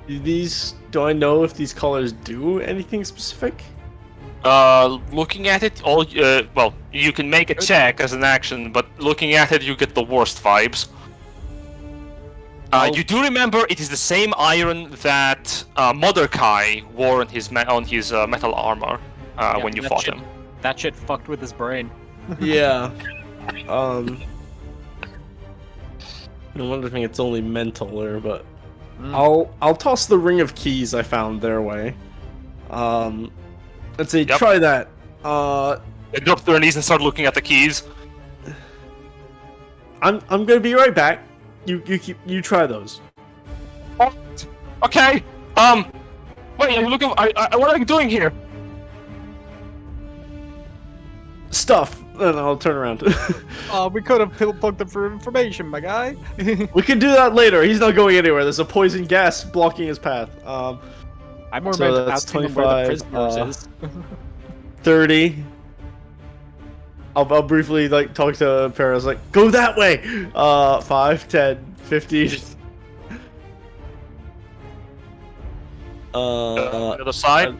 Do I know if these collars do anything specific? Looking at it, you can make a check as an action, but looking at it, you get the worst vibes. You do remember it is the same iron that Mordecai wore on his metal armor when you that fought shit- him. That shit fucked with his brain. Yeah. I'm wondering if it's only mental or, but I'll toss the ring of keys I found their way. Let's see. Yep. Try that. They drop to their knees and start looking at the keys. I'm gonna be right back. You try those. Okay. Wait, are you looking? What are you doing here? Stuff. Then I'll turn around. We could have plugged them for information, my guy. We can do that later. He's not going anywhere. There's a poison gas blocking his path. I'm more So meant to that's asking him where the 25, prisoners is. 30. I'll briefly talk to Paris go that way. 5, 10, 15. The other side.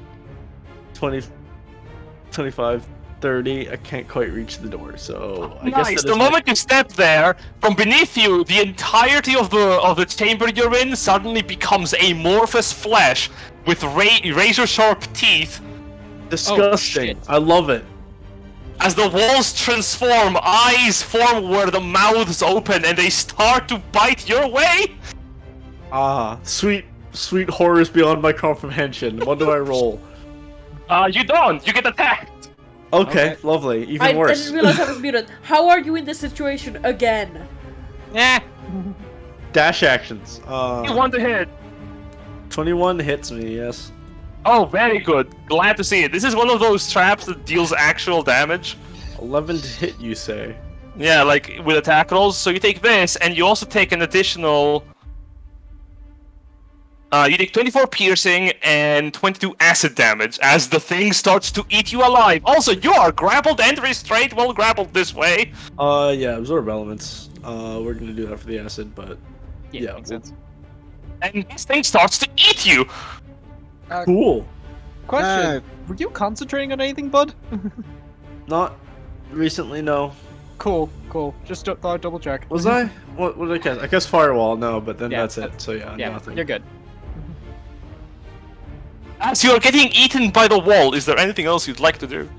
20, 25, 30. I can't quite reach the door, so I guess Nice. that The is moment you step there, from beneath you, the entirety of the chamber you're in suddenly becomes amorphous flesh with razor-sharp teeth. disgusting. shit. I love it. As the walls transform, eyes form where the mouths open, and they start to bite your way. Sweet horrors beyond my comprehension. What do I roll? You don't. You get attacked. Okay, lovely. Even I worse. didn't realize I was muted. How are you in this situation again? Yeah. Dash actions. You want to hit. 21 hits me, yes. Oh, very good. Glad to see it. This is one of those traps that deals actual damage. 11 to hit, you say? Yeah, with attack rolls. So you take this, and you also take an additional. You take 24 piercing and 22 acid damage as the thing starts to eat you alive. Also, you are grappled and restrained while grappled this way. Yeah, absorb elements. We're gonna do that for the acid, but yeah, makes sense. And this thing starts to eat you. cool. Question: were you concentrating on anything, bud? Not recently, no. Cool. Just thought I'd double check. Was I? What did I cast? I cast firewall, no, but then Yeah, that's it. So yeah, Yeah, nothing. you're good. As you are getting eaten by the wall, is there anything else you'd like to do?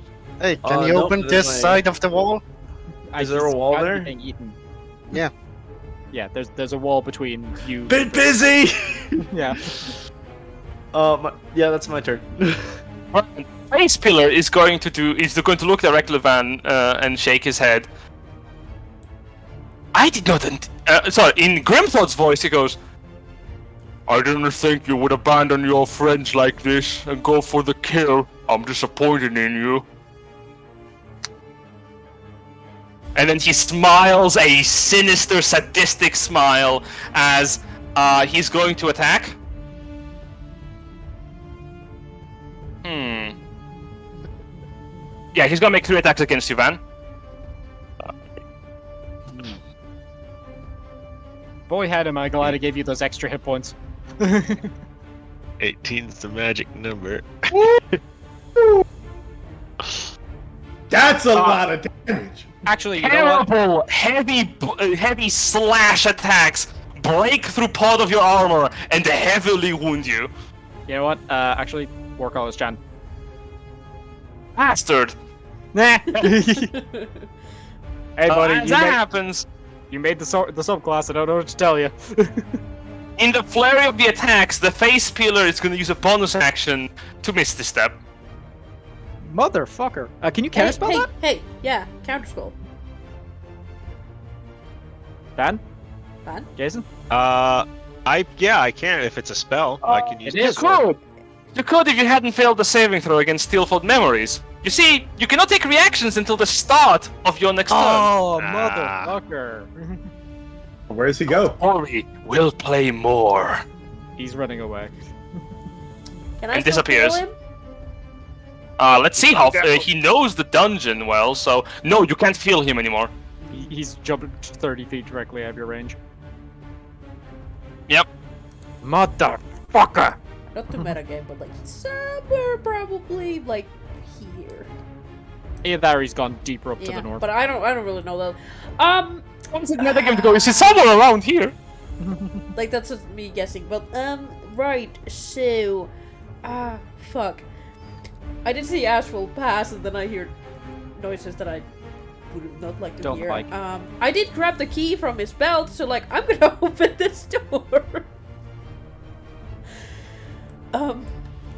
Hey, can you nope, open there's this my- side of the wall? Is there a wall He's there? being eaten. Yeah. Yeah, there's a wall between you. Bit busy. Yeah. Yeah, that's my turn. Face Pillar is going to look directly at Van and shake his head. I did not. Sorry, in Grimthor's voice, he goes, "I didn't think you would abandon your friends like this and go for the kill. I'm disappointed in you." And then he smiles a sinister, sadistic smile as he's going to attack. Yeah, he's gonna make 3 attacks against you, Van. Boy, had am I glad I gave you those extra hit points. 18's the magic number. That's a lot of damage. Actually, you know what? Terrible, heavy slash attacks break through part of your armor and heavily wound you. You know what? Actually, War College Chan. Bastard! Nah. Hey, buddy, As that happens, you made the subclass. I don't know what to tell you. in the flurry of the attacks, the Face Peeler is going to use a bonus action to Misty Step. Motherfucker. Can you counterspell that? Hey, yeah, counterspell. Van? Van? Jason? I can if it's a spell. I can use it is. it. You could if you hadn't failed the saving throw against Steelfold Memories. You see, you cannot take reactions until the start of your next turn. Oh, Ah. motherfucker. Where does he go? Ori will play more. He's running away. Can I And still disappears. kill him? Let's see how he knows the dungeon well. So no, you can't feel him anymore. He's jumping 30 feet directly out of your range. Yep. Motherfucker! Not the metagame, but like somewhere probably like here. Either that or he's gone deeper up to Yeah, the north. but I don't really know that. What's another game to go? Is it somewhere around here? Like that's just me guessing. But right. So, fuck. I did see Ashful pass, and then I hear noises that I would not like to Don't hear. like. I did grab the key from his belt, so like I'm gonna open this door.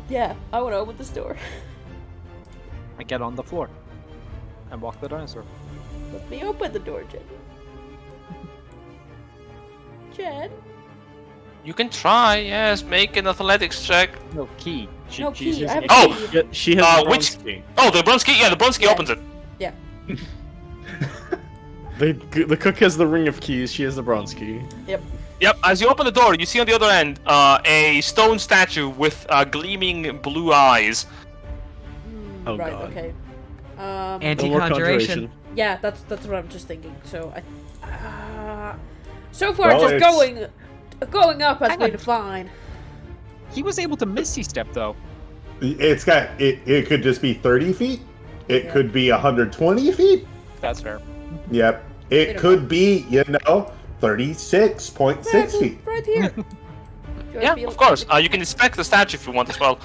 Yeah, I want to open this door. I get on the floor and walk the dinosaur. Let me open the door, Jen. Jen? You can try. Yes, make an athletics check. No key. No she's key, I using have a a Oh! key. Yeah, she has the which- bronze key. Oh, the bronze key. Yeah, the bronze key Yeah. opens it. Yeah. The cook has the ring of keys. She has the bronze key. Yep. As you open the door, you see on the other end a stone statue with gleaming blue eyes. Oh, right, God. okay. No more Anti-conjuration. Yeah, that's what I'm just thinking. So so far Well, just it's- going up has Hang been on. fine. He was able to Misty Step though. It's got it could just be 30 feet. It Yeah. could be 120 feet. That's fair. Yep. We It don't could be, 36.6 feet. Right here. Do I Yeah, feel- of course. You can inspect the statue if you want as well.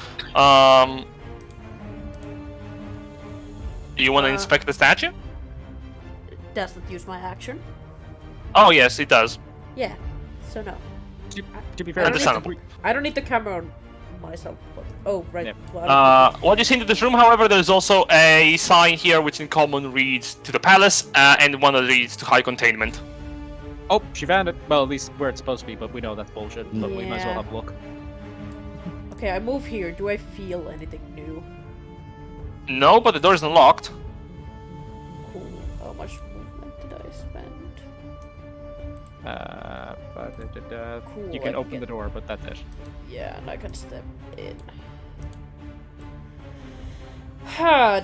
Do you want to inspect the statue? Does not use my action. Oh yes, it does. Yeah. So no. To be fair, Understandable. I don't need the camera on myself. But, oh right. Yep. Well, I don't What you see into this room, however, there's also a sign here which in common reads to the palace, and one that reads to high containment. Oh, she found it. Well, at least where it's supposed to be, but we know that's bullshit. But we might as well Yeah. have a look. Okay, I move here. Do I feel anything new? No, but the door is unlocked. Cool. How much movement did I spend? Cool, You I can can open get- the door, but that's it. Yeah, and I can step in.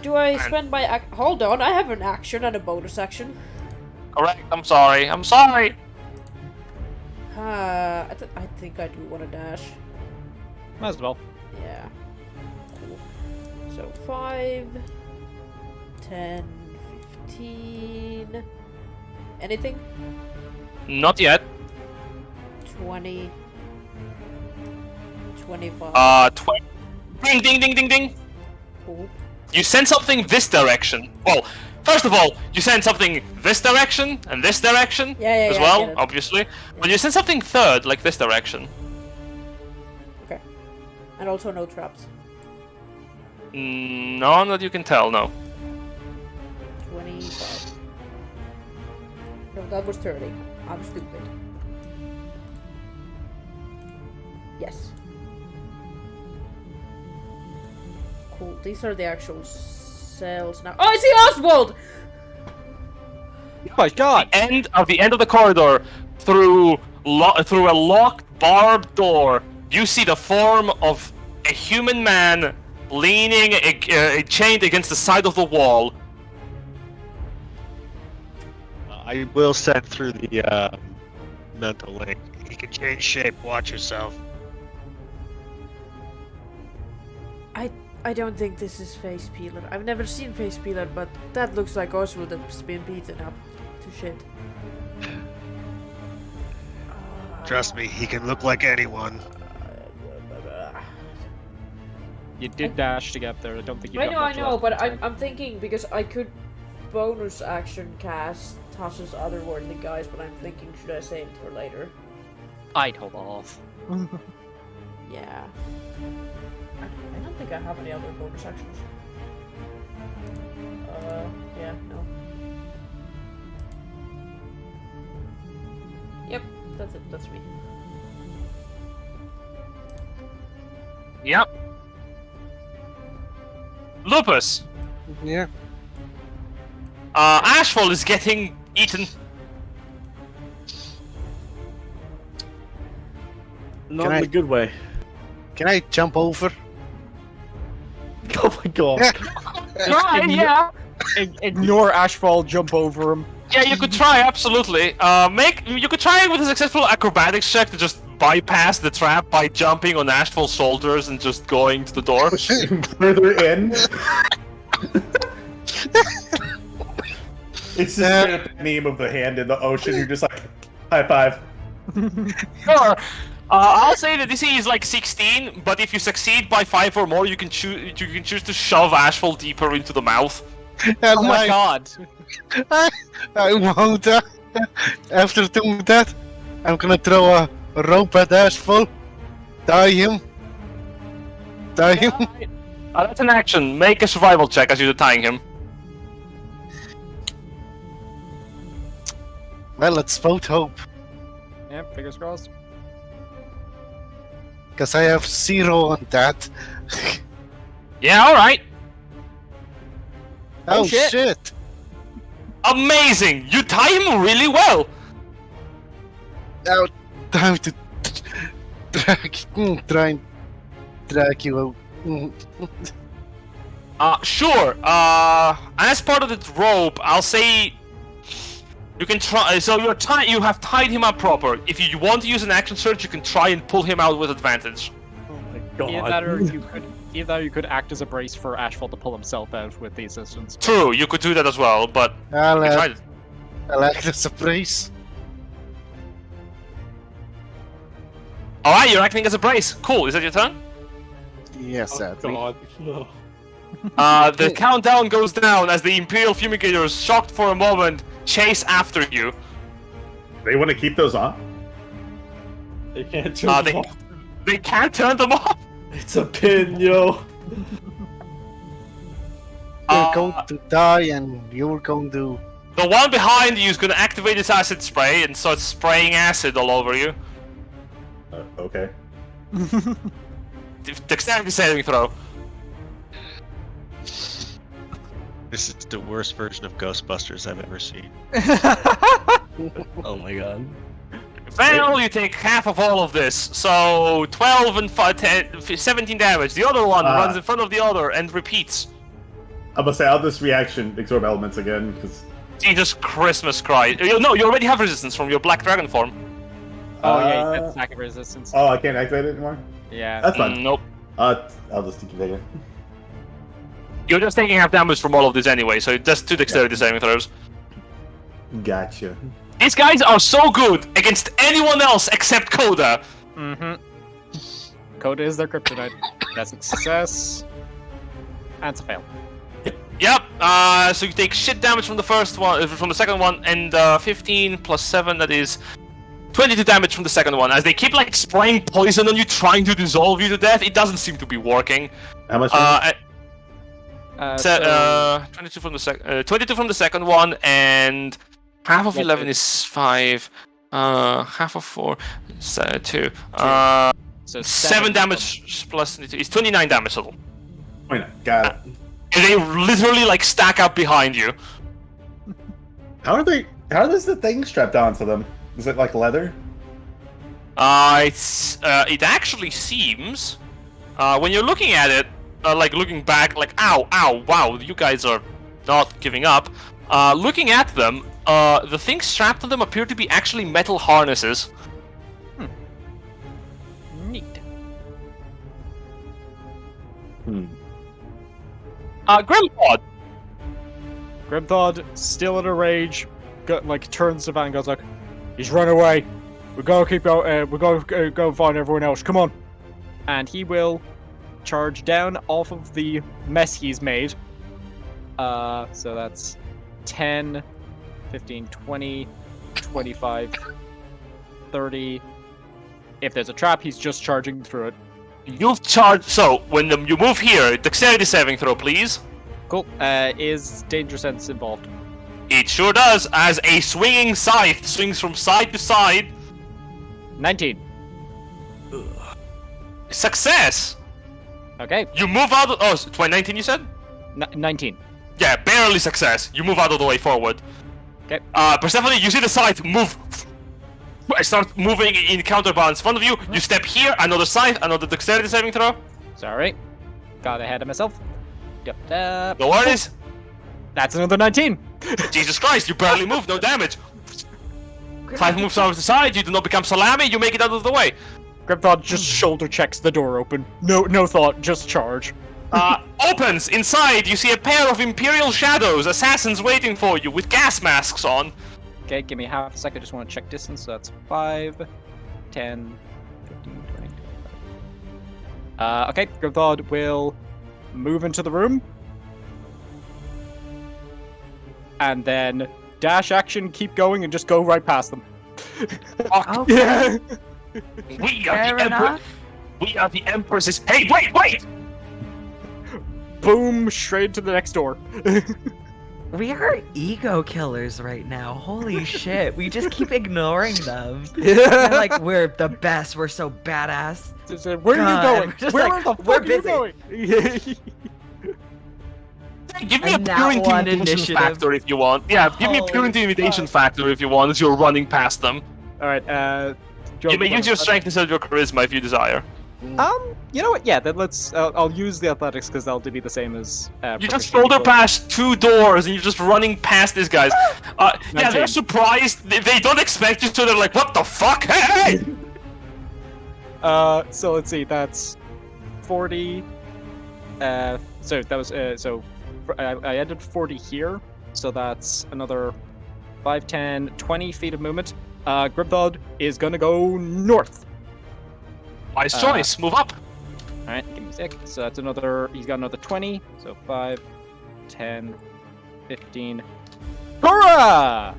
Do I spend my hold on? I have an action and a bonus action. Correct. I'm sorry. I'm sorry. I think I do want to dash. Might as well. Yeah. Cool. So 5, 10, 15. Anything? Not yet. 20. 25. 20. Ding, ding, ding, ding, ding. Cool. You send something this direction. Well, first of all, you send something this direction and this direction as I well, get it. obviously. But you send something third, like this direction. Okay. And also no traps. None that you can tell, no. 25. No, that was 30. I'm stupid. Yes. Cool. These are the actual cells now. Oh, I see Oswald! Oh my god! End of the corridor, through a locked, barbed door, you see the form of a human man leaning, chained against the side of the wall. I will send through the mental link. He can change shape. Watch yourself. I don't think this is Face Peeler. I've never seen Face Peeler, but that looks like Oswald that's been beaten up to shit. Trust me, he can look like anyone. You did dash to get there. I don't think you I got know, much left but in time. I'm thinking because I could bonus action cast Tasha's otherworldly guys, but I'm thinking should I save it for later? I'd hold off. Yeah. I don't think I have any other bonus actions. Yeah, no. Yep, that's it. That's me. Yep. Lupus. Yeah. Ashfall is getting eaten. Not Can in I- a good way. Can I jump over? Oh my god. Right, yeah. Ignore Ashfall, jump over him. Yeah, you could try, absolutely. You could try with a successful acrobatics check to just bypass the trap by jumping on Ashfall's shoulders and just going to the door. Further in. It's the meme of the hand in the ocean. You're just like, high five. Sure. I'll say that DC is like 16, but if you succeed by 5 or more, you can choose to shove Ashfall deeper into the mouth. Oh my god! I won't. After doing that, I'm gonna throw a rope at Ashfall. Die him. That's an action. Make a survival check as you're tying him. Well, let's both hope. Yeah, fingers crossed. Because I have 0 on that. Yeah, alright. Oh, shit. shit. Amazing! You tie him really well! Now, time to try and drag you out. Sure. And as part of the rope, I'll say you can try. So you have tied him up proper. If you want to use an action surge, you can try and pull him out with advantage. Oh my god. Either that or you could act as a brace for Ashfall to pull himself out with the assistance. True, you could do that as well, but I'll you tried it. act as a brace. Alright, you're acting as a brace. Cool, is that your turn? Yes, Oh sadly. god. No. The countdown goes down as the Imperial Fumigators, shocked for a moment, chase after you. They want to keep those on? They can't turn them off. They can't turn them off! It's a pin, yo. You're going to die and you're going to... The one behind you is going to activate his acid spray and start spraying acid all over you. Okay. Dexterity saving throw. This is the worst version of Ghostbusters I've ever seen. Oh my god. Fail, you take half of all of this. So 12 and 5, 10, 17 damage. The other one runs in front of the other and repeats. I'm gonna say I'll just reaction absorb elements again because. Jesus Christmas Christ! No, you already have resistance from your black dragon form. Oh yeah, you get second resistance. Oh, I can't activate it anymore. Yeah. That's fine. Nope. I'll just keep it again. You're just taking half damage from all of this anyway, so just 2 dexterity saving throws. Gotcha. These guys are so good against anyone else except Coda. Mm-hmm. Coda is their kryptonite. That's a success. And it's a fail. Yep. So you take shit damage from the first one, from the second one, and 15 plus 7, that is 22 damage from the second one. As they keep like spraying poison on you, trying to dissolve you to death, it doesn't seem to be working. How much? 22 from the 22 from the second one, and half of 11 is 5. Half of 4 is 2. So 7 damage plus 22 is 29 damage total. Got it. And they literally like stack up behind you. How are they? How is the thing strapped onto them? Is it like leather? It actually seems, when you're looking at it, like looking back, like ow, wow, you guys are not giving up. Looking at them, the things strapped on them appear to be actually metal harnesses. Neat. Grimthod. Grimthod, still in a rage, turns to Van and goes like, "He's run away. We gotta keep out. We gotta go find everyone else. Come on!" And he will charge down off of the mess he's made. So that's 10, 15, 20, 25, 30. If there's a trap, he's just charging through it. You've charged. So when you move here, dexterity saving throw, please. Cool. Is danger sense involved? It sure does. As a swinging scythe swings from side to side. 19. Success. Okay. You move out. Oh, 2019 you said? 19. Yeah, barely success. You move out of the way forward. Okay. Persephone, you see the scythe move. Start moving in counterbalance in front of you. You step here, another scythe, another dexterity saving throw. Sorry. Got ahead of myself. Yep. No worries. That's another 19. Jesus Christ, you barely move, no damage. Scythe moves out to the side, you do not become salami, you make it out of the way. Grimthod just shoulder checks the door open. No thought, just charge. Opens. Inside, you see a pair of Imperial Shadows, assassins waiting for you with gas masks on. Okay, give me half a sec. I just want to check distance. So that's 5, 10, 15, 20. Okay, Grimthod will move into the room. And then dash action, keep going, and just go right past them. Okay. We are Fair the enough. We are the Empresses. Hey, wait! Boom, straight to the next door. We are ego killers right now. Holy shit. We just keep ignoring them. They're like, we're the best. We're so badass. Where are you going? We're just Where like, the we're fuck are you busy. going? Give me a And pure that one intimidation initiative. factor if you want. Yeah, give me a pure Holy intimidation fuck. factor if you want as you're running past them. Alright, You may use your strength instead of your charisma if you desire. You know what? Yeah, then let's. I'll use the athletics because that'll be the same as. You just proficiency shoulder roll. past 2 doors and you're just running past these guys. Yeah, they're 19. surprised. They don't expect you, so they're like, "What the fuck? Hey!" So let's see. That's 40. So that was I added 40 here, so that's another 5, 10, 20 feet of movement. Grimthod is gonna go north. Wise choice. Move up. All right, give me a sec. So that's another. He's got another 20. So 5, 10, 15. Hurrah!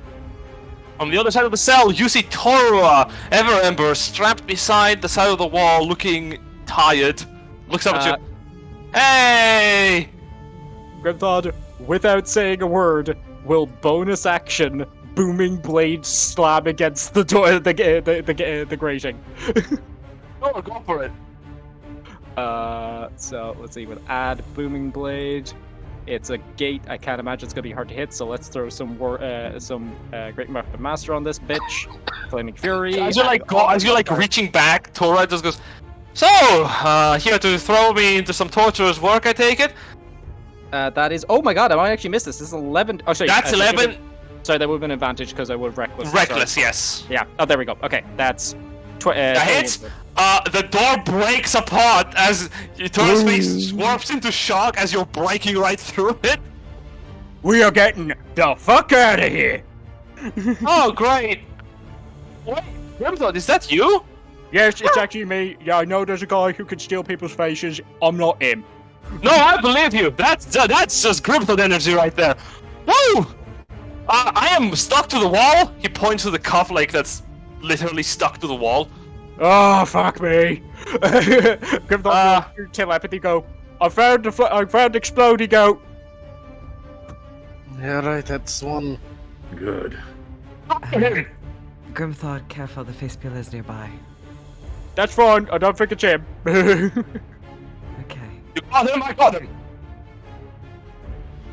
On the other side of the cell, you see Torua, Everember, strapped beside the side of the wall, looking tired. Looks up at you. Hey! Grimthod, without saying a word, will bonus action booming blade slam against the door, the grating. Oh, go for it. So let's see. With add booming blade, it's a gate. I can't imagine it's gonna be hard to hit. So let's throw some great weapon master on this bitch. Flaming fury. As you're like reaching back, Torua just goes, "So, here to throw me into some torturous work, I take it?" That is. Oh my god! I might actually miss this. This is 11. Oh, sorry. That's 11. Sorry, that would have been an advantage because I would have reckless. Reckless, Sorry. yes. Yeah. Oh, there we go. Okay, that's. That hits. The door breaks apart as Tora's face warps into shock as you're breaking right through it. We are getting the fuck out of here. Oh, great. Wait, Grimthod, is that you? Yes, it's actually me. Yeah, I know there's a guy who can steal people's faces. I'm not him. No, I believe you. That's just Grimthod energy right there. Woo! I am stuck to the wall. He points to the cuff like that's literally stuck to the wall. Oh, fuck me. Grimthod, your telepathy go. I found explodey goat. Yeah, right, that's one. Good. Grimthod, careful, the face peeler is nearby. That's fine, I don't think it's him. Okay. You got him, I got him!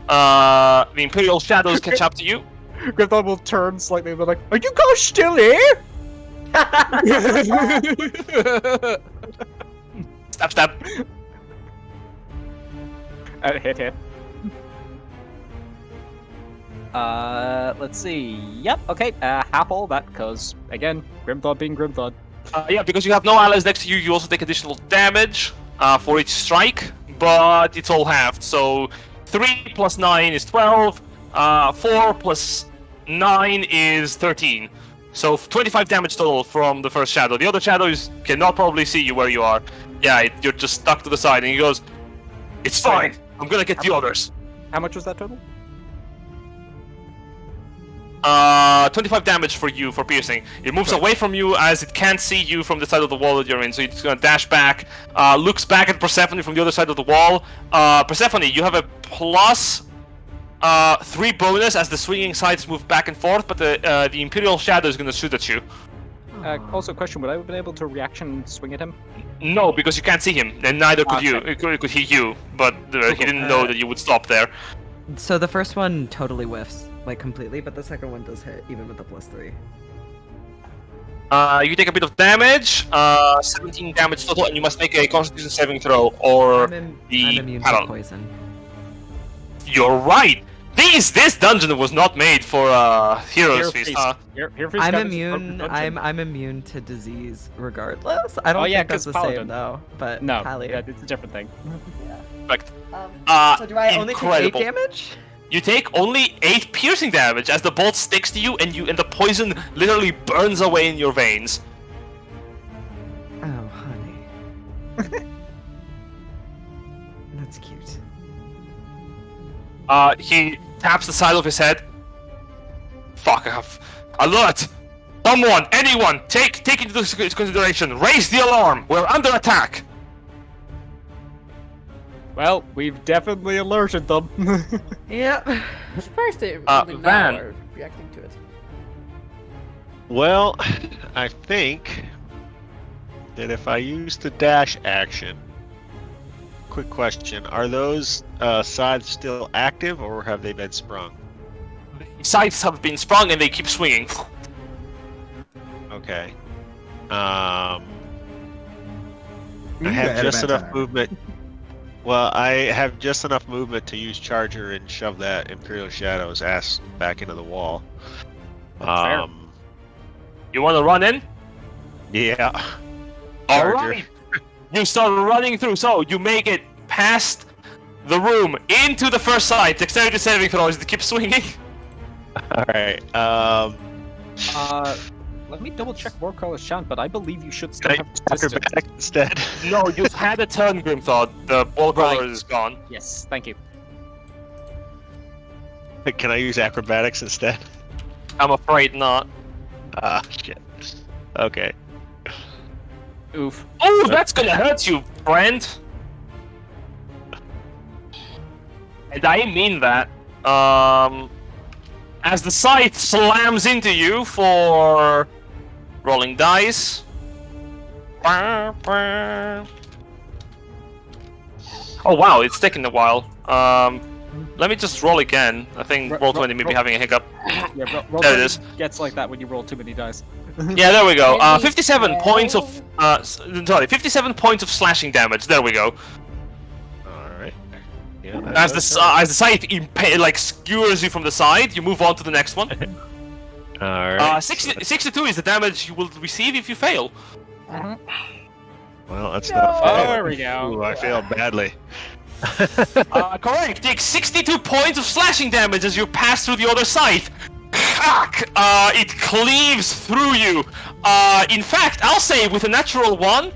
The Imperial Shadows catch up to you. Grimthod will turn slightly and be like, are you guys still here? Stab. Hit. Let's see. Yep, okay, half all that, because, again, Grimthod being Grimthod. Yeah, because you have no allies next to you, you also take additional damage for each strike, but it's all halved. So 3 plus 9 is 12, 4 plus 9 is 13. So 25 damage total from the first shadow. The other shadows cannot probably see you where you are. Yeah, you're just stuck to the side, and he goes, "It's fine. I'm gonna get the others." How much was that total? 25 damage for you for piercing. It moves away from you as it can't see you from the side of the wall that you're in, so it's gonna dash back. Looks back at Persephone from the other side of the wall. Persephone, you have a plus 3 bonus as the swinging sides move back and forth, but the Imperial Shadow is gonna shoot at you. Also, question: would I have been able to reaction swing at him? No, because you can't see him, and neither could you. It could hit you, but he didn't know that you would stop there. So the first one totally whiffs, like completely, but the second one does hit, even with the +3. You take a bit of damage, 17 damage total, and you must make a Constitution saving throw, or I'm the immune panel. to poison. You're right. This dungeon was not made for Heroes Feast. I'm immune. I'm immune to disease regardless. I don't think that's the same though. But No, Pally. yeah, it's a different thing. Perfect. So do I only take 8 damage? You take only 8 piercing damage as the bolt sticks to you, and the poison literally burns away in your veins. Oh, honey. That's cute. He taps the side of his head. Fuck off. Alert! Someone, anyone, take into consideration. Raise the alarm. We're under attack. Well, we've definitely alerted them. Yep. I'm surprised they only now Van. are reacting to it. Well, I think that if I use the dash action, quick question: are those scythes still active, or have they been sprung? Scythes have been sprung and they keep swinging. Okay. I have just enough movement. Well, I have just enough movement to use Charger and shove that Imperial Shadow's ass back into the wall. You want to run in? Yeah. Alright. You start running through, so you make it past the room into the first side. Dexterity saving throws to keep swinging. Alright. Let me double check Warcrawler's chant, but I believe you should Can still I have use resistance. acrobatic instead? No, you've had a turn, Grimthod. The ball color is gone. Yes, thank you. Can I use acrobatics instead? I'm afraid not. Ah, shit. Okay. Oof. Oh, that's gonna hurt you, friend. And I mean that. As the scythe slams into you for rolling dice. Oh wow, it's taking a while. Let me just roll again. I think Roll20 may be having a hiccup. Yeah, roll There it is. Gets like that when you roll too many dice. Yeah, there we go. 57 points of 57 points of slashing damage. There we go. Alright. Yeah, As the scythe skewers you from the side, you move on to the next one. Alright. 62 is the damage you will receive if you fail. Well, that's not fair. There we go. Ooh, I failed badly. Correct. Take 62 points of slashing damage as you pass through the other scythe. It cleaves through you. In fact, I'll say with a natural 1,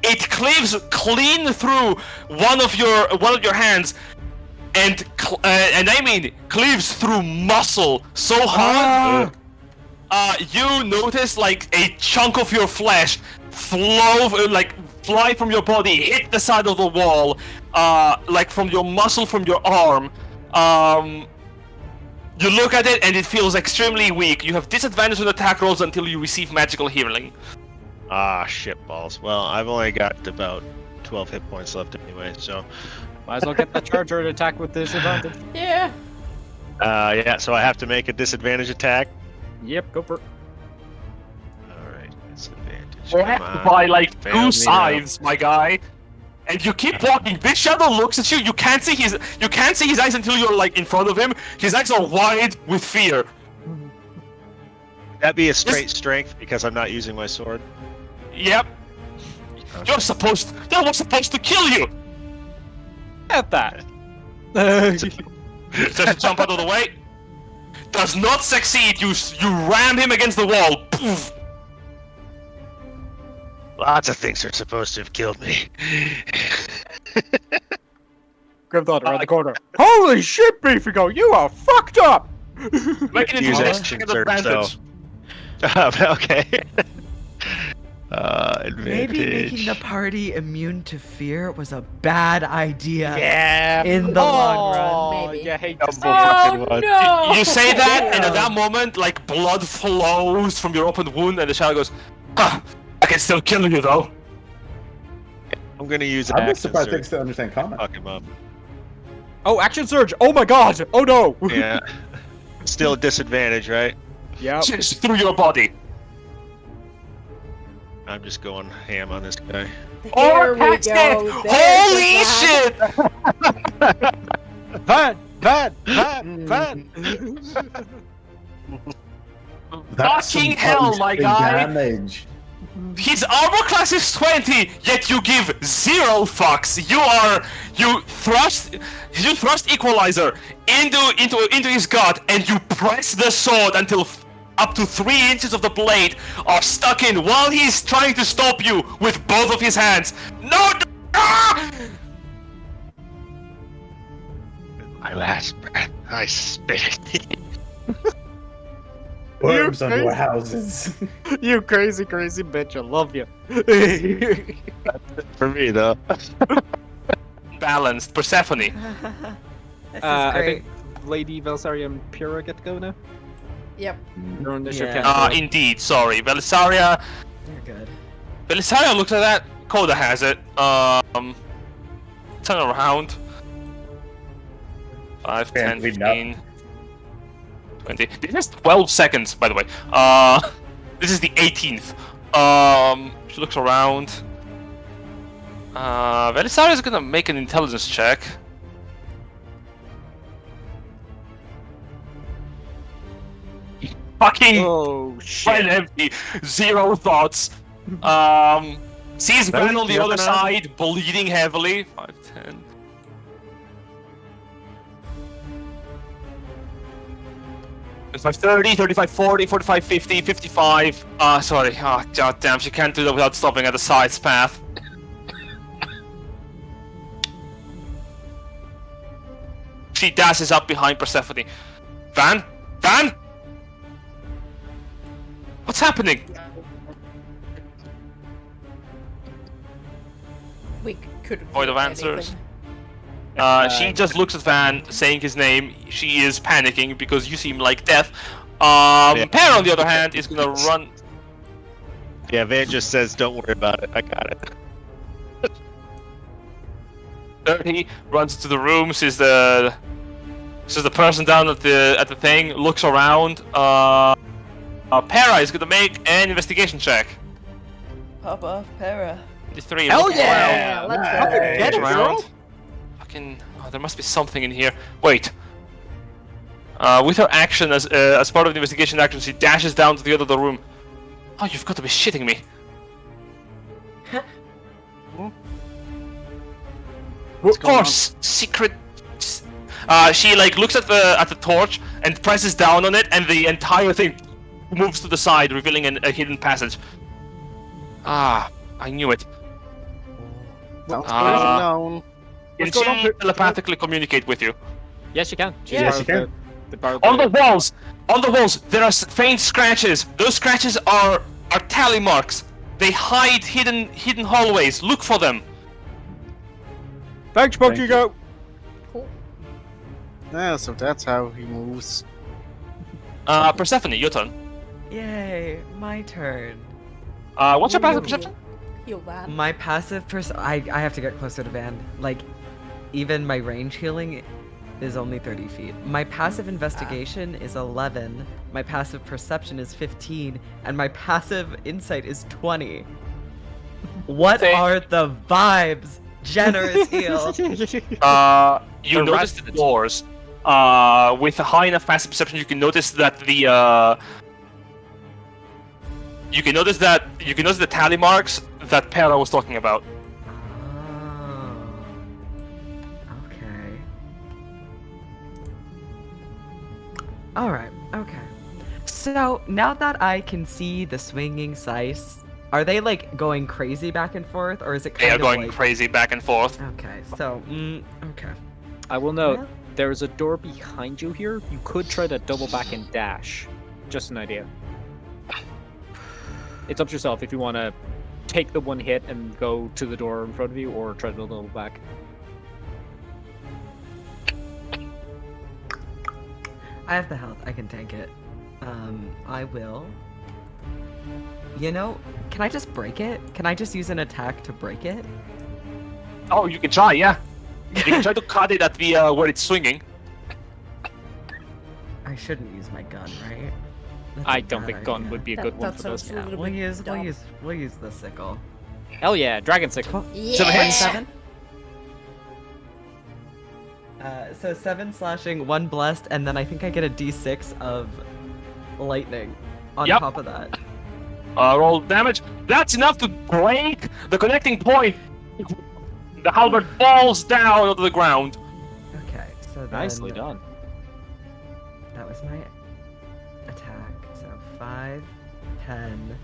It cleaves clean through one of your hands, and I mean cleaves through muscle so hard. You notice like a chunk of your flesh fly from your body, hit the side of the wall, like from your muscle from your arm. You look at it and it feels extremely weak. You have disadvantage on attack rolls until you receive magical healing. Ah, shit balls. Well, I've only got about 12 hit points left anyway, so... Might as well get the charger and attack with disadvantage. Yeah. Yeah, so I have to make a disadvantage attack. Yep, go for it. Alright, disadvantage. You have to buy like 2 scythes, my guy. And you keep walking. Big Shadow looks at you. You can't see his eyes until you're like in front of him. His eyes are wide with fear. That'd be a straight strength because I'm not using my sword. Yep. That was supposed to kill you. At that. Does he jump out of the way? Does not succeed. You ram him against the wall. Poof. Lots of things are supposed to have killed me. Grim Thought around the corner. Holy shit, Beefigo, you are fucked up! Make an Use intelligence action check at search, advantage. Okay. Advantage. Maybe making the party immune to fear was a bad idea. Yeah. In the long run. Maybe. Yeah, hey, Oh no! You say that, and at that moment, like blood flows from your open wound, and the shadow goes, "Huh, I can still kill you though." I'm gonna use I'm action surprised they surge. can still understand comment. Fuck him up. Oh, action surge! Oh my god! Oh no! Yeah. Still disadvantage, right? Yeah. Just through your body. I'm just going ham on this guy. There we Paxton! go. Holy There's the shit! Van! That's Fucking some hell, my punching guy! Damage. His armor class is 20, yet you give 0 fucks. You thrust equalizer into his gut, and you press the sword until up to 3 inches of the blade are stuck in while he's trying to stop you with both of his hands. No! Ah! My last breath, I spit it. Worms under crazy. our houses. You crazy bitch, I love you. For me, though. Balanced Persephone. This is I great. think Lady Velsaria and Pyrrha get to go now. Yep. Your initiative Yeah. can't go. Indeed, sorry. Belisaria You're good. looks at that. Coda has it. Turn around. 5, 10, Can't read that. 15, 20. This is 12 seconds, by the way. This is the 18th. She looks around. Belisaria is gonna make an intelligence check. Fucking Oh brain shit. empty, 0 thoughts. Sees Van on the other side, bleeding heavily. 5, 10. It's 30, 35, 40, 45, 50, 55. Sorry. Oh, god damn, she can't do that without stopping at the side's path. She dashes up behind Persephone. Van? Van? What's happening? We couldn't. Void do of answers. anything. She just looks at Van, saying his name. She is panicking because you seem like death. Pear, on the other hand, is gonna run. Yeah, Van just says, don't worry about it. I got it. 30, runs to the room, sees the person down at the thing, looks around. Para is gonna make an investigation check. Pop off, Para. 23. Hell looks yeah! around. Let's Nice. go. Get Looks it, around. girl. Fucking. Oh, there must be something in here. Wait. With her action as part of the investigation action, she dashes down to the other room. Oh, you've got to be shitting me. Of course, secret. She like looks at the torch and presses down on it, and the entire thing moves to the side, revealing a hidden passage. Ah, I knew it. Sounds Uh, known. Can she telepathically communicate with you? Yes, you can. She's Yeah. part Yes, you of the part of On the the- walls, there are faint scratches. Those scratches are tally marks. They hide hidden hallways. Look for them. Thanks, Thank Bakugo. Cool. Yeah, so that's how he moves. Persephone, your turn. Yay, my turn. What's your passive Ooh. perception? Heal Van. My passive I have to get closer to Van. Like, even my range healing is only 30 feet. My passive investigation is 11. My passive perception is 15. And my passive insight is 20. What Thank- are the vibes? Generous heal. You The notice rat- the doors. With a high enough passive perception, you can notice that you can notice the tally marks that Pera was talking about. Oh. Okay. Alright, okay. So, now that I can see the swinging sice, are they like going crazy back and forth, or is it They kind are of going like... crazy back and forth. Okay, so, okay. I will note, Well- there is a door behind you here. You could try to double back and dash. Just an idea. It's up to yourself if you want to take the one hit and go to the door in front of you, or try to double back. I have the health, I can tank it. I will... You know, can I just break it? Can I just use an attack to break it? Oh, you can try, yeah. You can try to cut it at the where it's swinging. I shouldn't use my gun, right? That's I a don't bad think gun idea. would be a That- good one that for this. sounds- Yeah, little we'll bit use dumb. we'll use the sickle. Hell yeah, dragon sickle. Yeah. 7 hits. 27? So 7 slashing, 1 blessed, and then I think I get a d6 of lightning on Yep. top of that. Roll damage. That's enough to break the connecting point. The halberd falls down onto the ground. Okay, so then Nicely done. that was my attack. So 5, 10.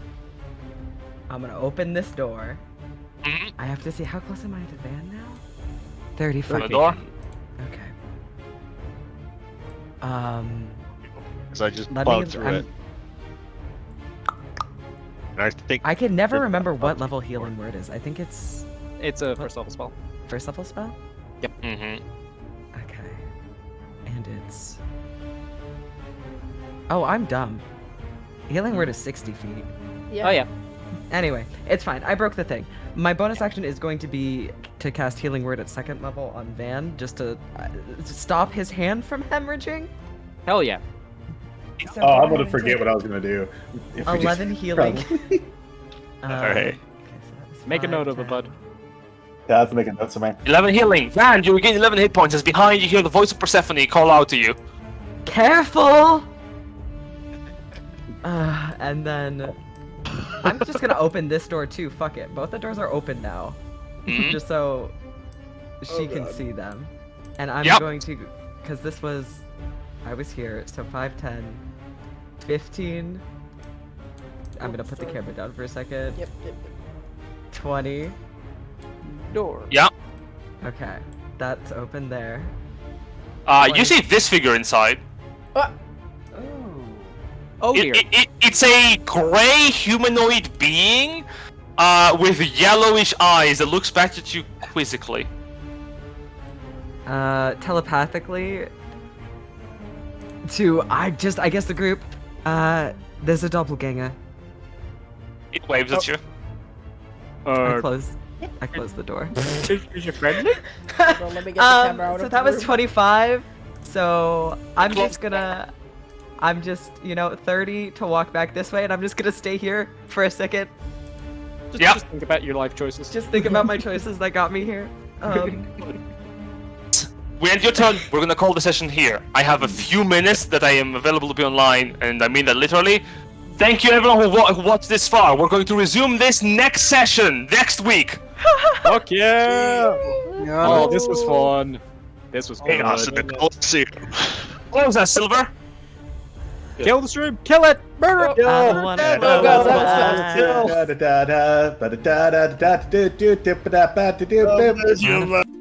I'm gonna open this door. Mhm. I have to see how close am I to Van now? 35 the door? feet. Okay. Because I just Let plowed me. through it. And I think I can never Good. remember what level healing word is. I think it's It's a first level spell. first level spell. Mm-hmm. Okay. And it's. Oh, I'm dumb. Healing word is 60 feet. Yeah. Oh yeah. Anyway, it's fine. I broke the thing. My bonus action is going to be to cast Healing Word at 2nd level on Van, just to stop his hand from hemorrhaging. Hell yeah. So Oh, I'm we're gonna take forget what I was gonna do. If we just- 11 healing. Alright. Okay, so that was Make a 5, note of it, 10. bud. Yeah, I have to make a note somewhere. 11 healing. Van, you regain 11 hit points as behind you hear the voice of Persephone call out to you. Careful! And then I'm just gonna open this door too. Fuck it. Both the doors are open now. Mhm. Just so Oh, she can God. see them. And I'm Yep. going to, because this was, I was here, so 5, 10, 15. I'm gonna put the camera down for a second. Yep. 20. Door. Yeah. Okay, that's open there. You see this figure inside. Oh. Oh dear. It's a gray humanoid being with yellowish eyes that looks back at you quizzically. Telepathically to I guess the group. There's a doppelganger. It waves at you. I close the door. Is your friend? Well, let me get the camera out So of that the was room. 25. So I'm Close. just gonna 30 to walk back this way, and I'm just gonna stay here for a second. Just think about your life choices. Just think about my choices that got me here. We end your turn. We're gonna call the session here. I have a few minutes that I am available to be online, and I mean that literally. Thank you everyone who watched this far. We're going to resume this next session next week. Fuck yeah! Yeah. Oh, this was fun. This was good. chaos in the Colosseum. What was that, Silver? Kill the stream. Kill it. Murder it. I don't want to Oh god, that was fast. Da-da-da-da, ba-da-da-da, ba-da-da-da-da-da-do-do-do-ba-da-ba-da-do-do-do.